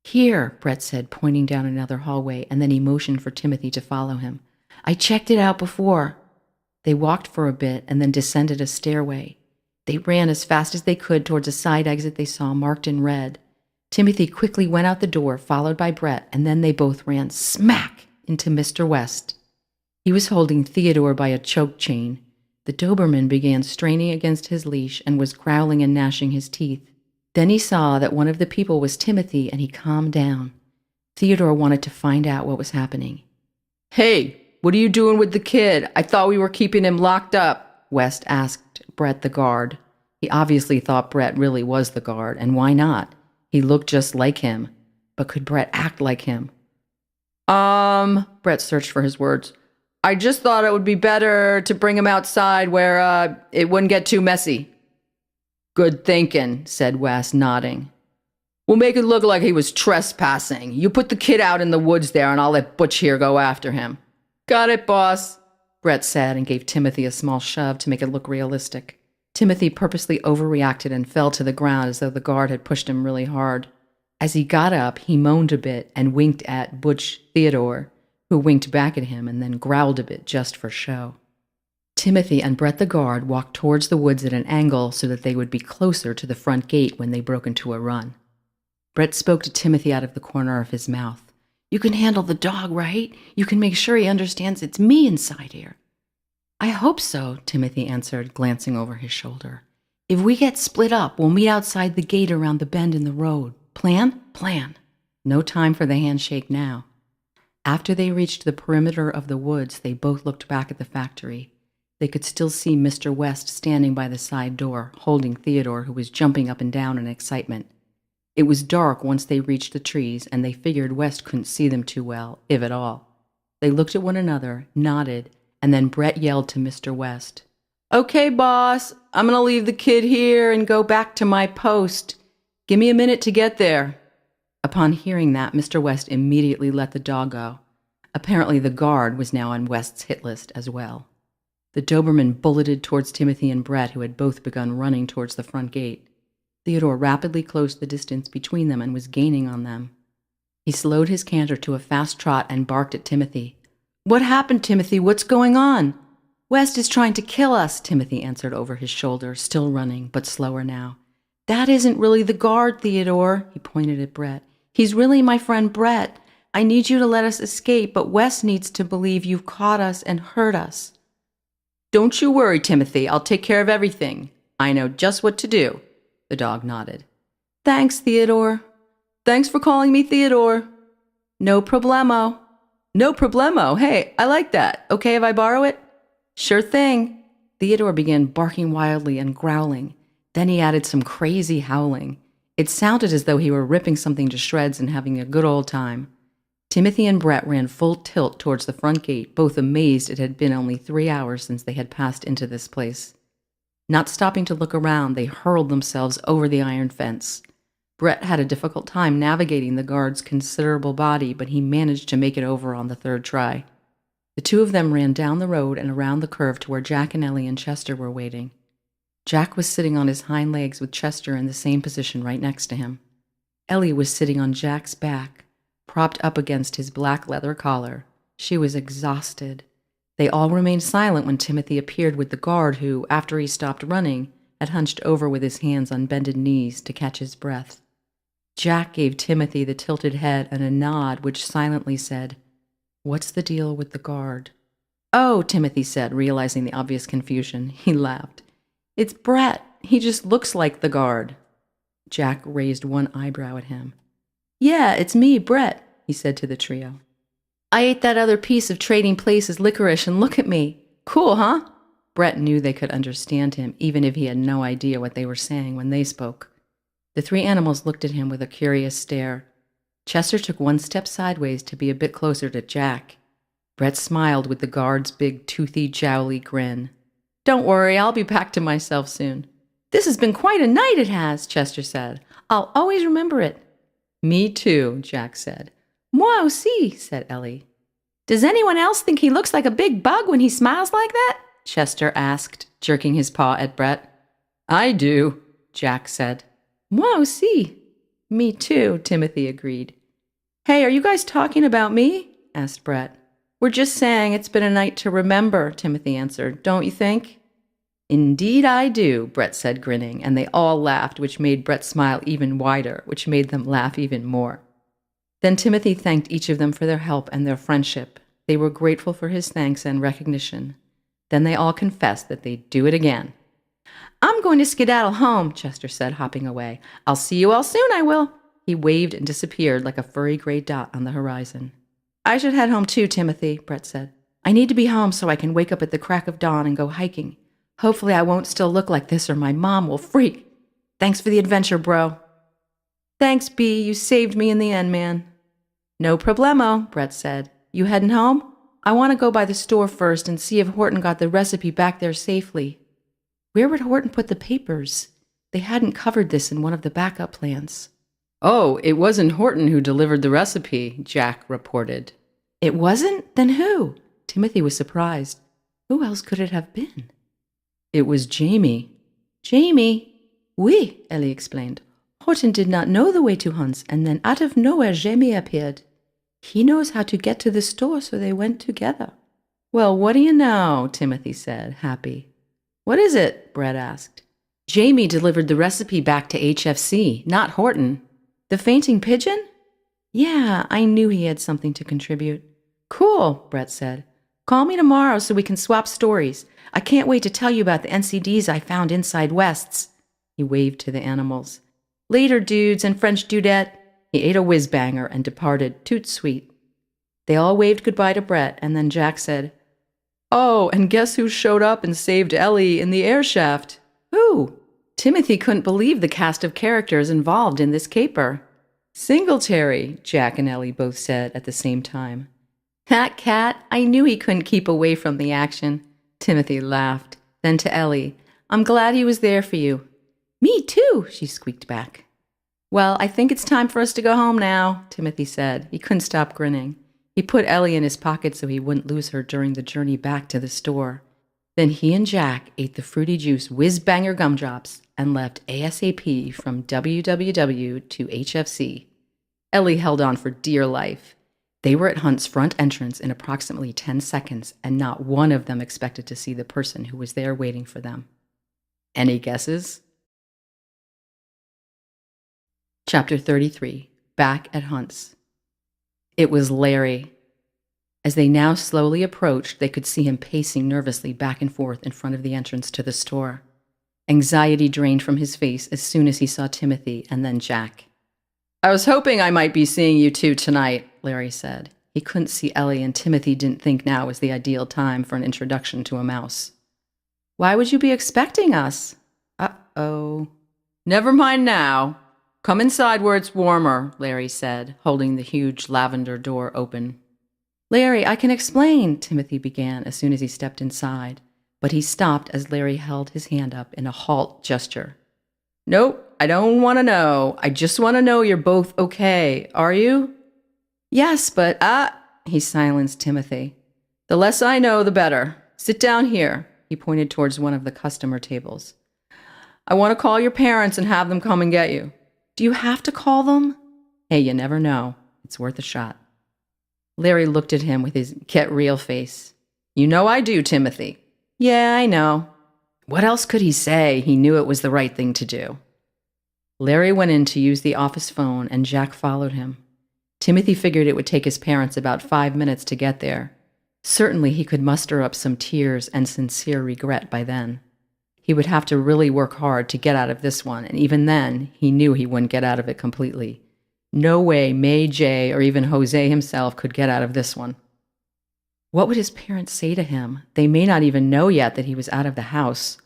"Here," Brett said, pointing down another hallway, and then he motioned for Timothy to follow him. "I checked it out before." They walked for a bit and then descended a stairway. They ran as fast as they could towards a side exit they saw marked in red. Timothy quickly went out the door, followed by Brett, and then they both ran smack into Mr. West. He was holding Theodore by a choke chain. The Doberman began straining against his leash and was growling and gnashing his teeth. Then he saw that one of the people was Timothy, and he calmed down. Theodore wanted to find out what was happening. "Hey, what are you doing with the kid? I thought we were keeping him locked up," West asked Brett the guard. He obviously thought Brett really was the guard, and why not? He looked just like him. But could Brett act like him? Brett searched for his words. "I just thought it would be better to bring him outside where it wouldn't get too messy." Good thinking, said Wes, nodding. We'll make it look like he was trespassing. You put the kid out in the woods there, and I'll let Butch here go after him. Got it, boss, Brett said, and gave Timothy a small shove to make it look realistic. Timothy purposely overreacted and fell to the ground as though the guard had pushed him really hard. As he got up, he moaned a bit and winked at Butch Theodore, who winked back at him and then growled a bit just for show. Timothy and Brett the guard walked towards the woods at an angle so that they would be closer to the front gate when they broke into a run. Brett spoke to Timothy out of the corner of his mouth. You can handle the dog, right? You can make sure he understands it's me inside here. I hope so, Timothy answered, glancing over his shoulder. If we get split up, we'll meet outside the gate around the bend in the road. Plan? Plan. No time for the handshake now. After they reached the perimeter of the woods, they both looked back at the factory. They could still see Mr. West standing by the side door, holding Theodore, who was jumping up and down in excitement. It was dark once they reached the trees, and they figured West couldn't see them too well, if at all. They looked at one another, nodded, and then Brett yelled to Mr. West, Okay, boss, I'm going to leave the kid here and go back to my post. Give me a minute to get there. Upon hearing that, Mr. West immediately let the dog go. Apparently the guard was now on West's hit list as well. The Doberman bulleted towards Timothy and Brett, who had both begun running towards the front gate. Theodore rapidly closed the distance between them and was gaining on them. He slowed his canter to a fast trot and barked at Timothy. What happened, Timothy? What's going on? West is trying to kill us, Timothy answered over his shoulder, still running, but slower now. That isn't really the guard, Theodore, he pointed at Brett. He's really my friend Brett. I need you to let us escape, but West needs to believe you've caught us and hurt us. Don't you worry, Timothy. I'll take care of everything. I know just what to do. The dog nodded. Thanks, Theodore. Thanks for calling me Theodore. No problemo. No problemo. Hey, I like that. Okay if I borrow it? Sure thing. Theodore began barking wildly and growling. Then he added some crazy howling. It sounded as though he were ripping something to shreds and having a good old time. Timothy and Brett ran full tilt towards the front gate, both amazed it had been only 3 hours since they had passed into this place. Not stopping to look around, they hurled themselves over the iron fence. Brett had a difficult time navigating the guard's considerable body, but he managed to make it over on the third try. The two of them ran down the road and around the curve to where Jack and Ellie and Chester were waiting. Jack was sitting on his hind legs with Chester in the same position right next to him. Ellie was sitting on Jack's back, propped up against his black leather collar. She was exhausted. They all remained silent when Timothy appeared with the guard who, after he stopped running, had hunched over with his hands on bended knees to catch his breath. Jack gave Timothy the tilted head and a nod which silently said, What's the deal with the guard? Oh, Timothy said, realizing the obvious confusion. He laughed. It's Brett. He just looks like the guard. Jack raised one eyebrow at him. Yeah, it's me, Brett, he said to the trio. I ate that other piece of Trading Places licorice and look at me. Cool, huh? Brett knew they could understand him, even if he had no idea what they were saying when they spoke. The three animals looked at him with a curious stare. Chester took one step sideways to be a bit closer to Jack. Brett smiled with the guard's big, toothy, jowly grin. Don't worry, I'll be back to myself soon. This has been quite a night, it has, Chester said. I'll always remember it. Me too, Jack said. Moi aussi, said Ellie. Does anyone else think he looks like a big bug when he smiles like that? Chester asked, jerking his paw at Brett. I do, Jack said. Moi aussi. Me too, Timothy agreed. Hey, are you guys talking about me? Asked Brett. We're just saying it's been a night to remember, Timothy answered. Don't you think? Indeed I do, Brett said, grinning, and they all laughed, which made Brett smile even wider, which made them laugh even more. Then Timothy thanked each of them for their help and their friendship. They were grateful for his thanks and recognition. Then they all confessed that they'd do it again. I'm going to skedaddle home, Chester said, hopping away. I'll see you all soon, I will. He waved and disappeared like a furry gray dot on the horizon. I should head home too, Timothy, Brett said. I need to be home so I can wake up at the crack of dawn and go hiking. Hopefully I won't still look like this or my mom will freak. Thanks for the adventure, bro. Thanks, B. You saved me in the end, man. No problemo, Brett said. You heading home? I want to go by the store first and see if Horton got the recipe back there safely. Where would Horton put the papers? They hadn't covered this in one of the backup plans. Oh, it wasn't Horton who delivered the recipe, Jack reported. It wasn't? Then who? Timothy was surprised. Who else could it have been? It was Jamie. Jamie? Oui, Ellie explained. Horton did not know the way to Hunt's, and then out of nowhere Jamie appeared. He knows how to get to the store, so they went together. Well, what do you know? Timothy said, happy. What is it? Brett asked. Jamie delivered the recipe back to HFC, not Horton. The fainting pigeon? Yeah, I knew he had something to contribute. Cool, Brett said. Call me tomorrow so we can swap stories. I can't wait to tell you about the NCDs I found inside West's. He waved to the animals. Later, dudes and French dudette. He ate a whiz-banger and departed toot sweet. They all waved goodbye to Brett, and then Jack said, Oh, and guess who showed up and saved Ellie in the air shaft? Who? Timothy couldn't believe the cast of characters involved in this caper. Singletary, Jack and Ellie both said at the same time. That cat, I knew he couldn't keep away from the action. Timothy laughed. Then to Ellie, I'm glad he was there for you. Me too, she squeaked back. Well, I think it's time for us to go home now, Timothy said. He couldn't stop grinning. He put Ellie in his pocket so he wouldn't lose her during the journey back to the store. Then he and Jack ate the fruity juice whiz-banger gumdrops and left ASAP from WWW to HFC. Ellie held on for dear life. They were at Hunt's front entrance in approximately 10 seconds, and not one of them expected to see the person who was there waiting for them. Any guesses? Chapter 33. Back at Hunt's. It was Larry. As they now slowly approached, they could see him pacing nervously back and forth in front of the entrance to the store. Anxiety drained from his face as soon as he saw Timothy and then Jack. I was hoping I might be seeing you two tonight, Larry said. He couldn't see Ellie, and Timothy didn't think now was the ideal time for an introduction to a mouse. Why would you be expecting us? Uh-oh. Never mind now. Come inside where it's warmer, Larry said, holding the huge lavender door open. Larry, I can explain, Timothy began as soon as he stepped inside, but he stopped as Larry held his hand up in a halt gesture. Nope, I don't want to know. I just want to know you're both okay. Are you? Yes, but he silenced Timothy. The less I know, the better. Sit down here. He pointed towards one of the customer tables. I want to call your parents and have them come and get you. Do you have to call them? Hey, you never know. It's worth a shot. Larry looked at him with his get-real face. You know I do, Timothy. Yeah, I know. What else could he say? He knew it was the right thing to do. Larry went in to use the office phone, and Jack followed him. Timothy figured it would take his parents about 5 minutes to get there. Certainly he could muster up some tears and sincere regret by then. He would have to really work hard to get out of this one, and even then, he knew he wouldn't get out of it completely. No way May J. or even Jose himself could get out of this one. What would his parents say to him? They may not even know yet that he was out of the house.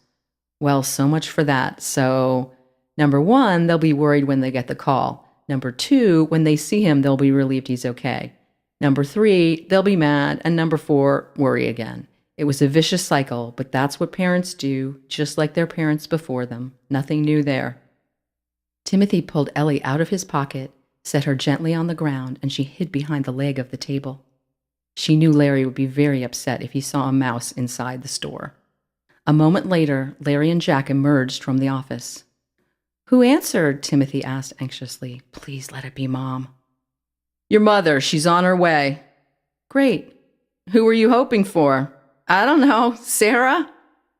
Well, so much for that. So, number 1, they'll be worried when they get the call. Number 2, when they see him, they'll be relieved he's okay. Number 3, they'll be mad. And number 4, worry again. It was a vicious cycle, but that's what parents do, just like their parents before them. Nothing new there. Timothy pulled Ellie out of his pocket, set her gently on the ground, and she hid behind the leg of the table. She knew Larry would be very upset if he saw a mouse inside the store. A moment later, Larry and Jack emerged from the office. Who answered? Timothy asked anxiously. Please let it be Mom. Your mother. She's on her way. Great. Who were you hoping for? I don't know. Sarah?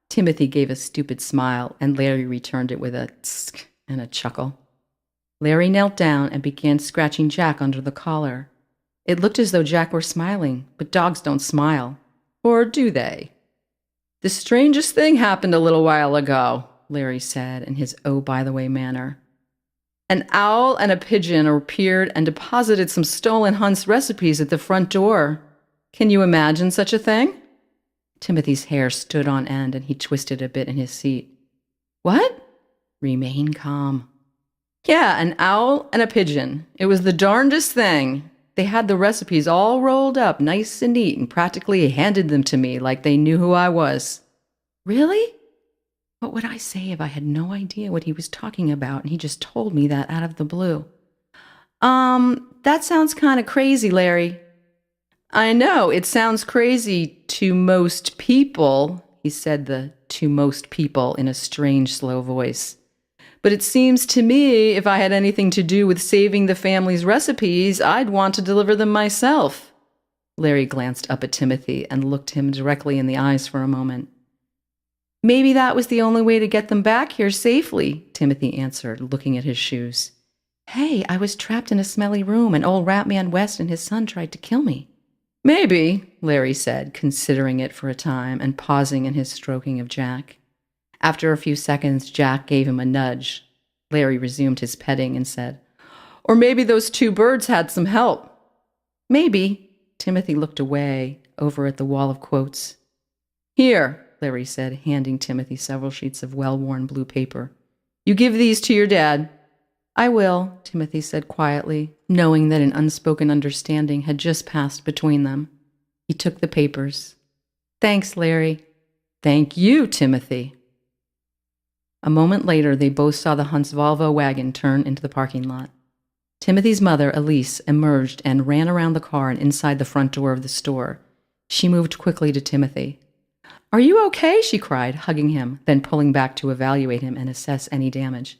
Timothy gave a stupid smile, and Larry returned it with a tsk and a chuckle. Larry knelt down and began scratching Jack under the collar. It looked as though Jack were smiling, but dogs don't smile. Or do they? The strangest thing happened a little while ago, Larry said in his oh-by-the-way manner. An owl and a pigeon appeared and deposited some stolen Hunt's recipes at the front door. Can you imagine such a thing? Timothy's hair stood on end and he twisted a bit in his seat. What? Remain calm. Yeah, an owl and a pigeon. It was the darndest thing. They had the recipes all rolled up nice and neat and practically handed them to me like they knew who I was. Really? What would I say if I had no idea what he was talking about and he just told me that out of the blue? That sounds kind of crazy, Larry. I know, it sounds crazy to most people, he said the "to most people" in a strange, slow voice. But it seems to me if I had anything to do with saving the family's recipes, I'd want to deliver them myself. Larry glanced up at Timothy and looked him directly in the eyes for a moment. Maybe that was the only way to get them back here safely, Timothy answered, looking at his shoes. Hey, I was trapped in a smelly room and old Ratman West and his son tried to kill me. Maybe, Larry said, considering it for a time and pausing in his stroking of Jack. After a few seconds, Jack gave him a nudge. Larry resumed his petting and said, Or maybe those two birds had some help. Maybe. Timothy looked away, over at the wall of quotes. Here, Larry said, handing Timothy several sheets of well-worn blue paper. You give these to your dad. I will, Timothy said quietly, knowing that an unspoken understanding had just passed between them. He took the papers. Thanks, Larry. Thank you, Timothy. A moment later, they both saw the Hunt's Volvo wagon turn into the parking lot. Timothy's mother, Elise, emerged and ran around the car and inside the front door of the store. She moved quickly to Timothy. Are you okay? She cried, hugging him, then pulling back to evaluate him and assess any damage.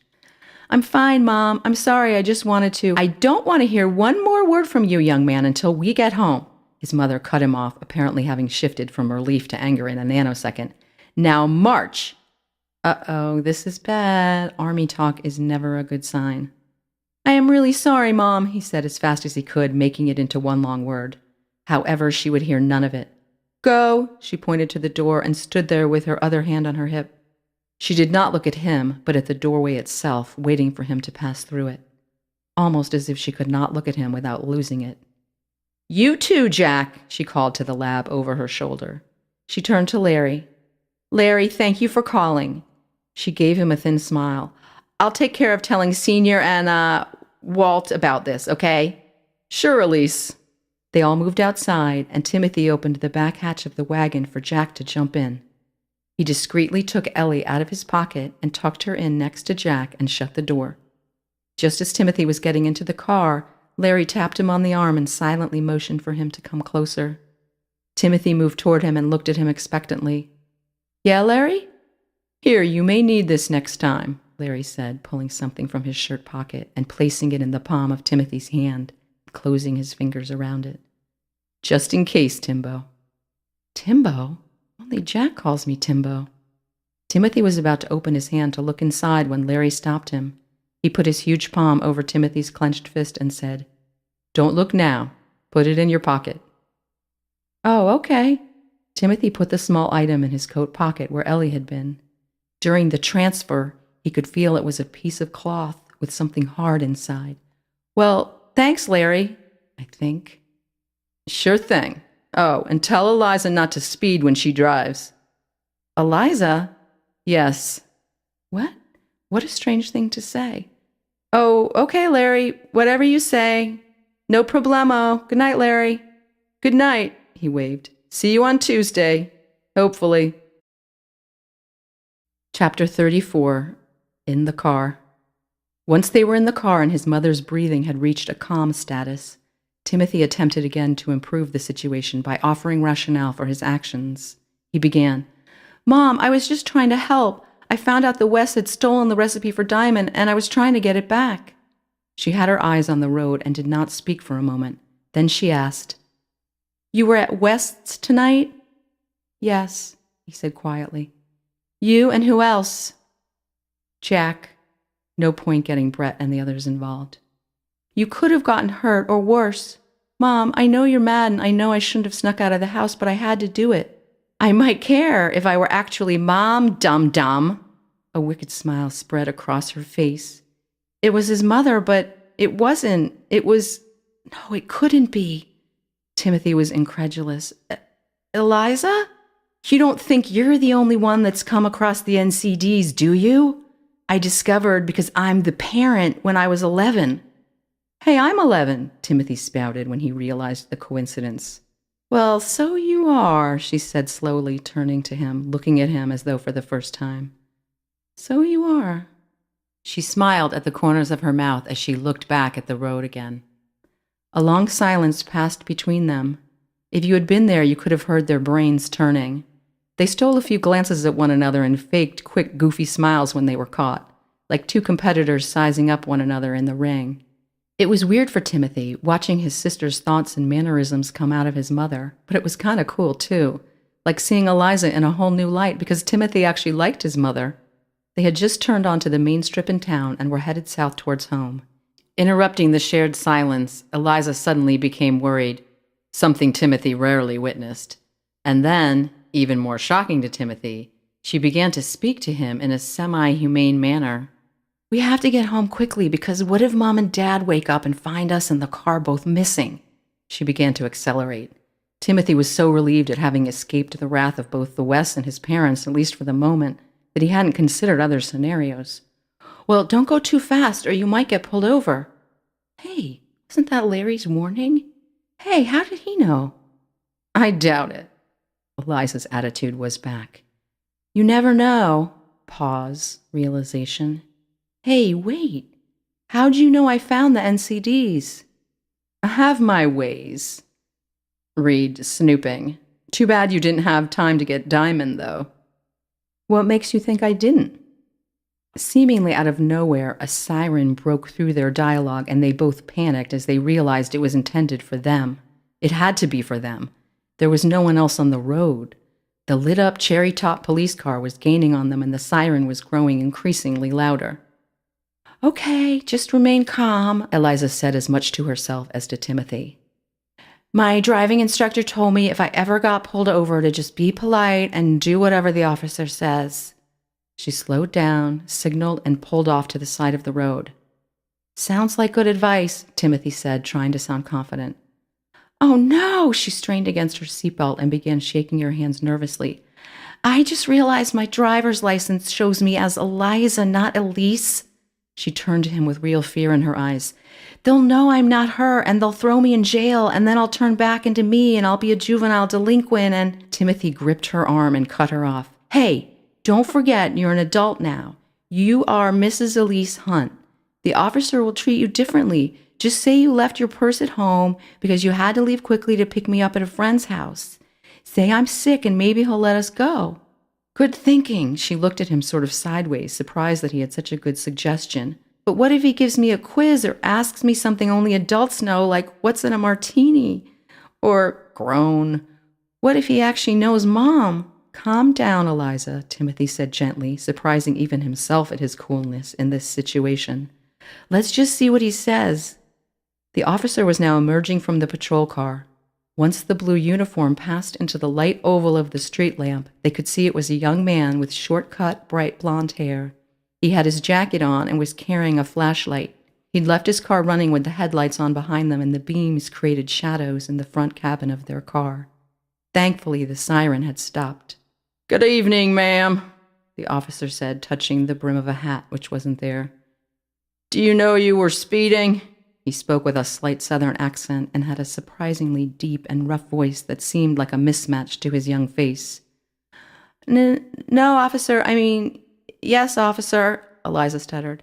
I'm fine, Mom. I'm sorry. I just wanted to. I don't want to hear one more word from you, young man, until we get home. His mother cut him off, apparently having shifted from relief to anger in a nanosecond. Now march! Uh-oh, this is bad. Army talk is never a good sign. I am really sorry, Mom, he said as fast as he could, making it into one long word. However, she would hear none of it. Go, she pointed to the door and stood there with her other hand on her hip. She did not look at him, but at the doorway itself, waiting for him to pass through it, almost as if she could not look at him without losing it. You too, Jack, she called to the lab over her shoulder. She turned to Larry. Larry, thank you for calling. She gave him a thin smile. I'll take care of telling Senior and, Walt about this, okay? Sure, Elise. They all moved outside, and Timothy opened the back hatch of the wagon for Jack to jump in. He discreetly took Ellie out of his pocket and tucked her in next to Jack and shut the door. Just as Timothy was getting into the car, Larry tapped him on the arm and silently motioned for him to come closer. Timothy moved toward him and looked at him expectantly. Yeah, Larry? Here, you may need this next time, Larry said, pulling something from his shirt pocket and placing it in the palm of Timothy's hand, closing his fingers around it. Just in case, Timbo. Timbo? Only Jack calls me Timbo. Timothy was about to open his hand to look inside when Larry stopped him. He put his huge palm over Timothy's clenched fist and said, Don't look now. Put it in your pocket. Oh, okay. Timothy put the small item in his coat pocket where Ellie had been. During the transfer, he could feel it was a piece of cloth with something hard inside. Well, thanks, Larry, I think. Sure thing. Oh, and tell Eliza not to speed when she drives. Eliza? Yes. What? What a strange thing to say. Oh, okay, Larry. Whatever you say. No problemo. Good night, Larry. Good night, he waved. See you on Tuesday. Hopefully. Chapter 34. In the car. Once they were in the car and his mother's breathing had reached a calm status, Timothy attempted again to improve the situation by offering rationale for his actions. He began, Mom, I was just trying to help. I found out the West had stolen the recipe for diamond, and I was trying to get it back. She had her eyes on the road and did not speak for a moment. Then she asked, You were at West's tonight? Yes, he said quietly. You and who else? Jack. No point getting Brett and the others involved. You could have gotten hurt or worse. Mom, I know you're mad and I know I shouldn't have snuck out of the house, but I had to do it. I might care if I were actually Mom, dum-dum. A wicked smile spread across her face. It was his mother, but it wasn't. It was... No, it couldn't be. Timothy was incredulous. Eliza? You don't think you're the only one that's come across the NCDs, do you? I discovered because I'm the parent when I was 11. Hey, I'm 11, Timothy spouted when he realized the coincidence. Well, so you are, she said slowly, turning to him, looking at him as though for the first time. So you are. She smiled at the corners of her mouth as she looked back at the road again. A long silence passed between them. If you had been there, you could have heard their brains turning. They stole a few glances at one another and faked quick, goofy smiles when they were caught, like two competitors sizing up one another in the ring. It was weird for Timothy, watching his sister's thoughts and mannerisms come out of his mother, but it was kind of cool, too, like seeing Eliza in a whole new light because Timothy actually liked his mother. They had just turned onto the main strip in town and were headed south towards home. Interrupting the shared silence, Eliza suddenly became worried, something Timothy rarely witnessed. And then, even more shocking to Timothy, she began to speak to him in a semi-humane manner. "We have to get home quickly because what if Mom and Dad wake up and find us in the car both missing?" She began to accelerate. Timothy was so relieved at having escaped the wrath of both the Wests and his parents, at least for the moment, that he hadn't considered other scenarios. "Well, don't go too fast or you might get pulled over." "Hey, wasn't that Larry's warning? Hey, how did he know?" "I doubt it." Eliza's attitude was back. "You never know." Pause, realization. "Hey, wait. How'd you know I found the NCDs?" "I have my ways." Reed, snooping. "Too bad you didn't have time to get Diamond, though." "What makes you think I didn't?" Seemingly out of nowhere, a siren broke through their dialogue, and they both panicked as they realized it was intended for them. It had to be for them. There was no one else on the road. The lit-up cherry-top police car was gaining on them, and the siren was growing increasingly louder. "Okay, just remain calm," Eliza said as much to herself as to Timothy. "My driving instructor told me if I ever got pulled over to just be polite and do whatever the officer says." She slowed down, signaled, and pulled off to the side of the road. "Sounds like good advice," Timothy said, trying to sound confident. "Oh no!" She strained against her seatbelt and began shaking her hands nervously. "I just realized my driver's license shows me as Eliza, not Elise." She turned to him with real fear in her eyes. "They'll know I'm not her, and they'll throw me in jail, and then I'll turn back into me, and I'll be a juvenile delinquent, and—" Timothy gripped her arm and cut her off. "Hey, don't forget you're an adult now. You are Mrs. Elise Hunt. The officer will treat you differently. Just say you left your purse at home because you had to leave quickly to pick me up at a friend's house. Say I'm sick and maybe he'll let us go." "Good thinking." She looked at him sort of sideways, surprised that he had such a good suggestion. "But what if he gives me a quiz or asks me something only adults know, like what's in a martini?" Or, groan, "What if he actually knows Mom?" "Calm down, Eliza," Timothy said gently, surprising even himself at his coolness in this situation. "Let's just see what he says." The officer was now emerging from the patrol car. Once the blue uniform passed into the light oval of the street lamp, they could see it was a young man with short-cut, bright blonde hair. He had his jacket on and was carrying a flashlight. He'd left his car running with the headlights on behind them, and the beams created shadows in the front cabin of their car. Thankfully, the siren had stopped. "Good evening, ma'am," the officer said, touching the brim of a hat which wasn't there. "Do you know you were speeding?" He spoke with a slight southern accent and had a surprisingly deep and rough voice that seemed like a mismatch to his young face. No, officer, yes, officer," Eliza stuttered.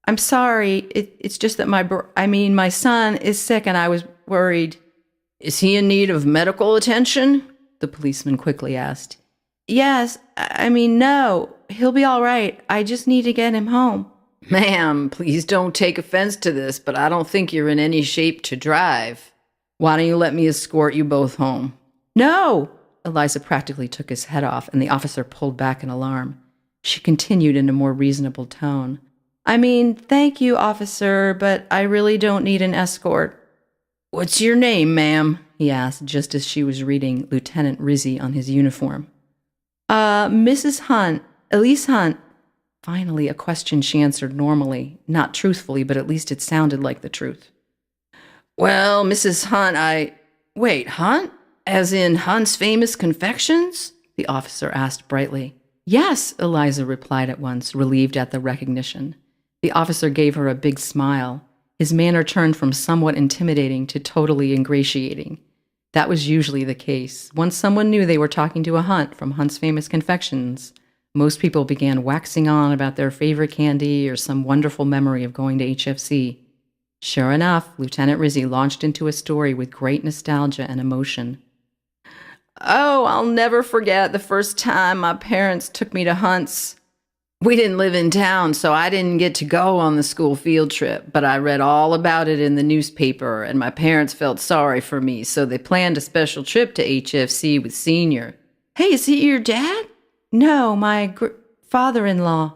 "I'm sorry, it's just that my son is sick and I was worried." "Is he in need of medical attention?" the policeman quickly asked. "Yes, no, he'll be all right. I just need to get him home." "Ma'am, please don't take offense to this, but I don't think you're in any shape to drive. Why don't you let me escort you both home?" "No!" Eliza practically took his head off, and the officer pulled back in alarm. She continued in a more reasonable tone. Thank you, officer, but I really don't need an escort." "What's your name, ma'am?" he asked, just as she was reading Lieutenant Rizzi on his uniform. Mrs. Hunt, Elise Hunt." Finally, a question she answered normally, not truthfully, but at least it sounded like the truth. "Well, Mrs. Hunt, Wait, Hunt? As in Hunt's Famous Confections?" the officer asked brightly. "Yes," Eliza replied at once, relieved at the recognition. The officer gave her a big smile. His manner turned from somewhat intimidating to totally ingratiating. That was usually the case. Once someone knew they were talking to a Hunt from Hunt's Famous Confections, Most people began waxing on about their favorite candy or some wonderful memory of going to HFC. Sure enough, Lieutenant Rizzi launched into a story with great nostalgia and emotion. Oh, I'll never forget the first time my parents took me to Hunt's. We didn't live in town, so I didn't get to go on the school field trip, but I read all about it in the newspaper, and my parents felt sorry for me, so they planned a special trip to HFC with Senior. Hey, is he your dad? No, my father-in-law.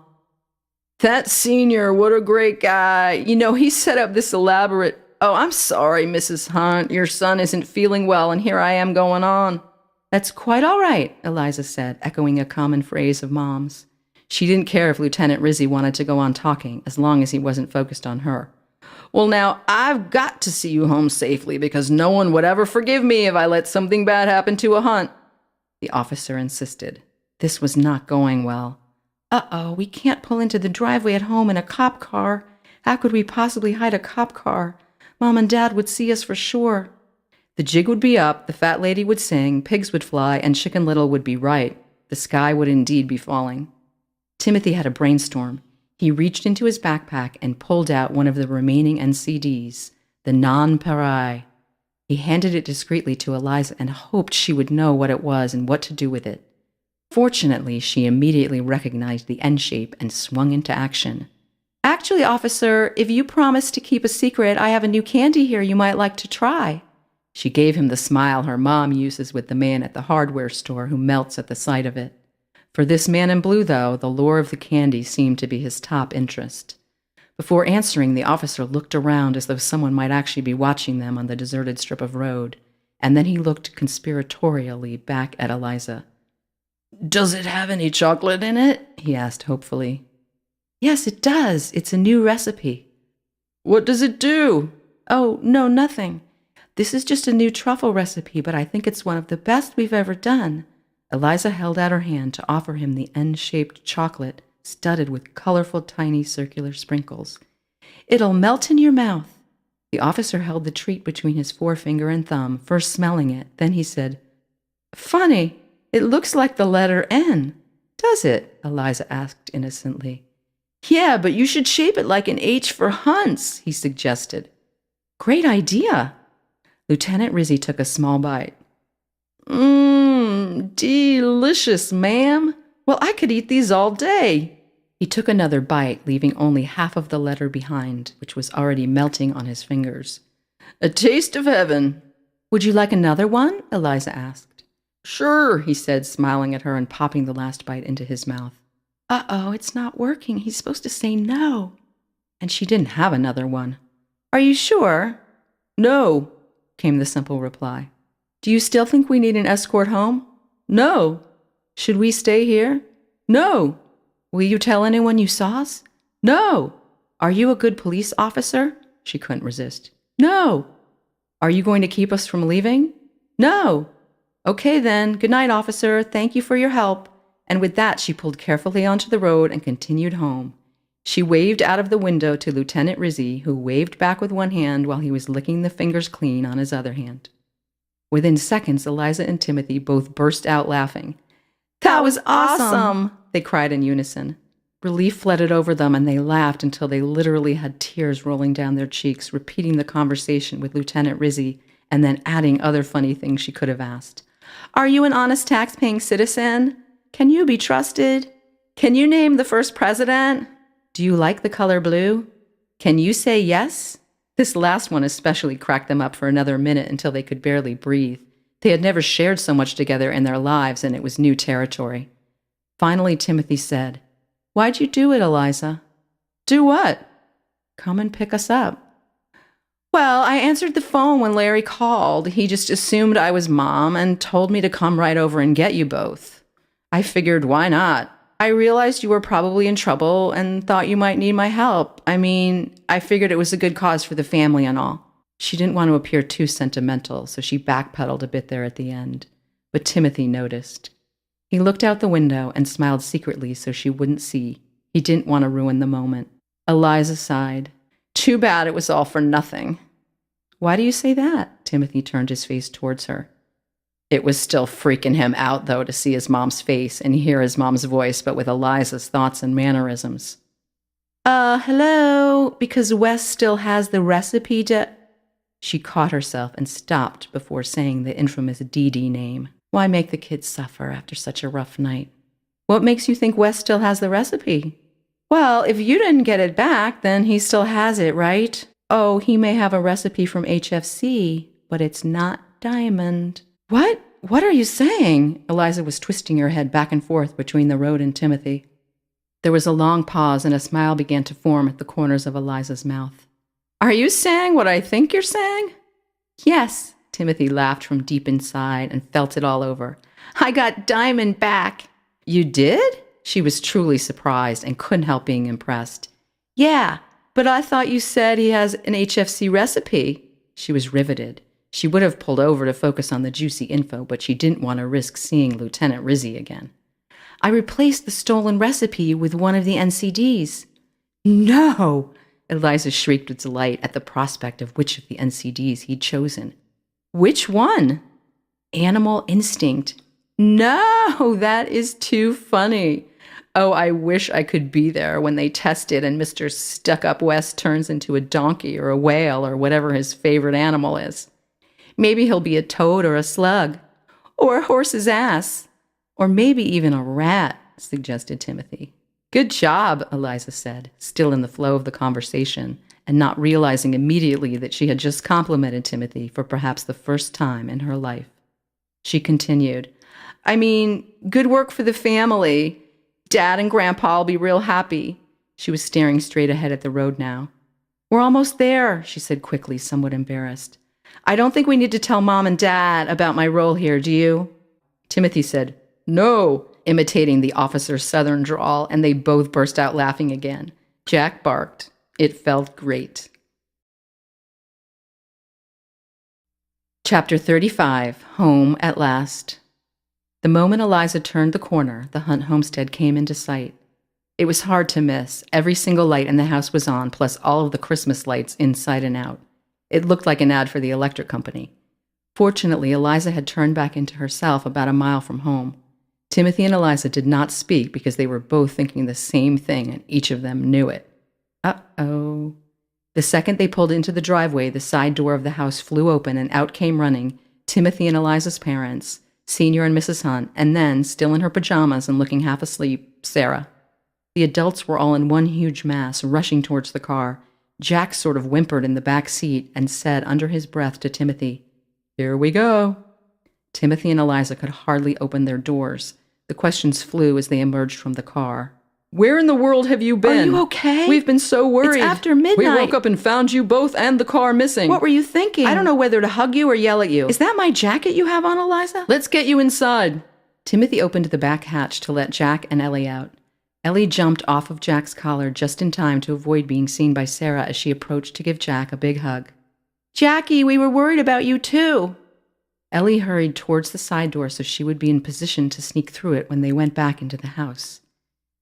That Senior, what a great guy. You know, he set up this elaborate... Oh, I'm sorry, Mrs. Hunt. Your son isn't feeling well, and here I am going on. That's quite all right, Eliza said, echoing a common phrase of Mom's. She didn't care if Lieutenant Rizzi wanted to go on talking, as long as he wasn't focused on her. Well, now, I've got to see you home safely, because no one would ever forgive me if I let something bad happen to a Hunt. The officer insisted. This was not going well. Uh-oh, we can't pull into the driveway at home in a cop car. How could we possibly hide a cop car? Mom and Dad would see us for sure. The jig would be up, the fat lady would sing, pigs would fly, and Chicken Little would be right. The sky would indeed be falling. Timothy had a brainstorm. He reached into his backpack and pulled out one of the remaining NCDs, the Non-Pareil. He handed it discreetly to Eliza and hoped she would know what it was and what to do with it. Fortunately, she immediately recognized the N shape and swung into action. Actually, officer, if you promise to keep a secret, I have a new candy here you might like to try. She gave him the smile her mom uses with the man at the hardware store who melts at the sight of it. For this man in blue, though, the lure of the candy seemed to be his top interest. Before answering, the officer looked around as though someone might actually be watching them on the deserted strip of road, and then he looked conspiratorially back at Eliza. Does it have any chocolate in it? He asked hopefully. Yes, it does. It's a new recipe. What does it do? Oh, no, nothing. This is just a new truffle recipe, but I think it's one of the best we've ever done. Eliza held out her hand to offer him the N-shaped chocolate studded with colorful, tiny circular sprinkles. It'll melt in your mouth. The officer held the treat between his forefinger and thumb, first smelling it. Then he said, Funny, it looks like the letter N. Does it? Eliza asked innocently. Yeah, but you should shape it like an H for Hunts, he suggested. Great idea. Lieutenant Rizzi took a small bite. Delicious, ma'am. Well, I could eat these all day. He took another bite, leaving only half of the letter behind, which was already melting on his fingers. A taste of heaven. Would you like another one? Eliza asked. Sure, he said, smiling at her and popping the last bite into his mouth. Uh-oh, it's not working. He's supposed to say no. And she didn't have another one. Are you sure? No, came the simple reply. Do you still think we need an escort home? No. Should we stay here? No. Will you tell anyone you saw us? No. Are you a good police officer? She couldn't resist. No. Are you going to keep us from leaving? No. Okay then. Good night, officer. Thank you for your help. And with that, she pulled carefully onto the road and continued home. She waved out of the window to Lieutenant Rizzi, who waved back with one hand while he was licking the fingers clean on his other hand. Within seconds, Eliza and Timothy both burst out laughing. That was awesome, they cried in unison. Relief flooded over them, and they laughed until they literally had tears rolling down their cheeks, repeating the conversation with Lieutenant Rizzi and then adding other funny things she could have asked. Are you an honest tax-paying citizen? Can you be trusted? Can you name the first president? Do you like the color blue? Can you say yes? This last one especially cracked them up for another minute until they could barely breathe. They had never shared so much together in their lives, and it was new territory. Finally, Timothy said, Why'd you do it, Eliza? Do what? Come and pick us up. Well, I answered the phone when Larry called. He just assumed I was Mom and told me to come right over and get you both. I figured, why not? I realized you were probably in trouble and thought you might need my help. I figured it was a good cause for the family and all. She didn't want to appear too sentimental, so she backpedaled a bit there at the end. But Timothy noticed. He looked out the window and smiled secretly so she wouldn't see. He didn't want to ruin the moment. Eliza sighed. Too bad it was all for nothing. Why do you say that? Timothy turned his face towards her. It was still freaking him out, though, to see his mom's face and hear his mom's voice, but with Eliza's thoughts and mannerisms. Hello, because Wes still has the recipe to... She caught herself and stopped before saying the infamous Dee Dee name. Why make the kids suffer after such a rough night? What makes you think Wes still has the recipe? Well, if you didn't get it back, then he still has it, right? Oh, he may have a recipe from HFC, but it's not diamond. What? What are you saying? Eliza was twisting her head back and forth between the road and Timothy. There was a long pause, and a smile began to form at the corners of Eliza's mouth. Are you saying what I think you're saying? Yes, Timothy laughed from deep inside and felt it all over. I got Diamond back. You did? She was truly surprised and couldn't help being impressed. Yeah, but I thought you said he has an HFC recipe. She was riveted. She would have pulled over to focus on the juicy info, but she didn't want to risk seeing Lieutenant Rizzi again. I replaced the stolen recipe with one of the NCDs. No! Eliza shrieked with delight at the prospect of which of the NCDs he'd chosen. Which one? Animal Instinct. No, that is too funny. Oh, I wish I could be there when they test it and Mr. Stuck-Up West turns into a donkey or a whale or whatever his favorite animal is. Maybe he'll be a toad or a slug, or a horse's ass, or maybe even a rat, suggested Timothy. Good job, Eliza said, still in the flow of the conversation and not realizing immediately that she had just complimented Timothy for perhaps the first time in her life. She continued, I mean, good work for the family. Dad and Grandpa will be real happy. She was staring straight ahead at the road now. We're almost there, she said quickly, somewhat embarrassed. I don't think we need to tell Mom and Dad about my role here, do you? Timothy said, No, imitating the officer's southern drawl, and they both burst out laughing again. Jack barked. It felt great. Chapter 35, Home at Last. The moment Eliza turned the corner, the Hunt homestead came into sight. It was hard to miss. Every single light in the house was on, plus all of the Christmas lights inside and out. It looked like an ad for the electric company. Fortunately, Eliza had turned back into herself about a mile from home. Timothy and Eliza did not speak because they were both thinking the same thing, and each of them knew it. Uh-oh. The second they pulled into the driveway, the side door of the house flew open, and out came running Timothy and Eliza's parents, Senior and Mrs. Hunt, and then, still in her pajamas and looking half asleep, Sarah. The adults were all in one huge mass, rushing towards the car. Jack sort of whimpered in the back seat and said under his breath to Timothy, Here we go. Timothy and Eliza could hardly open their doors. The questions flew as they emerged from the car. Where in the world have you been? Are you okay? We've been so worried. It's after midnight. We woke up and found you both and the car missing. What were you thinking? I don't know whether to hug you or yell at you. Is that my jacket you have on, Eliza? Let's get you inside. Timothy opened the back hatch to let Jack and Ellie out. Ellie jumped off of Jack's collar just in time to avoid being seen by Sarah as she approached to give Jack a big hug. Jackie, we were worried about you too. Ellie hurried towards the side door so she would be in position to sneak through it when they went back into the house.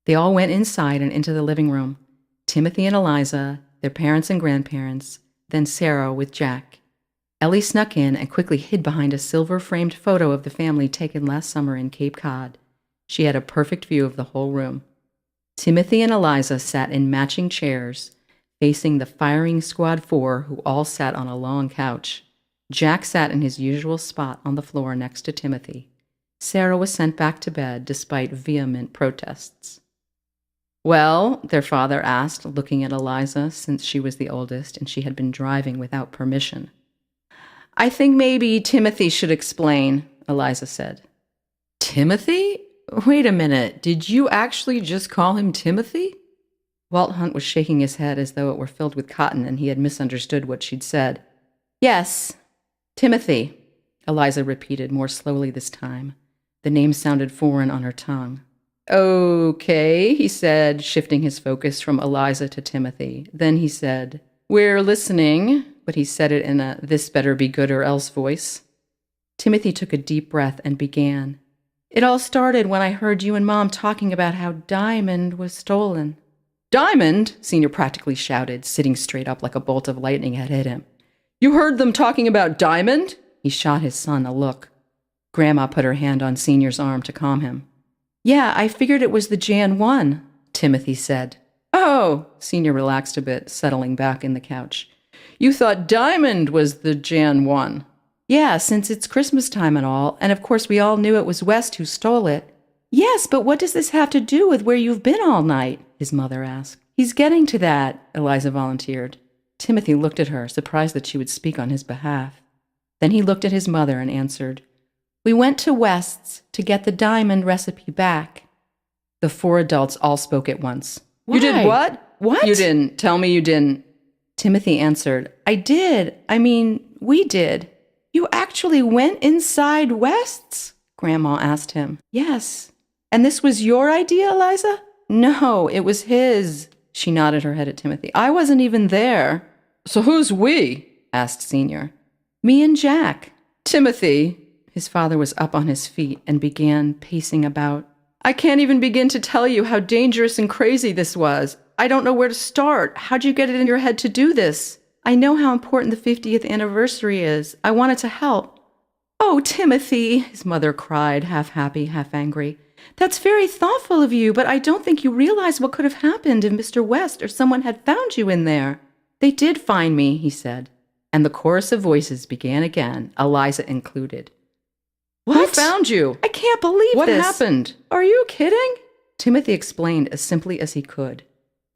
They all went inside and into the living room. Timothy and Eliza, their parents and grandparents, then Sarah with Jack. Ellie snuck in and quickly hid behind a silver-framed photo of the family taken last summer in Cape Cod. She had a perfect view of the whole room. Timothy and Eliza sat in matching chairs, facing the firing squad 4 who all sat on a long couch. Jack sat in his usual spot on the floor next to Timothy. Sarah was sent back to bed despite vehement protests. Well, their father asked, looking at Eliza since she was the oldest and she had been driving without permission. I think maybe Timothy should explain, Eliza said. Timothy? Wait a minute, did you actually just call him Timothy? Walt Hunt was shaking his head as though it were filled with cotton and he had misunderstood what she'd said. Yes, Timothy, Eliza repeated more slowly this time. The name sounded foreign on her tongue. Okay, he said, shifting his focus from Eliza to Timothy. Then he said, We're listening, but he said it in a this better be good or else voice. Timothy took a deep breath and began. It all started when I heard you and Mom talking about how Diamond was stolen. Diamond? Senior practically shouted, sitting straight up like a bolt of lightning had hit him. You heard them talking about Diamond? He shot his son a look. Grandma put her hand on Senior's arm to calm him. Yeah, I figured it was the Jan 1, Timothy said. Oh, Senior relaxed a bit, settling back in the couch. You thought Diamond was the Jan 1. Yeah, since it's Christmas time and all, and of course we all knew it was West who stole it. Yes, but what does this have to do with where you've been all night? His mother asked. He's getting to that, Eliza volunteered. Timothy looked at her, surprised that she would speak on his behalf. Then he looked at his mother and answered, We went to West's to get the diamond recipe back. The four adults all spoke at once. Why? You did what? What? You didn't. Tell me you didn't. Timothy answered, I did. We did. You actually went inside West's? Grandma asked him. Yes. And this was your idea, Eliza? No, it was his. She nodded her head at Timothy. I wasn't even there. So who's we? Asked Senior. Me and Jack. Timothy. His father was up on his feet and began pacing about. I can't even begin to tell you how dangerous and crazy this was. I don't know where to start. How'd you get it in your head to do this? I know how important the 50th anniversary is. I wanted to help. Oh, Timothy, his mother cried, half happy, half angry. That's very thoughtful of you, but I don't think you realize what could have happened if Mr. West or someone had found you in there. They did find me, he said, and the chorus of voices began again, Eliza included. What? Who found you? I can't believe what this. What happened? Are you kidding? Timothy explained as simply as he could.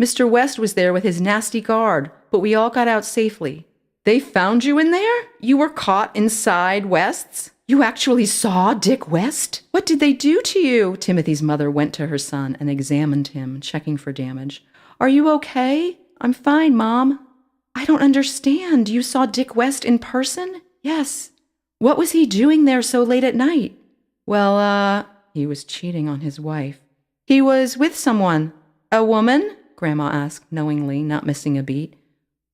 Mr. West was there with his nasty guard, but we all got out safely. They found you in there? You were caught inside West's? You actually saw Dick West? What did they do to you? Timothy's mother went to her son and examined him, checking for damage. Are you okay? I'm fine, Mom. I don't understand. You saw Dick West in person? Yes. What was he doing there so late at night? Well, he was cheating on his wife. He was with someone. A woman? Grandma asked knowingly, not missing a beat.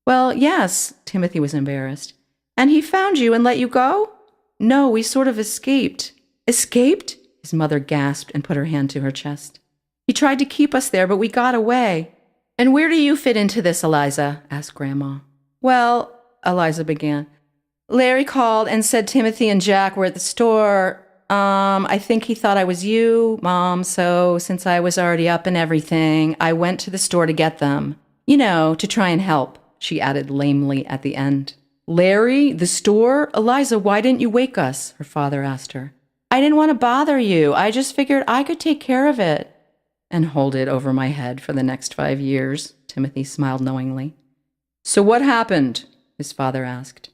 Well, yes, Timothy was embarrassed. And he found you and let you go? No, we sort of escaped. Escaped? His mother gasped and put her hand to her chest. He tried to keep us there, but we got away. And where do you fit into this, Eliza? Asked Grandma. Well, Eliza began. Larry called and said Timothy and Jack were at the store. I think he thought I was you, Mom, so since I was already up and everything, I went to the store to get them. You know, to try and help, she added lamely at the end. Larry, the store? Eliza, why didn't you wake us? Her father asked her. I didn't want to bother you. I just figured I could take care of it. And hold it over my head for the next 5 years, Timothy smiled knowingly. So what happened? His father asked.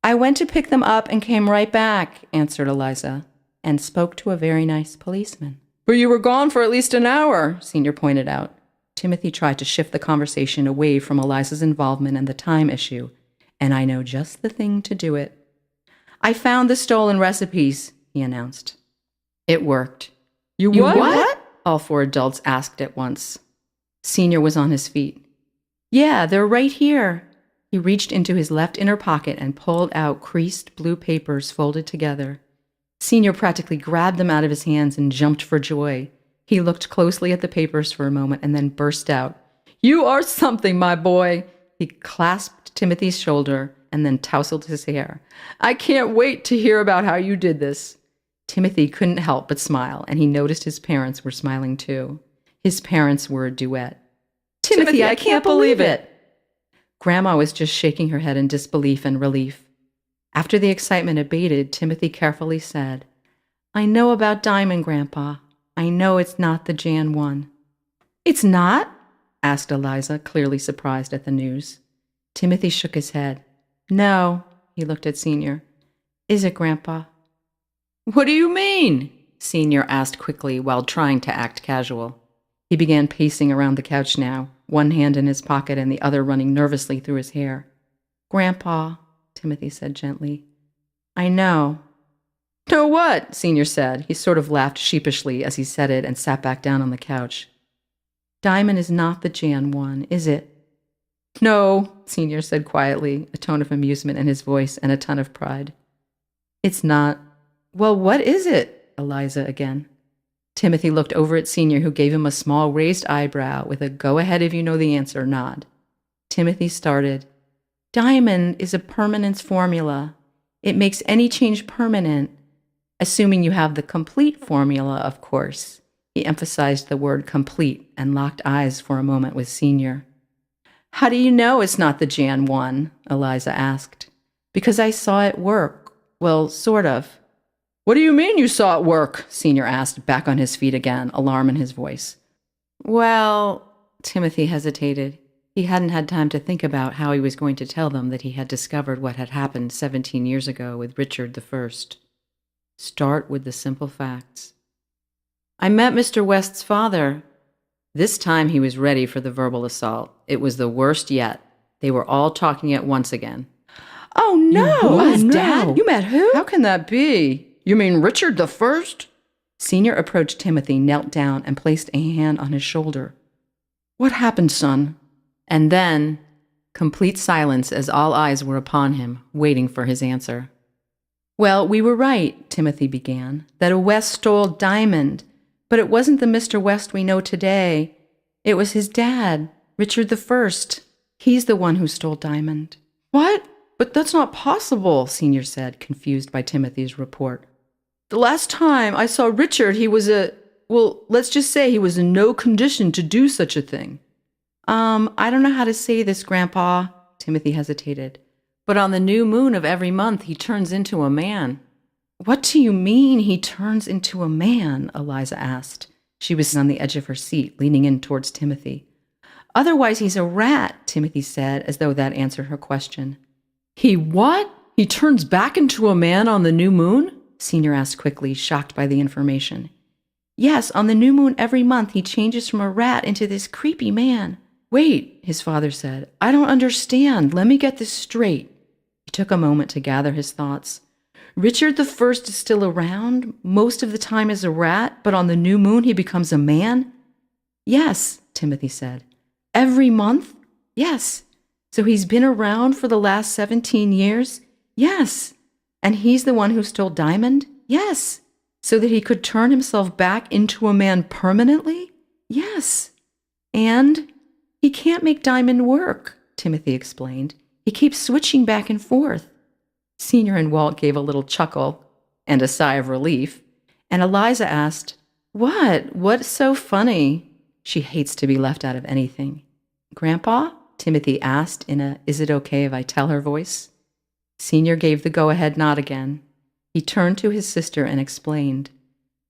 I went to pick them up and came right back, answered Eliza, and spoke to a very nice policeman. But you were gone for at least an hour, Senior pointed out. Timothy tried to shift the conversation away from Eliza's involvement and the time issue, and I know just the thing to do it. I found the stolen recipes, he announced. It worked. You what? All four adults asked at once. Senior was on his feet. Yeah, they're right here. He reached into his left inner pocket and pulled out creased blue papers folded together. Senior practically grabbed them out of his hands and jumped for joy. He looked closely at the papers for a moment and then burst out. You are something, my boy. He clasped Timothy's shoulder and then tousled his hair. I can't wait to hear about how you did this. Timothy couldn't help but smile, and he noticed his parents were smiling too. His parents were a duet. Timothy, I can't believe it. Grandma was just shaking her head in disbelief and relief. After the excitement abated, Timothy carefully said, I know about Diamond, Grandpa. I know it's not the Jan 1. It's not? Asked Eliza, clearly surprised at the news. Timothy shook his head. No, he looked at Senior. Is it, Grandpa? What do you mean? Senior asked quickly while trying to act casual. He began pacing around the couch now, one hand in his pocket and the other running nervously through his hair. Grandpa, Timothy said gently, I know. Know what? Senior said. He sort of laughed sheepishly as he said it and sat back down on the couch. Diamond is not the Jan 1, is it? No, Senior said quietly, a tone of amusement in his voice and a ton of pride. It's not. Well, what is it? Eliza again. Timothy looked over at Senior, who gave him a small raised eyebrow with a go ahead if you know the answer nod. Timothy started. Diamond is a permanence formula. It makes any change permanent. Assuming you have the complete formula, of course. He emphasized the word complete and locked eyes for a moment with Senior. How do you know it's not the Jan 1? Eliza asked. Because I saw it work. Well, sort of. What do you mean you saw it work? Senior asked, back on his feet again, alarm in his voice. Well, Timothy hesitated. He hadn't had time to think about how he was going to tell them that he had discovered what had happened 17 years ago with Richard I. Start with the simple facts. I met Mr. West's father. This time he was ready for the verbal assault. It was the worst yet. They were all talking at once again. Oh, no! Dad? You met who? How can that be? You mean Richard I? Senior approached Timothy, knelt down, and placed a hand on his shoulder. What happened, son? And then, complete silence as all eyes were upon him, waiting for his answer. Well, we were right, Timothy began, that a West stole Diamond, but it wasn't the Mr. West we know today. It was his dad, Richard I. He's the one who stole Diamond. What? But that's not possible, Senior said, confused by Timothy's report. The last time I saw Richard, he was let's just say he was in no condition to do such a thing. I don't know how to say this, Grandpa, Timothy hesitated. But on the new moon of every month, he turns into a man. What do you mean he turns into a man? Eliza asked. She was on the edge of her seat, leaning in towards Timothy. Otherwise, he's a rat, Timothy said, as though that answered her question. He what? He turns back into a man on the new moon? Senior asked quickly, shocked by the information. Yes, on the new moon every month, he changes from a rat into this creepy man. Wait, his father said. I don't understand. Let me get this straight. He took a moment to gather his thoughts. Richard I is still around, most of the time as a rat, but on the new moon he becomes a man? Yes, Timothy said. Every month? Yes. So he's been around for the last 17 years? Yes. And he's the one who stole Diamond? Yes. So that he could turn himself back into a man permanently? Yes. And he can't make Diamond work, Timothy explained. He keeps switching back and forth. Senior and Walt gave a little chuckle and a sigh of relief, and Eliza asked, What? What's so funny? She hates to be left out of anything. Grandpa? Timothy asked in a is it okay if I tell her voice. Senior gave the go-ahead nod again. He turned to his sister and explained.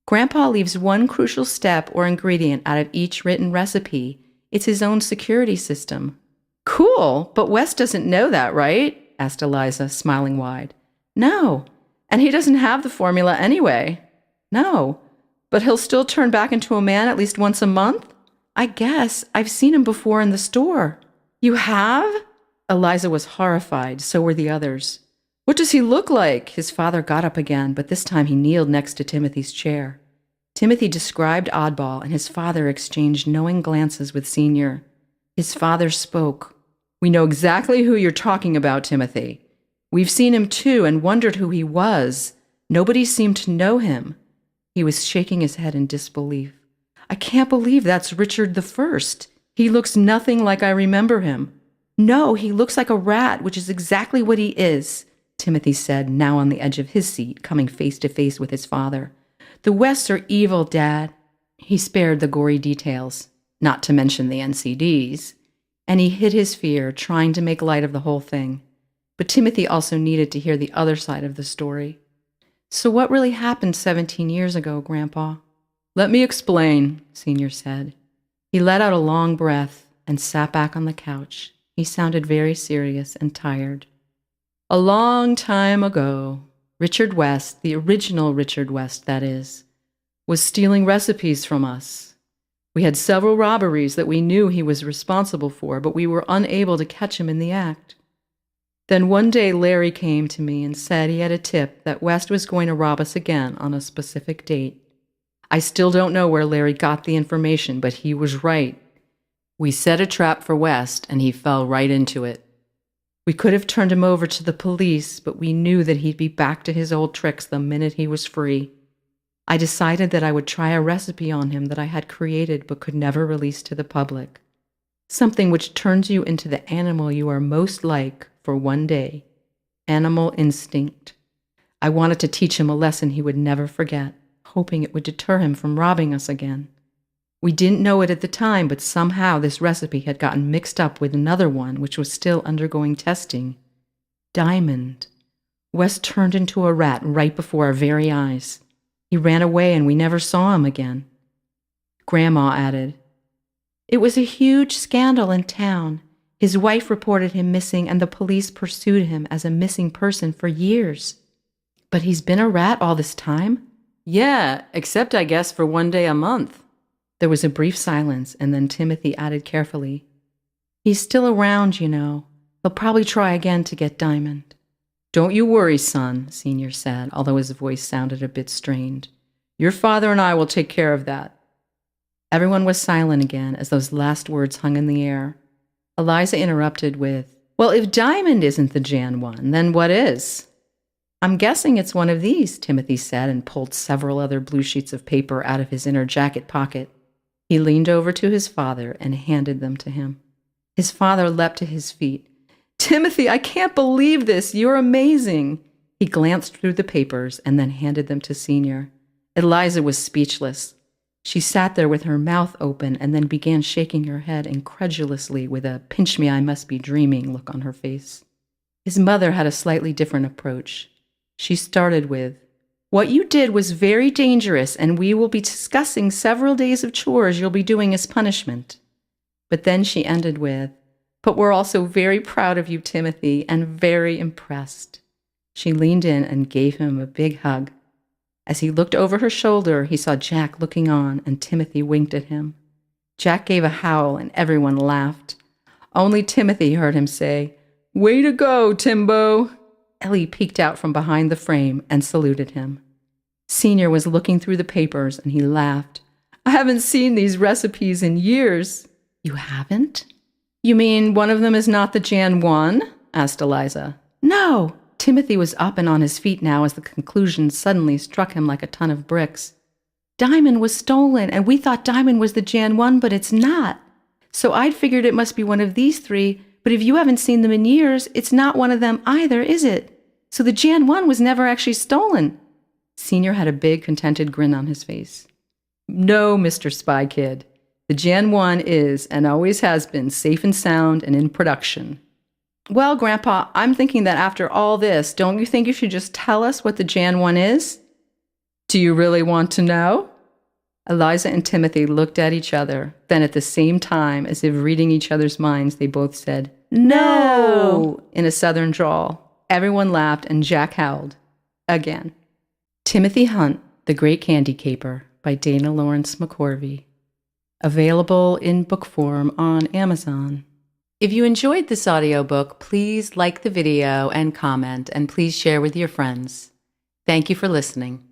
Grandpa leaves one crucial step or ingredient out of each written recipe. It's his own security system. Cool, but Wes doesn't know that, right? Asked Eliza, smiling wide. No, and he doesn't have the formula anyway. No, but he'll still turn back into a man at least once a month? I guess. I've seen him before in the store. You have? Eliza was horrified, so were the others. What does he look like? His father got up again, but this time he kneeled next to Timothy's chair. Timothy described Oddball, and his father exchanged knowing glances with Senior. His father spoke. We know exactly who you're talking about, Timothy. We've seen him too and wondered who he was. Nobody seemed to know him. He was shaking his head in disbelief. I can't believe that's Richard I. He looks nothing like I remember him. No, he looks like a rat, which is exactly what he is, Timothy said, now on the edge of his seat, coming face to face with his father. The Wests are evil, Dad. He spared the gory details, not to mention the NCDs, and he hid his fear, trying to make light of the whole thing. But Timothy also needed to hear the other side of the story. So what really happened 17 years ago, Grandpa? Let me explain, Senior said. He let out a long breath and sat back on the couch. He sounded very serious and tired. A long time ago, Richard West, the original Richard West, that is, was stealing recipes from us. We had several robberies that we knew he was responsible for, but we were unable to catch him in the act. Then one day Larry came to me and said he had a tip that West was going to rob us again on a specific date. I still don't know where Larry got the information, but he was right. We set a trap for West, and he fell right into it. We could have turned him over to the police, but we knew that he'd be back to his old tricks the minute he was free. I decided that I would try a recipe on him that I had created but could never release to the public. Something which turns you into the animal you are most like for one day. Animal instinct. I wanted to teach him a lesson he would never forget, hoping it would deter him from robbing us again. We didn't know it at the time, but somehow this recipe had gotten mixed up with another one which was still undergoing testing. Diamond. Wes turned into a rat right before our very eyes. He ran away and we never saw him again. Grandma added, "It was a huge scandal in town. His wife reported him missing and the police pursued him as a missing person for years." "But he's been a rat all this time?" "Yeah, except I guess for one day a month." There was a brief silence, and then Timothy added carefully, "He's still around, you know. He'll probably try again to get Diamond." "Don't you worry, son," Senior said, although his voice sounded a bit strained. "Your father and I will take care of that." Everyone was silent again as those last words hung in the air. Eliza interrupted with, "Well, if Diamond isn't the Jan one, then what is?" "I'm guessing it's one of these," Timothy said, and pulled several other blue sheets of paper out of his inner jacket pocket. He leaned over to his father and handed them to him. His father leapt to his feet. "Timothy, I can't believe this. You're amazing." He glanced through the papers and then handed them to Senior. Eliza was speechless. She sat there with her mouth open and then began shaking her head incredulously with a "pinch me, I must be dreaming" look on her face. His mother had a slightly different approach. She started with, "What you did was very dangerous, and we will be discussing several days of chores you'll be doing as punishment." But then she ended with, "But we're also very proud of you, Timothy, and very impressed." She leaned in and gave him a big hug. As he looked over her shoulder, he saw Jack looking on, and Timothy winked at him. Jack gave a howl, and everyone laughed. Only Timothy heard him say, "Way to go, Timbo." Ellie peeked out from behind the frame and saluted him. Senior was looking through the papers, and he laughed. "I haven't seen these recipes in years." "You haven't? You mean one of them is not the Jan 1? Asked Eliza. "No." Timothy was up and on his feet now as the conclusion suddenly struck him like a ton of bricks. "Diamond was stolen, and we thought Diamond was the Jan 1, but it's not. So I'd figured it must be one of these three, but if you haven't seen them in years, it's not one of them either, is it? So the Jan 1 was never actually stolen." Senior had a big, contented grin on his face. "No, Mr. Spy Kid. The Jan 1 is, and always has been, safe and sound and in production." "Well, Grandpa, I'm thinking that after all this, don't you think you should just tell us what the Jan 1 is?" "Do you really want to know?" Eliza and Timothy looked at each other. Then at the same time, as if reading each other's minds, they both said, "No!" in a southern drawl. Everyone laughed and Jack howled. Again. Timothy Hunt, The Great Candy Caper by Dana Lawrence McCorvie. Available in book form on Amazon. If you enjoyed this audiobook, please like the video and comment, and please share with your friends. Thank you for listening.